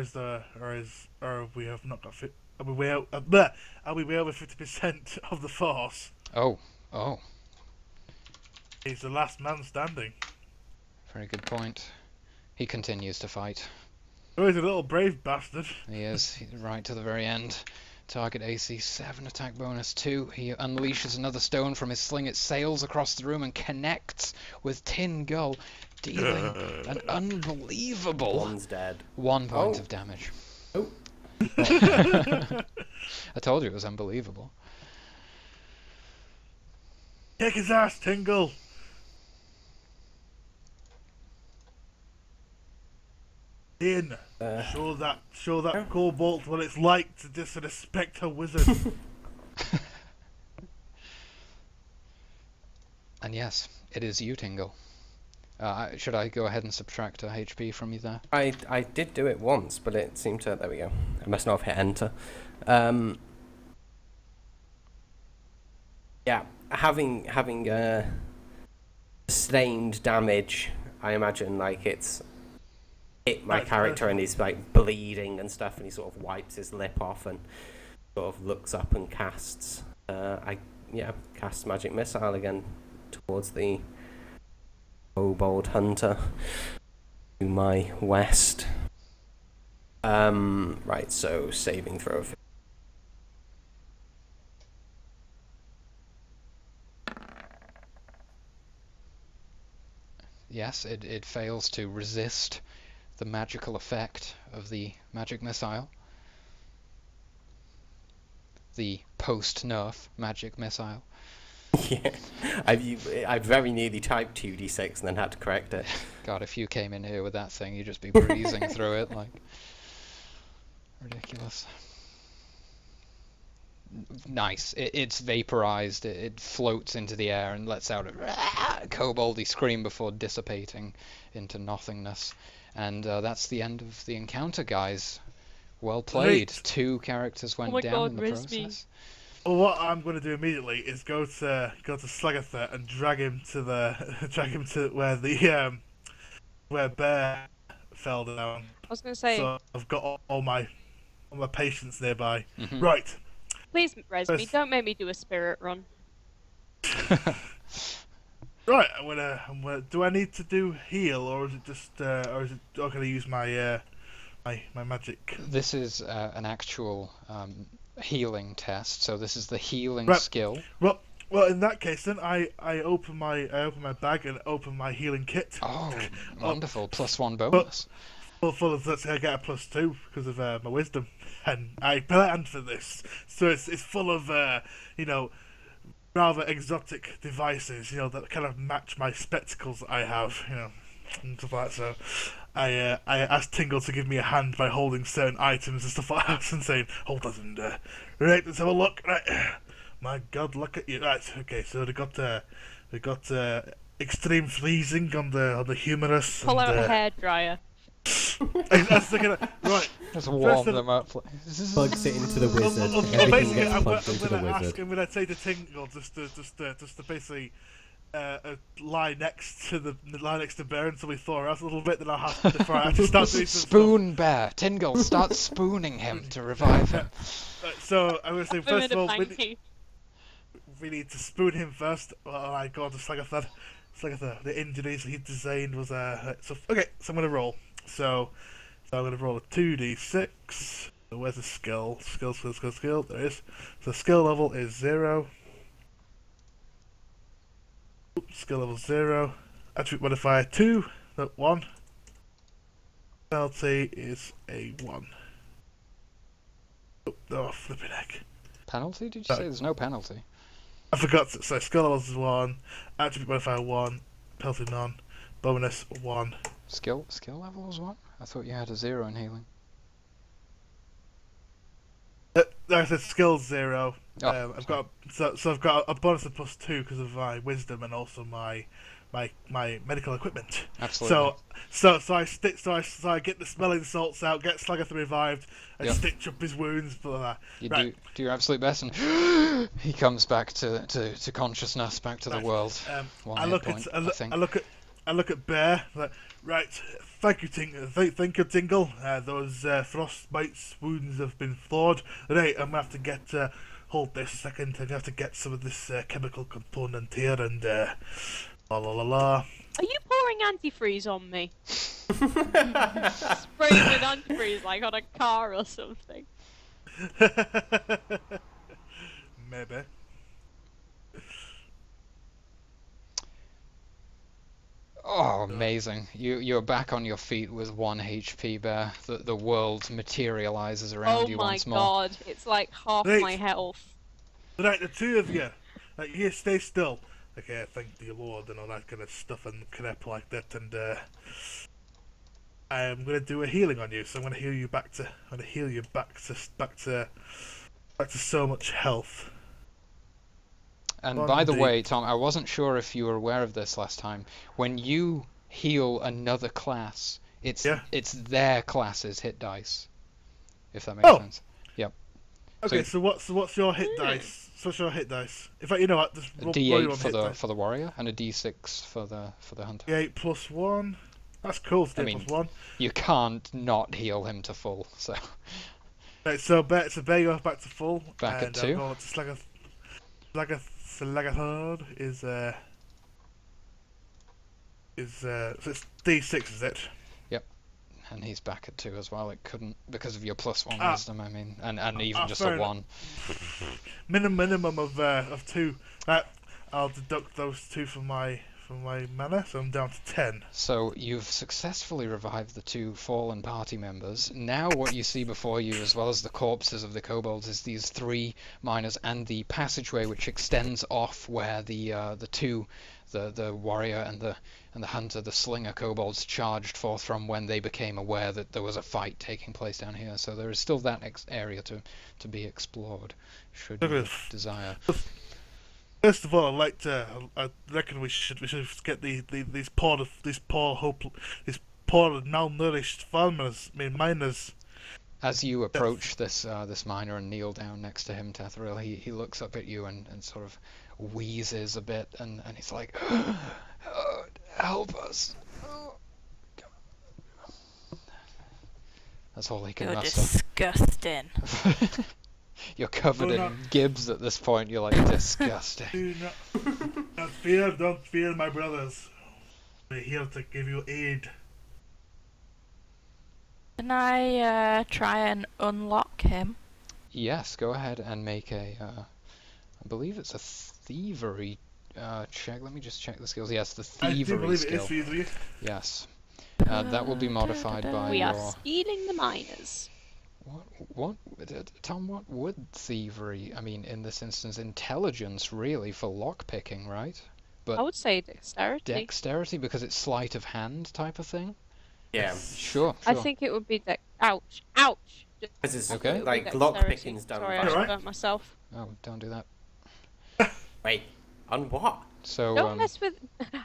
we have not got fit? Are we way over 50% of the force? Oh. He's the last man standing. Very good point. He continues to fight. Oh, he's a little brave bastard. He is, he's right to the very end. Target AC 7, attack bonus 2. He unleashes another stone from his sling. It sails across the room and connects with Tin Gull, dealing an unbelievable... One's dead. 1 point of damage. Oh. I told you it was unbelievable. Kick his ass, Tingle. In. Show that Cobalt what it's like to disrespect a wizard. And yes, it is you, Tingle. Should I go ahead and subtract a HP from you there? I did do it once, but it seemed to... There we go. I must not have hit enter. Yeah, having sustained damage, I imagine like it's hit my character and he's like bleeding and stuff, and he sort of wipes his lip off and sort of looks up and casts cast magic missile again towards the Kobold Hunter to my west. Right, so saving throw. Yes, it fails to resist the magical effect of the magic missile. The post-nerf magic missile. Yeah, I very nearly typed 2d6 and then had to correct it. God, if you came in here with that thing, you'd just be breezing through it like... ridiculous. nice. It's vaporized. It floats into the air and lets out a koboldy scream before dissipating into nothingness. And that's the end of the encounter, guys. Well played. Great. 2 characters went my down God, in the Rizmi. process. Well, what I'm going to do immediately is go to Slagatha and drag him to where the where Bear fell down. I was going to say, So I've got all my patients nearby. Mhm. Right. please, Resmi, First- don't make me do a spirit run. Right. I'm gonna. Do I need to do heal, or is it just, or is it? Or can I use my my magic? This is an actual healing test. So this is the healing Right. skill. Well, in that case, then I open my bag and open my healing kit. Oh, wonderful. +1 bonus. Full of that, I get a +2 because of my wisdom, and I planned for this. So it's full of rather exotic devices, that kind of match my spectacles that I have, and stuff like that. So I asked Tingle to give me a hand by holding certain items and stuff like that, and saying, "Hold on, and right, let's have a look." Right, my God, look at you. Right, okay, so they got extreme freezing on the humerus. Pull and, out a hairdryer. That's the kind of, right. Just warm First them up. Plugs it into the wizard. Well, Everything basically, gets I'm plugged into the gonna ask, wizard. I'm gonna say to Tingle just to basically lie next to Bear until we thaw her out a little bit. Then I'll have to try to start doing some Spoon Bear. Tingle, start spooning him to revive him. So I'm gonna say Put him first in of a all, blankie. we need to spoon him first. Well, I got just like I said, the injuries he designed was so okay. So I'm gonna roll. So I'm gonna roll a 2d6. So where's the skill? Skill. There it is. So skill level is 0. Skill level 0. Attribute modifier 2. No, 1. Penalty is a 1. Oh, flipping heck. Penalty? Did you say there's no penalty? I forgot. So skill level is 1. Attribute modifier 1. Penalty none. Bonus 1. Skill level was 1? I thought you had a 0 in healing. I said skill 0. Oh, I've got I've got a bonus of +2 because of my wisdom and also my medical equipment. Absolutely. So I get the smelling salts out, get Slagatha revived, and Yep. stitch up his wounds. Blah, blah. You Right. do your absolute best, and he comes back to consciousnose, back to the Right. world. I look at Bear. Like, right, thank you, thank you, Tingle. Those frostbite's wounds have been thawed. Right, I'm gonna have to get. Hold this a second. I'm gonna have to get some of this chemical component here, and la la la la. Are you pouring antifreeze on me? Spraying with antifreeze like on a car or something. Maybe. Oh, amazing! You're back on your feet with 1 HP, Bear. The world materializes around Oh you my once more. God, it's like half Right. my health. Right, the two of you. Like, here, stay still. Okay, thank the Lord and all that kind of stuff and crap like that. And I'm gonna do a healing on you. So I'm gonna heal you back to. I'm gonna heal you back to so much health. And One by the D. way, Tom, I wasn't sure if you were aware of this last time. When you heal another class, it's Yeah. it's their class's hit dice. If that makes Oh. sense. Yep. Okay, So- so what's your hit dice? So what's your hit dice? In fact, you know what? Just A roll D8 your own for hit the dice. for the warrior and a D6 for the hunter. D8 plus 1. That's cool. I D8 mean- plus 1. You can't not heal him to full. So Right, so Bear goes back to full. Back at and 2. Going to Slagathard is so it's D6, is it? and he's back at 2 as well. It couldn't because of your +1 Ah. wisdom. I mean, and even just fair a enough. 1. Minimum of 2. Right, I'll deduct those 2 from my for my mana, so I'm down to 10. So you've successfully revived the 2 fallen party members. Now what you see before you, as well as the corpses of the kobolds, is these 3 miners and the passageway which extends off where the 2, the warrior and the hunter, the slinger kobolds, charged forth from when they became aware that there was a fight taking place down here. So there is still that area to be explored, should you desire. First of all, I reckon we should get these poor malnourished farmers, miners. As you approach this miner and kneel down next to him, Tethril, he looks up at you and sort of wheezes a bit, and he's like, "Oh, help us." Oh. That's all he can You're muster. disgusting. You're covered in gibs at this point. You're like, disgusting. Do don't fear, my brothers. We're here to give you aid. Can I try and unlock him? Yes, go ahead and make a, I believe it's a thievery check. Let me just check the skills. Yes, the I do thievery believe skill. it is thievery. Yes. That will be modified by We your... are stealing the miners. What, Tom, what would thievery, I mean, in this instance, intelligence, really, for lockpicking, right? But I would say dexterity. dexterity, because it's sleight of hand type of thing? Yeah. Sure, I sure. think it would be ouch. Ouch! Because it's Okay. It would like be lock dexterity. picking's done. Sorry, I by- just Alright. burnt myself. Oh, don't do that. Wait, on what? So, Don't mess with.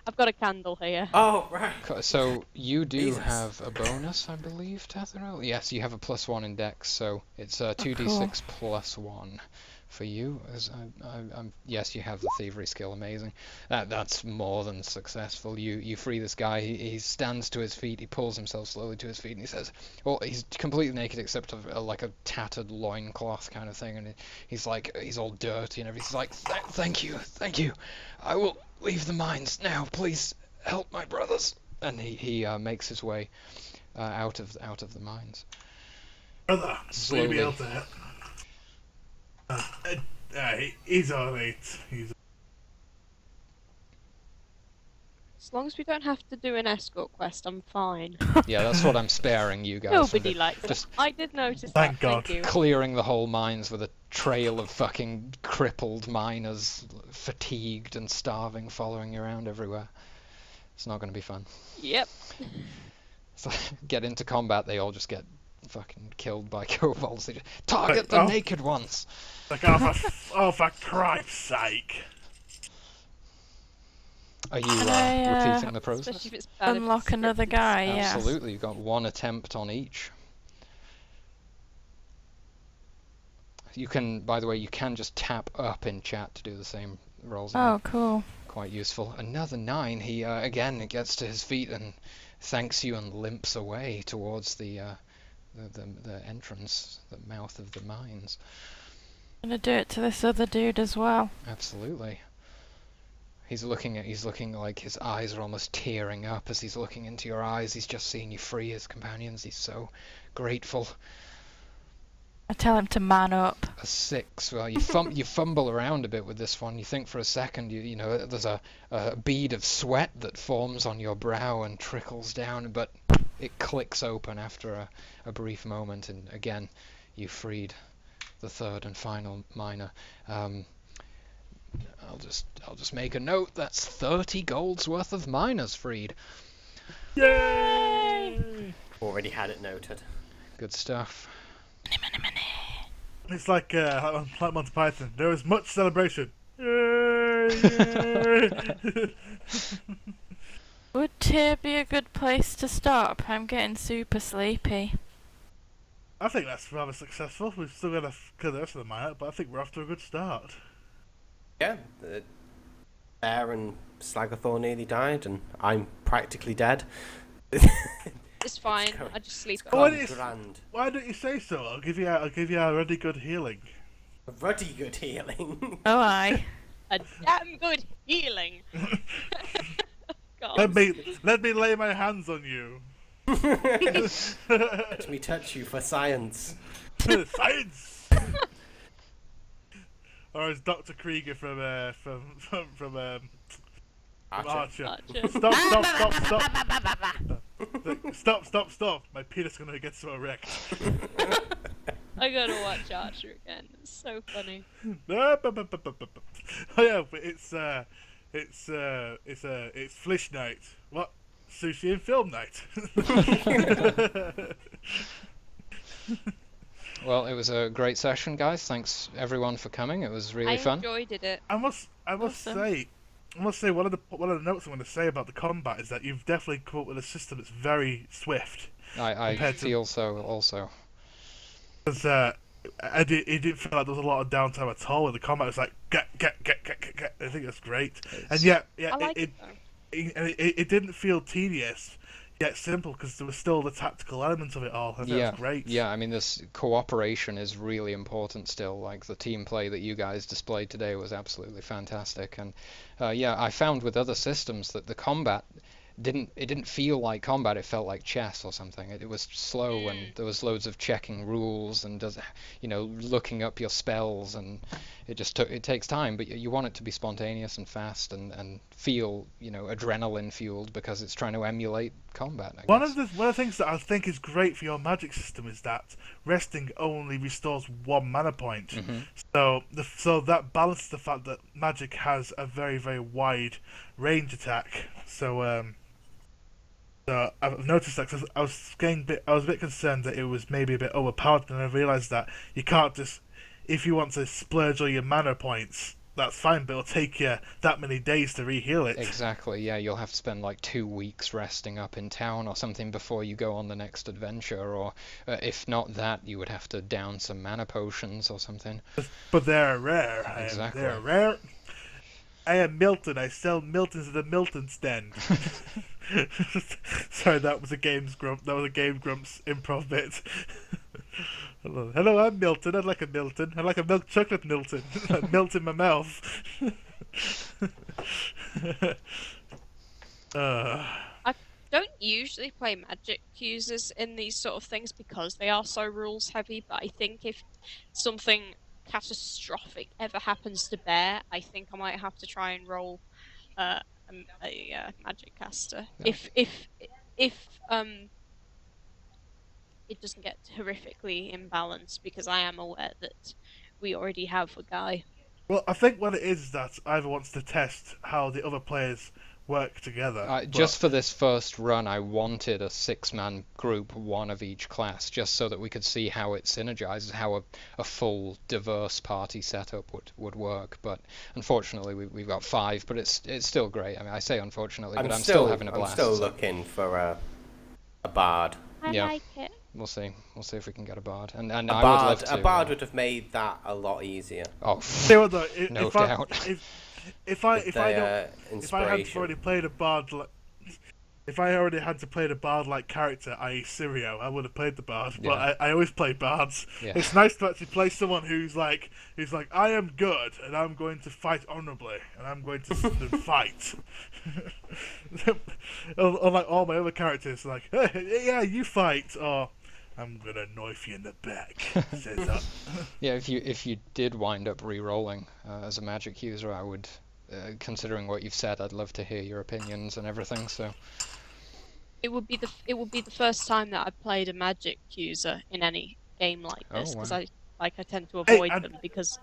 I've got a candle here. Oh, right. so you do Jesus. have a bonus, I believe, Tethril? Yes, you have a +1 in dex, so it's 2d6 cool. +1 for you. As yes, you have the thievery skill. Amazing. That's more than successful. You free this guy. He stands to his feet. He pulls himself slowly to his feet, and he says, "Well, he's completely naked except of like a tattered loincloth kind of thing, and he's like he's all dirty and everything. He's like, thank you. I will leave the mines now. Please help my brothers." And he makes his way out of the mines. Brother, Slowly. we'll be able to help. He's alright. As long as we don't have to do an escort quest, I'm fine. Yeah, that's what I'm sparing you guys. from Nobody the- likes it. just I did notice Thank that. God. Thank you. clearing the whole mines with a trail of fucking crippled miners, fatigued and starving, following you around everywhere. It's not going to be fun. Yep. So, get into combat, they all just get fucking killed by kobolds. They just target Right, the oh. naked ones. Like, oh, for Christ's sake. Are you Can I, repeating the process? Especially if it's bad, if Unlock it's another scripted. guy, yeah. Absolutely, you've got one attempt on each. You can, by the way, you can just tap up in chat to do the same rolls. Oh, cool. Quite useful. Another 9. He again gets to his feet and thanks you and limps away towards the entrance, the mouth of the mines. I'm gonna do it to this other dude as well. Absolutely. He's looking like his eyes are almost tearing up as he's looking into your eyes. He's just seen you free his companions. He's so grateful. I tell him to man up. A 6. Well, you fumble around a bit with this one. You think for a second, you know, there's a bead of sweat that forms on your brow and trickles down, but it clicks open after a brief moment, and again, you freed the third and final miner. I'll just make a note. That's 30 gold's worth of miners freed. Yay! Already had it noted. Good stuff. It's like Monty Python. There is much celebration. Yay! Would here be a good place to stop? I'm getting super sleepy. I think that's rather successful. We've still got to kill the rest of the mine out, but I think we're off to a good start. Yeah, Bear and Slagathor nearly died, and I'm practically dead. It's fine. Go. I just sleep. Oh, Gone it is- grand. Why don't you say so? I'll give you a really good healing. A ruddy good healing. Oh, aye. A damn good healing. God. Let me lay my hands on you. Let me touch you for science. Science. Or as Dr. Krieger from Archer. Archer. Stop. My penis is gonna get so erect. I gotta watch Archer again. It's so funny. Oh yeah, but it's Flish night. What? Sushi and film night. Well, it was a great session, guys. Thanks everyone for coming. It was really I fun. enjoyed it. I must Awesome. say one of the notes I want to say about the combat is that you've definitely come up with a system that's very swift. I compared to- feel so also. Because it didn't feel like there was a lot of downtime at all. With the combat, it was like get. I think that's great. And yeah, I like it though. it didn't feel tedious yet simple because there was still the tactical element of it all. I think that's great. Yeah, I mean, this cooperation is really important still. Like, the team play that you guys displayed today was absolutely fantastic. And yeah, I found with other systems that the combat didn't feel like combat. It felt like chess or something. It was slow, and there was loads of checking rules and looking up your spells, and it takes time, but you want it to be spontaneous and fast and feel adrenaline fueled because it's trying to emulate combat, I One guess. of the things that I think is great for your magic system is that resting only restores 1 mana point. Mhm. So that balances the fact that magic has a very, very wide range attack. So I've noticed that 'cause I was a bit concerned that it was maybe a bit overpowered, and I realised that you can't just, if you want to splurge all your mana points, that's fine, but it'll take you that many days to re-heal it. Exactly, yeah, you'll have to spend like 2 weeks resting up in town or something before you go on the next adventure, or if not that, you would have to down some mana potions or something. But they're rare. Exactly. They're rare. I am Milton. I sell Miltons at the Milton stand. Sorry, that was a Game Grumps improv bit. Hello, I'm Milton. I'd like a Milton. I'd like a milk chocolate Milton. Melt in my mouth. I don't usually play magic users in these sort of things because they are so rules heavy, but I think if something catastrophic ever happens to Bear, I think I might have to try and roll a magic caster. Yeah. If it doesn't get horrifically imbalanced, because I am aware that we already have a guy. Well, I think what it is that Ivor wants to test how the other players work together. Just for this first run, I wanted a 6-man group, 1 of each class, just so that we could see how it synergizes, how a full, diverse party setup would work. But unfortunately, we've got 5, but it's still great. I mean, I say unfortunately, but I'm still having a blast. I'm still looking for a bard. I Yeah. like it. We'll see if we can get a bard. And A I would bard, love to. a bard would have made that a lot easier. Oh, Say what though, no doubt. If I With hadn't inspiration. already played a bard, if I already had to play the bard-like character, i.e. Sirio, I would have played the bard. Yeah. But I always play bards. Yeah. It's nice to actually play someone who's like, I am good, and I'm going to fight honorably, and I'm going to fight. Unlike all my other characters, like, hey, yeah, you fight, or I'm gonna knife you in the back. Says that. Yeah, if you did wind up re-rolling as a magic user, I would, considering what you've said, I'd love to hear your opinions and everything. So It would be the first time that I've played a magic user in any game like this, Oh, because wow. I tend to Hey, avoid and- them because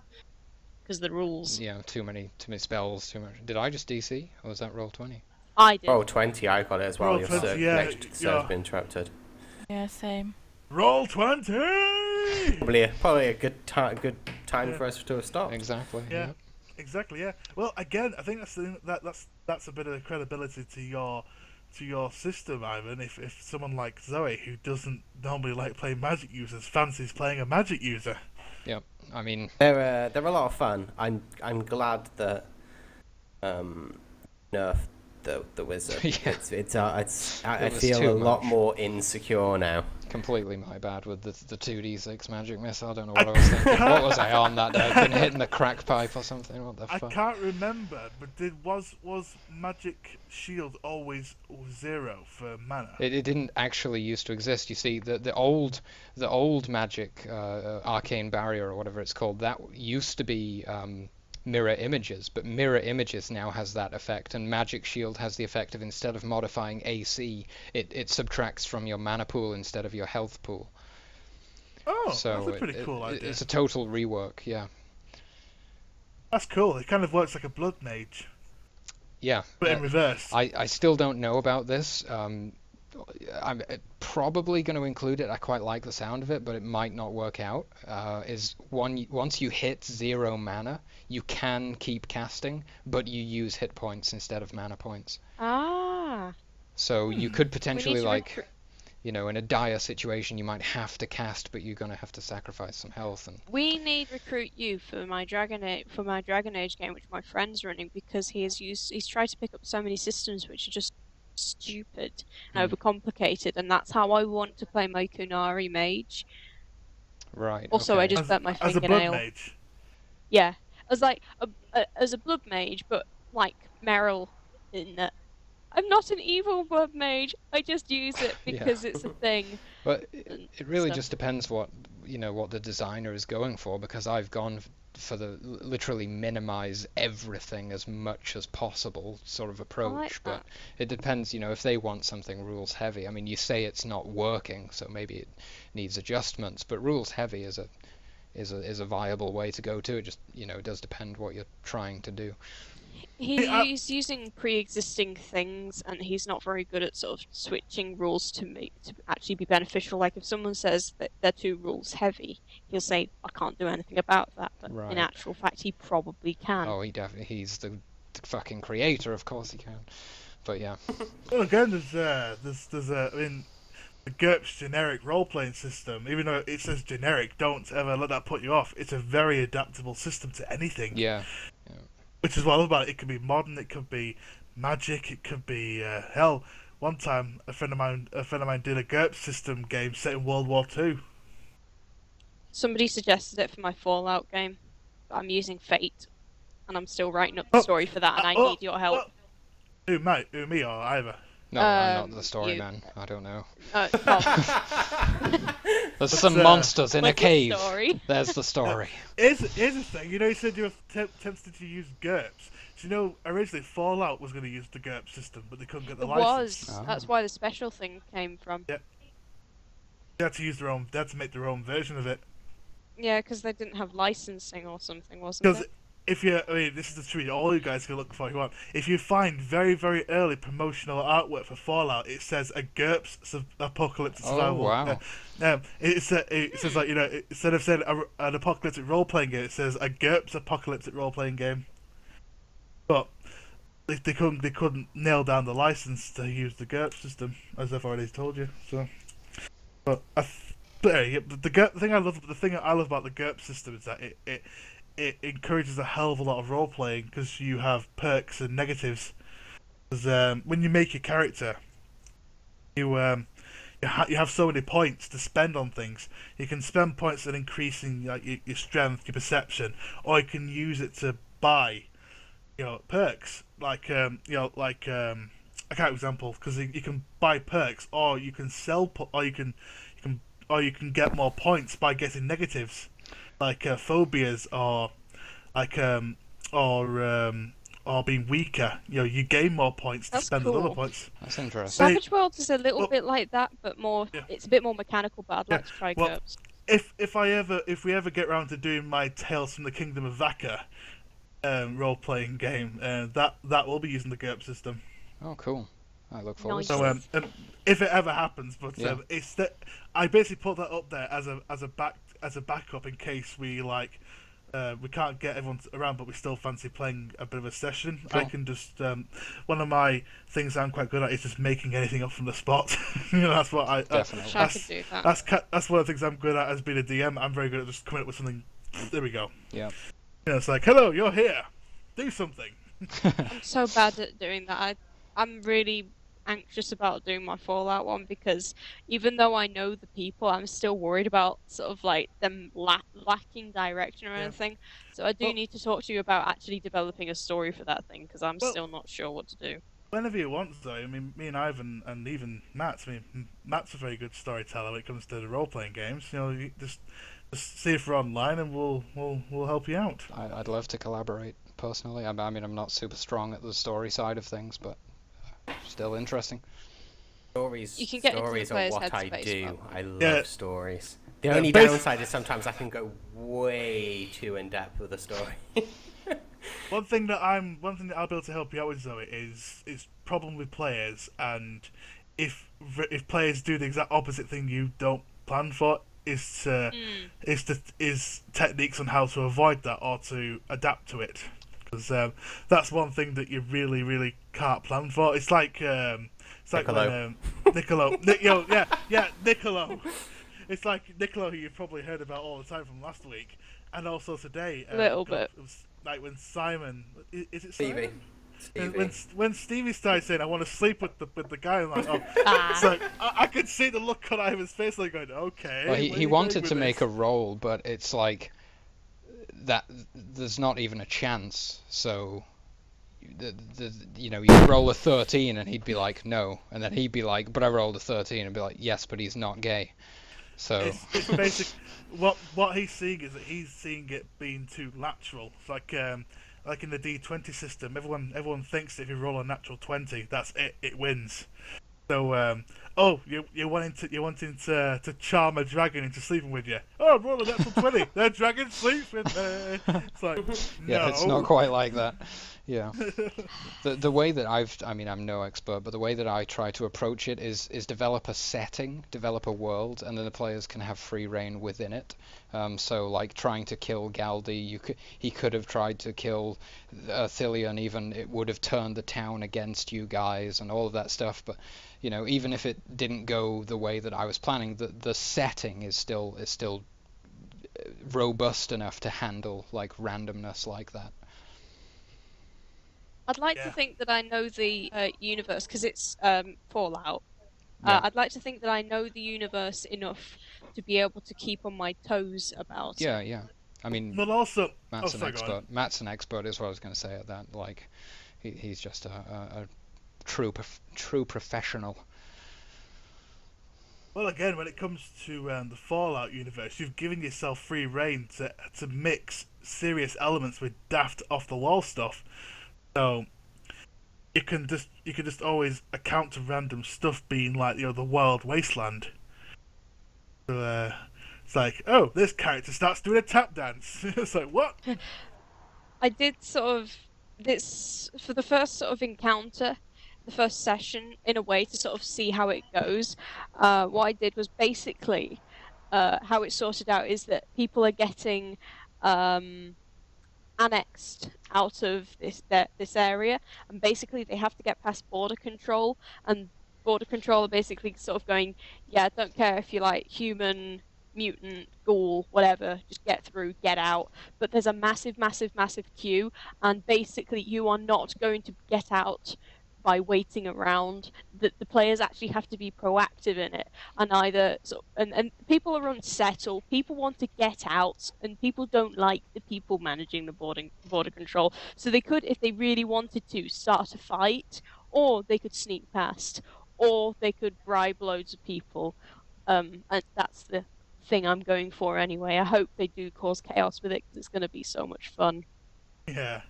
the rules. yeah, too many spells, too much. Did I just DC, or was that roll 20? I did. Roll 20, I got it as well. Roll Your 20, yeah, connection yeah. has been interrupted. Yeah, same. Roll 20. Probably a good time Yeah. for us to stop. Exactly. Yeah. Exactly, yeah. Well, again, I think that's a bit of credibility to your system, Ivan. If someone like Zoe, who doesn't normally like playing magic users, fancies playing a magic user. Yep. I mean, They're a lot of fun. I'm glad that nerfed the wizard. Yeah. I It was feel too a lot much. more insecure now. completely my bad with the 2d6 magic missile. I don't know what I was thinking. What was I on that day? I'd been hitting the crack pipe or something. What the I fuck? can't remember, but was magic shield always 0 for mana? It didn't actually used to exist. You see, the old magic arcane barrier or whatever it's called, that used to be mirror images, but mirror images now has that effect, and Magic Shield has the effect of, instead of modifying AC, it subtracts from your mana pool instead of your health pool. Oh, So that's a pretty cool idea. it's a total rework, yeah. That's cool. It kind of works like a Blood Mage, Yeah. but in reverse. I still don't know about this. I'm probably going to include it. I quite like the sound of it, but it might not work out. Once you hit 0 mana, you can keep casting, but you use hit points instead of mana points. Ah. So you could We potentially, need to like, you know, in a dire situation, you might have to cast, but you're going to have to sacrifice some health. And We need Recruit You for my Dragon Age game, which my friend's running, because he's tried to pick up so many systems which are just stupid and overcomplicated, and that's how I want to play my Kunari Mage. right. Also, okay. I just burnt my as a Blood fingernail. Mage. Yeah, as like as a Blood Mage, but like Meryl in that. I'm not an evil Blood Mage. I just use it Yeah. because it's a thing. But and it really stuff. just depends what the designer is going for, because I've gone for the literally minimize everything as much as possible sort of approach. But that. it depends, if they want something rules heavy. I mean, you say it's not working, so maybe it needs adjustments. But rules heavy is a viable way to go too. It just it does depend what you're trying to do. He's using pre-existing things, and he's not very good at sort of switching rules to actually be beneficial. Like if someone says that they're too rules heavy, he'll say, "I can't do anything about that." But Right. in actual fact, he probably can. Oh, he's the fucking creator, of course he can. But yeah. Well, again, I mean, the GURPS generic role-playing system, even though it says generic, don't ever let that put you off. It's a very adaptable system to anything. Yeah. Which is what I love about it. It could be modern, it could be magic, it could be hell. One time, a friend of mine did a GURPS system game set in World War II. Somebody suggested it for my Fallout game, but I'm using Fate, and I'm still writing up the story for that, and I need your help. Who, mate? Who, me or either? No, I'm not the story you. man. I don't know. Tom. There's some monsters in a What's the cave. story? There's the story. Here's the thing. You said you were tempted to use GURPS. So originally Fallout was going to use the GURPS system, but they couldn't get the It license. was. That's why the special thing came from. Yep. They had to use their own. They had to make their own version of it. Yeah, because they didn't have licensing or something, wasn't Because it? this is the truth. All you guys can look for if you want. If you find very, very early promotional artwork for Fallout, it says a GURPS apocalyptic survival. Oh, wow. It says like instead of saying an apocalyptic role playing game, it says a GURPS apocalyptic role playing game. But they couldn't nail down the license to use the GURPS system, as I've already told you. So, but the thing I love about the GURPS system is that it encourages a hell of a lot of role playing, because you have perks and negatives. Because when you make your character, you have so many points to spend on things. You can spend points on increasing like your strength, your perception, or you can use it to buy, perks. Like I can't example, because you can buy perks, or you can sell, or you can get more points by getting negatives, like phobias, or like or being weaker. You gain more points to That's spend on cool. other points. That's interesting. Savage Worlds is a little bit like that, but more. Yeah. It's a bit more mechanical. But I'd like to try well, GURPS. If we ever get around to doing my Tales from the Kingdom of Vaka role playing game, that will be using the GURPS system. Oh, cool. I look forward Nice. to So it. if it ever happens, but Yeah. I basically put that up there as a backup in case we we can't get everyone around, but we still fancy playing a bit of a session. Cool. I can just one of my things I'm quite good at is just making anything up from the spot. That's what I Definitely. Wish I could do that. that's one of the things I'm good at as being a DM. I'm very good at just coming up with something. There we go. Yeah. It's like, hello, you're here. Do something. I'm so bad at doing that. I'm really anxious about doing my Fallout one, because even though I know the people, I'm still worried about sort of like them lacking direction or Yeah. anything. So I do Well- need to talk to you about actually developing a story for that thing, because I'm Well- still not sure what to do. Whenever you want, though. I mean, me and Ivan, and even Matt. I mean, Matt's a very good storyteller when it comes to the role-playing games. You just Just see if we're online, and we'll help you out. I'd love to collaborate personally. I mean, I'm not super strong at the story side of things, but still interesting. Stories, You can get into the stories are player's what I headspace, do. Bob. I love Yeah. stories. The Yeah, only basi- downside is sometimes I can go way too in depth with a story. One thing that I'll be able to help you out with, Zoe, is problem with players, and if players do the exact opposite thing you don't plan for, is techniques on how to avoid that or to adapt to it, because that's one thing that you really can't plan for. It's like Niccolo. when Niccolo. It's like Niccolo, who you've probably heard about all the time from last week, and also today. Little bit. It was like when Simon, is it Stevie. Simon? When Stevie started saying, "I want to sleep with the guy," I'm like, oh, Ah. it's like I could see the look on Ivan's face, like going, "Okay." Well, where he are you wanted going to with make this? a roll, but it's like that. There's not even a chance. So, you roll a 13, and he'd be like, "No," and then he'd be like, "But I rolled a 13," and be like, "Yes, but he's not gay." So It's basic. What he's seeing is that he's seeing it being too natural. It's like in the D20 system, everyone thinks that if you roll a natural 20, that's it. It wins. So you're wanting to charm a dragon into sleeping with you. Oh, roll a natural 20. The dragon sleeps with me. It's like yeah, no. it's not quite like that. Yeah. The way that I'm no expert, but the way that I try to approach it is develop a setting, develop a world, and then the players can have free reign within it. So like trying to kill Galdi, he could have tried to kill Thilion, even it would have turned the town against you guys and all of that stuff. But even if it didn't go the way that I was planning, the setting is still robust enough to handle like randomness like that. I'd like to Yeah. think that I know the universe because it's Fallout. Yeah. I'd like to think that I know the universe enough to be able to keep on my toes about it. Yeah. I mean, But also, Matt's an sorry, go on. expert. Matt's an expert is what I was going to say at that. Like, he's just a true professional. Well, again, when it comes to the Fallout universe, you've given yourself free reign to mix serious elements with daft off the wall stuff. So you can just always account to random stuff being like the wild wasteland. So it's like, oh, this character starts doing a tap dance. It's like, what? I did sort of this for the first sort of encounter, the first session, in a way to sort of see how it goes. What I did was basically how it's sorted out is that people are getting annexed out of this area, and basically they have to get past border control, and border control are basically sort of going, yeah, don't care if you're like human, mutant, ghoul, whatever, just get through, get out. But there's a massive queue, and basically you are not going to get out by waiting around. The players actually have to be proactive in it, and either and people are unsettled, people want to get out, and people don't like the people managing the border control. So they could, if they really wanted to, start a fight, or they could sneak past, or they could bribe loads of people. And that's the thing I'm going for anyway. I hope they do cause chaos with it, because it's going to be so much fun. Yeah.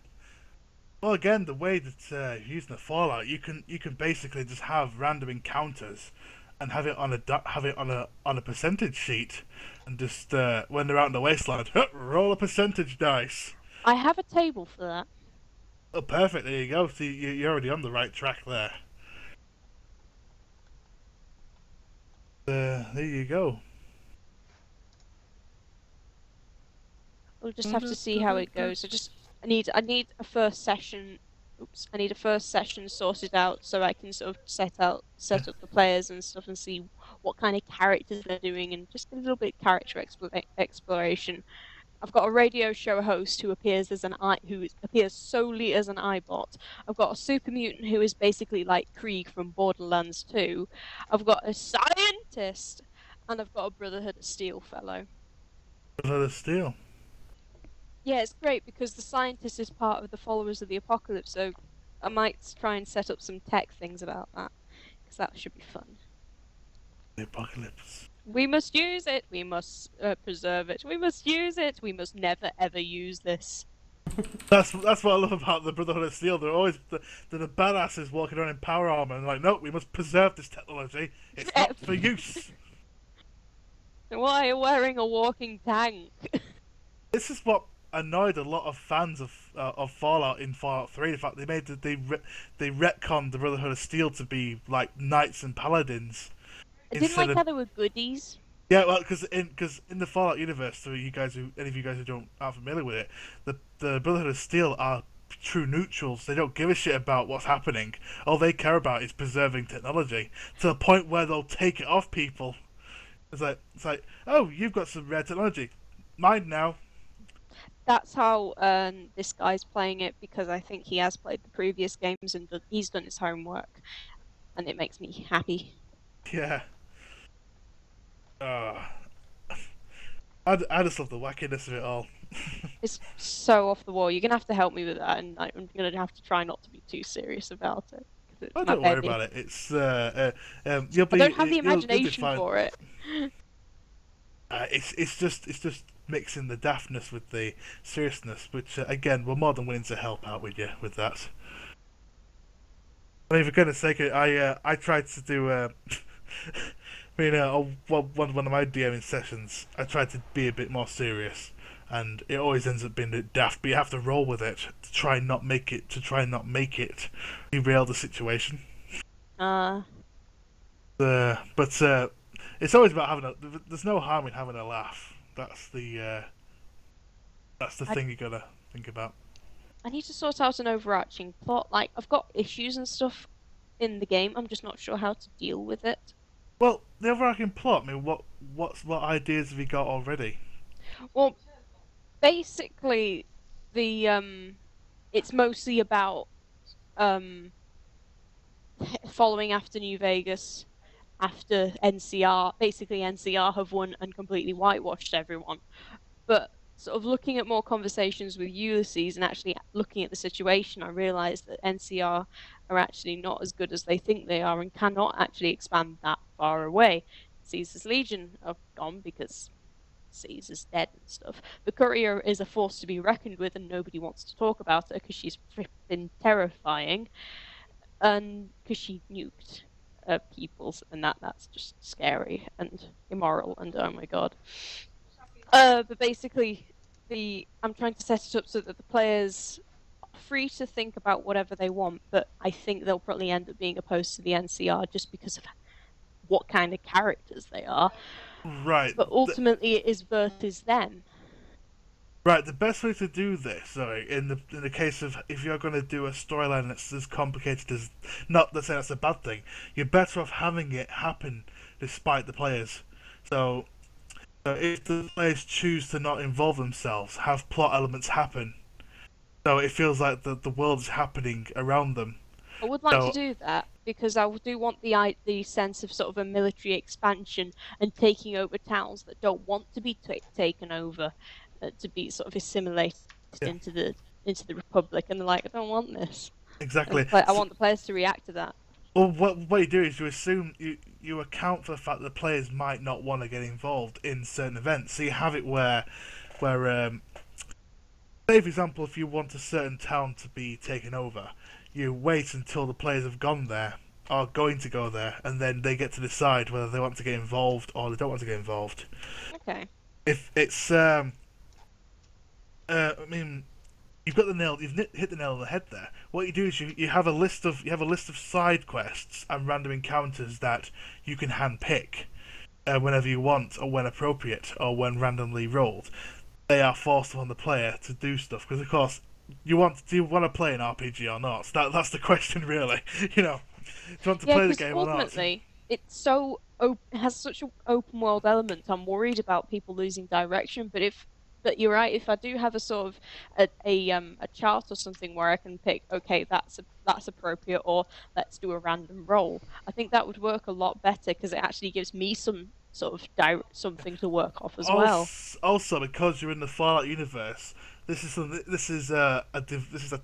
Well, again, the way that using the Fallout, you can basically just have random encounters, and have it on a percentage sheet, and just when they're out in the wasteland, roll a percentage dice. I have a table for that. Oh, perfect. There you go. So you're already on the right track there. There you go. We'll just have to see how it goes. I need a first session. I need a first session sorted out so I can sort of set up the players and stuff, and see what kind of characters they're doing, and just a little bit of character exploration. I've got a radio show host who appears solely as an iBot. I've got a super mutant who is basically like Krieg from Borderlands 2. I've got a scientist, and I've got a Brotherhood of Steel fellow. Brotherhood of Steel. Yeah, it's great because the scientist is part of the Followers of the Apocalypse, so I might try and set up some tech things about that, because that should be fun. The Apocalypse. We must use it. We must preserve it. We must use it. We must never ever use this. That's what I love about the Brotherhood of Steel. They're the badasses walking around in power armor and like, no, we must preserve this technology. It's not for use. Why are you wearing a walking tank? This is what annoyed a lot of fans of Fallout in Fallout 3. In fact, they retconned the Brotherhood of Steel to be like knights and paladins. I didn't like how they were goodies. Yeah, well, because in the Fallout universe, so any of you guys who aren't familiar with it, the Brotherhood of Steel are true neutrals. They don't give a shit about what's happening. All they care about is preserving technology to the point where they'll take it off people. It's like, oh, you've got some rare technology, mine now. That's how this guy's playing it, because I think he has played the previous games and he's done his homework, and it makes me happy. Yeah. I just love the wackiness of it all. It's so off the wall. You're gonna have to help me with that, and I'm gonna have to try not to be too serious about it. Oh, don't worry about it. It's you'll be. I don't have the you'll be imagination fine. for it. It's just mixing the daftness with the seriousness, which again we're more than willing to help out with you with that. I mean, for goodness sake, I tried to do. I mean, one of my DMing sessions, I tried to be a bit more serious, and it always ends up being a bit daft. But you have to roll with it to try and not make it derail the situation. But it's always about having there's no harm in having a laugh. That's the thing you gotta think about. I need to sort out an overarching plot. Like, I've got issues and stuff in the game. I'm just not sure how to deal with it. Well, the overarching plot. I mean, what ideas have you got already? Well, basically, it's mostly about following after New Vegas, after NCR. Basically, NCR have won and completely whitewashed everyone. But sort of looking at more conversations with Ulysses and actually looking at the situation, I realised that NCR are actually not as good as they think they are and cannot actually expand that far away. Caesar's Legion are gone because Caesar's dead and stuff. The Courier is a force to be reckoned with, and nobody wants to talk about her because she's flipping terrifying, and because she nuked peoples, and that's just scary and immoral, and oh my god. But basically, I'm trying to set it up so that the players are free to think about whatever they want, but I think they'll probably end up being opposed to the NCR just because of what kind of characters they are. Right. But ultimately, it is versus them. Right. The best way to do this, in the case of if you're going to do a storyline that's as complicated as, not to say that's a bad thing, you're better off having it happen despite the players. So if the players choose to not involve themselves, have plot elements happen, so it feels like the world is happening around them. I would like to do that, because I do want the sense of sort of a military expansion and taking over towns that don't want to be taken over, to be sort of assimilated into the Republic, and they're like, I don't want this. Exactly. I want the players to react to that. Well, what you do is you assume you account for the fact that the players might not want to get involved in certain events. So you have it where say for example, if you want a certain town to be taken over, you wait until the players have gone there, are going to go there, and then they get to decide whether they want to get involved or they don't want to get involved. Okay. If it's I mean, you've hit the nail on the head there. What you do is you have a list of side quests and random encounters that you can handpick whenever you want, or when appropriate, or when randomly rolled. They are forced on the player to do stuff because, of course, do you want to play an RPG or not? So that's the question, really. You know, do you want to play the game or not? Ultimately, it's so it has such an open world element. I'm worried about people losing direction, but you're right. If I do have a sort of a chart or something where I can pick, okay, that's appropriate, or let's do a random roll, I think that would work a lot better because it actually gives me some sort of something to work off as well. Also, because you're in the Fallout universe, this is a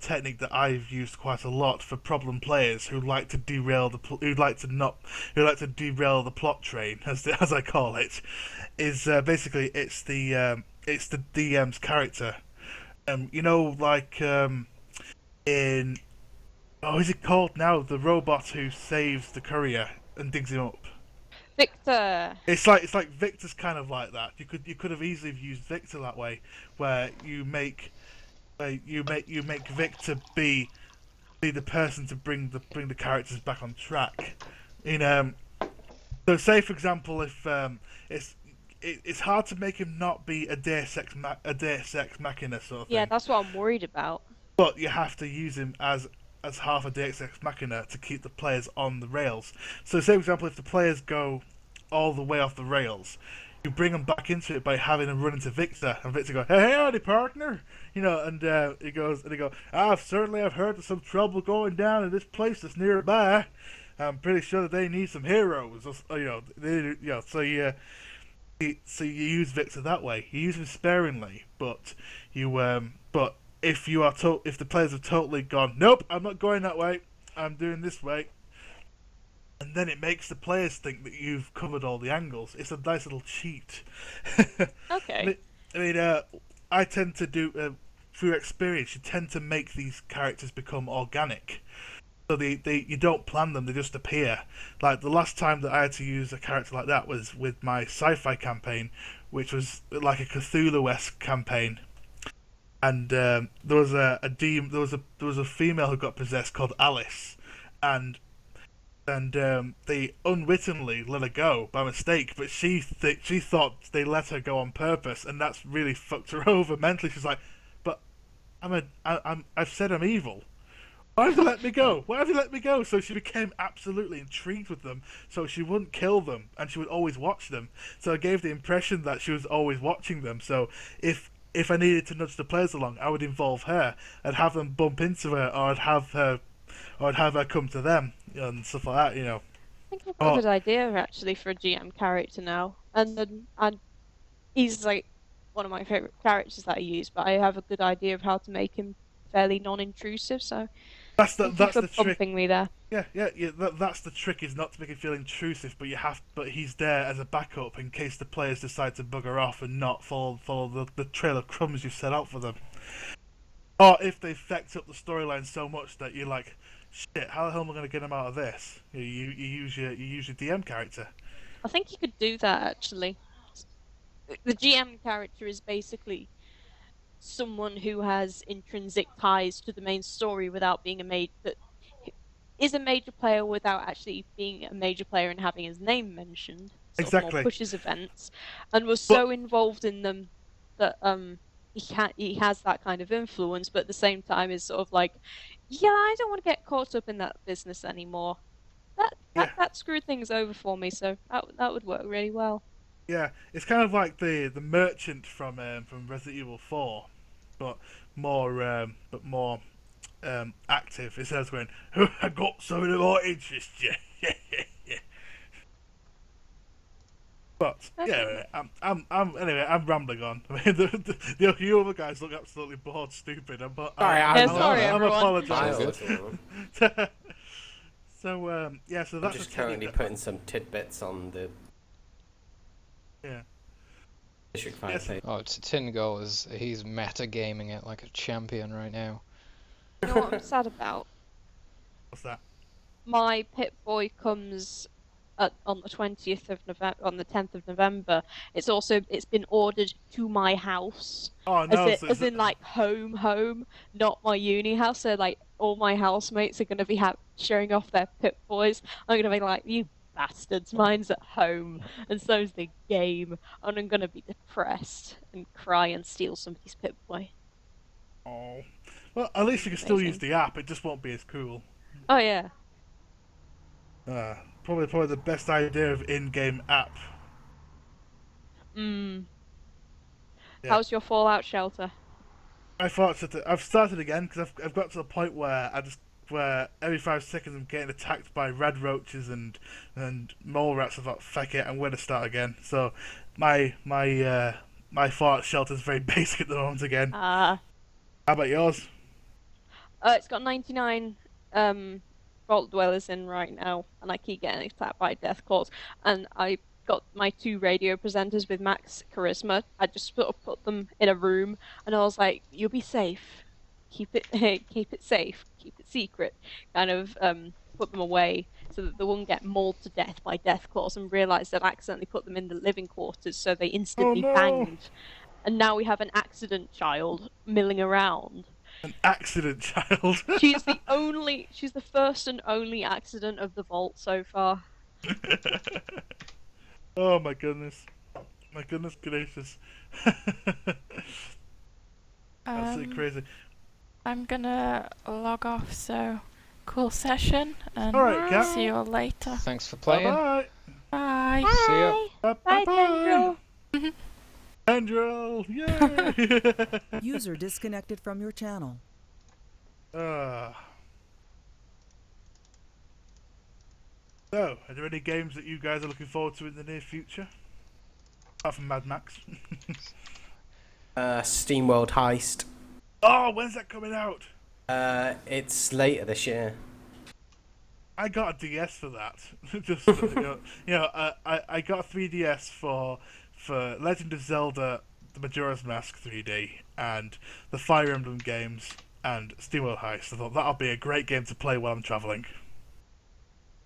technique that I've used quite a lot for problem players who like to derail the derail the plot train, as I call it. Is basically it's the DM's character. In is it called now? The robot who saves the courier and digs him up. Victor. It's like Victor's kind of like that. You could have easily used Victor that way, where you make Victor be the person to bring the characters back on track. So say for example, if it's hard to make him not be a Deus Ex Machina sort of thing. Yeah, that's what I'm worried about. But you have to use him as half a Deus Ex Machina to keep the players on the rails. So say for example, if the players go all the way off the rails, you bring them back into it by having them run into Victor, and Victor go, "Hey, howdy, partner," and he goes, I've heard of some trouble going down in this place that's nearby. I'm pretty sure that they need some heroes. So you use Victor that way. You use him sparingly, but if the players have totally gone, nope, I'm not going that way, I'm doing this way, and then it makes the players think that you've covered all the angles. It's a nice little cheat. Okay. I tend to do through experience. You tend to make these characters become organic. So you don't plan them; they just appear. Like the last time that I had to use a character like that was with my sci-fi campaign, which was like a Cthulhu-esque campaign. And there was a female who got possessed called Alice, and they unwittingly let her go by mistake. But she thought they let her go on purpose, and that's really fucked her over mentally. She's like, "But I've said I'm evil. Why have you let me go? Why have you let me go?" So she became absolutely intrigued with them, so she wouldn't kill them, and she would always watch them. So it gave the impression that she was always watching them. So if I needed to nudge the players along, I would involve her. I'd have them bump into her, or I'd have her come to them, and stuff like that. I think I've got a good idea actually for a GM character now, and he's like one of my favorite characters that I use, but I have a good idea of how to make him fairly non-intrusive. So that's the trick. Bumping me there. Yeah. That's the trick, is not to make him feel intrusive, but he's there as a backup in case the players decide to bugger off and not follow the trail of crumbs you've set out for them. Or if they fecked up the storyline so much that you're like, shit, how the hell am I going to get them out of this? You use your DM character. I think you could do that actually. The GM character is basically someone who has intrinsic ties to the main story without being that is a major player without actually being a major player and having his name mentioned. Exactly. Pushes events, and was so involved in them that he has that kind of influence, but at the same time is sort of like, yeah, I don't want to get caught up in that business anymore. That screwed things over for me, so that would work really well. Yeah, it's kind of like the merchant from Resident Evil 4, but more active. Instead of going, I got something that might interest you. But yeah, I'm rambling on. I mean, the other guys look absolutely bored, stupid. I'm apologising. So that's I'm just currently putting some tidbits on the District 5 page. Oh, Tin Girl he's metagaming it like a champion right now. You know what I'm sad about? What's that? My Pip-Boy comes on the 20th of November, on the 10th of November. It's been ordered to my house. Oh no! As in like home, not my uni house. So like all my housemates are going to be showing off their Pip-Boys. I'm going to be like, you bastards, mine's at home, and so's the game, and I'm going to be depressed and cry and steal somebody's Pip-Boy. Oh, well, at least you can still use the app. It just won't be as cool. Oh yeah. Probably the best idea of in-game app. Yeah. How's your Fallout shelter? I've started again because I've got to the point where where every 5 seconds I'm getting attacked by red roaches and mole rats. I thought, fuck it, I'm going to start again. So my fallout shelter is very basic at the moment again. How about yours? It's got 99 vault dwellers in right now, and I keep getting attacked by death claws. And I got my 2 radio presenters with max charisma. I just sort of put them in a room, and I was like, "You'll be safe. Keep it safe. Keep it secret." Kind of put them away so that they wouldn't get mauled to death by death claws, and realised that I accidentally put them in the living quarters, so they instantly banged. And now we have an accident child milling around. An accident child. She's the first and only accident of the vault so far. Oh my goodness. My goodness gracious. Absolutely crazy. I'm gonna log off, so cool session, and Alright, Kat. see you all later. Thanks for playing. Bye Bye. See ya. bye. Bye, Tendril. Tendril, yay! User disconnected from your channel. So, are there any games that you guys are looking forward to in the near future? Apart from Mad Max. SteamWorld Heist. Oh, when's that coming out? It's later this year. I got a DS for that. Just I got a 3DS for Legend of Zelda: The Majora's Mask 3D and the Fire Emblem games and SteamWorld Heist. I thought that'll be a great game to play while I'm traveling.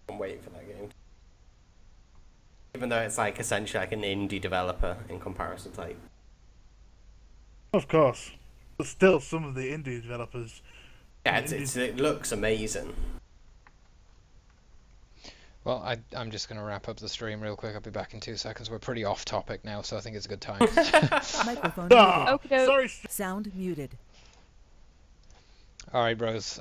I'm waiting for that game. Even though it's like essentially like an indie developer in comparison to like. Of course, but still, some of the indie developers. Yeah, it looks amazing. Well, I'm just going to wrap up the stream real quick. I'll be back in 2 seconds. We're pretty off topic now, so I think it's a good time. Microphone Ah, muted. sorry. Sound muted. All right, bros.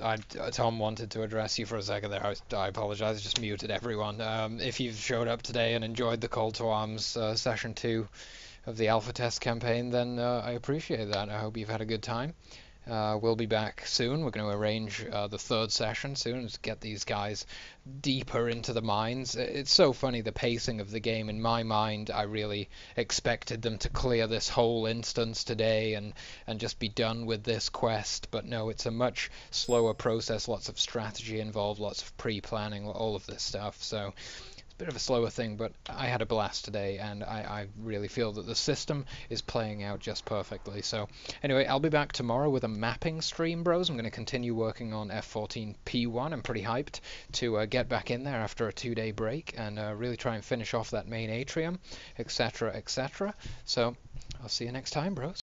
Tom wanted to address you for a second there. I apologize. I just muted everyone. If you've showed up today and enjoyed the Call to Arms session 2 of the alpha test campaign, then I appreciate that. I hope you've had a good time. We'll be back soon. We're going to arrange the 3rd session soon to get these guys deeper into the mines. It's so funny, the pacing of the game. In my mind, I really expected them to clear this whole instance today and just be done with this quest. But no, it's a much slower process, lots of strategy involved, lots of pre-planning, all of this stuff. So bit of a slower thing, but I had a blast today, and I really feel that the system is playing out just perfectly. So anyway, I'll be back tomorrow with a mapping stream, bros. I'm going to continue working on F14P1. I'm pretty hyped to get back in there after a 2-day break and really try and finish off that main atrium, etc., etc. So I'll see you next time, bros.